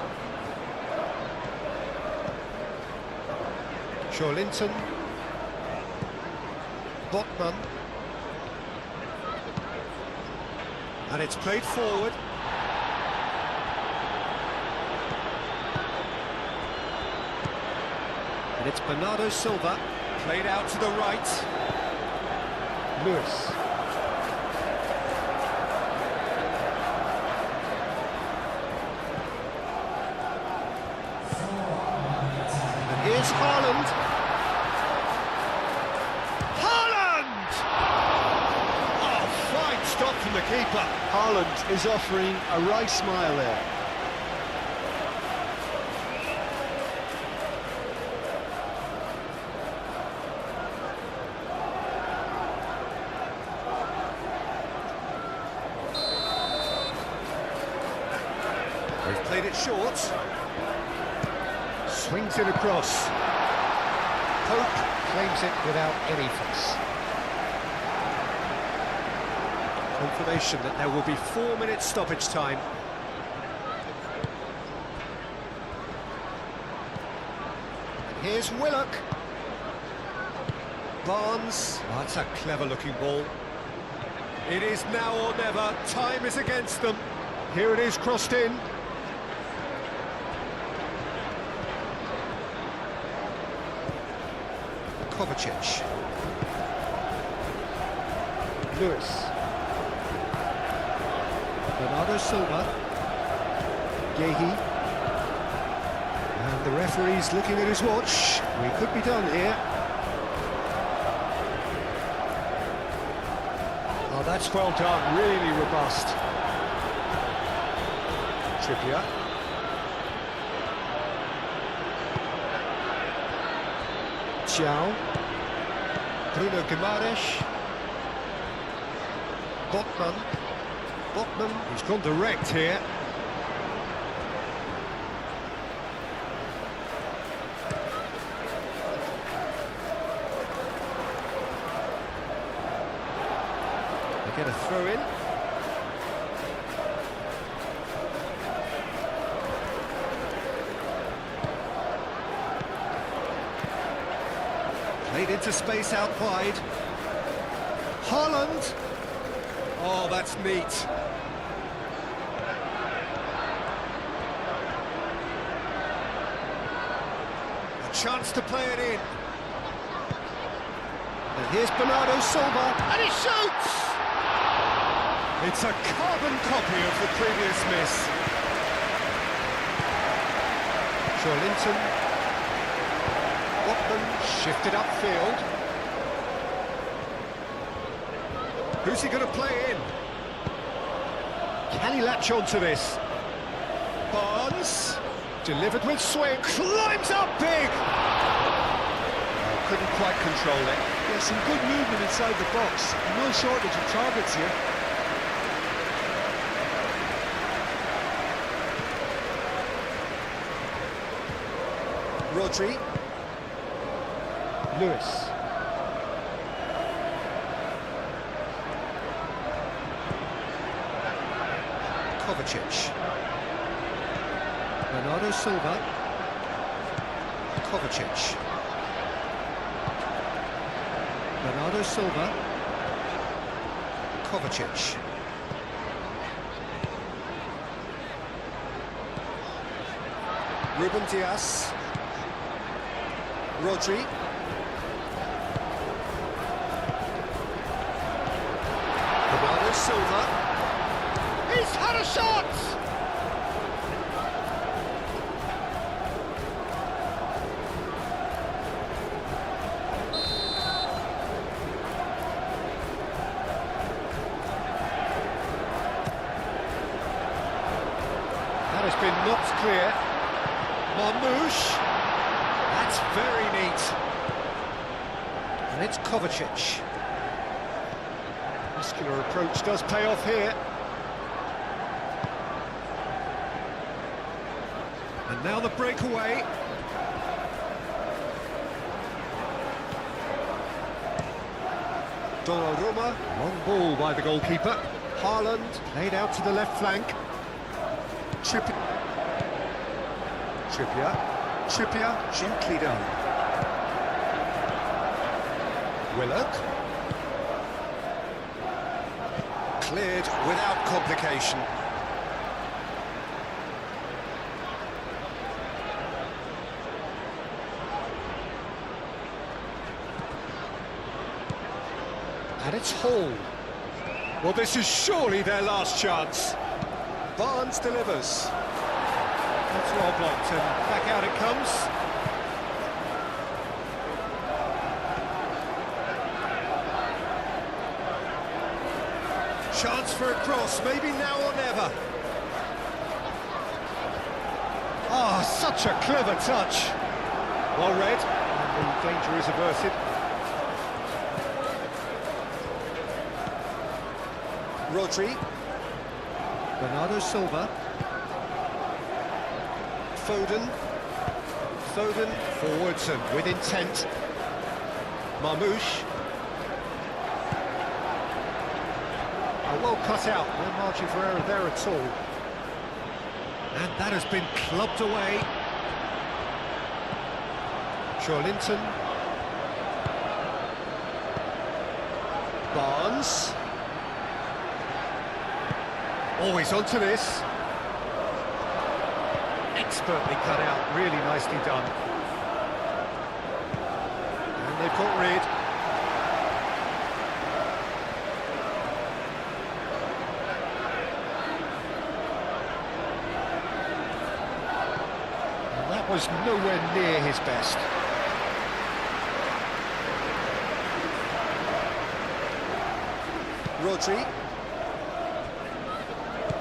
Linton. Botman. And it's played forward. And it's Bernardo Silva. Played out to the right. Lewis. Here's Haaland. Haaland! Oh, fine stop from the keeper. Haaland is offering a right smile there. They've played it short. Swings it across. Pope claims it without any fuss. Confirmation that there will be 4 minutes stoppage time. And here's Willock. Barnes. Oh, that's a clever-looking ball. It is now or never. Time is against them. Here it is, crossed in. Kovacic. Lewis. Bernardo Silva. Gehi. And the referee's looking at his watch. We could be done here. Oh, that's well done, really robust. Trippier. Bruno Guimaraes. Botman, he's gone direct here. They get a throw in. Played into space out wide. Haaland. Oh, that's neat. A chance to play it in. And here's Bernardo Silva, and he shoots! It's a carbon copy of the previous miss. Linton. Botman shifted upfield. Who's he going to play in? Can he latch on to this? Barnes, delivered with swing, climbs up big! Couldn't quite control it. Yeah, some good movement inside the box. No shortage of targets here. Rodri. Lewis. Kovacic. Bernardo Silva. Kovacic. Bernardo Silva. Kovacic. Ruben Dias. Rodri. Bernardo Silva. He's had a shot! has been knocked clear. Marmoush. That's very neat. And it's Kovacic. Muscular approach does pay off here. And now the breakaway. Donnarumma, long ball by the goalkeeper. Haaland laid out to the left flank. Trippier, gently done. Willock. Cleared without complication. And it's Hall. Well, this is surely their last chance. Barnes delivers. That's well blocked, and back out it comes. Chance for a cross, maybe now or never. Ah, such a clever touch. Well read, and the danger is averted. Rodri, Bernardo Silva, Foden forwards and with intent. Marmoush. Well cut out, no margin for error there at all. And that has been clubbed away. Joelinton. Barnes. Always onto this. Expertly cut out, really nicely done. And they've got rid. And that was nowhere near his best. Rodri.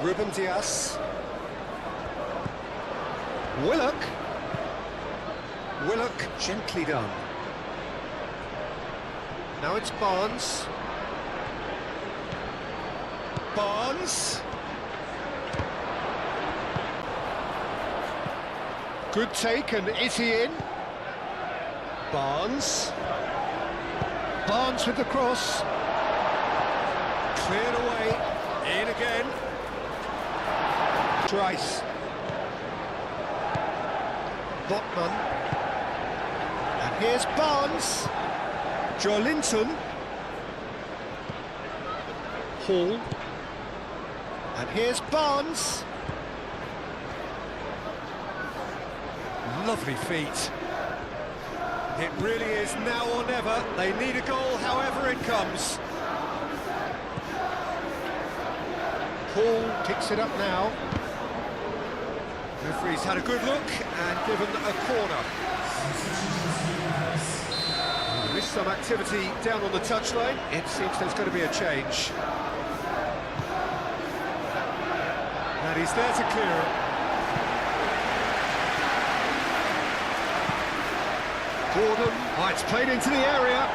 Ruben Dias. Willock, gently done. Now it's Barnes. Good take, and is he in? Barnes with the cross. Cleared away, in again. Trice. Botman, and here's Barnes, Joelinton, Hall, and here's Barnes. Lovely feet. It really is now or never. They need a goal, however it comes. Hall picks it up now. Referee's had a good look and given a corner. There is some activity down on the touchline. It seems there's going to be a change. And he's there to clear it. Gordon, oh, it's played into the area.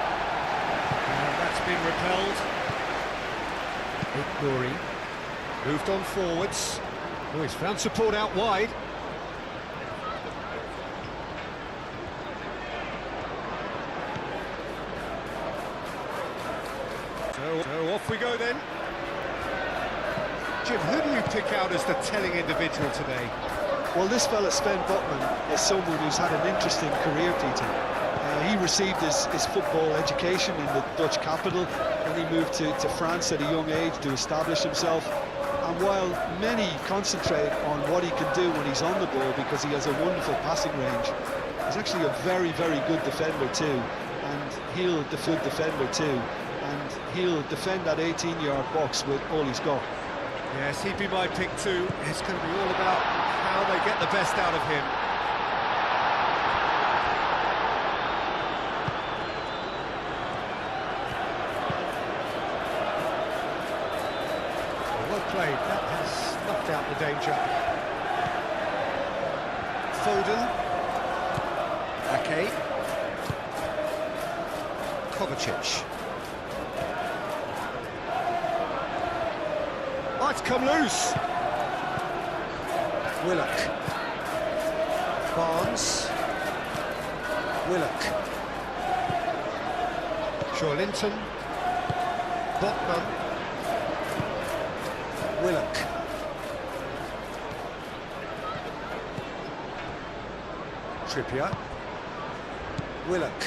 And that's been repelled. Nouri moved on forwards. Oh, he's found support out wide. So off we go then. Jim, who do you pick out as the telling individual today? Well, this fella, Sven Botman, is someone who's had an interesting career, Peter. He received his football education in the Dutch capital, and he moved to France at a young age to establish himself. And while many concentrate on what he can do when he's on the ball because he has a wonderful passing range, he's actually a very, very good defender too. And he'll defend that 18-yard box with all he's got. Yes, he'd be my pick too. It's going to be all about how they get the best out of him. Well played, that has snuffed out the danger. Foden. Ake. Kovacic. Oh, it's come loose. Willock. Barnes. Willock. Linton. Botman. Willock. Trippier. Willock.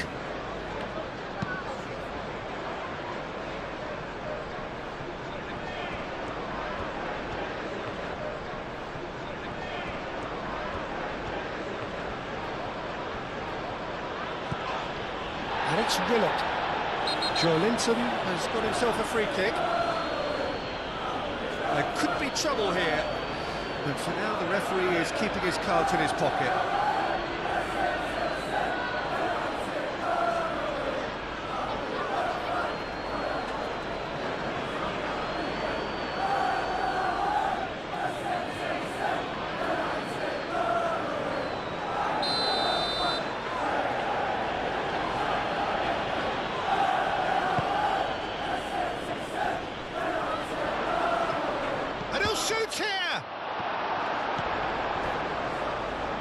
And it's Willock. Linton has got himself a free kick. There could be trouble here, but for now the referee is keeping his cards in his pocket. Shoots here!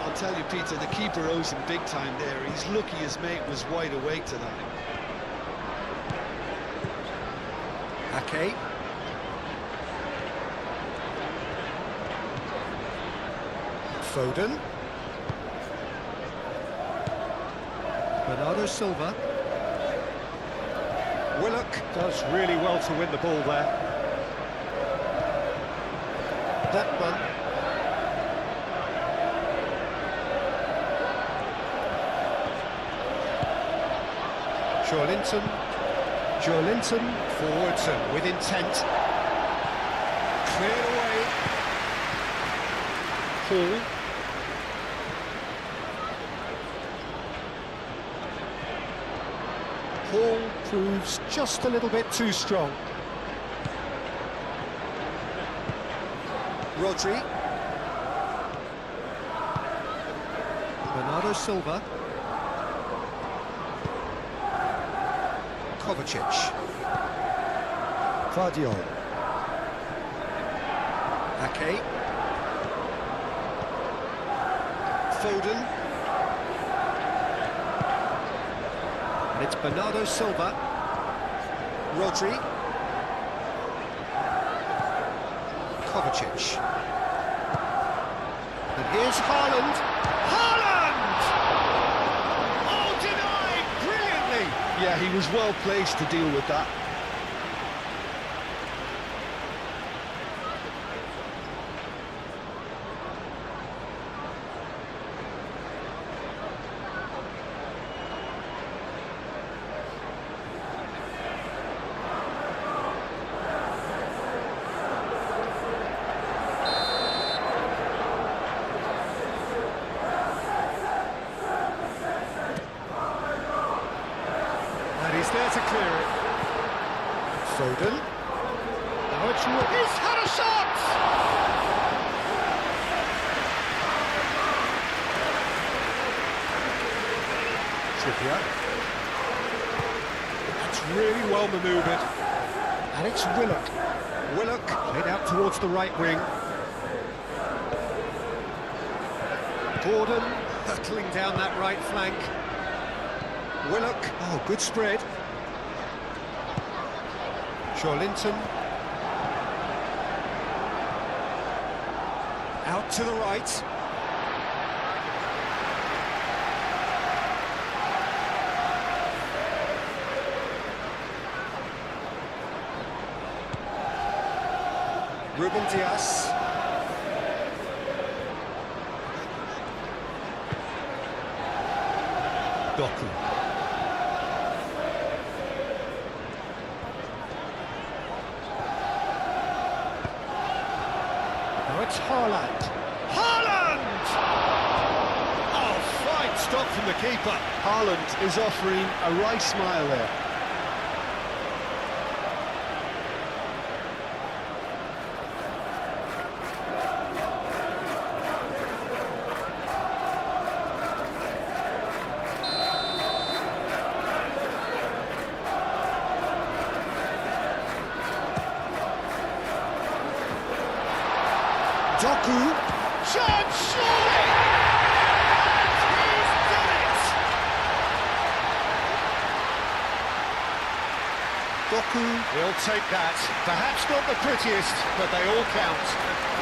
I'll tell you, Peter, the keeper owes him big time there. He's lucky his mate was wide awake to that. Ake. Foden. Bernardo Silva. Willock does really well to win the ball there. Botman. Linton forwards and with intent. Cleared away. Hall. Hall proves just a little bit too strong. Rodri. Bernardo Silva. Kovacic. Guardiola. Ake. Foden. And it's Bernardo Silva. Rodri. Kovacic. And here's Haaland. Haaland! Oh, denied brilliantly! Yeah, he was well placed to deal with that. He's there to clear it. Foden. Now it's he's had a shot! Trippier. That's really well manoeuvred. And it's Willock. Willock played out towards the right wing. Gordon hurtling down that right flank. Willock, oh, good spread. Linton. Out to the right. Ruben Dias. Doku. It's Haaland. Haaland! Oh, fine stop from the keeper. Haaland is offering a right smile there. Doku. Chance, surely! And he's done it! Doku. He'll take that. Perhaps not the prettiest, but they all count.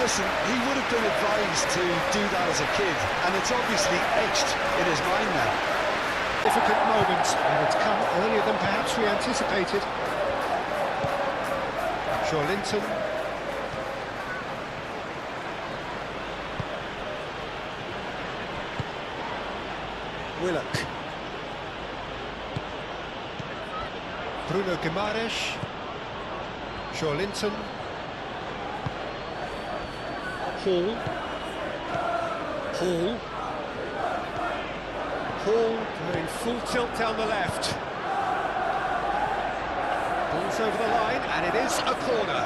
Listen, he would have been advised to do that as a kid, and it's obviously etched in his mind now. Significant moment, and it's come earlier than perhaps we anticipated. Linton. Willock. Bruno Guimaraes. Linton. Hall. Hall going full tilt down the left. Ball's over the line, and it is a corner.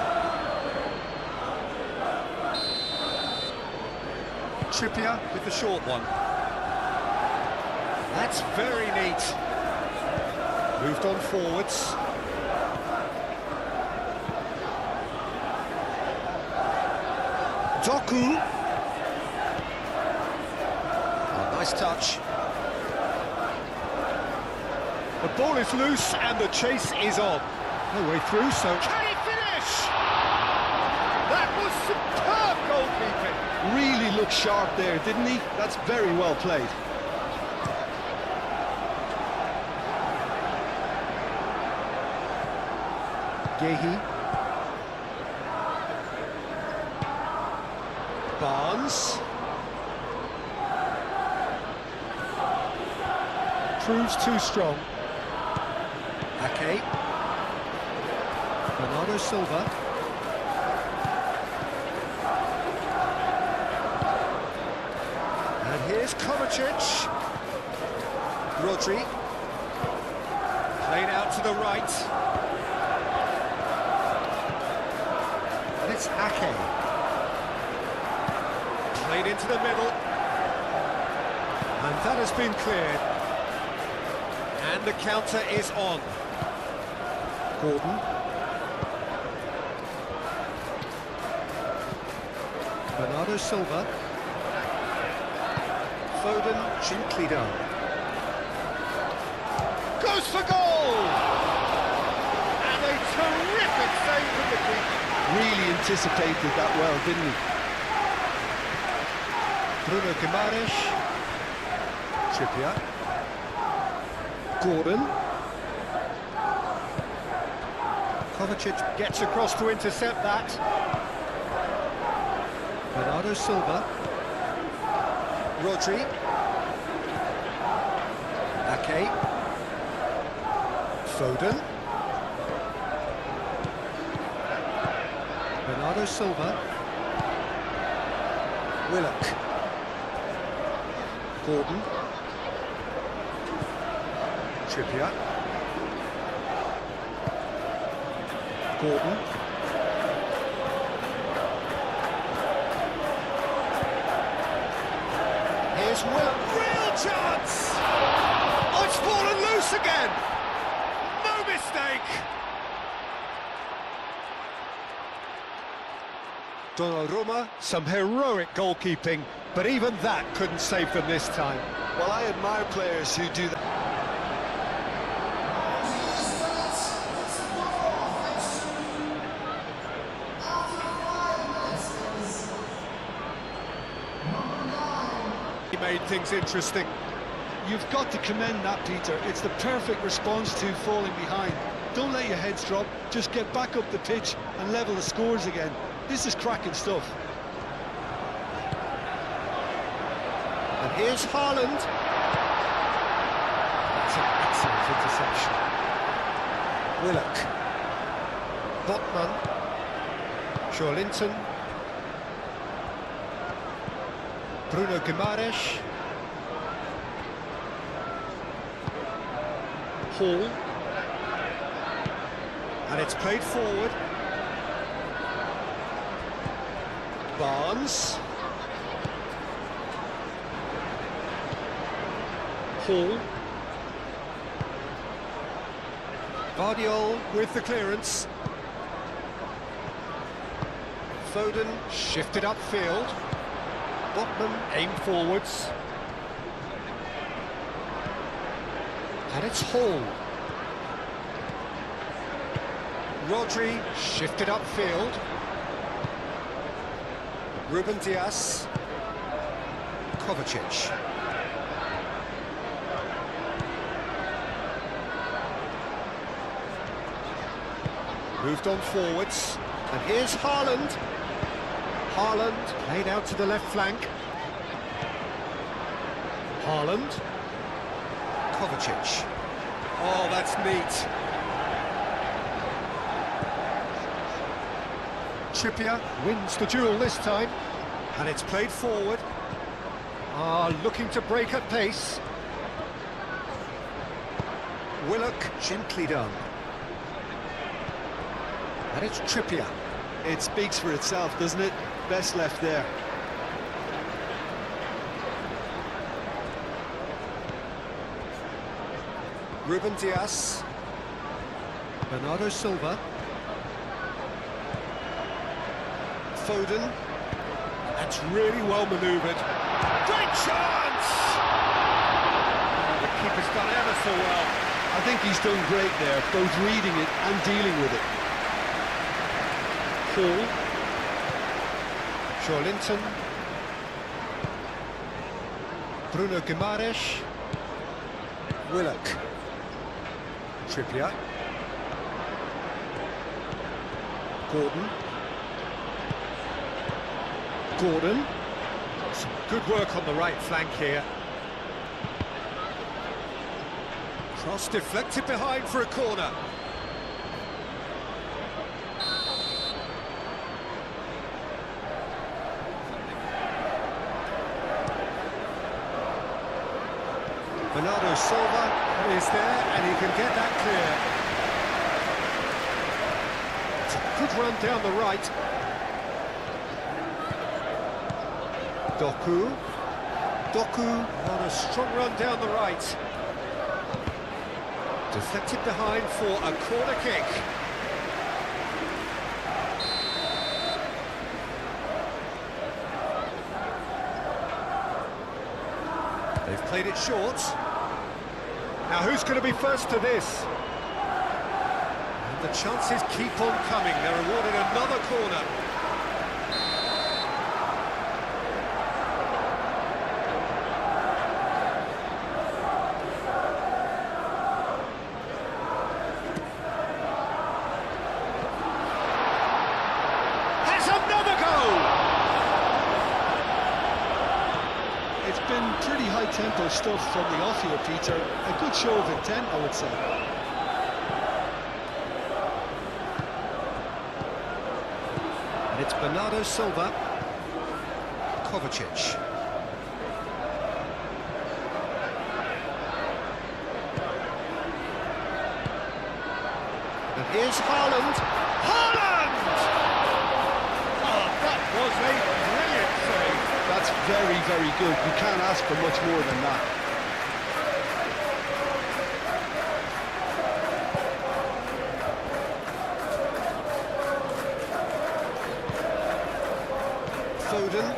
Trippier with the short one. That's very neat. Moved on forwards. Doku. Oh, nice touch. The ball is loose and the chase is on. No way through, so can he finish? That was superb goalkeeping. Really looked sharp there, didn't he? That's very well played. Gehi. Barnes. Proves too strong. Ake. Bernardo Silva. And here's Kovacic. Rodri. Played out to the right. And it's Ake. Played into the middle. And that has been cleared. And the counter is on. Gordon. Bernardo Silva. Foden gently down. Goes for goal! And a terrific save from the keeper. Really anticipated that well, didn't he? Bruno Guimaraes. Trippier. Gordon. Kovacic gets across to intercept that. Bernardo Silva. Rodri. Ake. Foden. Bernardo Silva. Willock. Gordon. Trippier. Gordon. Here's Willock. Real chance! Oh, it's fallen loose again! No mistake! Donnarumma, some heroic goalkeeping, but even that couldn't save them this time. Well, I admire players who do that. He made things interesting. You've got to commend that, Peter. It's the perfect response to falling behind. Don't let your heads drop, just get back up the pitch and level the scores again. This is cracking stuff. And here's Haaland. That's an excellent interception. Willock. Botman. Linton. Bruno Guimaraes. Hall. And it's played forward. Barnes. Hall. Vardiol with the clearance. Foden shifted upfield. Botman aimed forwards. And it's Hall. Rodri shifted upfield. Ruben Dias. Kovacic. Moved on forwards. And here's Haaland. Haaland played out to the left flank. Haaland. Kovacic. Oh, that's neat. Trippier wins the duel this time. And it's played forward. Looking to break at pace. Willock, gently done. And it's Trippier. It speaks for itself, doesn't it? Best left there. Ruben Dias. Bernardo Silva. Foden. That's really well manoeuvred. Great chance! The keeper's done ever so well. I think he's done great there, both reading it and dealing with it. Hall. Joelinton. Bruno Guimaraes. Willock. Trippier. Gordon. Gordon. Some good work on the right flank here. Cross deflected behind for a corner. Bernardo Silva is there, and he can get that clear. It's a good run down the right. Doku. Doku on a strong run down the right. Deflected behind for a corner kick. They've played it short. Now who's going to be first to this? And the chances keep on coming. They're awarded another corner. Has another goal! It's been pretty high-tempo stuff from the off here, Peter. A good show of intent, I would say. And it's Bernardo Silva. Kovacic. And here's Haaland. Haaland! Oh, that was a brilliant save. That's very, very good. You can't ask for much more than that. Foden.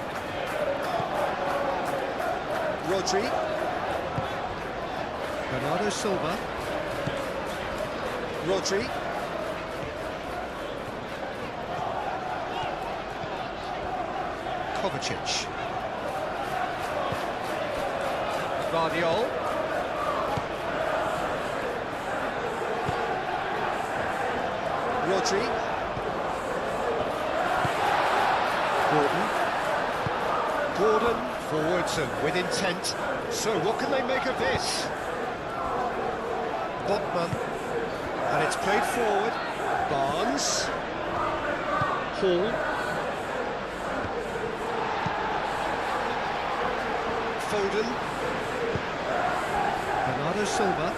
Rodri. Bernardo Silva. Rodri. Kovacic. Guardiola. Rodri. Gordon. Gordon forwards and with intent. So what can they make of this? Botman. And it's played forward. Barnes. Hall. Foden. Bernardo Silva.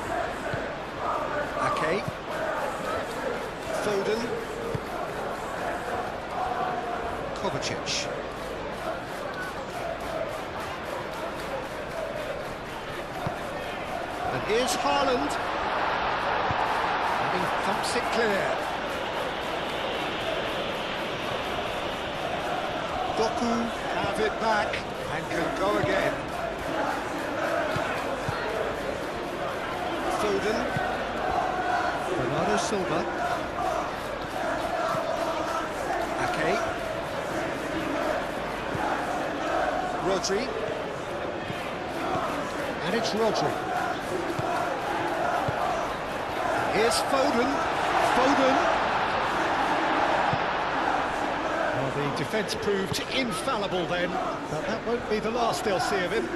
Ake. Foden. Kovacic. And here's Haaland. And he thumps it clear. Doku. Have it back and can go again. Foden. Bernardo Silva. Ake. Rodri. And it's Rodri. Here's Foden. Foden. Well, the defence proved infallible then, but that won't be the last they'll see of him.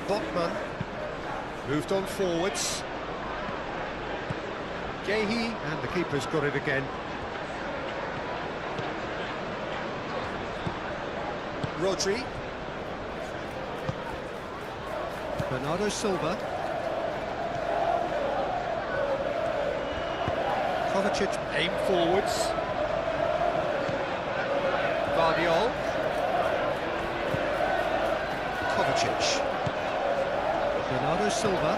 Botman moved on forwards. Gehi, and the keeper's got it again. Rodri. Bernardo Silva. Kovacic aim forwards. Guardiol. Kovacic. Bernardo Silva.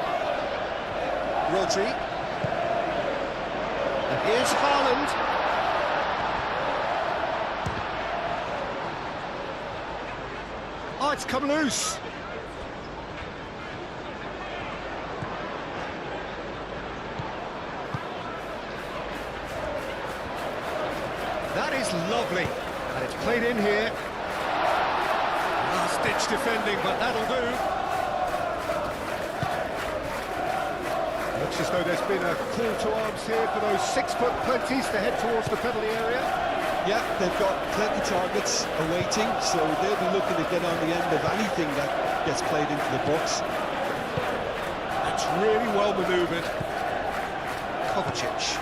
Rodri. And here's Haaland. Oh, it's come loose. That is lovely, and it's played in here. Last-ditch defending, but that'll do. Looks as though there's been a call to arms here for those 6-foot plenties to head towards the penalty area. Yeah, they've got plenty targets awaiting, so they'll be looking to get on the end of anything that gets played into the box. That's really well manoeuvred. Kovacic.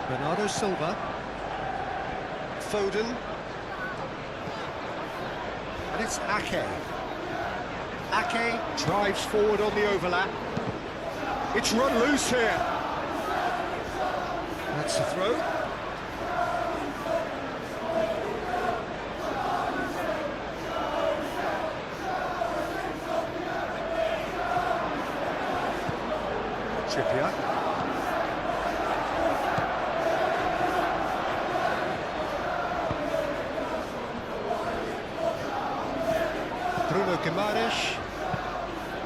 Bernardo Silva. Foden. And it's Ake. Ake drives forward on the overlap. It's run loose here. That's the throw. Trippier. Bruno Guimaraes.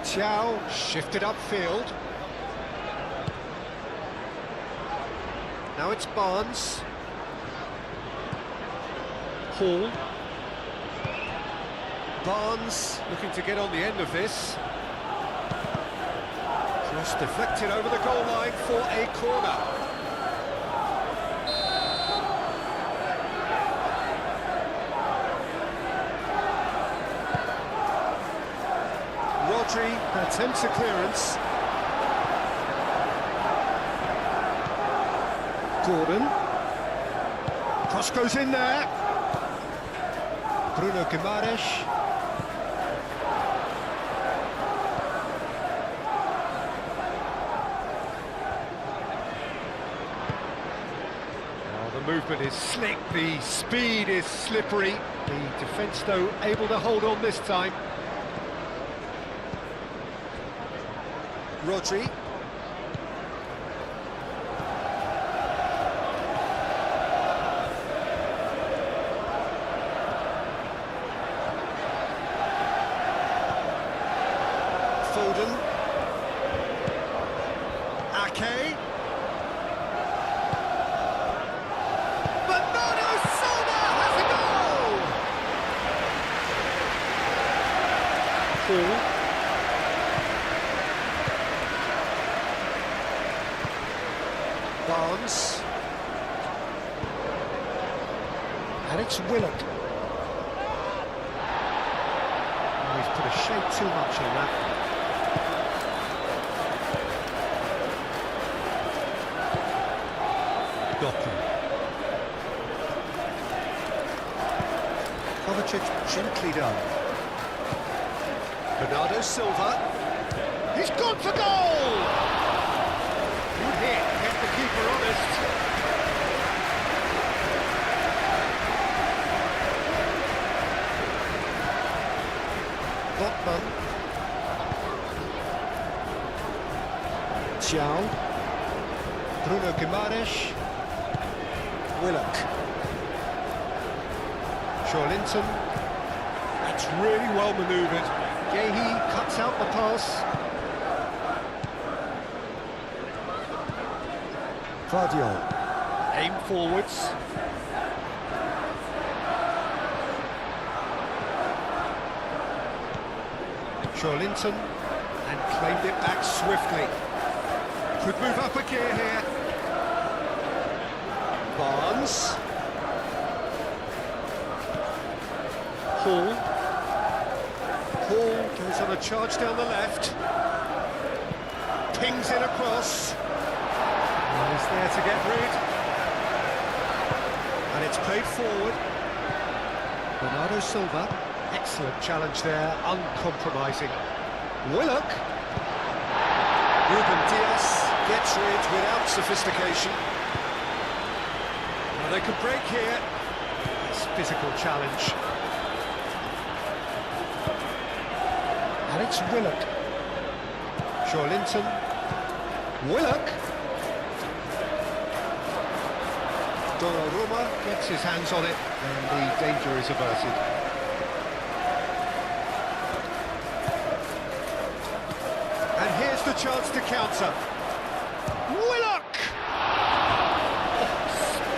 Thiaw shifted upfield. Now it's Barnes. Hall. Barnes looking to get on the end of this. Cross deflected over the goal line for a corner. Rodri attempts a clearance. Gordon. Cross goes in there. Bruno Guimaraes. Oh, the movement is slick, the speed is slippery. The defence, though, able to hold on this time. Rodri. Foden. Ake. Bernardo Silva has a goal! Paul. Barnes. And it's Willett. Oh, he's put a shade too much on that. Doku. Kovacic gently done. Bernardo Silva. He's gone for goal! Good hit, kept the keeper honest. Botman. Xiao. Bruno Guimaraes. Willock. Joelinton. That's really well manoeuvred. Gehi cuts out the pass. Vardiol. Aim forwards. Joelinton, and claimed it back swiftly. Could move up a gear here. Barnes. Hall. Hall goes on a charge down the left. Pings it across. And he's there to get rid. And it's played forward. Bernardo Silva. Excellent challenge there, uncompromising. Willock. Ruben Diaz gets rid without sophistication. Well, they could break here. It's physical challenge. And it's Willock. Joelinton. Willock. Donnarumma gets his hands on it, and the danger is averted. And here's the chance to counter. Willock! Oh,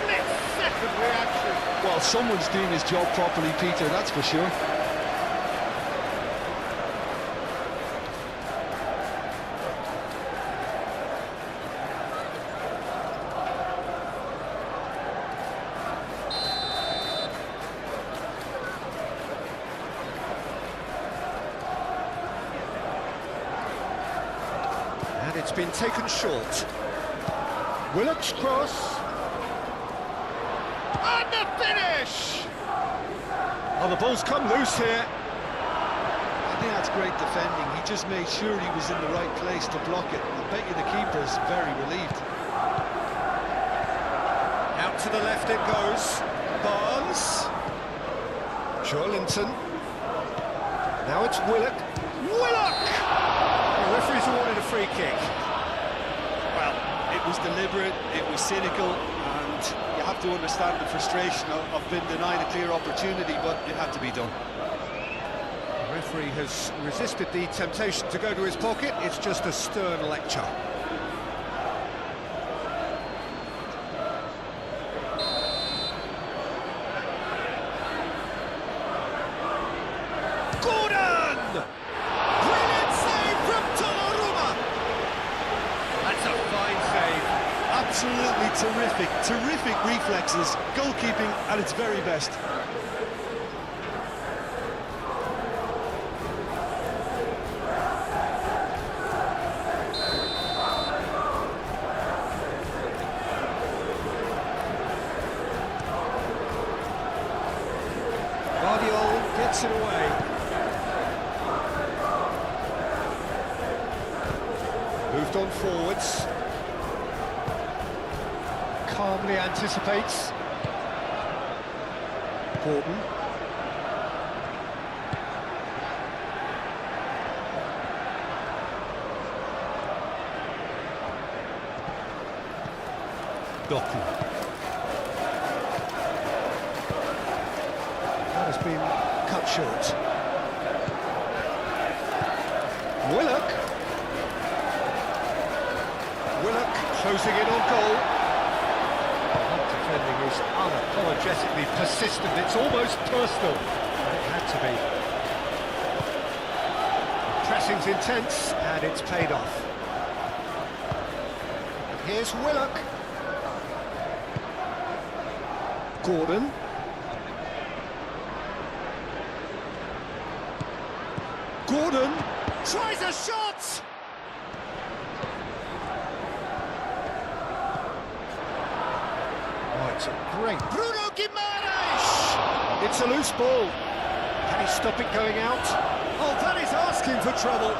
split-second reaction. Well, someone's doing his job properly, Peter, that's for sure. And it's been taken short. Willock's cross. And the finish! Oh, the ball's come loose here. I think that's great defending. He just made sure he was in the right place to block it. I bet you the keeper's very relieved. Out to the left it goes. Barnes. Joelinton. Now it's Willock. Willock! The referee's awarded a free kick. Well, it was deliberate, it was cynical, and you have to understand the frustration of being denied a clear opportunity, but it had to be done. The referee has resisted the temptation to go to his pocket. It's just a stern lecture. Gordon! Brilliant save from Donnarumma! That's a fine save. Absolutely terrific reflexes, goalkeeping at its very best. Vardiol gets it away. Moved on forwards. Calmly anticipates. Gordon. Doku. That has been cut short. Willock. Willock closing in on goal. That defending is unapologetically persistent. It's almost personal. But it had to be. Pressing's intense, and it's paid off. Here's Willock. Gordon. Gordon tries a shot! Oh, it's a great... Bruno Guimaraes! It's a loose ball. Can he stop it going out? Oh, that is asking for trouble.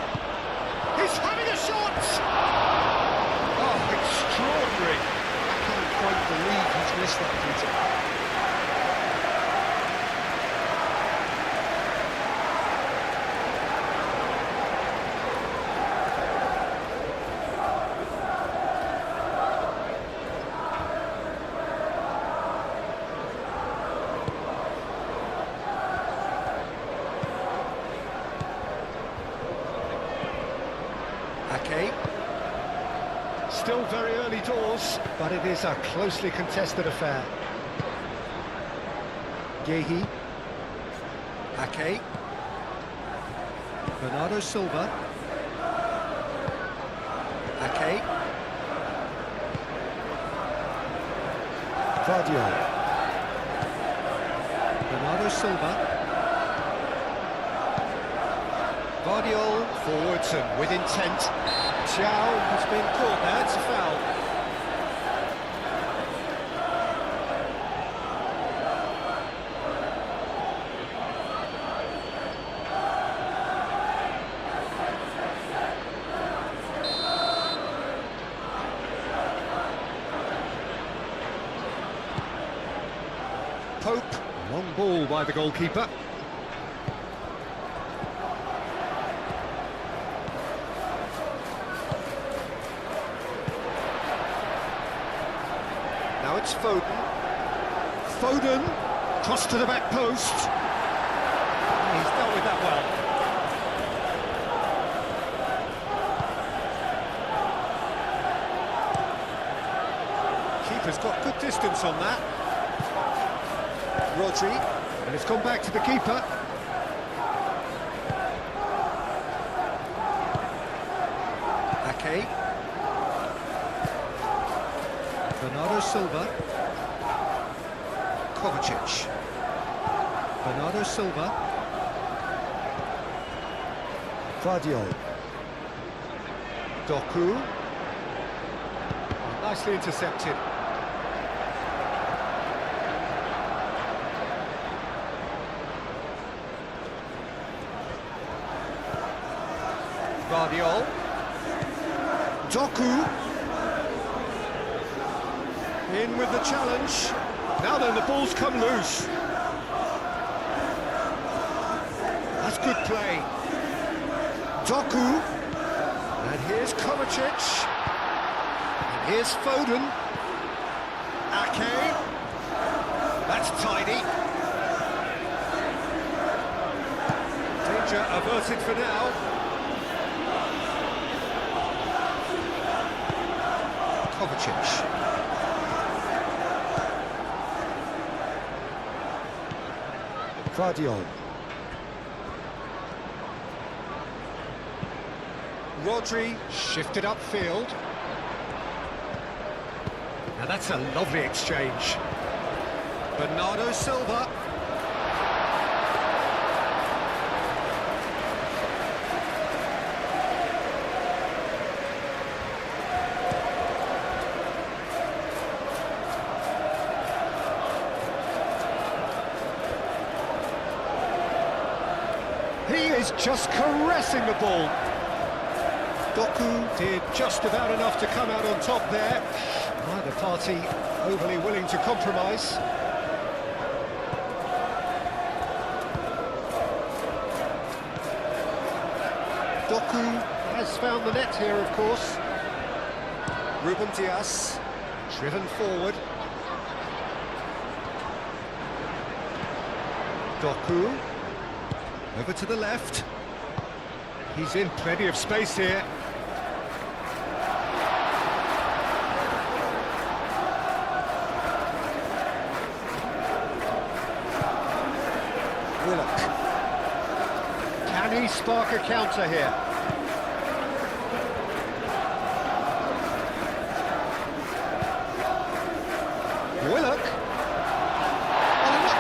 He's having a shot! Oh, extraordinary. I can't quite believe he's missed that, Peter. Still very early doors, but it is a closely contested affair. Gehi. Ake. Bernardo Silva. Ake. Vardiol. Bernardo Silva. Vardiol forwards and with intent. Xiao has been caught there, it's a foul. Pope, long ball by the goalkeeper. Now it's Foden. Foden, cross to the back post. He's dealt with that well. Keeper's got good distance on that. Rodri, and it's gone back to the keeper. Ake. Bernardo Silva. Kovacic. Bernardo Silva. Vardiol. Doku. Nicely intercepted. Vardiol. Doku. In with the challenge. Now then, the ball's come loose. That's good play. Doku. And here's Kovacic. And here's Foden. Ake. That's tidy. Danger averted for now. Kovacic. Vardiol. Rodri shifted upfield. Now that's a lovely exchange. Bernardo Silva. He is just caressing the ball. Doku did just about enough to come out on top there. Neither party overly willing to compromise. Doku has found the net here, of course. Ruben Dias, driven forward. Doku. Over to the left. He's in plenty of space here. Willock. Can he spark a counter here? Willock.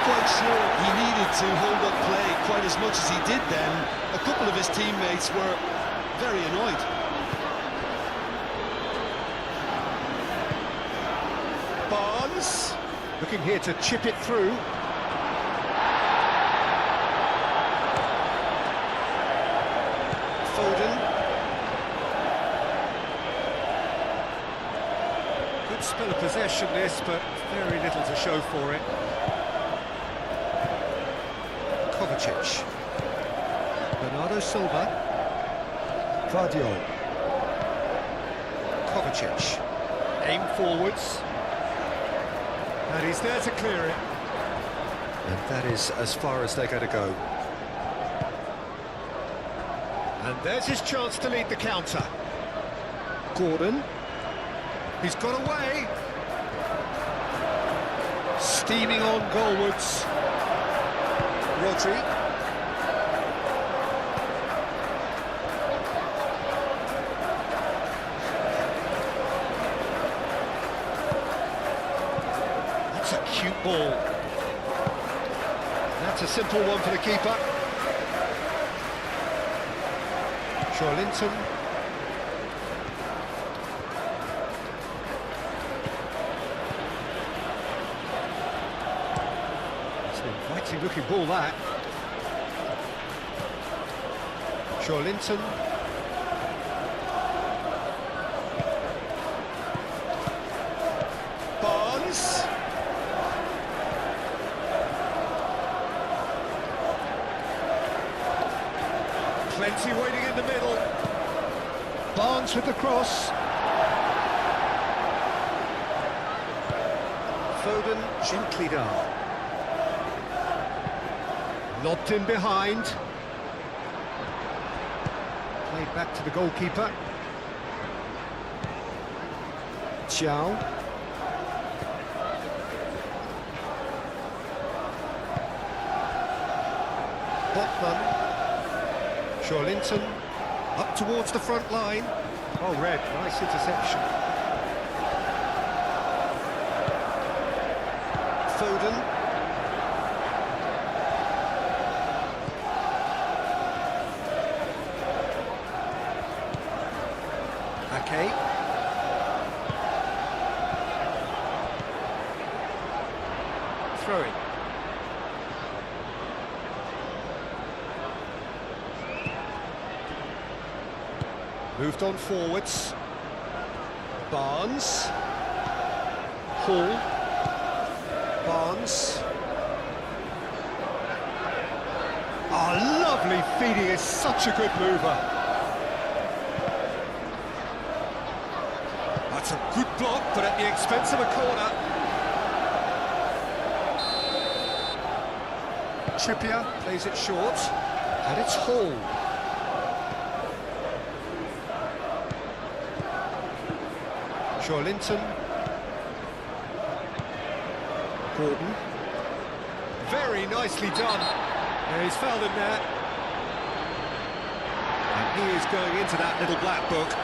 Quite sure he needed to hold up play quite as much as he did then. A couple of his teammates were very annoyed. Barnes looking here to chip it through. Foden. Good spell of possession this, but very little to show for it. Kovacic. Bernardo Silva. Vardiol. Kovacic. Aim forwards. And he's there to clear it. And that is as far as they're going to go. And there's his chance to lead the counter. Gordon. He's got away. Steaming on goalwards. Rodri. That's a cute ball. That's a simple one for the keeper. Linton. It's an inviting looking ball, that. Linton. Barnes. Plenty waiting in the middle. Barnes with the cross. Foden gently down. Lobbed in behind. Played back to the goalkeeper. Chow. Botman. Linton up towards the front line. Oh, red, nice interception. Foden. Ake. Throwing. Moved on forwards. Barnes. Hall. Barnes. Oh, lovely feed. He is such a good mover. That's a good block, but at the expense of a corner. Trippier plays it short, and it's Hall. Linton. Gordon. Very nicely done. Yeah, he's fouled him there. And he is going into that little black book.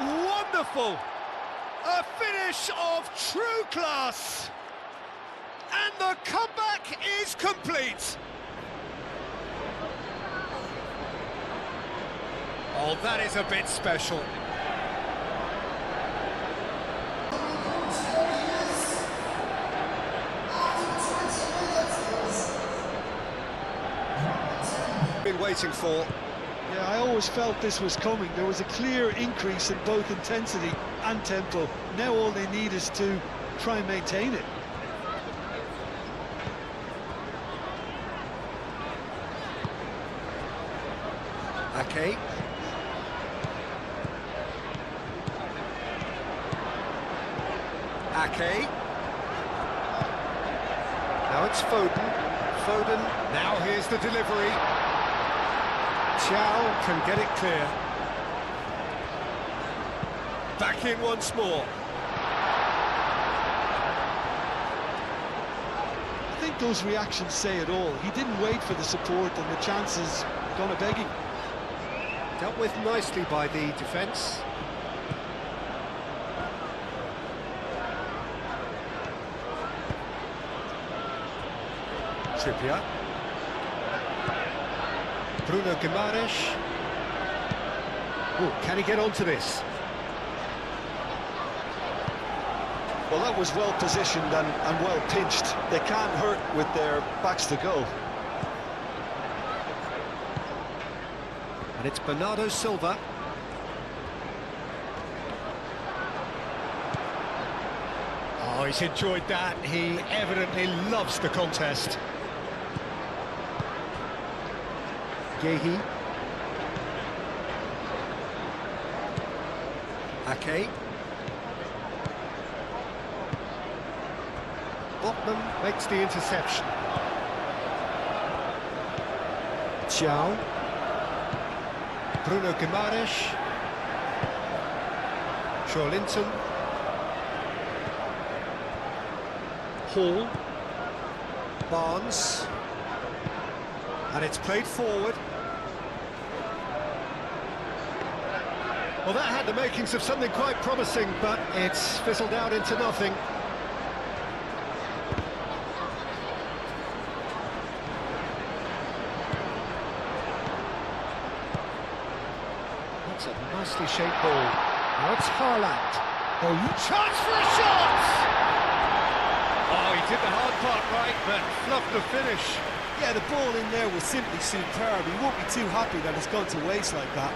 Wonderful! A finish of true class! And the comeback is complete! Oh, that is a bit special. Been waiting for. Yeah, I always felt this was coming. There was a clear increase in both intensity and tempo. Now all they need is to try and maintain it. Ake. Ake. Now it's Foden. Foden. Now here's the delivery. Chow can get it clear. Back in once more. I think those reactions say it all. He didn't wait for the support and the chances gone a begging. Dealt with nicely by the defence. Trippier. Bruno Guimaraes. Oh, can he get onto this? Well, that was well positioned and well pinched. They can't hurt with their backs to go. And it's Bernardo Silva. Oh, Oh, he's enjoyed that. He evidently loves the contest. Gehi. Ake. Botman makes the interception. Xiao. Bruno Guimaraes. Joelinton. Hall. Barnes. And it's played forward. Well, that had the makings of something quite promising, but it's fizzled out into nothing. That's a nicely shaped ball. Now it's Haaland. Oh, chance for a shot! Oh, he did the hard part right, but fluffed the finish. Yeah, the ball in there was simply superb. He won't be too happy that it's gone to waste like that.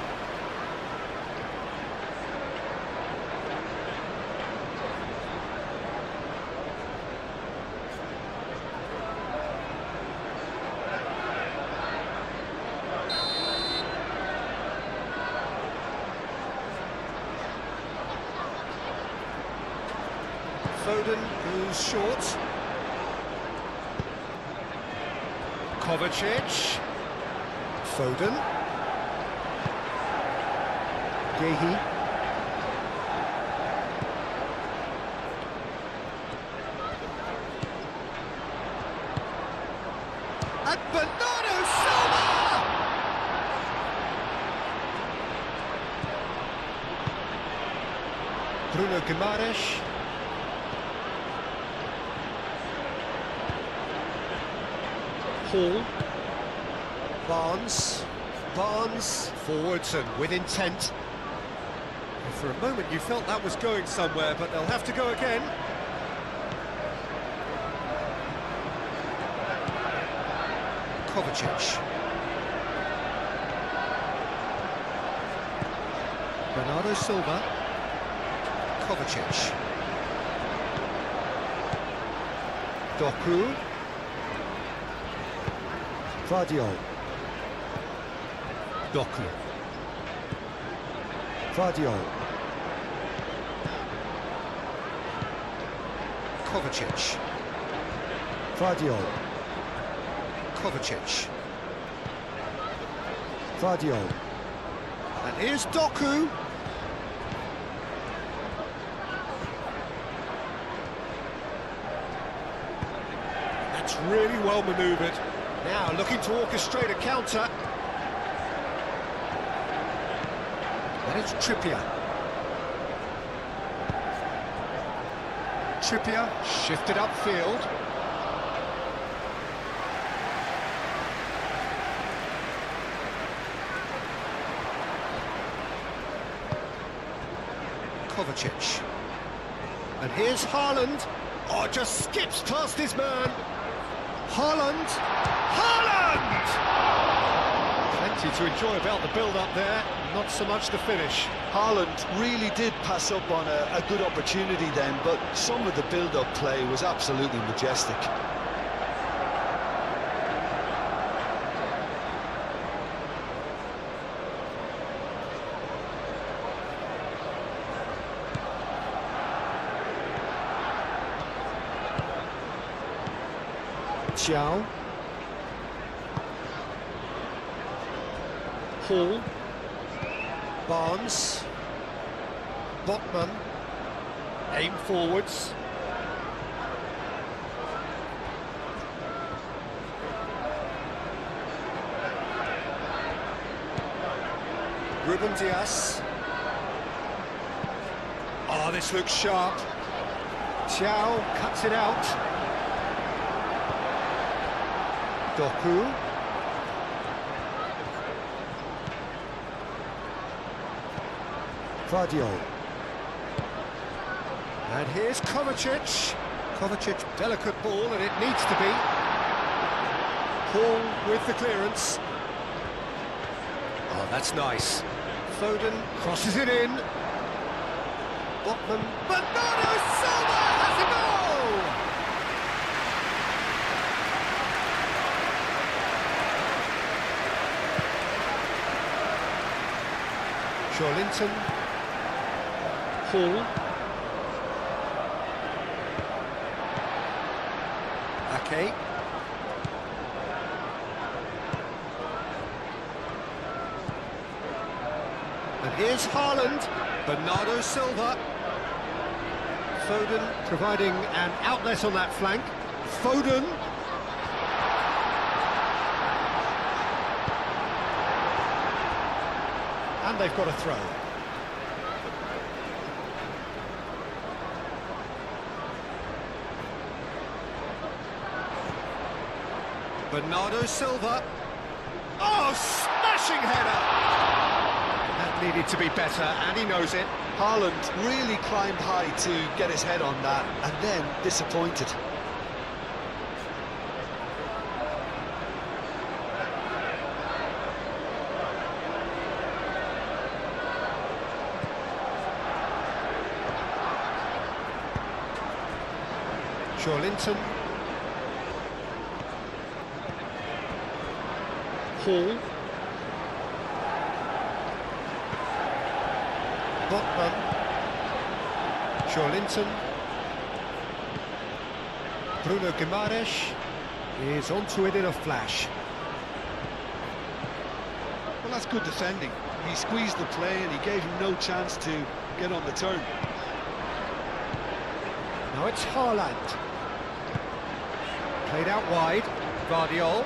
Foden, who's short. Kovacic. Foden. Gehi. And Bernardo Silva! Bruno Guimaraes. Hall. Barnes forwards and with intent. And for a moment you felt that was going somewhere, but they'll have to go again. Kovacic. Bernardo Silva. Kovacic. Doku. Fadio. Doku. Fadio. Kovacic. Fadio. Kovacic. Fadio. And here's Doku. That's really well manoeuvred. Now looking to orchestrate a counter. And it's Trippier. Trippier shifted upfield. Kovacic. And here's Haaland. Oh, just skips past his man. Haaland! Haaland! Plenty to enjoy about the build-up there, not so much the finish. Haaland really did pass up on a good opportunity then, but some of the build-up play was absolutely majestic. Xiao. Hall. Barnes. Botman. Aim forwards. Ruben Dias. Oh, this looks sharp. Xiao cuts it out. Doku. Fadio. And here's Kovacic. Kovacic, delicate ball, and it needs to be. Hall with the clearance. Oh, that's nice. Foden crosses it in. Botman. Bernardo Silva has a goal! Joelinton. Hall. Ake. And here's Haaland. Bernardo Silva. Foden providing an outlet on that flank. Foden. And they've got a throw. Bernardo Silva. Oh, smashing header! That needed to be better, and he knows it. Haaland really climbed high to get his head on that, and then disappointed. Joelinton. Hall. Botman. Joelinton. Bruno Guimaraes is onto it in a flash. Well, that's good defending. He squeezed the play and he gave him no chance to get on the turn. Now it's Haaland. Played out wide. Guardiola.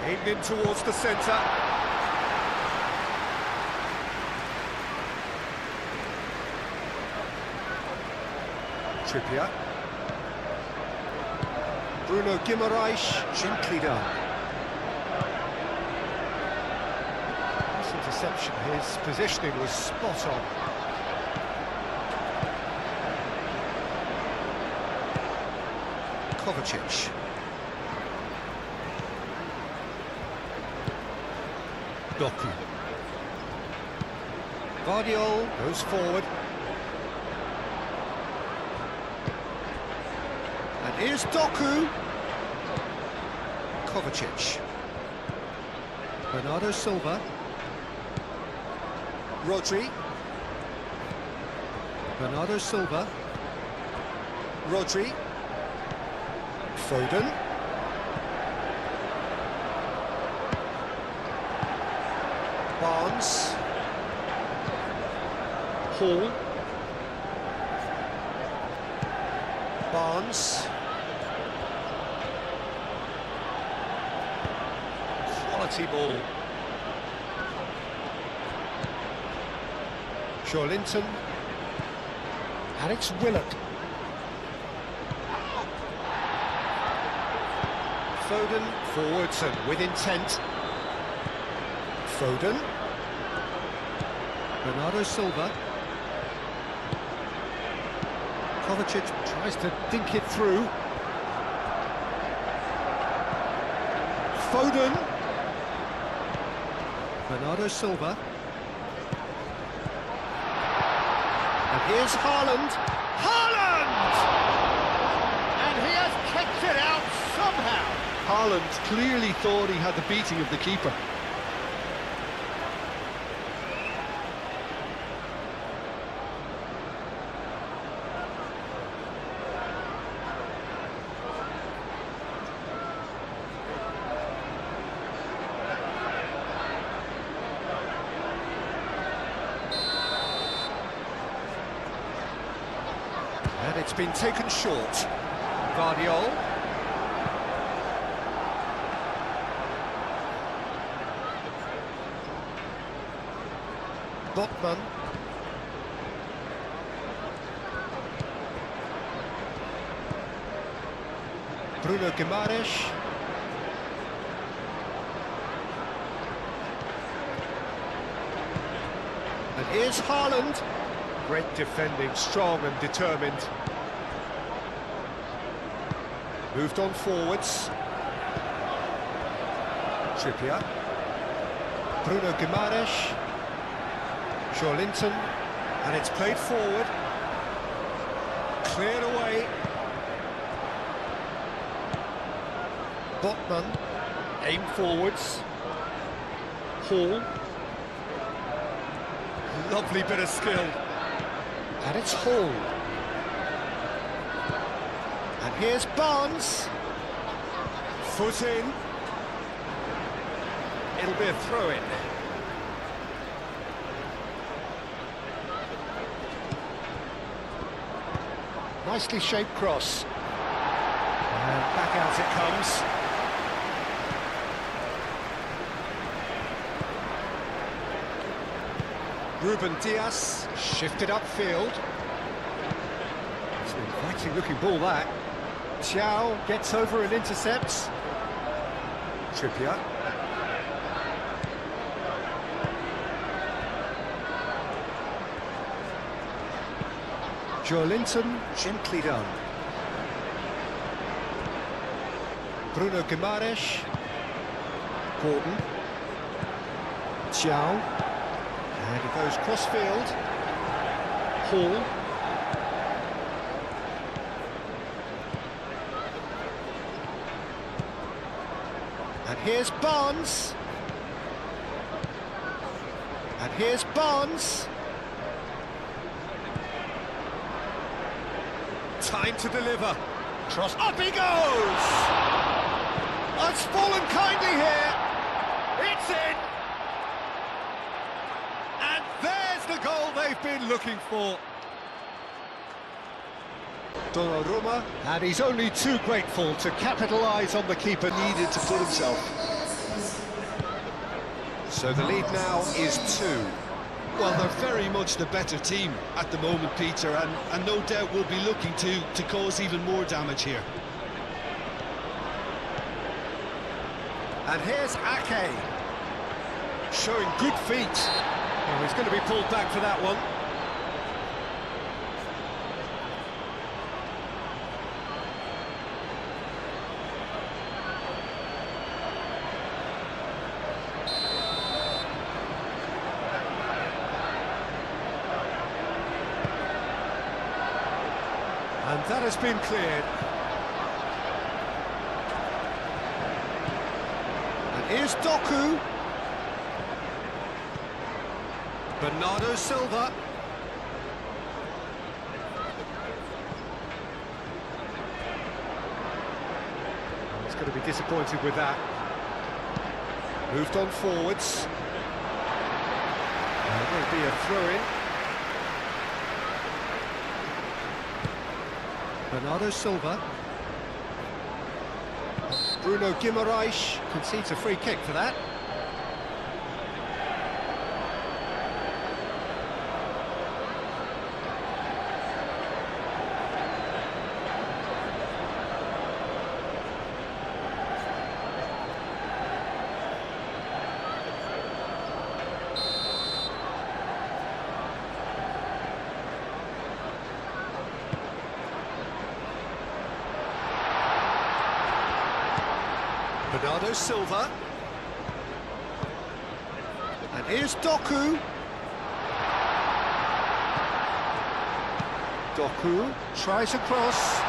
Aimed in towards the centre. Trippier. Bruno Guimaraes, gently done. Nice interception, his positioning was spot on. Kovacic. Doku. Guardiola goes forward. And here's Doku. Kovacic. Bernardo Silva. Rodri. Bernardo Silva. Rodri. Foden. Barnes. Hall. Barnes. Quality ball. Joelinton. And it's Willett. Foden forwards and with intent. Foden. Bernardo Silva. Kovacic tries to dink it through. Foden. Bernardo Silva. And here's Haaland. Haaland! And he has kept it out somehow. Haaland clearly thought he had the beating of the keeper. And it's been taken short. Guardiola. Botman. Bruno Guimaraes. And here's Haaland. Great defending, strong and determined. Moved on forwards. Trippier. Bruno Guimaraes. Joelinton. And it's played forward. Cleared away. Botman. Aim forwards. Hall. Lovely bit of skill. And it's Hall. And here's Barnes. Foot in. It'll be a throw-in. Nicely shaped cross. And back out it comes. Ruben Diaz shifted upfield. It's an inviting looking ball that. Chow gets over and intercepts. Trippier. Joelinton, gently done. Bruno Guimaraes. Gordon. Chow. And it goes cross-field. Hall. And here's Barnes. And here's Barnes. Time to deliver. Cross. Up he goes! It's fallen kindly here. It's in. And there's the goal they've been looking for. Donnarumma, and he's only too grateful to capitalise on the keeper. Needed to put himself. So the lead now is 2. Well, they're very much the better team at the moment, Peter, and no doubt will be looking to cause even more damage here. And here's Ake, showing good feet. Oh, he's going to be pulled back for that one. And that has been cleared. And here's Doku. Bernardo Silva. He's going to be disappointed with that. Moved on forwards. And there'll be a throw-in. Bernardo Silva. Bruno Guimaraes concedes a free kick for that. Bernardo Silva. And here's Doku. Doku tries a cross.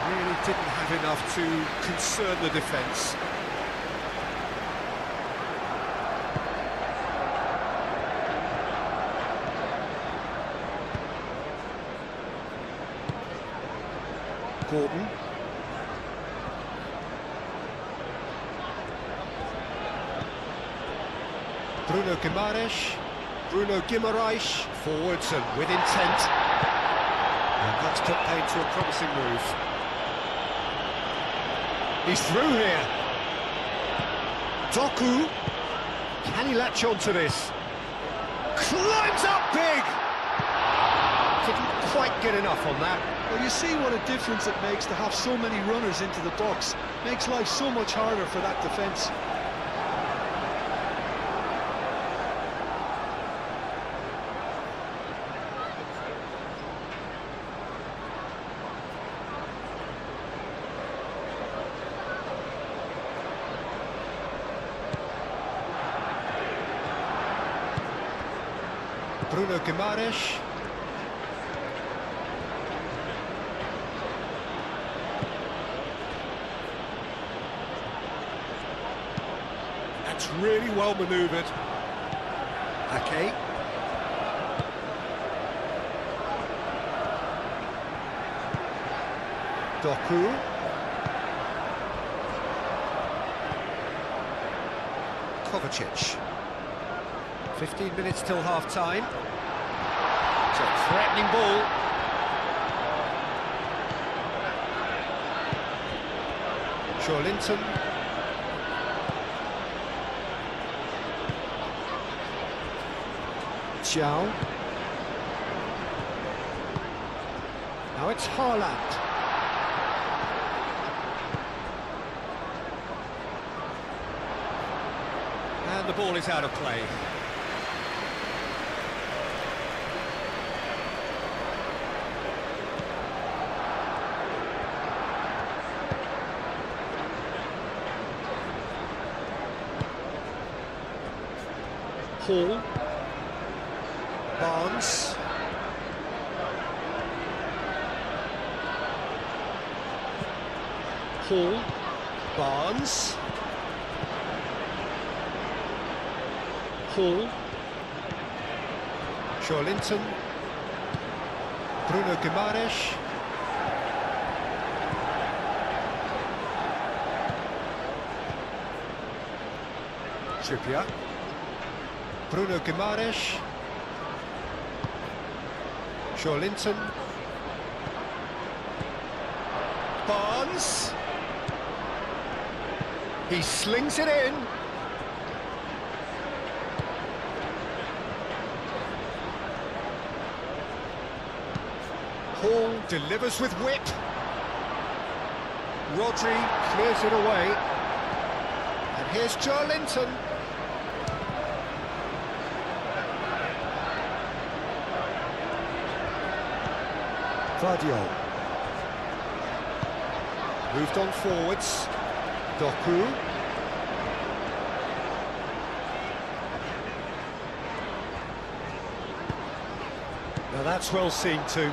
Really didn't have enough to concern the defence. Gordon. Bruno Guimaraes, forwards and with intent. And that's put paid to a promising move. He's through here. Doku, can he latch on to this? Climbs up big! Didn't quite get enough on that. Well, you see what a difference it makes to have so many runners into the box. Makes life so much harder for that defence. Bruno Guimaraes. That's really well manoeuvred. Ake. Doku. Kovacic. 15 minutes till half-time. It's a threatening ball. Linton. Xiao. Now it's Haaland. And the ball is out of play. Hall. Barnes. Hall. Barnes. Hall. Linton. Bruno Guimaraes. Trippier. Bruno Guimaraes. Linton. Barnes. He slings it in. Hall delivers with whip. Rodri clears it away. And here's Linton. Vardiol. Moved on forwards. Doku. Now that's well seen too.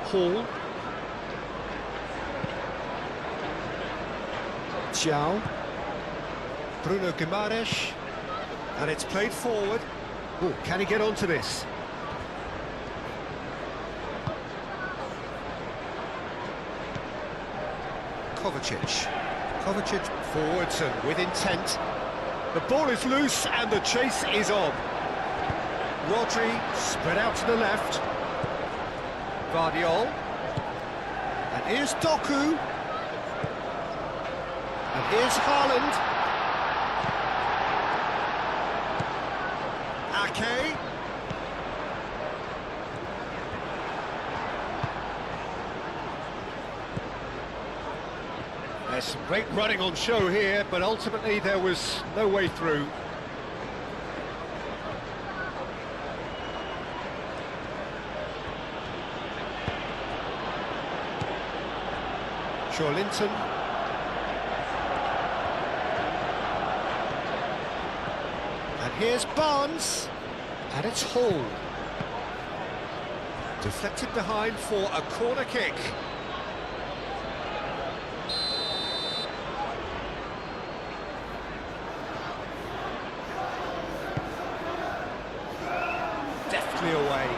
Hall. Xiao. Bruno Guimaraes. And it's played forward. Oh, can he get onto this? Kovacic. Kovacic forwards and with intent. The ball is loose and the chase is on. Rodri spread out to the left. Vardiol. And here's Doku. And here's Haaland. Ake. There's some great running on show here, but ultimately there was no way through. Linton. And here's Barnes. And it's Hall. Deflected behind for a corner kick. Deftly away.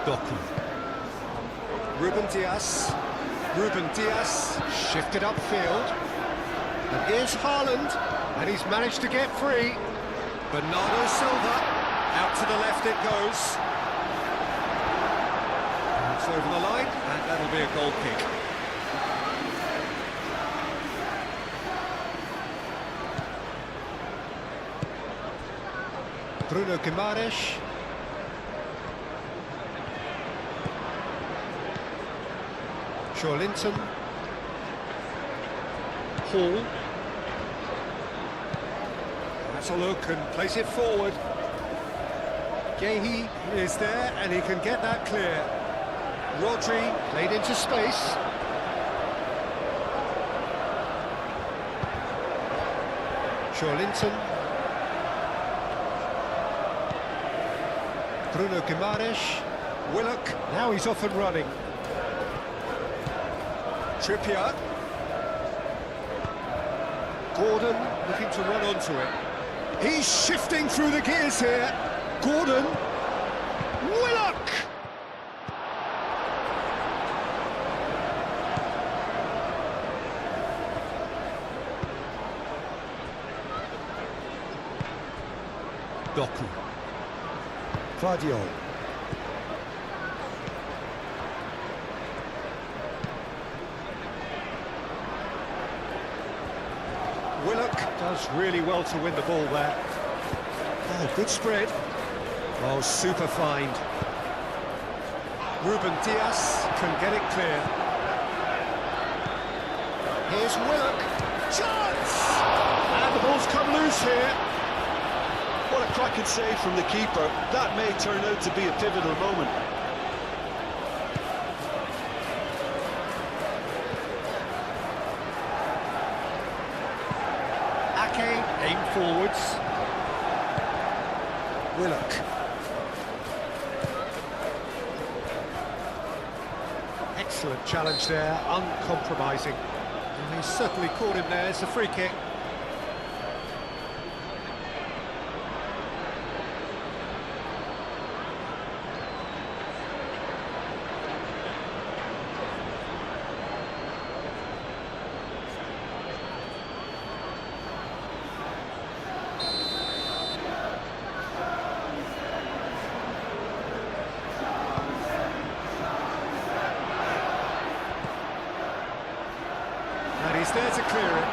Doku. Ruben Diaz shifted upfield. And here's Haaland, and he's managed to get free. Bernardo Silva, out to the left it goes. It's over the line, and that'll be a goal kick. Bruno Guimaraes. Linton. Hall. That's a look and plays it forward. Gehi is there and he can get that clear. Rodri played into space. Linton. Bruno Guimaraes. Willock, now he's off and running. Gordon looking to run onto it. He's shifting through the gears here. Gordon. Willock! Doku. Fadio. Willock does really well to win the ball there. Oh, good spread. Oh, super find. Ruben Diaz can get it clear. Here's Willock. Chance! And the ball's come loose here. What a cracking save from the keeper. That may turn out to be a pivotal moment. Ake, aim forwards. Willock. Excellent challenge there, uncompromising. And he's certainly caught him there. It's a free kick. And he's there to clear it.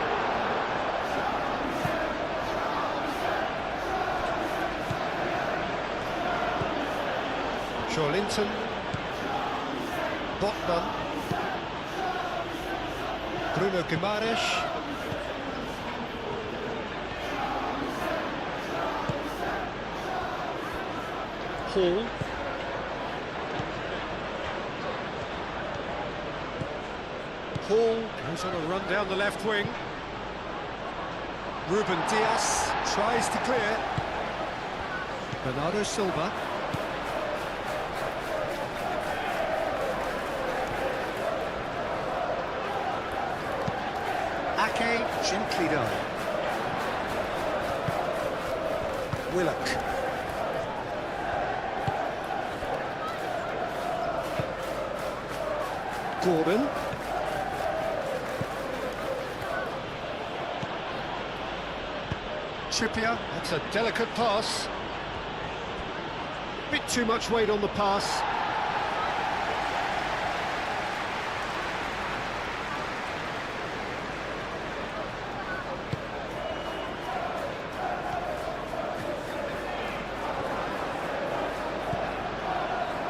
Linton, Botman, Bruno Guimaraes, Hall, Hall goes on a run down the left wing. Ruben Diaz tries to clear. Bernardo Silva. Ake, gently done. Willock. Gordon. Trippier, that's a delicate pass. Bit too much weight on the pass.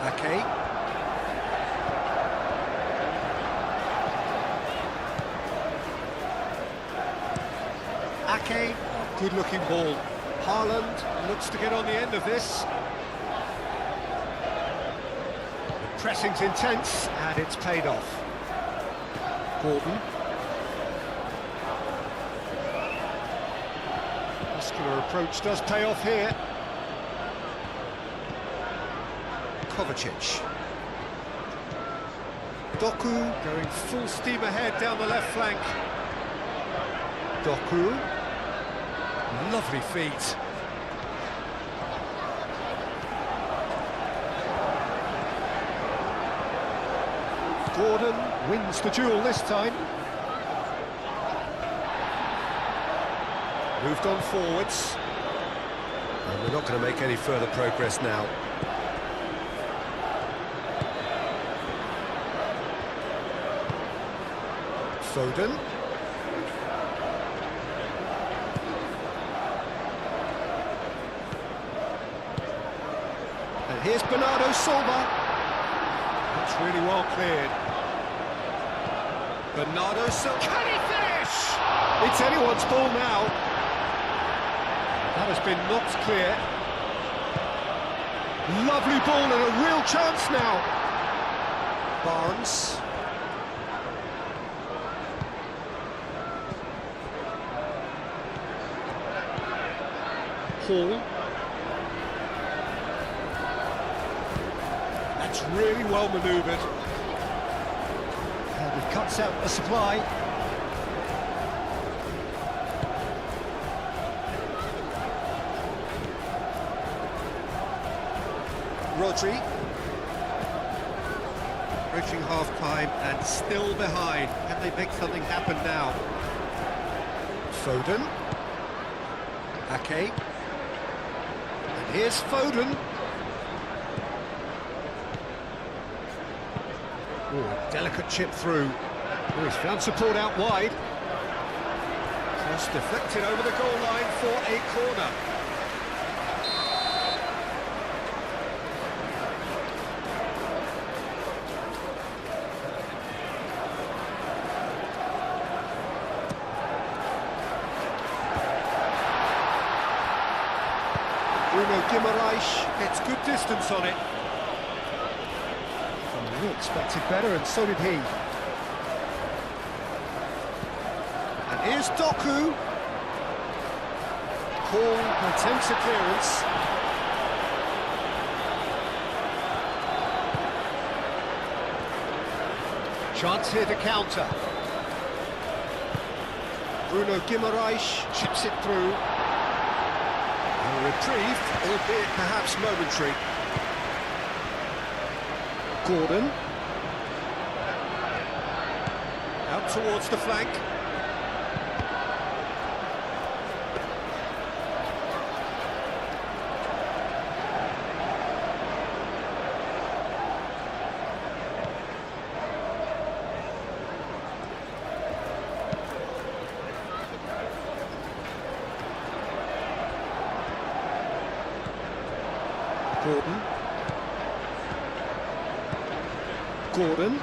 Ake. Ake, good looking ball. Haaland looks to get on the end of this. The pressing's intense and it's paid off. Gordon. Muscular approach does pay off here. Kovacic. Doku going full steam ahead down the left flank. Doku. Lovely feet. Gordon wins the duel this time. Moved on forwards. And we're not going to make any further progress now. Foden. And here's Bernardo Silva. That's really well cleared. Bernardo Silva. Can he finish? It's anyone's ball now. That has been knocked clear. Lovely ball and a real chance now. Barnes. Hall. That's really well manoeuvred. And it cuts out the supply. Rodri. Approaching half-time and still behind. Can they make something happen now? Foden. Ake. And here's Foden. Oh, delicate chip through. Oh, he's found support out wide. Just deflected over the goal line for a corner. Bruno Guimaraes gets good distance on it. Oh, he expected better, and so did he. And here's Doku. Paul attempts a clearance. Chance here to counter. Bruno Guimaraes chips it through. A reprieve, albeit perhaps momentary. Gordon. Out towards the flank. Gordon.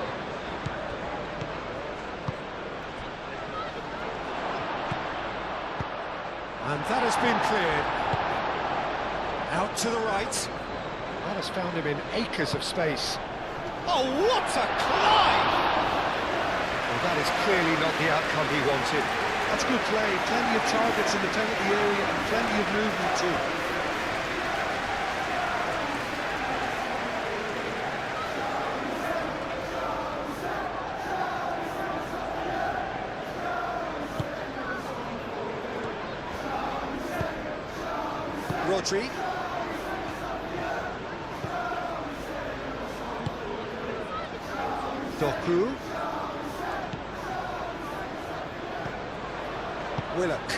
And that has been cleared. Out to the right. That has found him in acres of space. Oh, what a climb! Well, that is clearly not the outcome he wanted. That's good play. Plenty of targets in the penalty area and plenty of movement too. Rodri. Doku. Willock.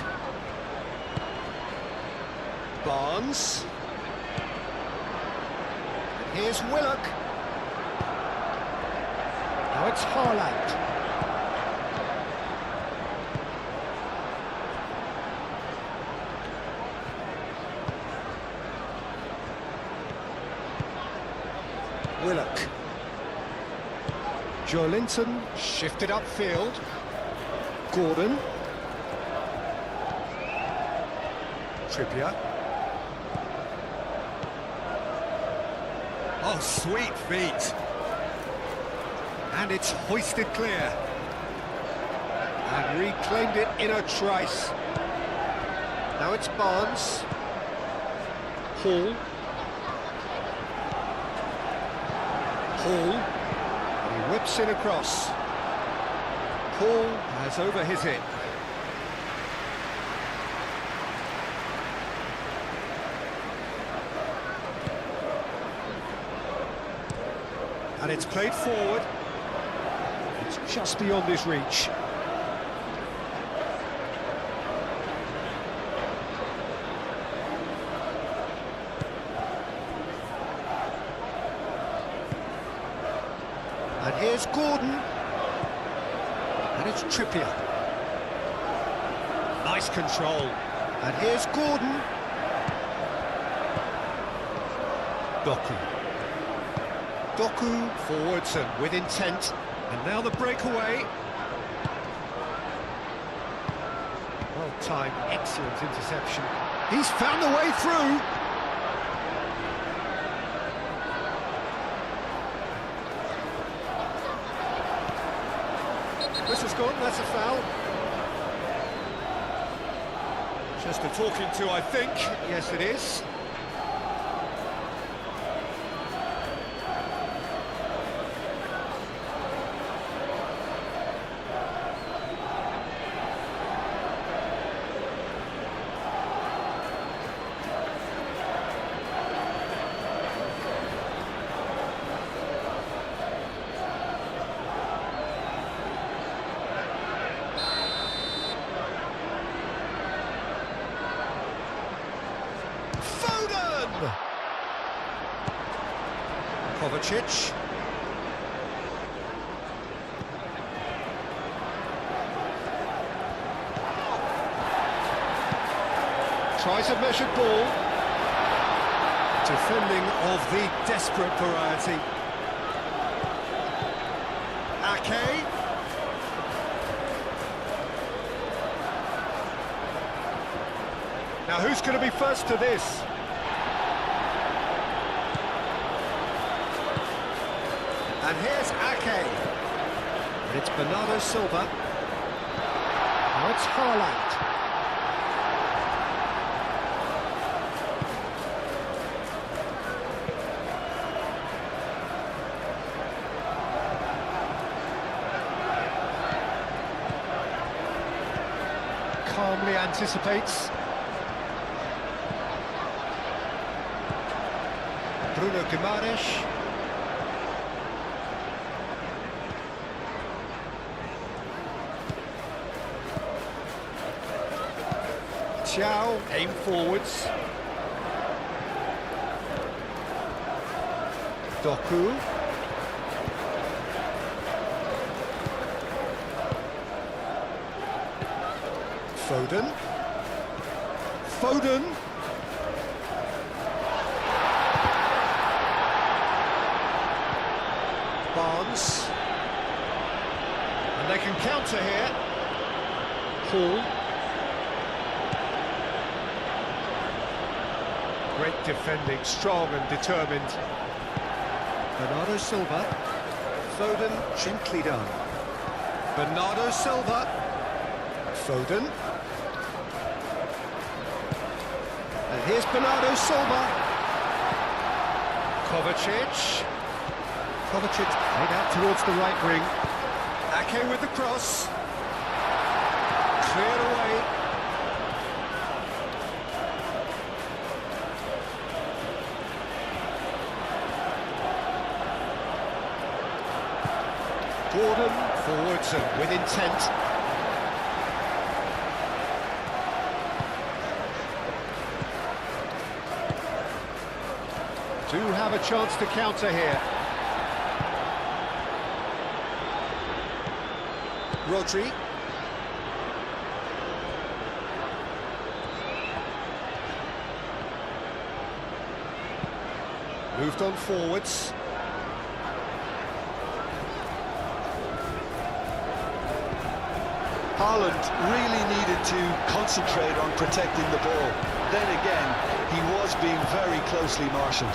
Barnes. And here's Willock. Now it's Haaland. Willock. Joelinton shifted upfield. Gordon. Trippier. Oh, sweet feet. And it's hoisted clear. And reclaimed it in a trice. Now it's Barnes. Hall. Hall, he whips in across. Hall has over his hit. And it's played forward. It's just beyond his reach. And here's Gordon. And it's Trippier. Nice control. And here's Gordon. Doku. Doku forwards and with intent. And now the breakaway. Well timed, excellent interception. He's found the way through. This has gone, that's a foul. Just a talking to, I think. Yes, it is. Kovacic. Tries a measured ball. Defending of the desperate variety. Ake. Now who's going to be first to this? And here's Ake. And it's Bernardo Silva. Now it's Haaland. Calmly anticipates. Bruno Guimaraes. Thiaw, aim forwards. Doku. Foden. Foden. Barnes. And they can counter here. Hall. Great defending, strong and determined. Bernardo Silva. Foden, gently done. Bernardo Silva. Foden. And here's Bernardo Silva. Kovacic. Kovacic played out towards the right wing. Ake with the cross. Cleared away. Gordon forwards and with intent. Do have a chance to counter here. Rodri. Moved on forwards. Haaland really needed to concentrate on protecting the ball. Then again, he was being very closely marshalled.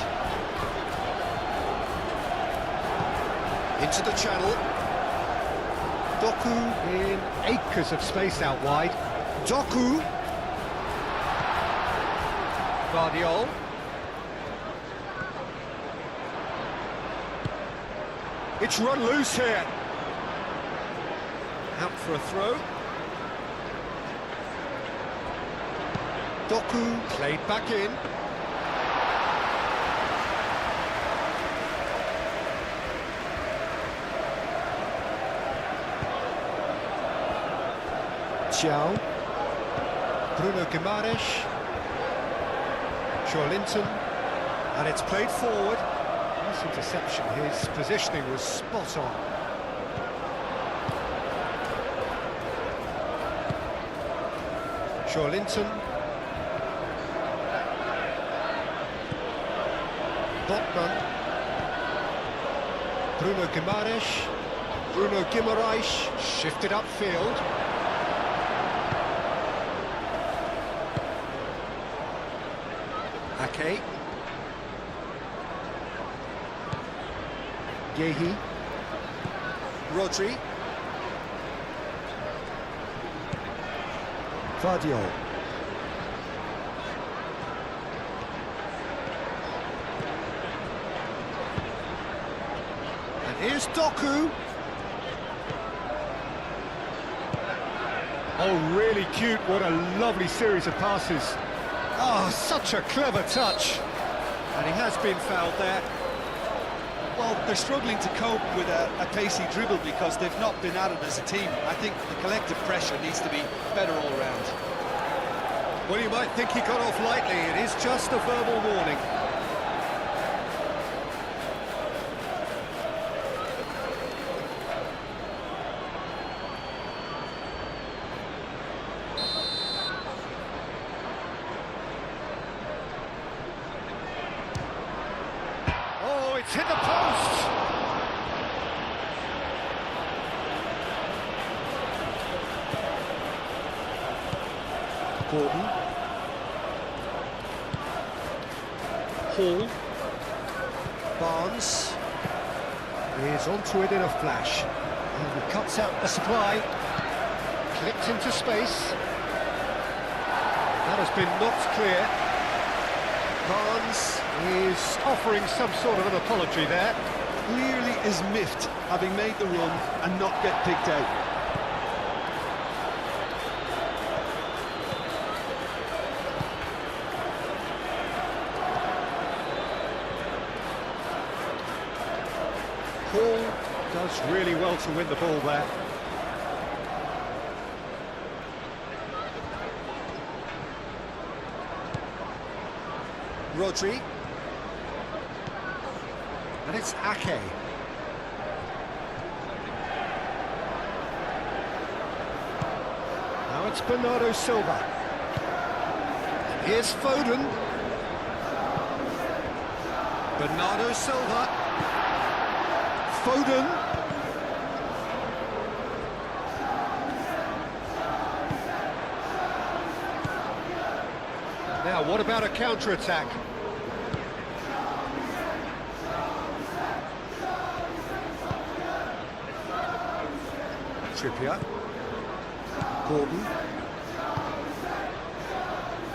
Into the channel. Doku in acres of space out wide. Doku. Guardiol. It's run loose here. Out for a throw. Doku played back in. Thiaw. Bruno Guimaraes. Joelinton. And it's played forward. Nice interception. His positioning was spot on. Joelinton. Botman. Bruno Guimaraes. Bruno Guimaraes shifted upfield. Ake. Yehi. Rodri. Guardiol. And here's Doku. Oh, really cute. What a lovely series of passes. Oh, such a clever touch. And he has been fouled there. Well, they're struggling to cope with a pacey dribble because they've not been at it as a team. I think the collective pressure needs to be better all round. Well, you might think he got off lightly. It is just a verbal warning. it's hit the post! Gordon. Hall. Barnes. Is onto it in a flash. And he cuts out the supply. Clipped into space. That has been knocked clear. Barnes is offering some sort of an apology there. Clearly is miffed, having made the run and not get picked out. Hall does really well to win the ball there. Rodri. And it's Ake. Now it's Bernardo Silva. And here's Foden. Bernardo Silva. Foden. Now, what about a counter-attack? Trippier. Gordon.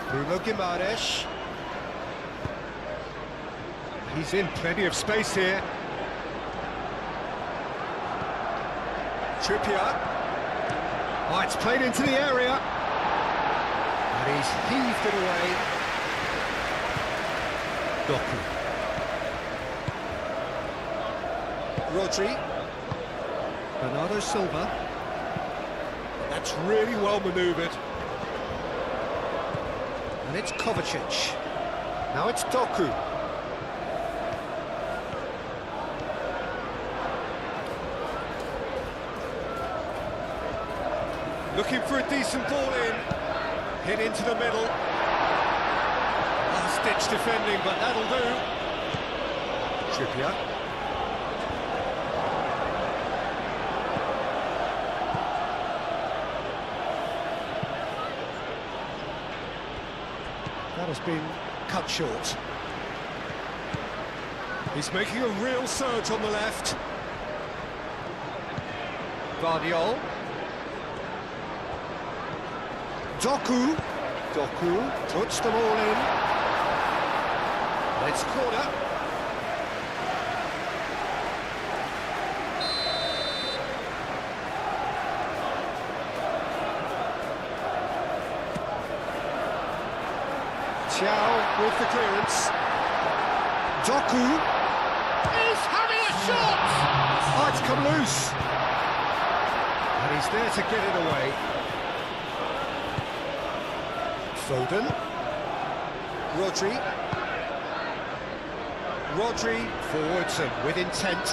Bruno Guimaraes. He's in plenty of space here. Trippier. Oh, it's played into the area. And he's heaved it away. Doku. Rodri. Bernardo Silva. That's really well manoeuvred. And it's Kovacic. Now it's Doku. Looking for a decent ball in. Hit into the middle. Last-ditch defending, but that'll do. Trippier. That has been cut short. He's making a real surge on the left. Guardiola. Doku. Doku puts them all in. It's corner. Xiao with the clearance. Doku is having a shot! Oh, it's come loose. And he's there to get it away. Foden. Rodri. Rodri forwards and with intent.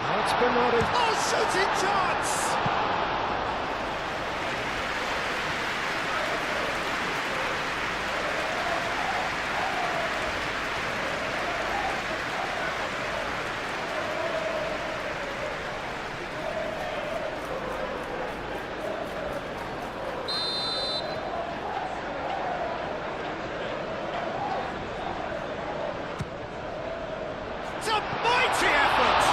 Now it's Bernardo. Oh, shooting chance! It's a mighty effort!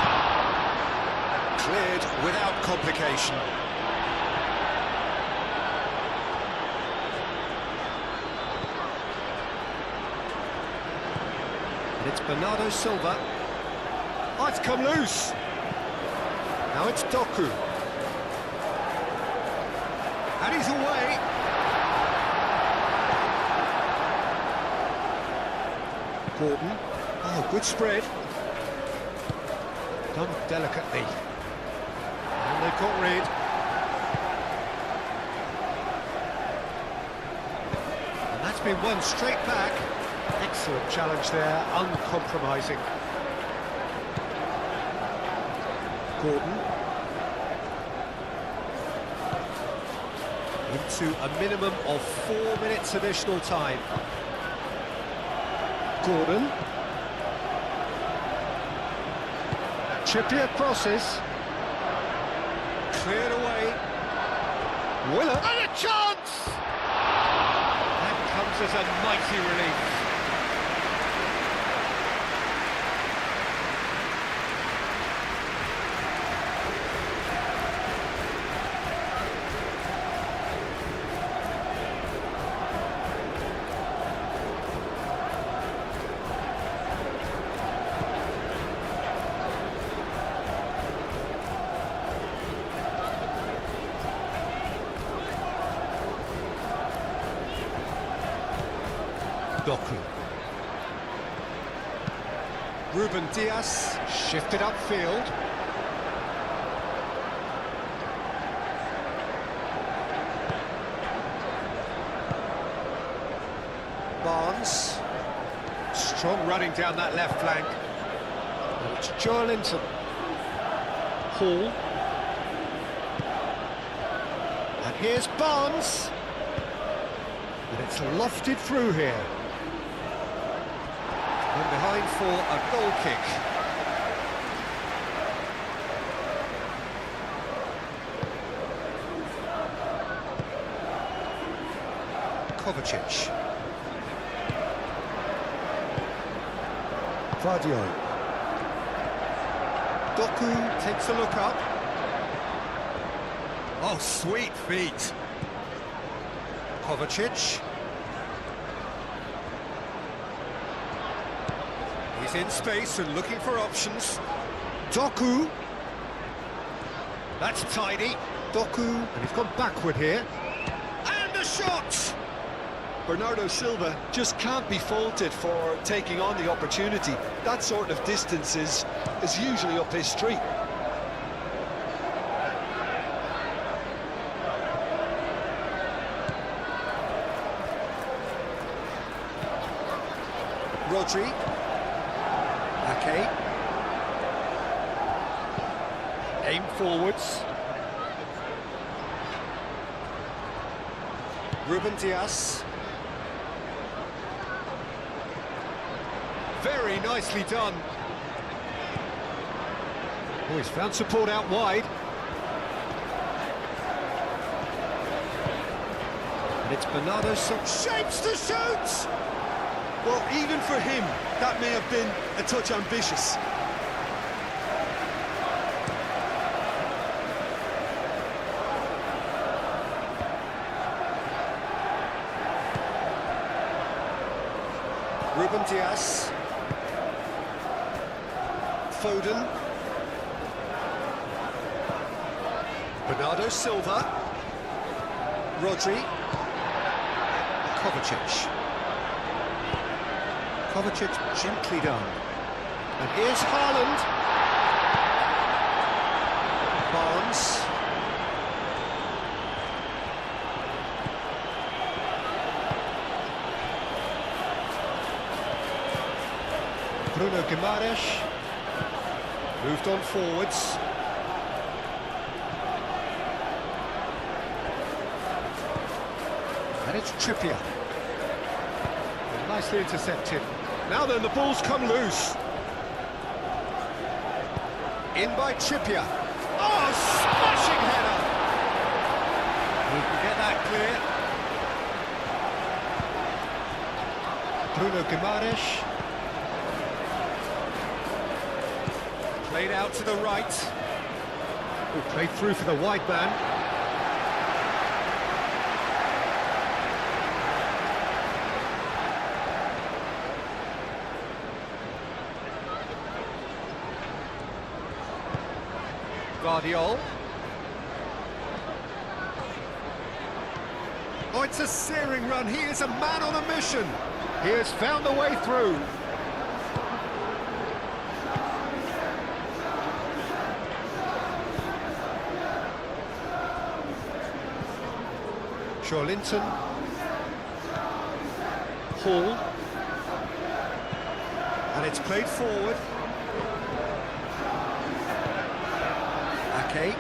Cleared without complication. And it's Bernardo Silva. Oh, it's come loose! Now it's Doku. And he's away! Gordon. Oh, good spread. Done delicately. And they've got rid. And that's been won straight back. Excellent challenge there, uncompromising. Gordon. Into a minimum of 4 minutes additional time. Gordon. Trippier crosses. Cleared away. Willer. And a chance! That comes as a mighty relief. Doku. Ruben Dias shifted upfield. Barnes. Strong running down that left flank. It's Joelinton. Hall. And here's Barnes. And it's lofted through here. And behind for a goal kick. Kovacic. Fadio. Doku takes a look up. Oh, sweet feet. Kovacic. He's in space and looking for options. Doku. That's tidy. Doku. And he's gone backward here. And a shot! Bernardo Silva just can't be faulted for taking on the opportunity. That sort of distance is usually up his street. Rodri. Ake. Aim forwards. Ruben Dias. Very nicely done. Oh, he's found support out wide. And it's Bernardo Silva. Shapes to shoot! Well, even for him, that may have been a touch ambitious. Ruben Dias. Foden. Bernardo Silva. Rodri. Kovacic. Kovacic gently done. And here's Haaland. Barnes. Bruno Guimaraes. Moved on forwards. And it's Trippier. Nicely intercepted. Now then, the ball's come loose. In by Trippier. Oh, smashing header! He can get that clear. Bruno Guimaraes. Played out to the right. Oh, played through for the wide man. Guardiola. Oh, it's a searing run. He is a man on a mission. He has found the way through. Joelinton. Hall. And it's played forward. Ake.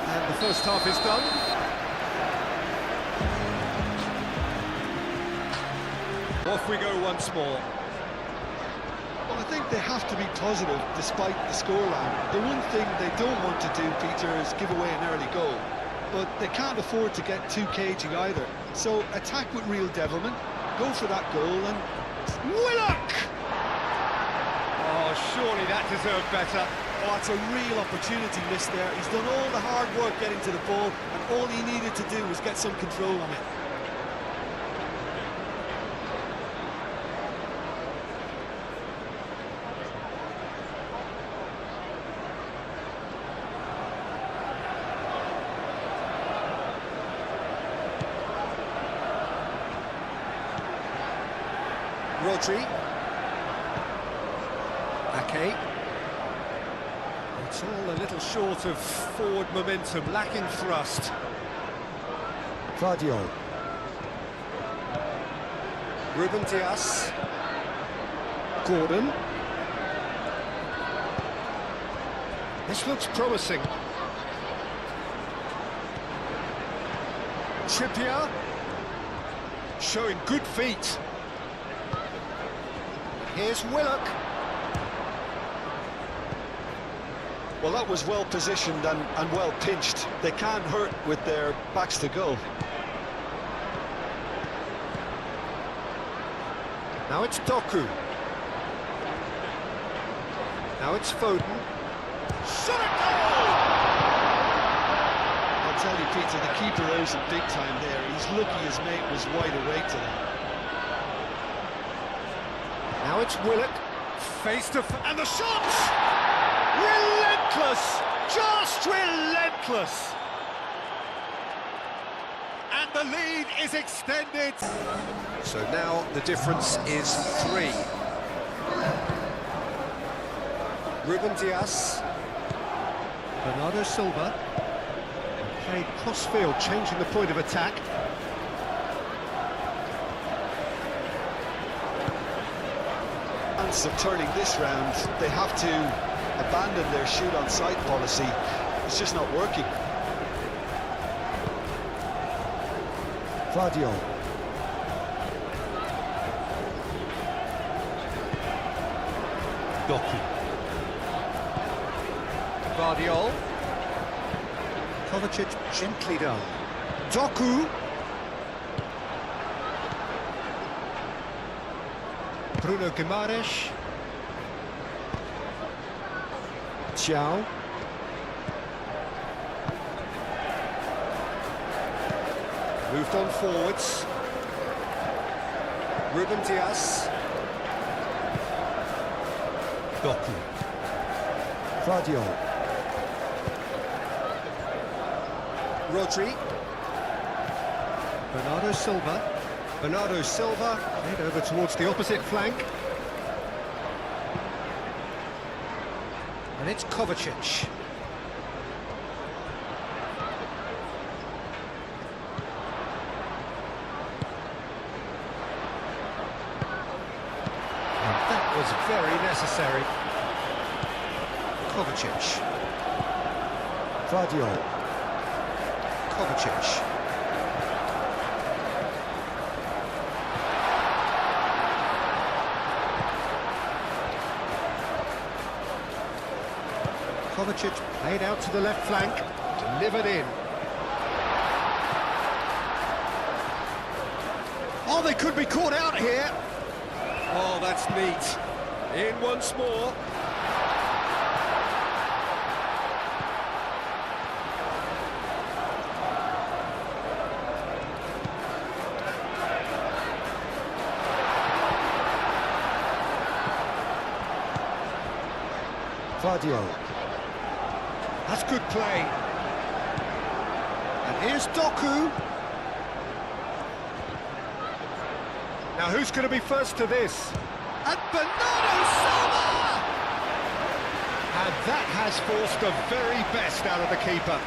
And the first half is done. Off we go once more. Well, I think they have to be positive despite the scoreline. The one thing they don't want to do, Peter, is give away an early goal. But they can't afford to get too cagey either. So attack with real devilment, go for that goal, and Willock! Oh, surely that deserved better. Oh, it's a real opportunity missed there. He's done all the hard work getting to the ball, and all he needed to do was get some control on it. Rodri. Ake. It's all a little short of forward momentum, lacking thrust. Claudio. Ruben Dias. Gordon. This looks promising. Trippier. Showing good feet. Here's Willock. Well, that was well positioned and well pinched. They can't hurt with their backs to goal. Now it's Doku. Now it's Foden. Shot a goal! I'll tell you, Peter, the keeper owes him big time there. He's lucky his mate was wide awake to that. Now it's Willock, face to face, and the shot! Relentless! Just relentless! And the lead is extended. So now the difference is 3. Ruben Dias. Bernardo Silva. Played cross-field, changing the point of attack. Of turning this round, they have to abandon their shoot on sight policy. It's just not working. Claudio. Doku. Guardiol. Kovacic gently done. Doku. Bruno Guimaraes. Xiao. Moved on forwards. Ruben Dias. Doku. Claudio. Rodri. Bernardo Silva. Bernardo Silva, head over towards the opposite flank. And it's Kovacic. And that was very necessary. Kovacic. Claudio. Kovacic. Kovacic played out to the left flank, delivered in. Oh, they could be caught out here. Oh, that's neat. In once more. Claudio. That's good play. And here's Doku. Now who's going to be first to this? And Bernardo Silva! And that has forced the very best out of the keeper.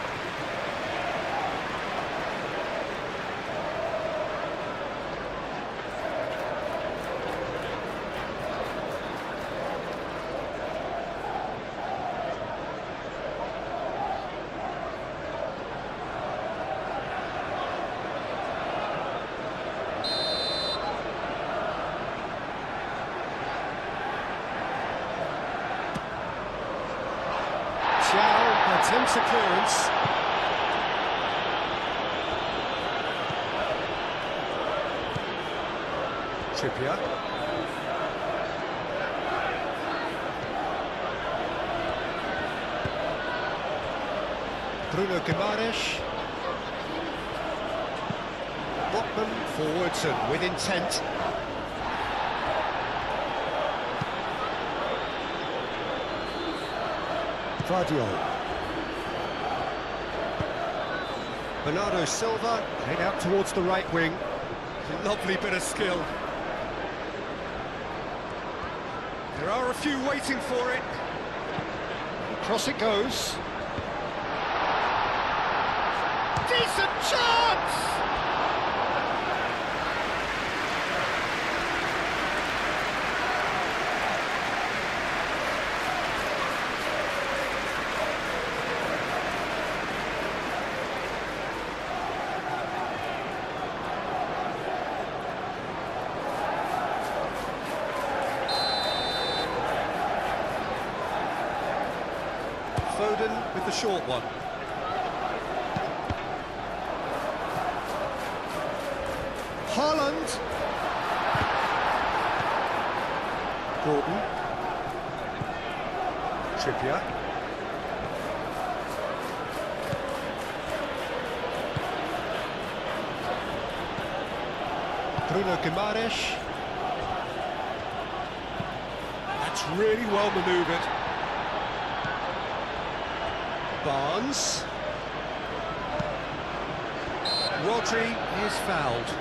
Attempts a clearance. Trippier. Bruno Guimaraes. Botman forwards and with intent. Vardio. Bernardo Silva played out towards the right wing. Lovely bit of skill. There are a few waiting for it. Across it goes. Decent chance! Foden with the short one. Haaland. Gordon. Trippier. Bruno Guimaraes. That's really well manoeuvred. Barnes. Rodri is fouled.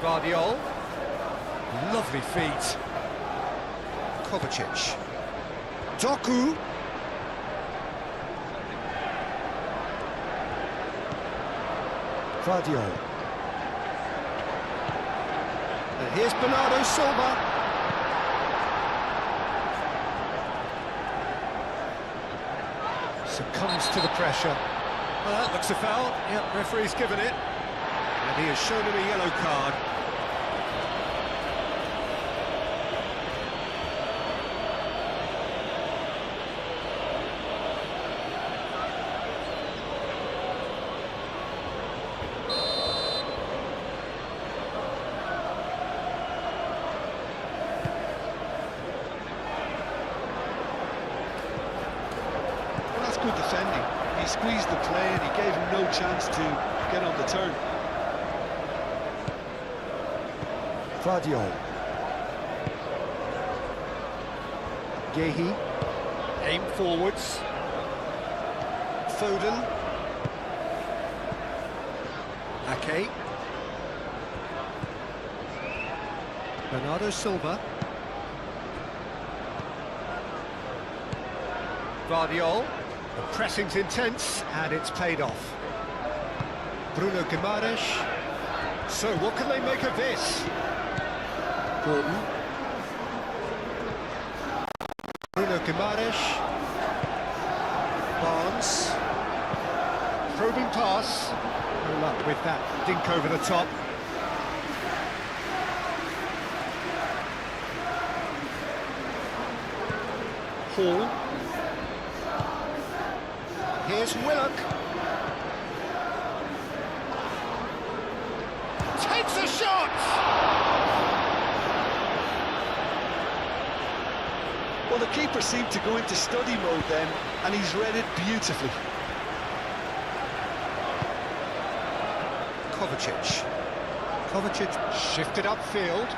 Guardiola. Lovely feet. Kovacic. Doku. Vardio. And here's Bernardo Silva. Succumbs to the pressure. Well, that looks a foul. Yep, referee's given it. And he has shown him a yellow card. Good defending. He squeezed the play and he gave him no chance to get on the turn. Vardio. Gehi. Aim forwards. Foden. Ake. Bernardo Silva. Guardiola. The pressing's intense, and it's paid off. Bruno Guimaraes. So, what can they make of this? Gordon. Bruno Guimaraes. Barnes. Probing pass. No luck with that dink over the top. Hall. Here's Willock. Takes a shot! Well, the keeper seemed to go into study mode then, and he's read it beautifully. Kovacic. Kovacic shifted upfield.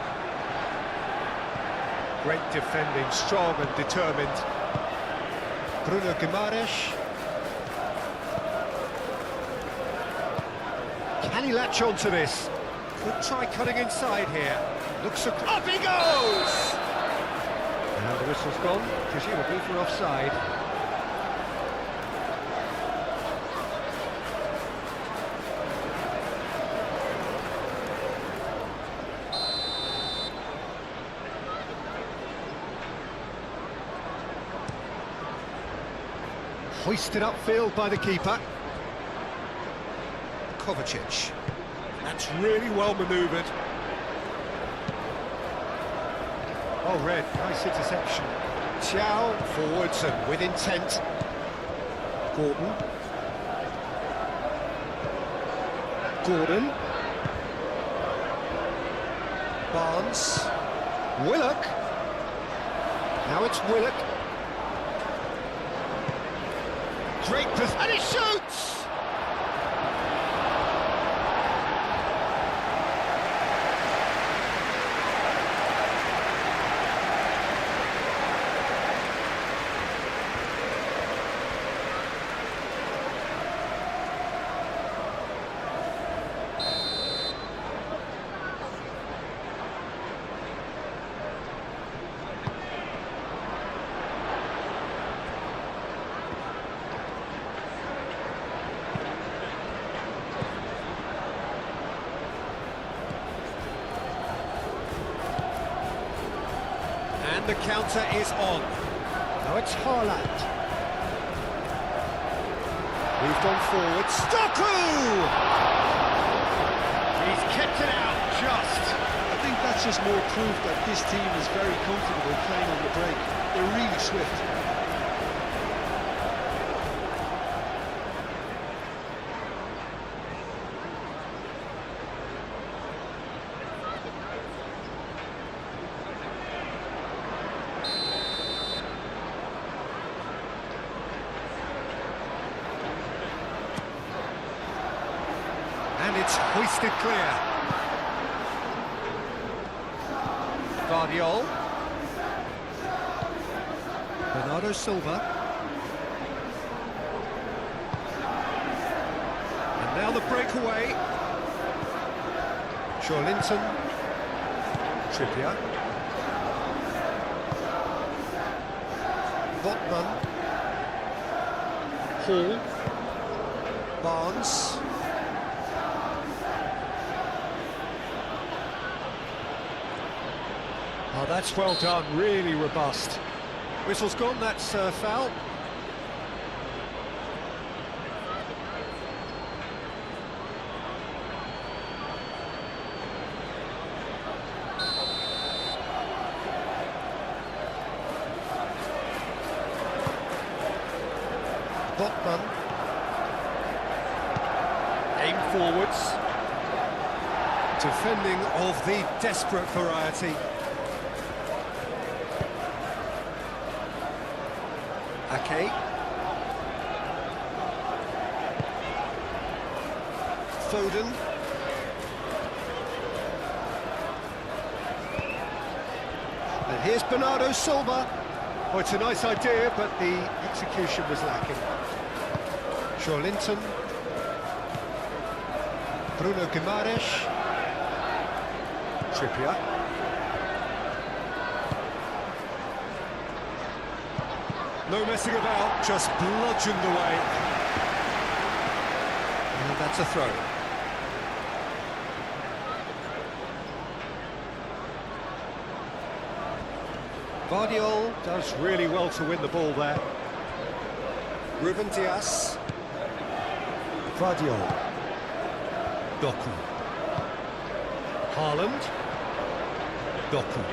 Great defending, strong and determined. Bruno Guimaraes. Can he latch on to this? Could try cutting inside here. Looks up he goes! And the whistle's gone, presumably for offside. Hoisted upfield by the keeper. Kovacic. That's really well manoeuvred. Oh, Red, nice interception. Chow forwards and with intent. Gordon. Gordon. Barnes. Willock. Now it's Willock. Great pass, and he shoots! And the counter is on. Now it's Haaland. Moved on forward. Doku! He's kept it out just. I think that's just more proof that this team is very comfortable playing on the break. They're really swift. And it's hoisted clear. Guardiola. Bernardo Silva. And now the breakaway. Joelinton. Trippier. Botman. Hall. Barnes. Oh, that's well done, really robust. Whistle's gone, that's foul. Botman. Aim forwards. Defending of the desperate variety. Ake. Foden. And here's Bernardo Silva. Oh, it's a nice idea, but the execution was lacking. Joelinton. Bruno Guimaraes. Trippier. No messing about, just bludgeoned away. And that's a throw. Guardiola does really well to win the ball there. Ruben Dias. Guardiola. Doku. Haaland. Doku.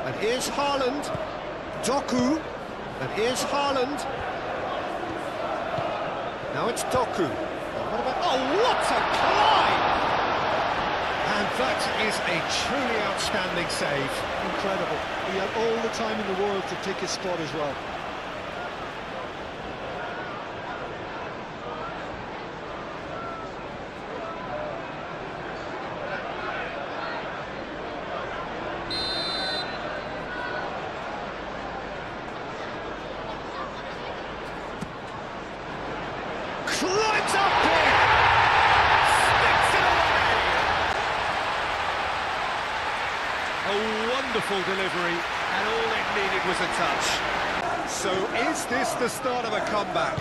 And here's Haaland. Doku. And here's Haaland. Now it's Doku. What about... Oh, what a climb! And that is a truly outstanding save. Incredible. He had all the time in the world to pick his spot as well. Climbs up big! Sticks it away! wonderful delivery, and all it needed was a touch. So is this the start of a comeback?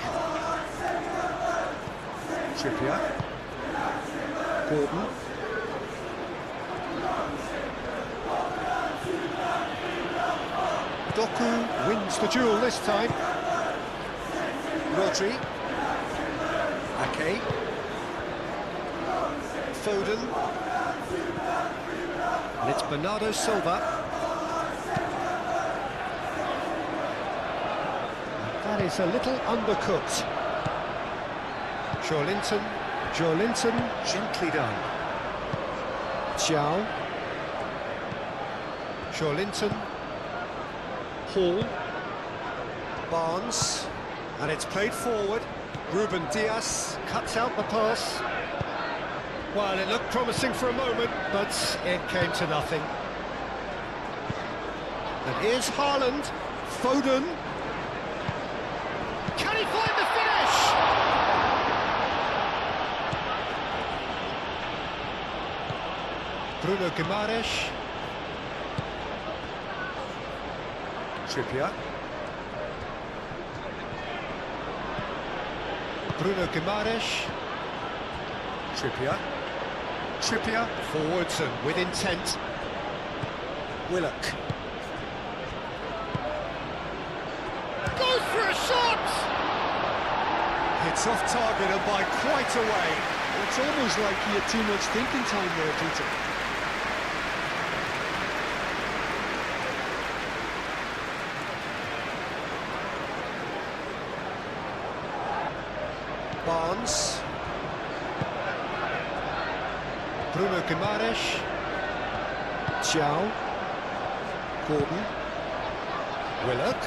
Trippier. Gordon. Doku wins the duel this time. Rodri. Ake. Foden. And it's Bernardo Silva. That is a little undercooked. Joelinton, gently done. Xiao. Joelinton. Hall. Barnes. And it's played forward. Ruben Dias cuts out the pass. Well, it looked promising for a moment, but it came to nothing. And here's Haaland. Foden. Can he find the finish? Bruno Guimaraes. Trippier. Bruno Guimaraes. Trippier forwards and with intent. Willock. Goes for a shot! It's off target and by quite a way. It's almost like he had too much thinking time there, Peter. Barnes. Bruno Guimaraes. Xiao. Gordon. Willock.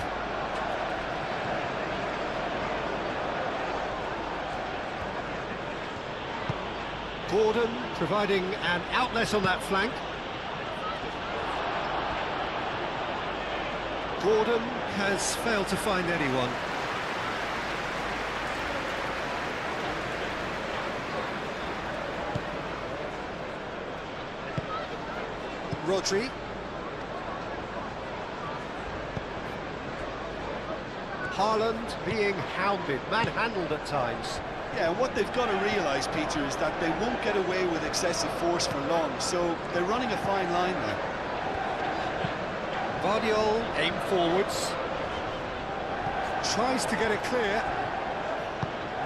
Gordon providing an outlet on that flank. Gordon has failed to find anyone. Rodri. Haaland being hounded, manhandled at times. Yeah, and what they've got to realise, Peter, is that they won't get away with excessive force for long, so they're running a fine line there. Vardiol aim forwards. Tries to get it clear.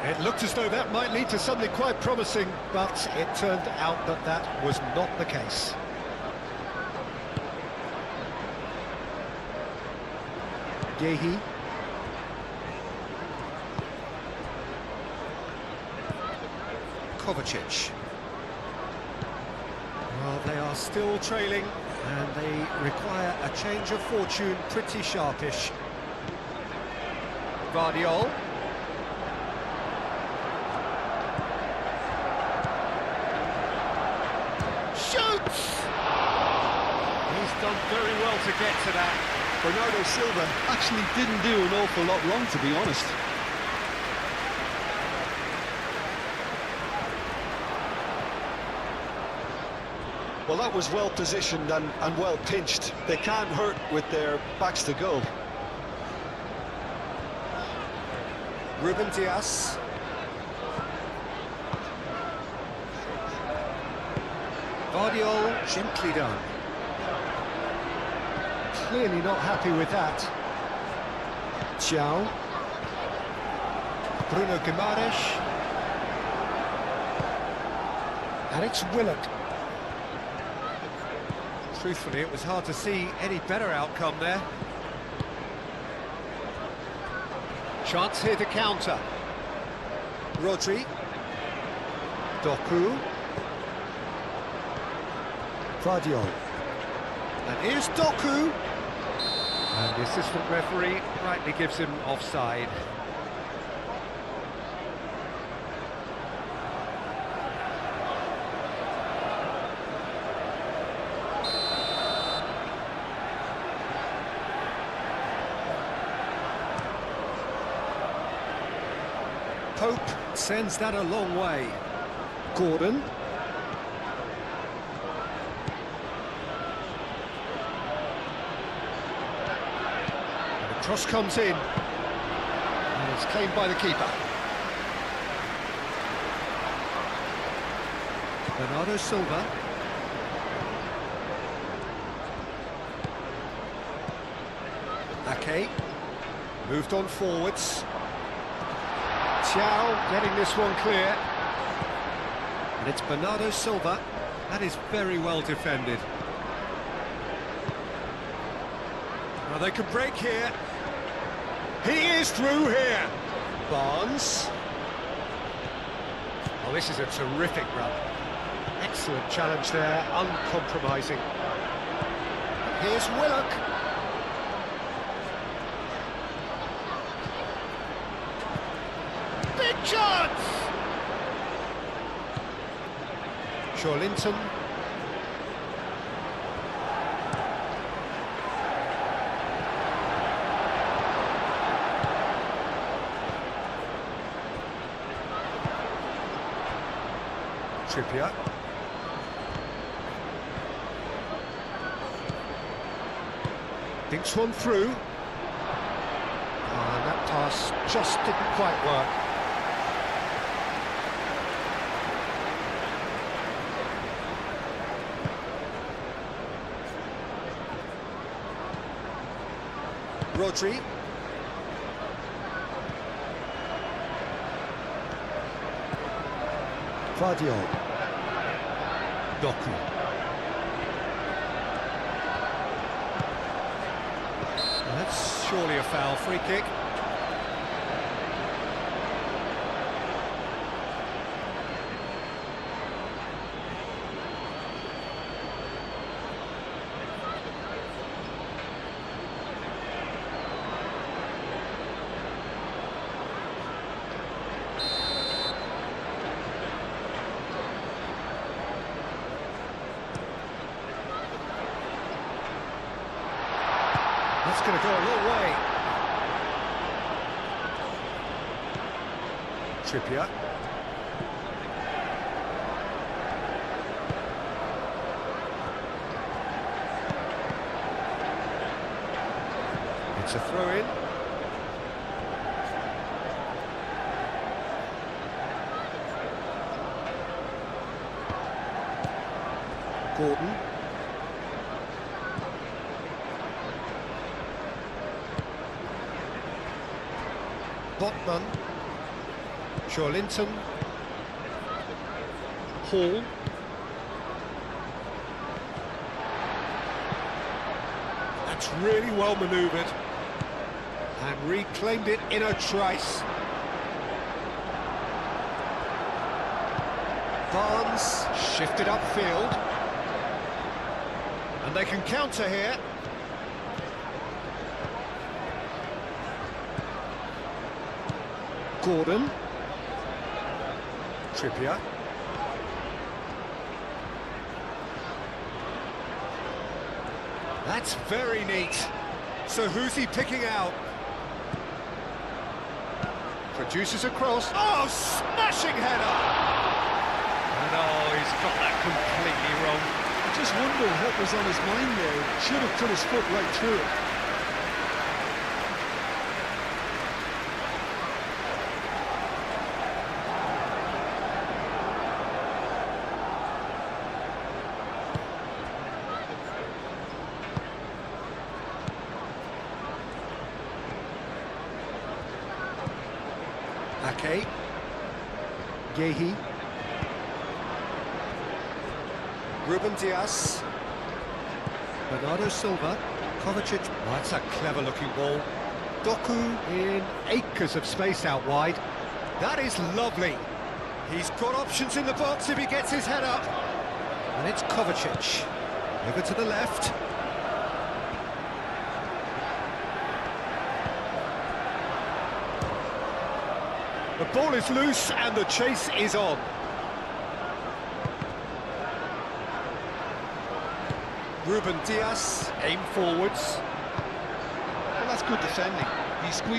It looked as though that might lead to something quite promising, but it turned out that that was not the case. Gehi. Kovacic. Well, they are still trailing, and they require a change of fortune pretty sharpish. Vardiol. Shoots! He's done very well to get to that. Bernardo Silva actually didn't do an awful lot wrong, to be honest. Well, that was well positioned and well pinched. They can't hurt with their backs to goal. Ruben Dias. Vardiol, gently done. Clearly not happy with that. Xiao. Bruno Guimaraes. And it's Willock. Truthfully, it was hard to see any better outcome there. Chance here to counter. Rodri. Doku. Vardiol. And here's Doku. And the assistant referee rightly gives him offside. Pope sends that a long way. Gordon. Cross comes in. And it's claimed by the keeper. Bernardo Silva. Ake. Moved on forwards. Thiaw getting this one clear. And it's Bernardo Silva. That is very well defended. Well, they can break here. He is through here. Barnes. Oh, this is a terrific run. Excellent challenge there, uncompromising. Here's Willock. Big chance! Linton. Trippier. Thinks one through. And that pass just didn't quite work. Rodri. Guardiola. Doku. That's surely a foul. Free kick. That's going to go a long way. Trippier. It's a throw-in. Gordon. Botman, Linton, Hall, that's really well manoeuvred and reclaimed it in a trice. Barnes shifted upfield and they can counter here. Gordon. Trippier. That's very neat. So who's he picking out? Produces a cross. Oh, smashing header! And oh, he's got that completely wrong. I just wonder what was on his mind there. Should have put his foot right through it. Ake. Gehi. Ruben Diaz. Bernardo Silva. Kovacic. Oh, that's a clever-looking ball. Doku in acres of space out wide. That is lovely. He's got options in the box if he gets his head up. And it's Kovacic. Over to the left. The ball is loose and the chase is on. Ruben Diaz, aim forwards. Well, that's good defending. He squeezed